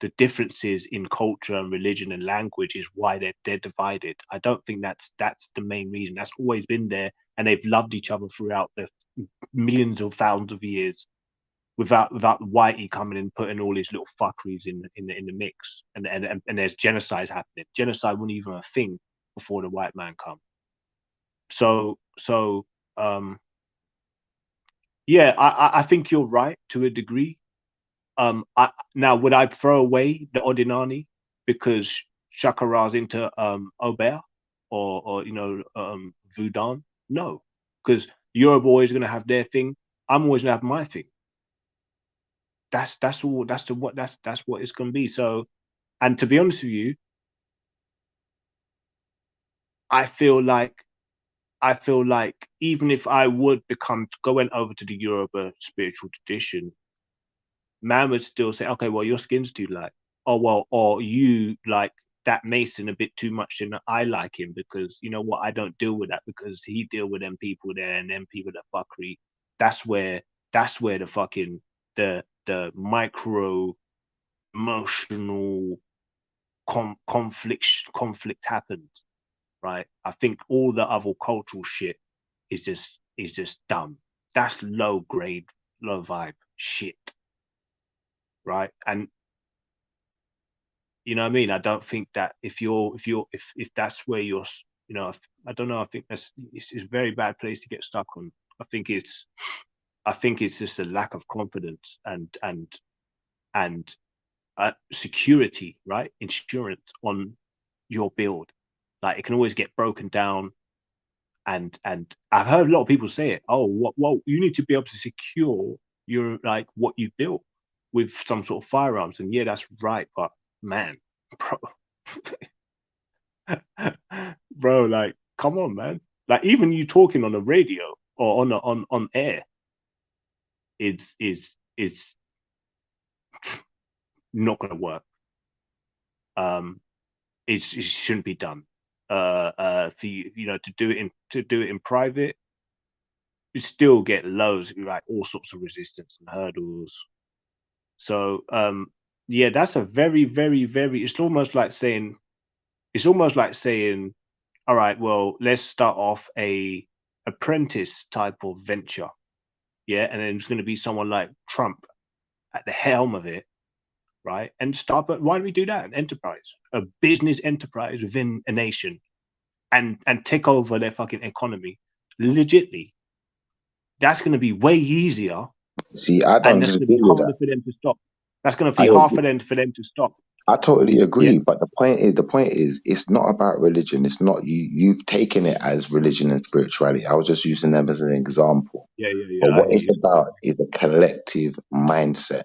the differences in culture and religion and language is why they're divided. I don't think that's the main reason. That's always been there, and they've loved each other throughout the millions of thousands of years, without Whitey coming and putting all his little fuckeries in the mix, and there's genocides happening. Genocide wasn't even a thing before the white man come. So yeah, I think you're right to a degree. Now would I throw away the Ordinani because Shakara's into Obeah or Vudan? No, because you're always gonna have their thing. I'm always gonna have my thing. That's all. That's what it's gonna be. So, and to be honest with you, I feel like even if I would going over to the Yoruba spiritual tradition, man would still say, okay, well, your skin's too light. Oh, well, or you like that Mason a bit too much, and I like him because you know what, I don't deal with that because he deal with them people there and them people that fuckery. That's where the fucking the micro emotional conflict happens, right? I think all the other cultural shit is just dumb. That's low grade, low vibe shit, right? And you know what I mean? I don't think that if that's where you're, I don't know. I think it's a very bad place to get stuck on. I think it's just a lack of confidence and security, right? Insurance on your build. Like it can always get broken down, and I've heard a lot of people say it. Oh, well, you need to be able to secure your like what you built with some sort of firearms, and yeah, that's right. But man, bro, like, come on, man. Like even you talking on the radio or on air, is not going to work. It shouldn't be done. For you to do it in private, you still get loads like all sorts of resistance and hurdles. So yeah, that's a very, very, very. It's almost like saying, all right, well, let's start off a apprentice type of venture, yeah, and then it's going to be someone like Trump at the helm of it, right? And start, but why do we do that? An enterprise, a business enterprise within a nation, and take over their fucking economy, legitly. That's going to be way easier, See, I and don't that's going to be disagree with harder that. for them to stop. That's going to I be don't. hard for them to stop. I totally Yeah, agree, but the point is, it's not about religion. It's not you. You've taken it as religion and spirituality. I was just using them as an example. But yeah. I what hear it's you. Yeah. about is a collective mindset.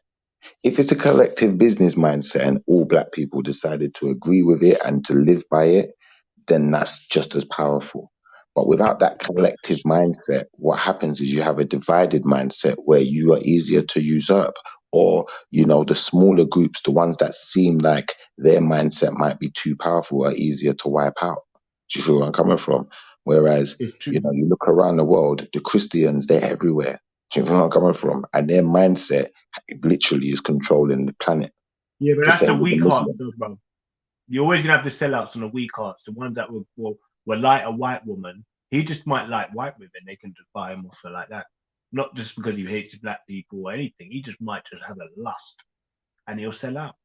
If it's a collective business mindset and all black people decided to agree with it and to live by it, then that's just as powerful. But without that collective mindset, what happens is you have a divided mindset where you are easier to usurp, or, the smaller groups, the ones that seem like their mindset might be too powerful, are easier to wipe out. Do you feel where I'm coming from? Whereas, It's true. you look around the world, the Christians, they're everywhere. Do you feel where I'm coming from? And their mindset literally is controlling the planet. Yeah, but The that's the same with the weak hearts, Muslim. though, bro. You're always gonna have the sellouts and the weak hearts, the ones that will lie a white woman He just might like white women. They can just buy him off for like that. Not just because he hates black people or anything. He just might just have a lust, and he'll sell out.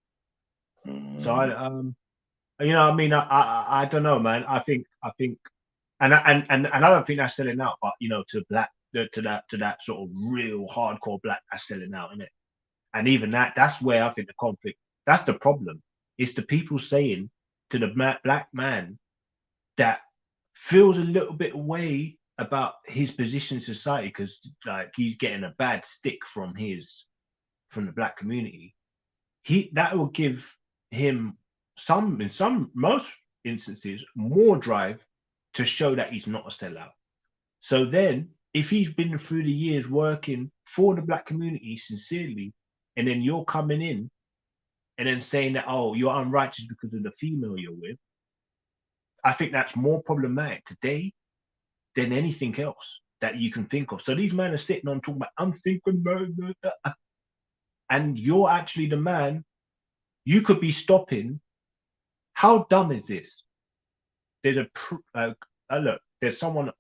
So I you know, I mean, I don't know, man. I think, and I don't think that's selling out, but you know, to that sort of real hardcore black, that's selling out, isn't it? And even that's where I think the conflict. That's the problem. It's the people saying to the black man that feels a little bit away about his position in society because like he's getting a bad stick from the black community. That will give him most instances more drive to show that he's not a sellout. So then if he's been through the years working for the black community sincerely, and then you're coming in and then saying that, oh, you're unrighteous because of the female you're with, I think that's more problematic today than anything else that you can think of. So these men are sitting on talking about, I'm thinking, and you're actually the man. You could be stopping. How dumb is this? There's look, there's someone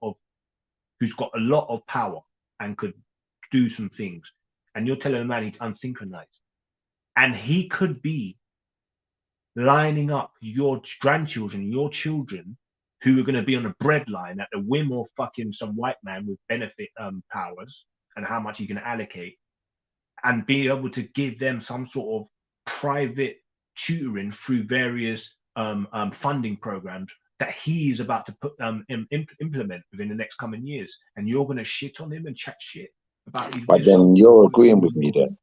who's got a lot of power and could do some things, and you're telling a man he's unsynchronized, and he could be lining up your grandchildren, your children, who are going to be on a breadline at the whim of fucking some white man with benefit powers and how much he can allocate, and be able to give them some sort of private tutoring through various funding programs that he is about to implement within the next coming years, and you're going to shit on him and chat shit about his. But then you're agreeing with me then,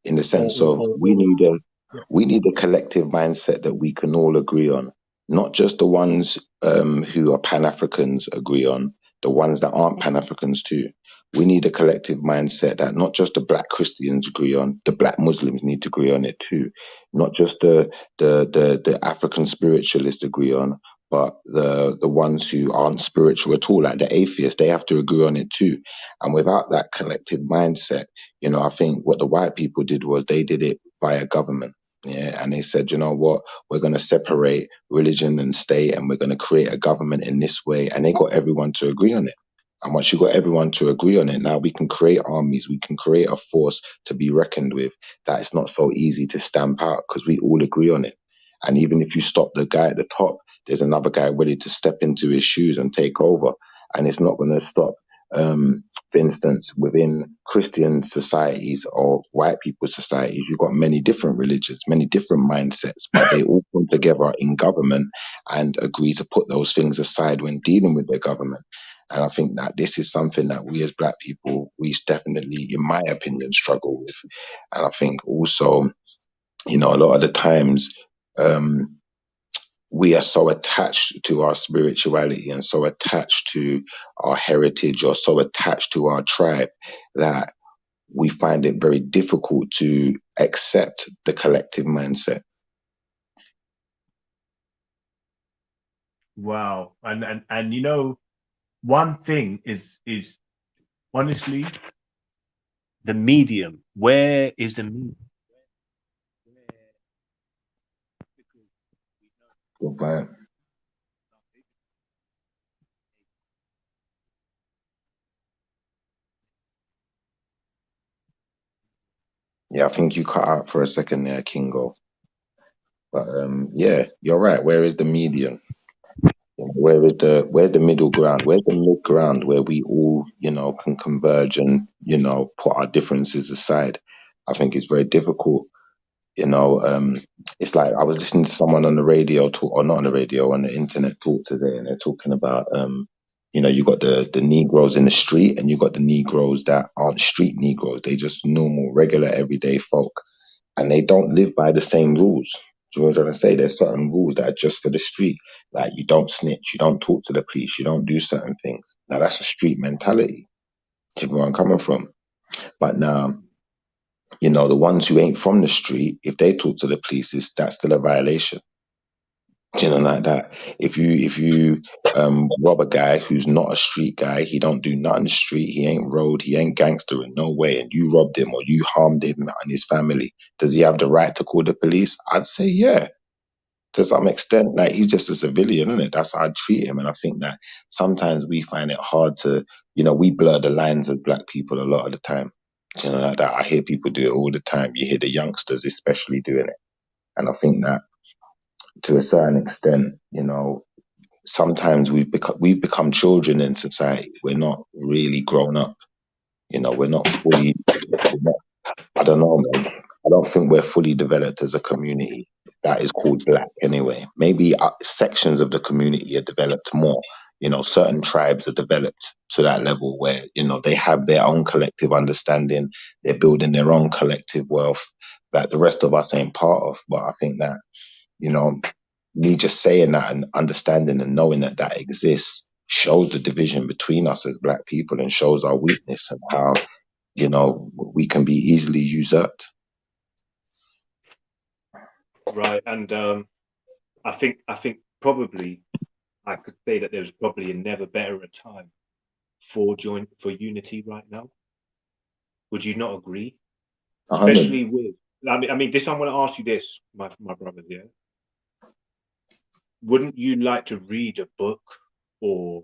in the sense of we need a collective mindset that we can all agree on, not just the ones who are Pan-Africans agree on, the ones that aren't Pan-Africans too. We need a collective mindset that not just the black Christians agree on, the black Muslims need to agree on it too. Not just the African spiritualists agree on, but the ones who aren't spiritual at all, like the atheists, they have to agree on it too. And without that collective mindset, you know, I think what the white people did was they did it via government. Yeah, and they said, you know what, we're going to separate religion and state, and we're going to create a government in this way. And they got everyone to agree on it. And once you got everyone to agree on it, now we can create armies, we can create a force to be reckoned with that it's not so easy to stamp out because we all agree on it. And even if you stop the guy at the top, there's another guy ready to step into his shoes and take over. And it's not going to stop. For instance, within Christian societies or white people's societies, you've got many different religions, many different mindsets, but they all come together in government and agree to put those things aside when dealing with their government. And I think that this is something that we as black people, we definitely, in my opinion, struggle with. And I think also, you know, a lot of the times, we are so attached to our spirituality and so attached to our heritage or so attached to our tribe that we find it very difficult to accept the collective mindset. Wow. And you know, one thing is honestly the medium. Where is the medium? Goodbye. Yeah, I think you cut out for a second there, Kingo. But yeah, you're right. Where is the median? Where's the middle ground? Where's the mid ground where we all, you know, can converge and, you know, put our differences aside? I think it's very difficult. You know, it's like I was listening to someone on the radio talk, or not on the radio, on the internet talk today, and they're talking about, you know, you got the Negroes in the street, and you got the Negroes that aren't street Negroes. They just normal, regular, everyday folk, and they don't live by the same rules. Do you know what I'm trying to say? There's certain rules that are just for the street. Like you don't snitch, you don't talk to the police, you don't do certain things. Now that's a street mentality. Do you know where I'm coming from? But now, you know, the ones who ain't from the street, if they talk to the police, that's still a violation. You know, like that. If you rob a guy who's not a street guy, he don't do nothing street, he ain't road, he ain't gangster in no way, and you robbed him or you harmed him and his family, does he have the right to call the police? I'd say yeah. to some extent. Like he's just a civilian, isn't it? That's how I treat him. And I think that sometimes we find it hard to, we blur the lines of black people a lot of the time. Like that. I hear people do it all the time. You hear the youngsters especially doing it. And I think that to a certain extent, sometimes we've become children in society. We're not really grown up. We're not fully. I don't know, man. I don't think we're fully developed as a community that is called black anyway. Maybe sections of the community are developed more. Certain tribes are developed to that level where, they have their own collective understanding. They're building their own collective wealth that the rest of us ain't part of. But I think that, me just saying that and understanding and knowing that that exists shows the division between us as black people and shows our weakness and how, we can be easily usurped. Right, and I think probably I could say that there's probably a never better a time for unity right now. Would you not agree? 100. Especially with, I mean, this, I'm going to ask you this, my brothers, yeah. Wouldn't you like to read a book or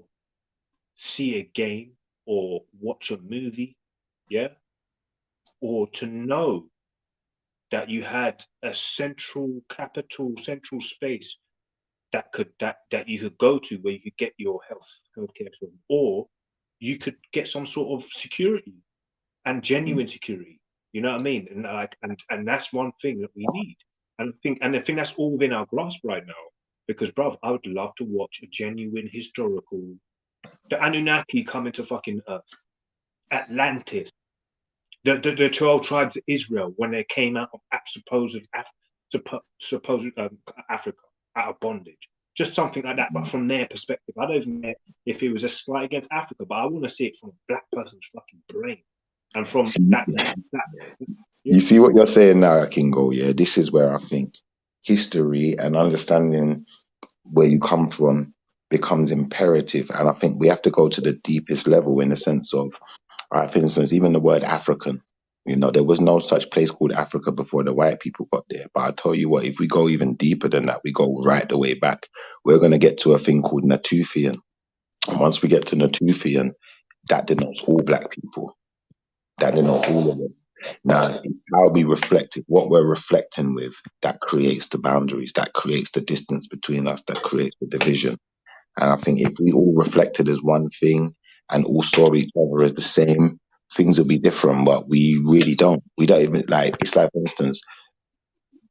see a game or watch a movie, yeah, or to know that you had a central space that you could go to where you could get your healthcare from, or you could get some sort of security and genuine security. You know what I mean? And that's one thing that we need. And I think that's all within our grasp right now. Because, bruv, I would love to watch a genuine historical, the Anunnaki come into fucking Earth, Atlantis, the 12 tribes of Israel when they came out of supposed Africa out of bondage, just something like that. But from their perspective, I don't even know if it was a slight against Africa, but I want to see it from a black person's fucking brain. And from that. You see what you're saying now, Kingo? Yeah, this is where I think history and understanding where you come from becomes imperative. And I think we have to go to the deepest level in the sense of, for instance, even the word African. There was no such place called Africa before the white people got there. But I tell you what, if we go even deeper than that, we go right the way back, we're going to get to a thing called Natufian. And once we get to Natufian, that denotes all black people. That denotes all of them. Now, how we reflect it, what we're reflecting with, that creates the boundaries, that creates the distance between us, that creates the division. And I think if we all reflected as one thing and all saw each other as the same, things would be different, but we really don't. We don't even, it's like, for instance,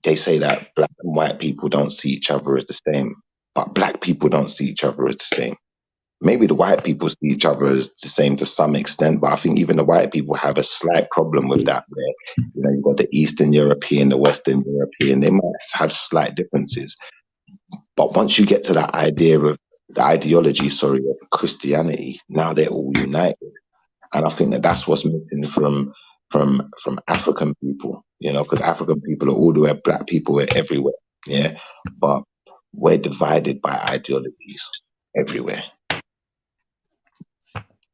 they say that black and white people don't see each other as the same, but black people don't see each other as the same. Maybe the white people see each other as the same to some extent, but I think even the white people have a slight problem with that, where, you've got the Eastern European, the Western European, they might have slight differences. But once you get to that ideology of Christianity, now they're all united. And I think that that's what's missing from African people, because African people are all the way, black people are everywhere, yeah, but we're divided by ideologies everywhere.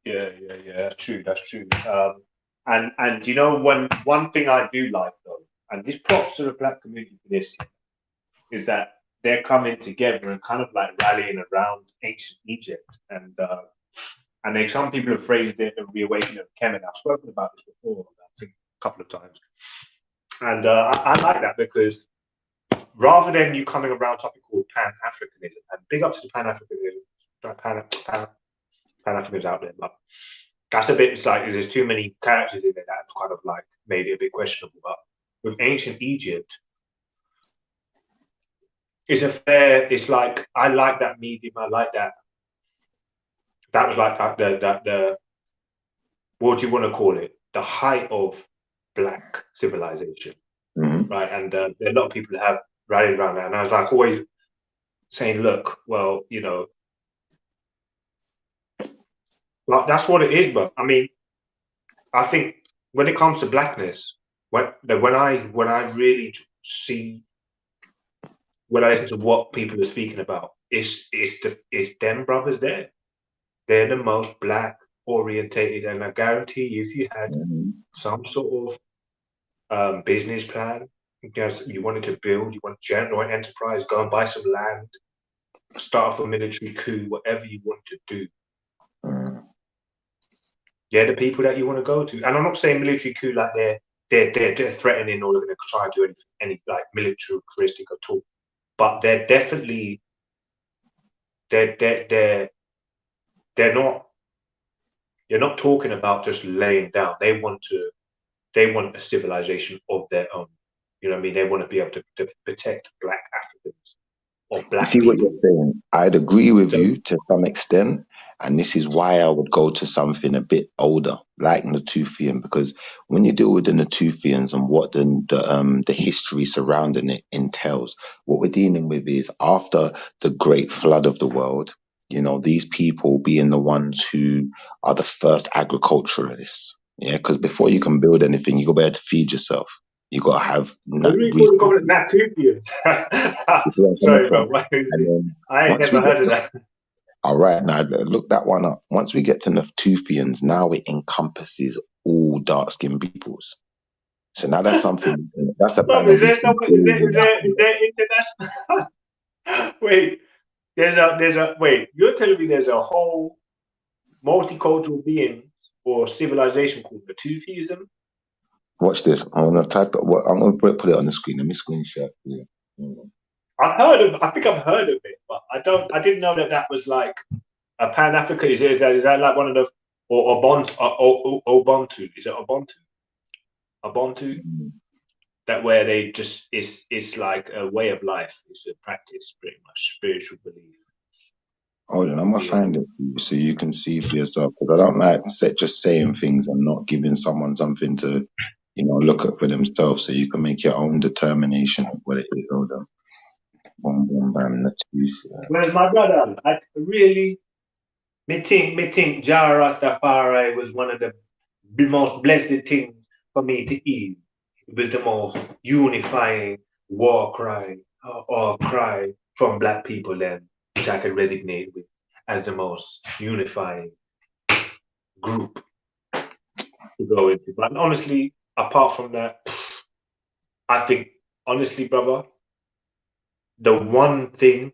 Yeah, that's true. And one thing I do like though, and this props to the black community for this, is that they're coming together and kind of like rallying around ancient Egypt, and some people have phrased it the reawakening of Kemet. I've spoken about this before, I think a couple of times, and I like that because rather than you coming around something called Pan-Africanism, and big ups to Pan-Africanism, Pan-Africans out there, but that's a bit, it's like there's too many characters in there that's kind of like made it a bit questionable. But with ancient Egypt, it's like, I like that medium, I like that. That was like the what do you want to call it? The height of black civilization, right? And there are a lot of people that have rallied around that. And I was like always saying, look, well, well, that's what it is. But I mean, I think when it comes to blackness, when I really see, when I listen to what people are speaking about, it's them brothers there. They're the most black orientated, and I guarantee you, if you had some sort of business plan, Because you wanted to build, you want to joint enterprise, go and buy some land, start off a military coup, whatever you want to do. Mm. Yeah, the people that you want to go to. And I'm not saying military coup like they're threatening or they're going to try and do any like militaristic at all. But they're definitely they're not talking about just laying down. They want a civilization of their own. You know what I mean? They want to be able to protect Black Africans or You Black see what you're people. saying? I'd agree with So you to some extent, and this is why I would go to something a bit older, like Natufian, because when you deal with the Natufians and what the history surrounding it entails, what we're dealing with is after the great flood of the world. You know, these people being the ones who are the first agriculturalists. Yeah, because before you can build anything, you got to be able to feed yourself. You got to have what do we call the resources. government Natufian? You see what I'm coming Sorry, bro. from? What is And it? then I ain't once we never get heard of that. all right, now look that one up. Once we get to Natufians, now it encompasses all dark skinned peoples. So now that's something that's a Bro, bang and we can is there international? Wait, there's a wait. You're telling me there's a whole multicultural being or civilization called Natufianism? watch this. I'm gonna type it. I'm gonna put it on the screen. Let me screenshot. Yeah. I think I've heard of it, but I didn't know that was like a Pan Africa. Is that like one of the or Ubuntu? Is it Ubuntu? Ubuntu? That where they just it's like a way of life. It's a practice, pretty much spiritual belief. Hold on, I'm gonna Yeah. find it for you so you can see for yourself. Because I don't like just saying things and not giving someone something to, look at for themselves, so you can make your own determination of what it is. Hold on. Boom, boom, bam. Where's my brother? I really me think Jah Rastafari was one of the most blessed things for me to eat. It was the most unifying war cry or cry from Black people then, which I could resonate with as the most unifying group to go into. But honestly, apart from that, I think honestly, brother, the one thing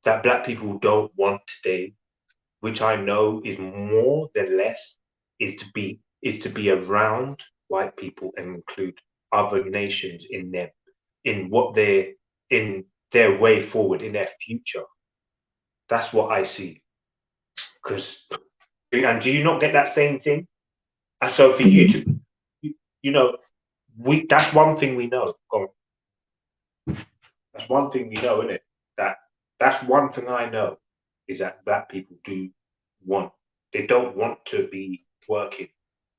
that Black people don't want today, which I know is more than less, is to be around white people and include other nations in them, in their way forward, in their future. That's what I see. And do you not get that same thing? And so for you to, that's one thing we know. That's one thing we know, isn't it? That's one thing I know is that Black people they don't want to be working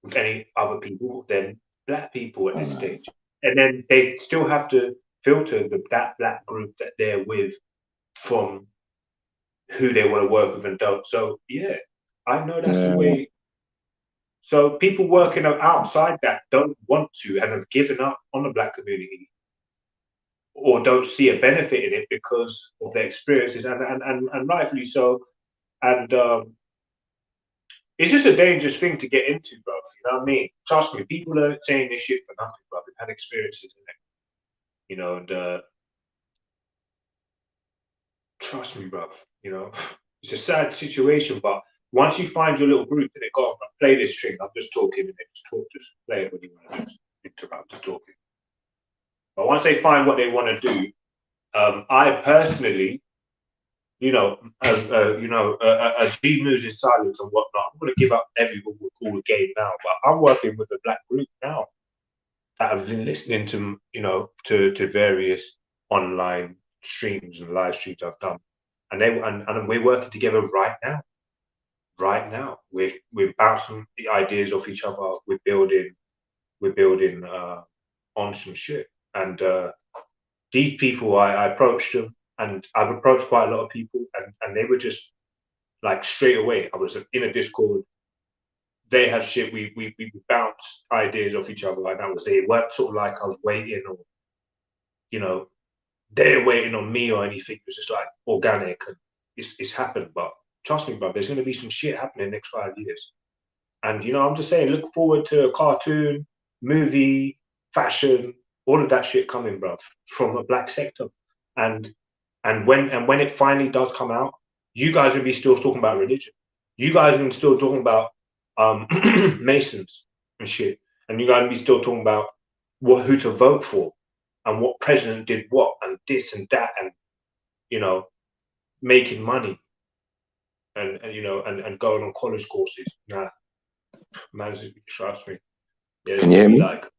with any other people than Black people at this stage. And then they still have to filter that Black group that they're with from who they want to work with and don't. So yeah, I know that's the way. So people working outside that don't want to and have given up on the Black community or don't see a benefit in it because of their experiences and rightfully so. And it's just a dangerous thing to get into, bro. You know what I mean? Trust me, people are saying this shit for nothing, bro. They've had experiences in it, and trust me, bro. It's a sad situation, but once you find your little group and they go, play this string. I'm just talking, and just play it when you want to just interrupt, just talking. But once they find what they want to do, I personally, a G moves in silence and whatnot. I'm going to give up everyone would call the game now, but I'm working with a Black group now that have been listening to, to various online streams and live streams I've done, and we're working together right now. Right now, we're bouncing the ideas off each other. We're building on some shit, and these people, I approached them. And I've approached quite a lot of people, and they were just like straight away. I was in a Discord. They had shit. We bounced ideas off each other, and it weren't sort of like I was waiting or, they're waiting on me or anything. It was just like organic, and it's happened. But trust me, bro, there's going to be some shit happening next 5 years. And I'm just saying, look forward to a cartoon, movie, fashion, all of that shit coming, bro, from a black sector. And when it finally does come out, you guys will be still talking about religion. You guys will be still talking about Masons and shit. And you guys will be still talking about who to vote for and what president did what and this and that and, you know, making money and you know, and going on college courses. Nah, man, trust me. Yeah, Can you hear me? like,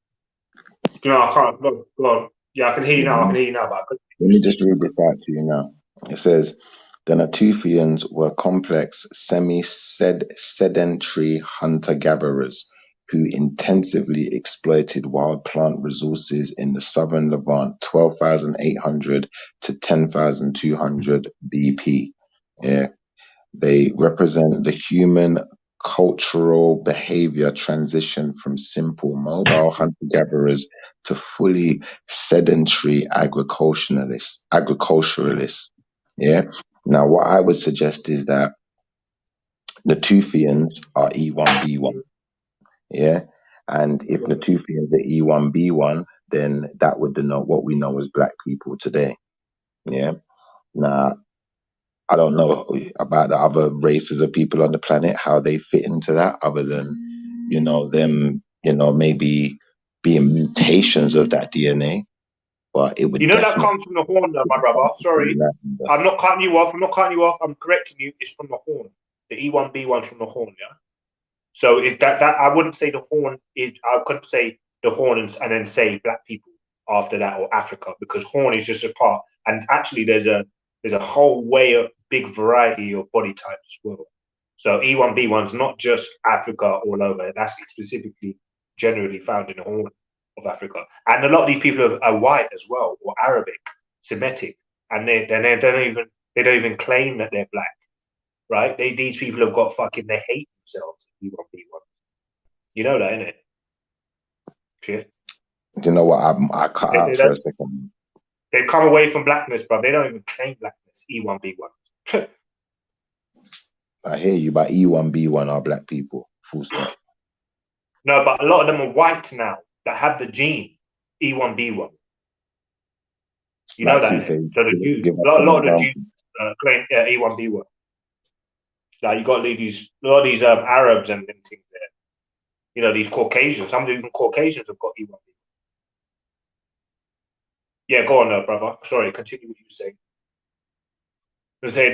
no, I can't. Go on. Yeah, I can hear you now. I can hear you now, but I couldn't. Let me just read this out to you now. It says, the Natufians were complex, semi-sedentary hunter-gatherers who intensively exploited wild plant resources in the southern Levant 12,800 to 10,200 BP. Yeah. They represent the human cultural behavior transition from simple mobile hunter-gatherers to fully sedentary agriculturalists. Yeah. Now, what I would suggest is that Natufians are E1B1. Yeah. And if Natufians are E1B1, then that would denote what we know as black people today. Yeah. Now, I don't know about the other races of people on the planet, how they fit into that, other than, you know, them, you know, maybe being mutations of that DNA. But it would, you know, that comes from the horn, though, my brother. Sorry, I'm not cutting you off. I'm correcting you. It's from the horn. The E1B1's from the horn, yeah. So if that I wouldn't say the horn is. I couldn't say the horn and then say black people after that or Africa, because horn is just a part. And actually, there's a whole big variety of body types as well. So E1B1's not just Africa all over. That's specifically generally found in the horn of Africa. And a lot of these people are white as well, or Arabic, Semitic, and they don't even claim that they're black, right? These people have got they hate themselves. E1B1, you know that, innit? Shit. You know what? I cut out for a second. They've come away from blackness, bro. They don't even claim blackness. E1B1. I hear you, but E1B1 are black people. Full stop. No, but a lot of them are white now that have the gene E1B1. You know that, innit? So the Jews, a lot of the Jews claim E1B1. Like, you got a lot of these Arabs and things there. You know, these Caucasians. Some of even Caucasians have got E1B1. Yeah, go on, brother. Sorry, continue what you were saying. You said,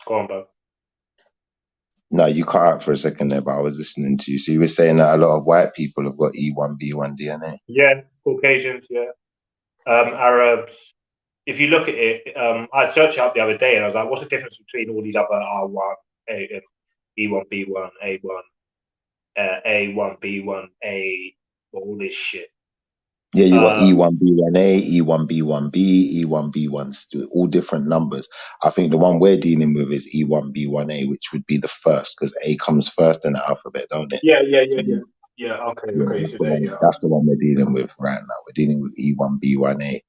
go on, bro. No, you cut out for a second there, but I was listening to you. So you were saying that a lot of white people have got E1B1 DNA. Yeah, Caucasians, yeah. Arabs. If you look at it, I searched it up the other day and I was like, what's the difference between all these other R1, E1B1, A1, A1B1, all this shit? Yeah, you got E1B1A, E1B1B, E1B1, all different numbers. I think the one we're dealing with is E1B1A, which would be the first, because A comes first in the alphabet, don't it? Yeah. Okay. That's the one we're dealing with right now. We're dealing with E1B1A,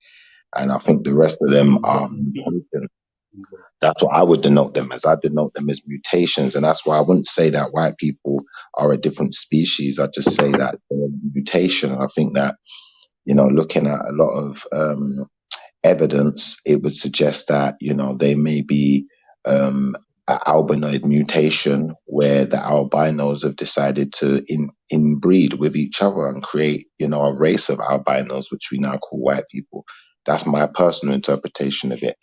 and I think the rest of them are mutations. That's what I would denote them as. I denote them as mutations, and that's why I wouldn't say that white people are a different species. I just say that they're a mutation. And I think that, you know, looking at a lot of evidence, it would suggest that, you know, they may be an albinoid mutation where the albinos have decided to inbreed with each other and create, you know, a race of albinos, which we now call white people. That's my personal interpretation of it.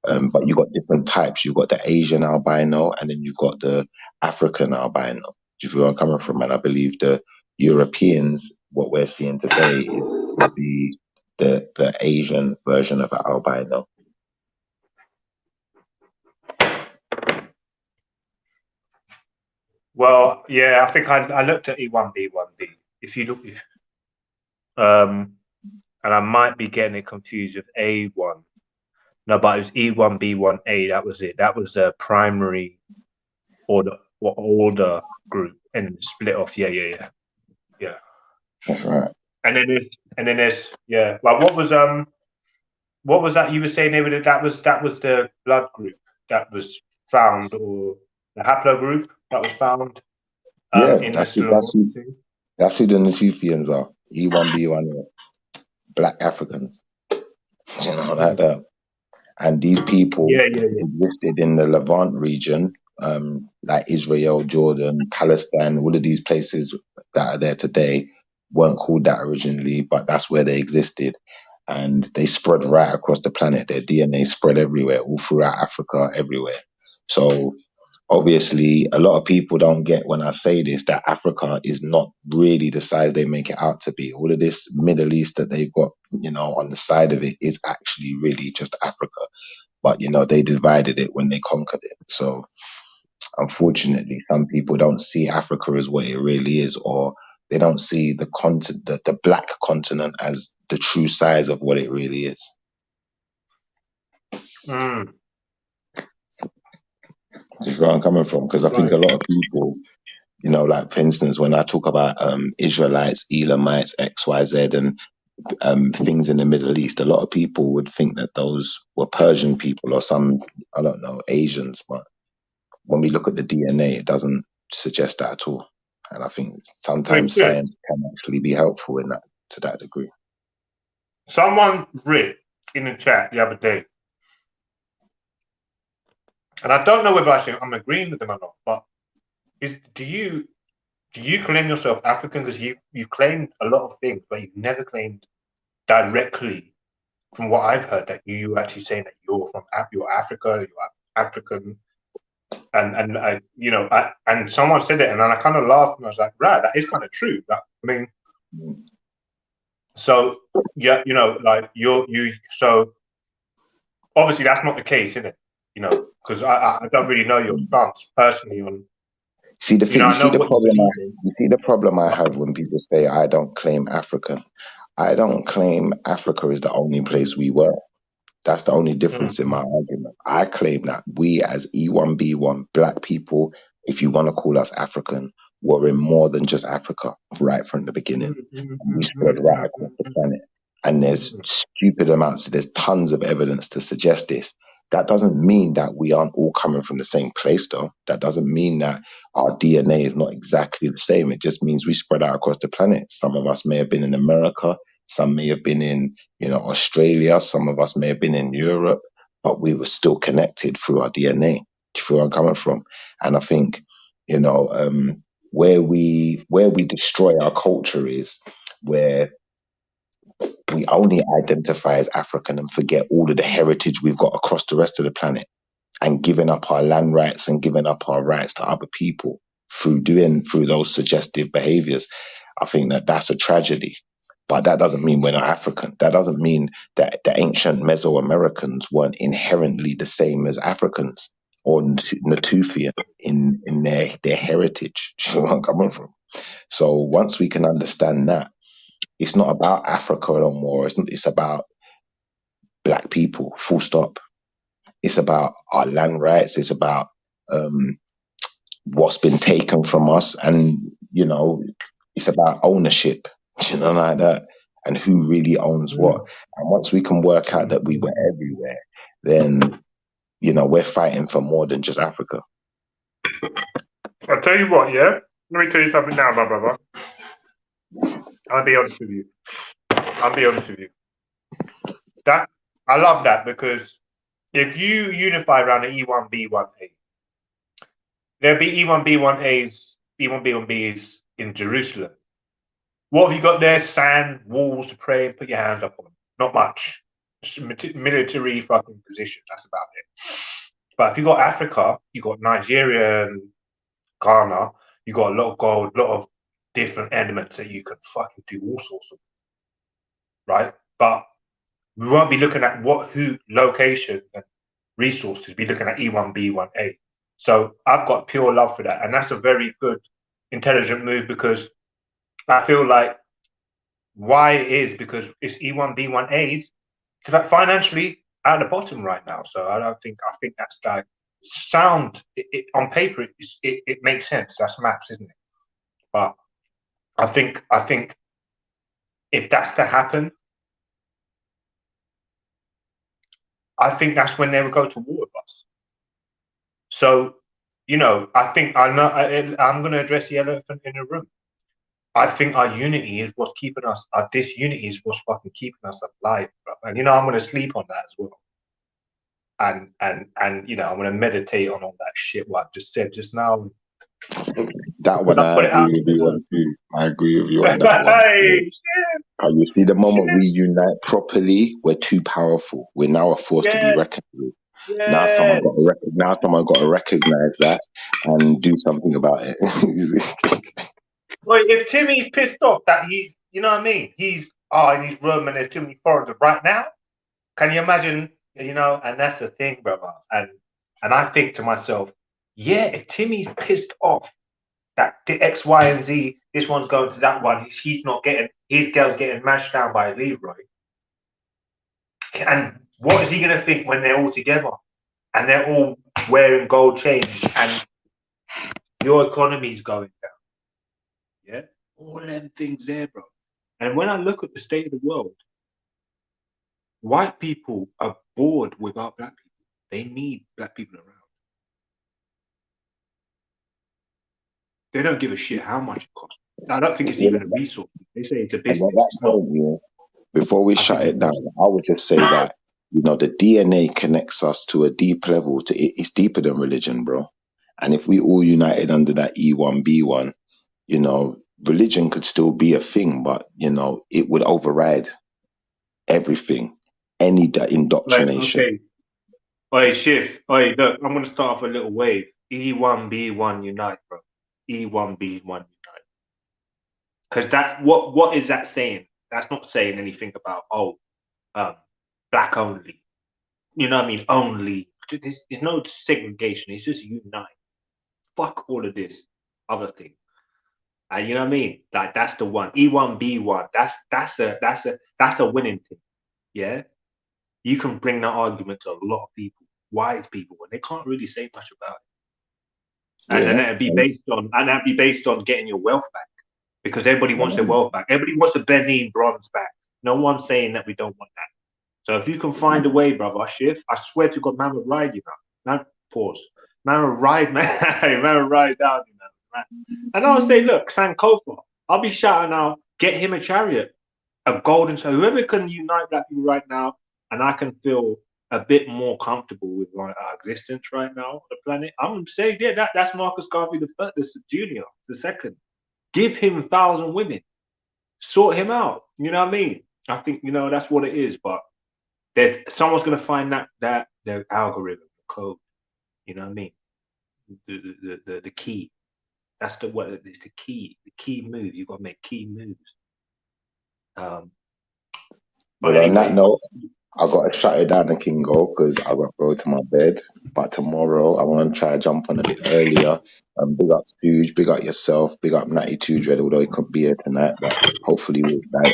But you've got different types. You've got the Asian albino, and then you've got the African albino. Do you feel where I'm coming from? And I believe the Europeans, what we're seeing today is the Asian version of an albino. Well, yeah, I think I looked at E1B1B. If you look, and I might be getting it confused with A1. No, but it was E1B1A. That was it. That was the primary order group, and then split off. Yeah. That's right. And then there's yeah. Well, what was that you were saying there? That was the blood group that was found, or the haplogroup that was found Yeah, in the that's who, that's who, Sulawesi. that's who the Natufians are. E1B1, black Africans. You know, like Mm. that. And these people Yeah, yeah, yeah. existed in the Levant region, like Israel, Jordan, Palestine, all of these places that are there today weren't called that originally, but that's where they existed. And they spread right across the planet. Their DNA spread everywhere, all throughout Africa, everywhere. So obviously, a lot of people don't get when I say this that Africa is not really the size they make it out to be. All of this Middle East that they've got, on the side of it is actually really just Africa. But they divided it when they conquered it. So unfortunately, some people don't see Africa as what it really is, or they don't see the continent, the black continent, as the true size of what it really is. Mm. This is where I'm coming from, because I think Right. a lot of people, like for instance, when I talk about Israelites, Elamites, XYZ, and things in the Middle East, a lot of people would think that those were Persian people or some, I don't know, Asians. But when we look at the DNA, it doesn't suggest that at all. And I think Very sometimes good. science can actually be helpful in that to that degree. Someone writ in the chat the other day, and I don't know whether I'm agreeing with them or not, but do you claim yourself African? Because you've claimed a lot of things, but you've never claimed directly, from what I've heard, that you actually saying that you're from you're Africa, you're African, and someone said it, and then I kind of laughed and I was like, right, that is kind of true. So yeah, like so obviously that's not the case, is it? Because I don't really know your stance personally on. See the thing, I know what you believe in. you see the problem I have when people say I don't claim African. I don't claim Africa is the only place we were. That's the only difference in my argument. I claim that we as E1B1 black people, if you want to call us African, were in more than just Africa right from the beginning. And we spread right across the planet. And there's there's tons of evidence to suggest this. That doesn't mean that we aren't all coming from the same place, though. That doesn't mean that our DNA is not exactly the same. It just means we spread out across the planet. Some of us may have been in America, some may have been in, Australia, some of us may have been in Europe, but we were still connected through our DNA. Do you feel where I'm coming from? And I think, where we destroy our culture is where we only identify as African and forget all of the heritage we've got across the rest of the planet, and giving up our land rights and giving up our rights to other people through those suggestive behaviors. I think that that's a tragedy. But that doesn't mean we're not African. That doesn't mean that the ancient Mesoamericans weren't inherently the same as Africans or Natufian in their heritage. You know where I'm coming from? So once we can understand that, it's not about Africa no more. It's about black people, full stop. It's about our land rights. It's about what's been taken from us. And, it's about ownership, like that, and who really owns what. And once we can work out that we were everywhere, then, we're fighting for more than just Africa. I'll tell you what, yeah? Let me tell you something now, my brother. I'll be honest with you. That I love that, because if you unify around the E1B1A, there'll be E1B1As, E1B1Bs in Jerusalem. What have you got there? Sand, walls to pray and put your hands up on. Not much. Military fucking position. That's about it. But if you got Africa, you got Nigeria and Ghana, you got a lot of gold, a lot of different elements that you can fucking do all sorts of, right? But we won't be looking at who location and resources. We'll be looking at E1B1A. So I've got pure love for that, and that's a very good, intelligent move, because I feel like why it is because it's E1B1As, because financially at the bottom right now. So I think that's like sound. On paper, it makes sense. That's maths, isn't it? But I think if that's to happen, I think that's when they would go to war with us. So you know, I think I'm going to address the elephant in the room. I think our unity is what's keeping us. Our disunity is what's fucking keeping us alive, bro. And you know, I'm going to sleep on that as well. And you know, I'm going to meditate on all that shit what I've just said just now. That one, I Put it agree out with you on too. I agree with you on there. that one. Hey, Can you see the moment we unite properly, we're too powerful. We're now a force to be yeah, reckoned with. Now yeah. someone got to recognize that and do something about it. Well, if Timmy's pissed off that he's, you know what I mean? He's in his room and there's too many foreigners right now. Can you imagine? You know, and that's the thing, brother. And I think to myself, yeah, if Timmy's pissed off that the X, Y, and Z, this one's going to that one, he's not getting, his girl's getting mashed down by Leroy. And what is he going to think when they're all together and they're all wearing gold chains and your economy's going down? Yeah, all them things there, bro. And when I look at the state of the world, white people are bored without black people. They need black people around. They don't give a shit how much it costs. I don't think it's even a resource. They say it's a And business. at that It's not. point, before we shut it down, I would just say that, you know, the DNA connects us to a deep level. It's deeper than religion, bro. And if we all united under that E1B1, you know, religion could still be a thing, but, you know, it would override everything, any indoctrination. Like, okay. Oi, Shift. Oi, look, I'm going to start off a little wave. E1B1 unite, bro. E1B1 unite. Because that, what is that saying? That's not saying anything about, black only. You know what I mean? Only. There's no segregation. It's just unite. Fuck all of this other thing. And you know what I mean? Like, that's the one. E1B1. That's a winning thing. Yeah. You can bring that argument to a lot of people, wise people, and they can't really say much about it. And then that'd be based on getting your wealth back, because everybody wants their wealth back. Everybody wants the Benin bronze back. No one's saying that we don't want that. So if you can find a way, brother, Shift, I swear to God, man will ride you now. Now, pause. Man will ride, man. Man will ride down, you know, man. And I'll say, look, Sankofa, I'll be shouting out, get him a chariot, a golden chariot. Whoever can unite black people right now, and I can feel a bit more comfortable with our existence right now on the planet, I'm saying, yeah, that's Marcus Garvey the Jr., the second. Give him 1,000 women. Sort him out. You know what I mean? I think, you know, that's what it is. But someone's going to find that the algorithm, the code. You know what I mean? The key. It's the key. The key move. You've got to make key moves. But on that note, I've got to shut it down and Kingo, because I've got to go to my bed. But tomorrow, I want to try to jump on a bit earlier. Big up Stooge, big up yourself, big up Natty 2 Dread, although he could be here tonight. But hopefully,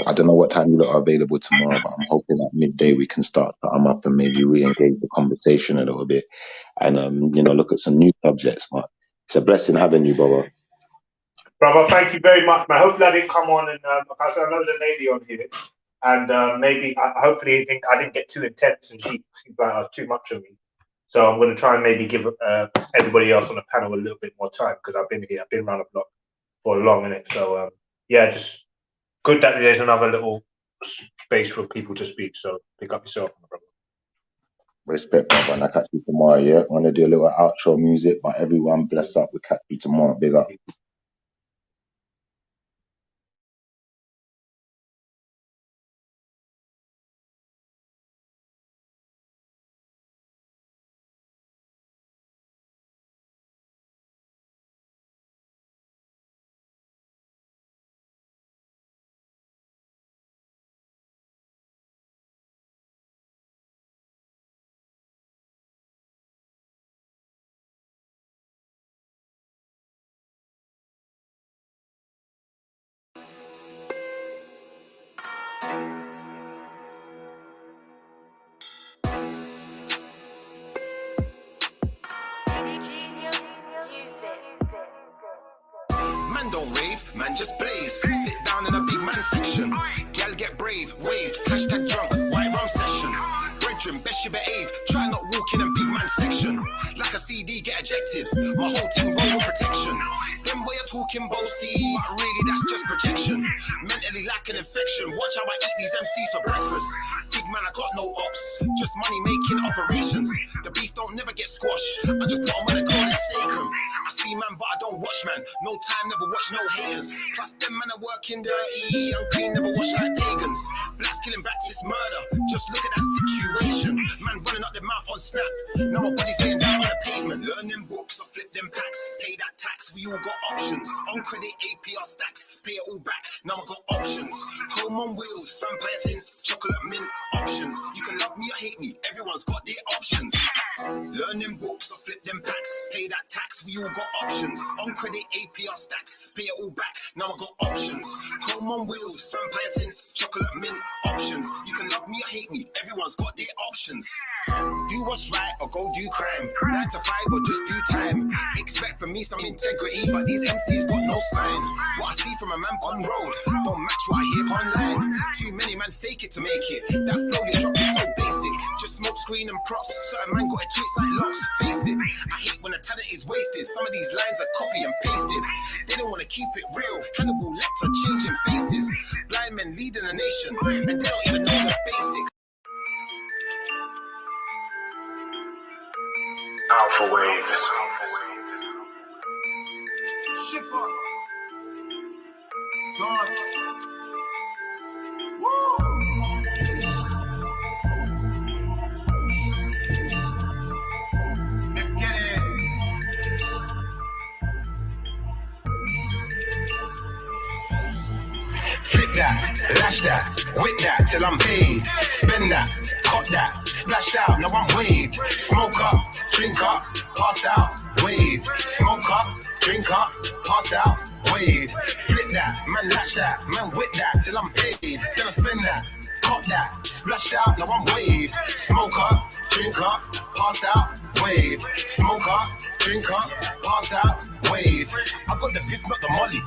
I don't know what time you lot are available tomorrow, but I'm hoping at midday we can start to up and maybe re-engage the conversation a little bit and, you know, look at some new subjects. But it's a blessing having you, brother. Brother, thank you very much, man. Hopefully I didn't come on and because I know there's a lady on here, and maybe hopefully I didn't get too intense and she like too much of me. So I'm going to try and maybe give everybody else on the panel a little bit more time, because I've been around the block for a long minute. So yeah, just good that there's another little space for people to speak. So pick up yourself, my brother. Respect, brother. And I'll catch you tomorrow, yeah? I'm going to do a little outro music, but everyone bless up. We'll catch you tomorrow. Big up. Man don't rave, man just blaze. Sit down in a big man section. Gal get brave, wave, hashtag drunk, white rum session. bedroom, best you behave. Try not walk in a big man section. Like a CD, get ejected. My whole team roll with protection. Them way of talking bossy, but really that's just projection. Mentally like an infection. Watch how I eat these MCs for breakfast. Big man, I got no ops, just money making operations. The beef don't never get squashed. I just put on when I go and sake 'em. I see man, but I don't watch man. No time, never watch no haters. Plus them man are working dirty. I'm clean, never watch like pagans. Blacks killing blacks, it's murder. Just look at that situation. Man running up their mouth on snap. Now my body's laying down on the pavement. Learn them books or flip them packs. Pay that tax, we all got options. On credit, APR stacks. Pay it all back, now I got options. Home on wheels, vampire tints, chocolate mint options. You can love me or hate me, everyone's got their options. Learn them books or flip them packs. Pay that tax, we all got options. On credit, APR stacks. Pay it all back, now I got options. Home on wheels, vampire tints, chocolate mint options. You can love me or hate me, everyone's got their options. Do what's right or go do crime. 9 to 5 or just do time. Expect from me some integrity, but these MCs got no spine. What I see from a man on road don't match what I hear online. Too many man fake it to make it. That flow they drop is so basic. Just smoke screen and props. Certain man got a twist like locks. Face it, I hate when the talent is wasted. Some of these lines are copy and pasted. They don't want to keep it real. Hannibal Lecter changing faces. Blind men leading a nation, and they don't even know the basics. Alpha Waves. Shifter. God. Woo! Let's get it. Flip that, lash that, whip that till I'm paid. Spend that, cut that, splash out, now I'm waved. Smoke up, drink up, pass out, wave. Smoke up, drink up, pass out, wave. Flip that, man lash that, man whip that till I'm paid. Then I spend that, cut that, splash out, now I'm waved. Smoke up, drink up, pass out, wave. Smoke up, drink up, pass out, wave. I got the piff, not the molly.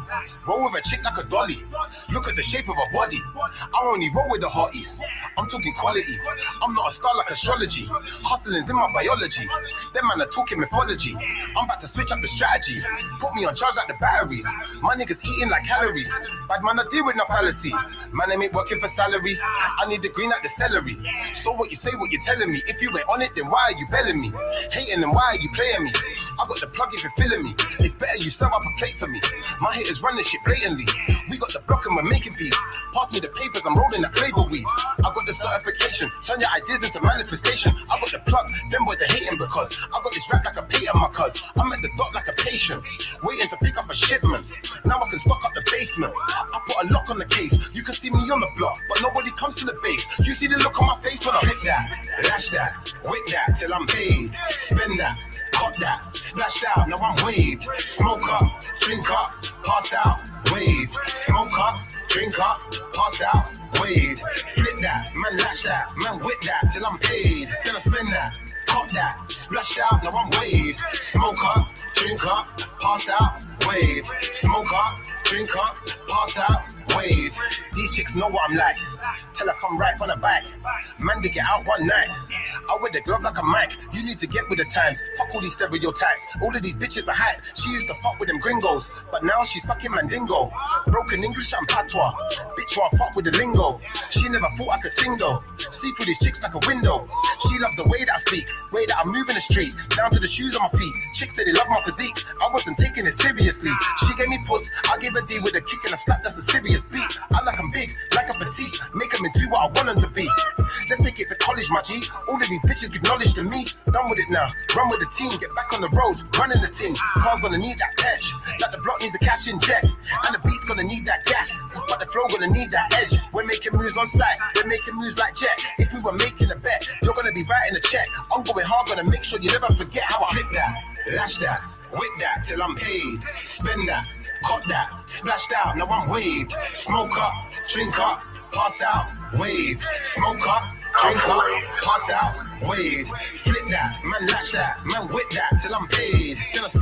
Roll with a chick like a dolly. Look at the shape of her body. I only roll with the hotties. I'm talking quality. I'm not a star like astrology. Hustling's in my biology. Them man are talking mythology. I'm about to switch up the strategies. Put me on charge like the batteries. My niggas eating like calories. Bad man, I deal with no fallacy. Man, I ain't working for salary. I need the green like the celery. So what you say, what you're telling me. If you ain't on it, then why are you belling me? Hating and why are you playing me? I got the plug if you're feeling me. It's better you serve up a plate for me. My hitters run this shit blatantly. We got the block and we're making beats. Pass me the papers, I'm rolling that flavor weed. I got the certification, turn your ideas into manifestation. I got the plug, them boys are hating because I got this rap like a patent, my cuz. I'm at the dot like a patient, waiting to pick up a shipment. Now I can stock up the basement. I put a lock on the case. You can see me on the block, but nobody comes to the base. You see the look on my face when I hit that, lash that, whip that till I'm paid. Spend that, cut that, splash out, now I'm waved. Smoke up, drink up, pass out, wave. Smoke up, drink up, pass out, wave. Flip that, man lash that, man whip that till I'm paid. Then I spend that, cut that, splash out, now I'm waved. Smoke up, drink up, pass out, wave. Smoke up, drink up, pass out, wave. These chicks know what I'm like. Tell her come right on a bike. Man to get out one night. I wear the glove like a mic. You need to get with the times. Fuck all these stereotypes. All of these bitches are hype. She used to fuck with them gringos, but now she's sucking mandingo. Broken English and patois. Bitch won't fuck with the lingo. She never thought I could sing though. See through these chicks like a window. She loves the way that I speak, way that I move in the street, down to the shoes on my feet. Chicks say they love my physique. I wasn't taking it seriously. She gave me puss. I gave a D with a kick and a slap. That's a serious beat. I like them big, like a petite. Make them into what I want them to be. Let's take it to college, my G. All of these bitches give knowledge to me. Done with it now. Run with the team. Get back on the roads. Running the team. Car's gonna need that patch. Like the block needs a cash inject. And the beat's gonna need that gas. But the flow gonna need that edge. We're making moves on site. We're making moves like Jet. If we were making a bet, you're gonna be writing a check. I'm going hard, gonna make sure you never forget how I flip that, lash that, whip that till I'm paid. Spend that, cut that, splashed out, now I'm waved. Smoke up, drink up, pass out, wave. Smoke up, drink up, pass out, wave. Flip that, man lash that, man whip that till I'm paid. Then I spend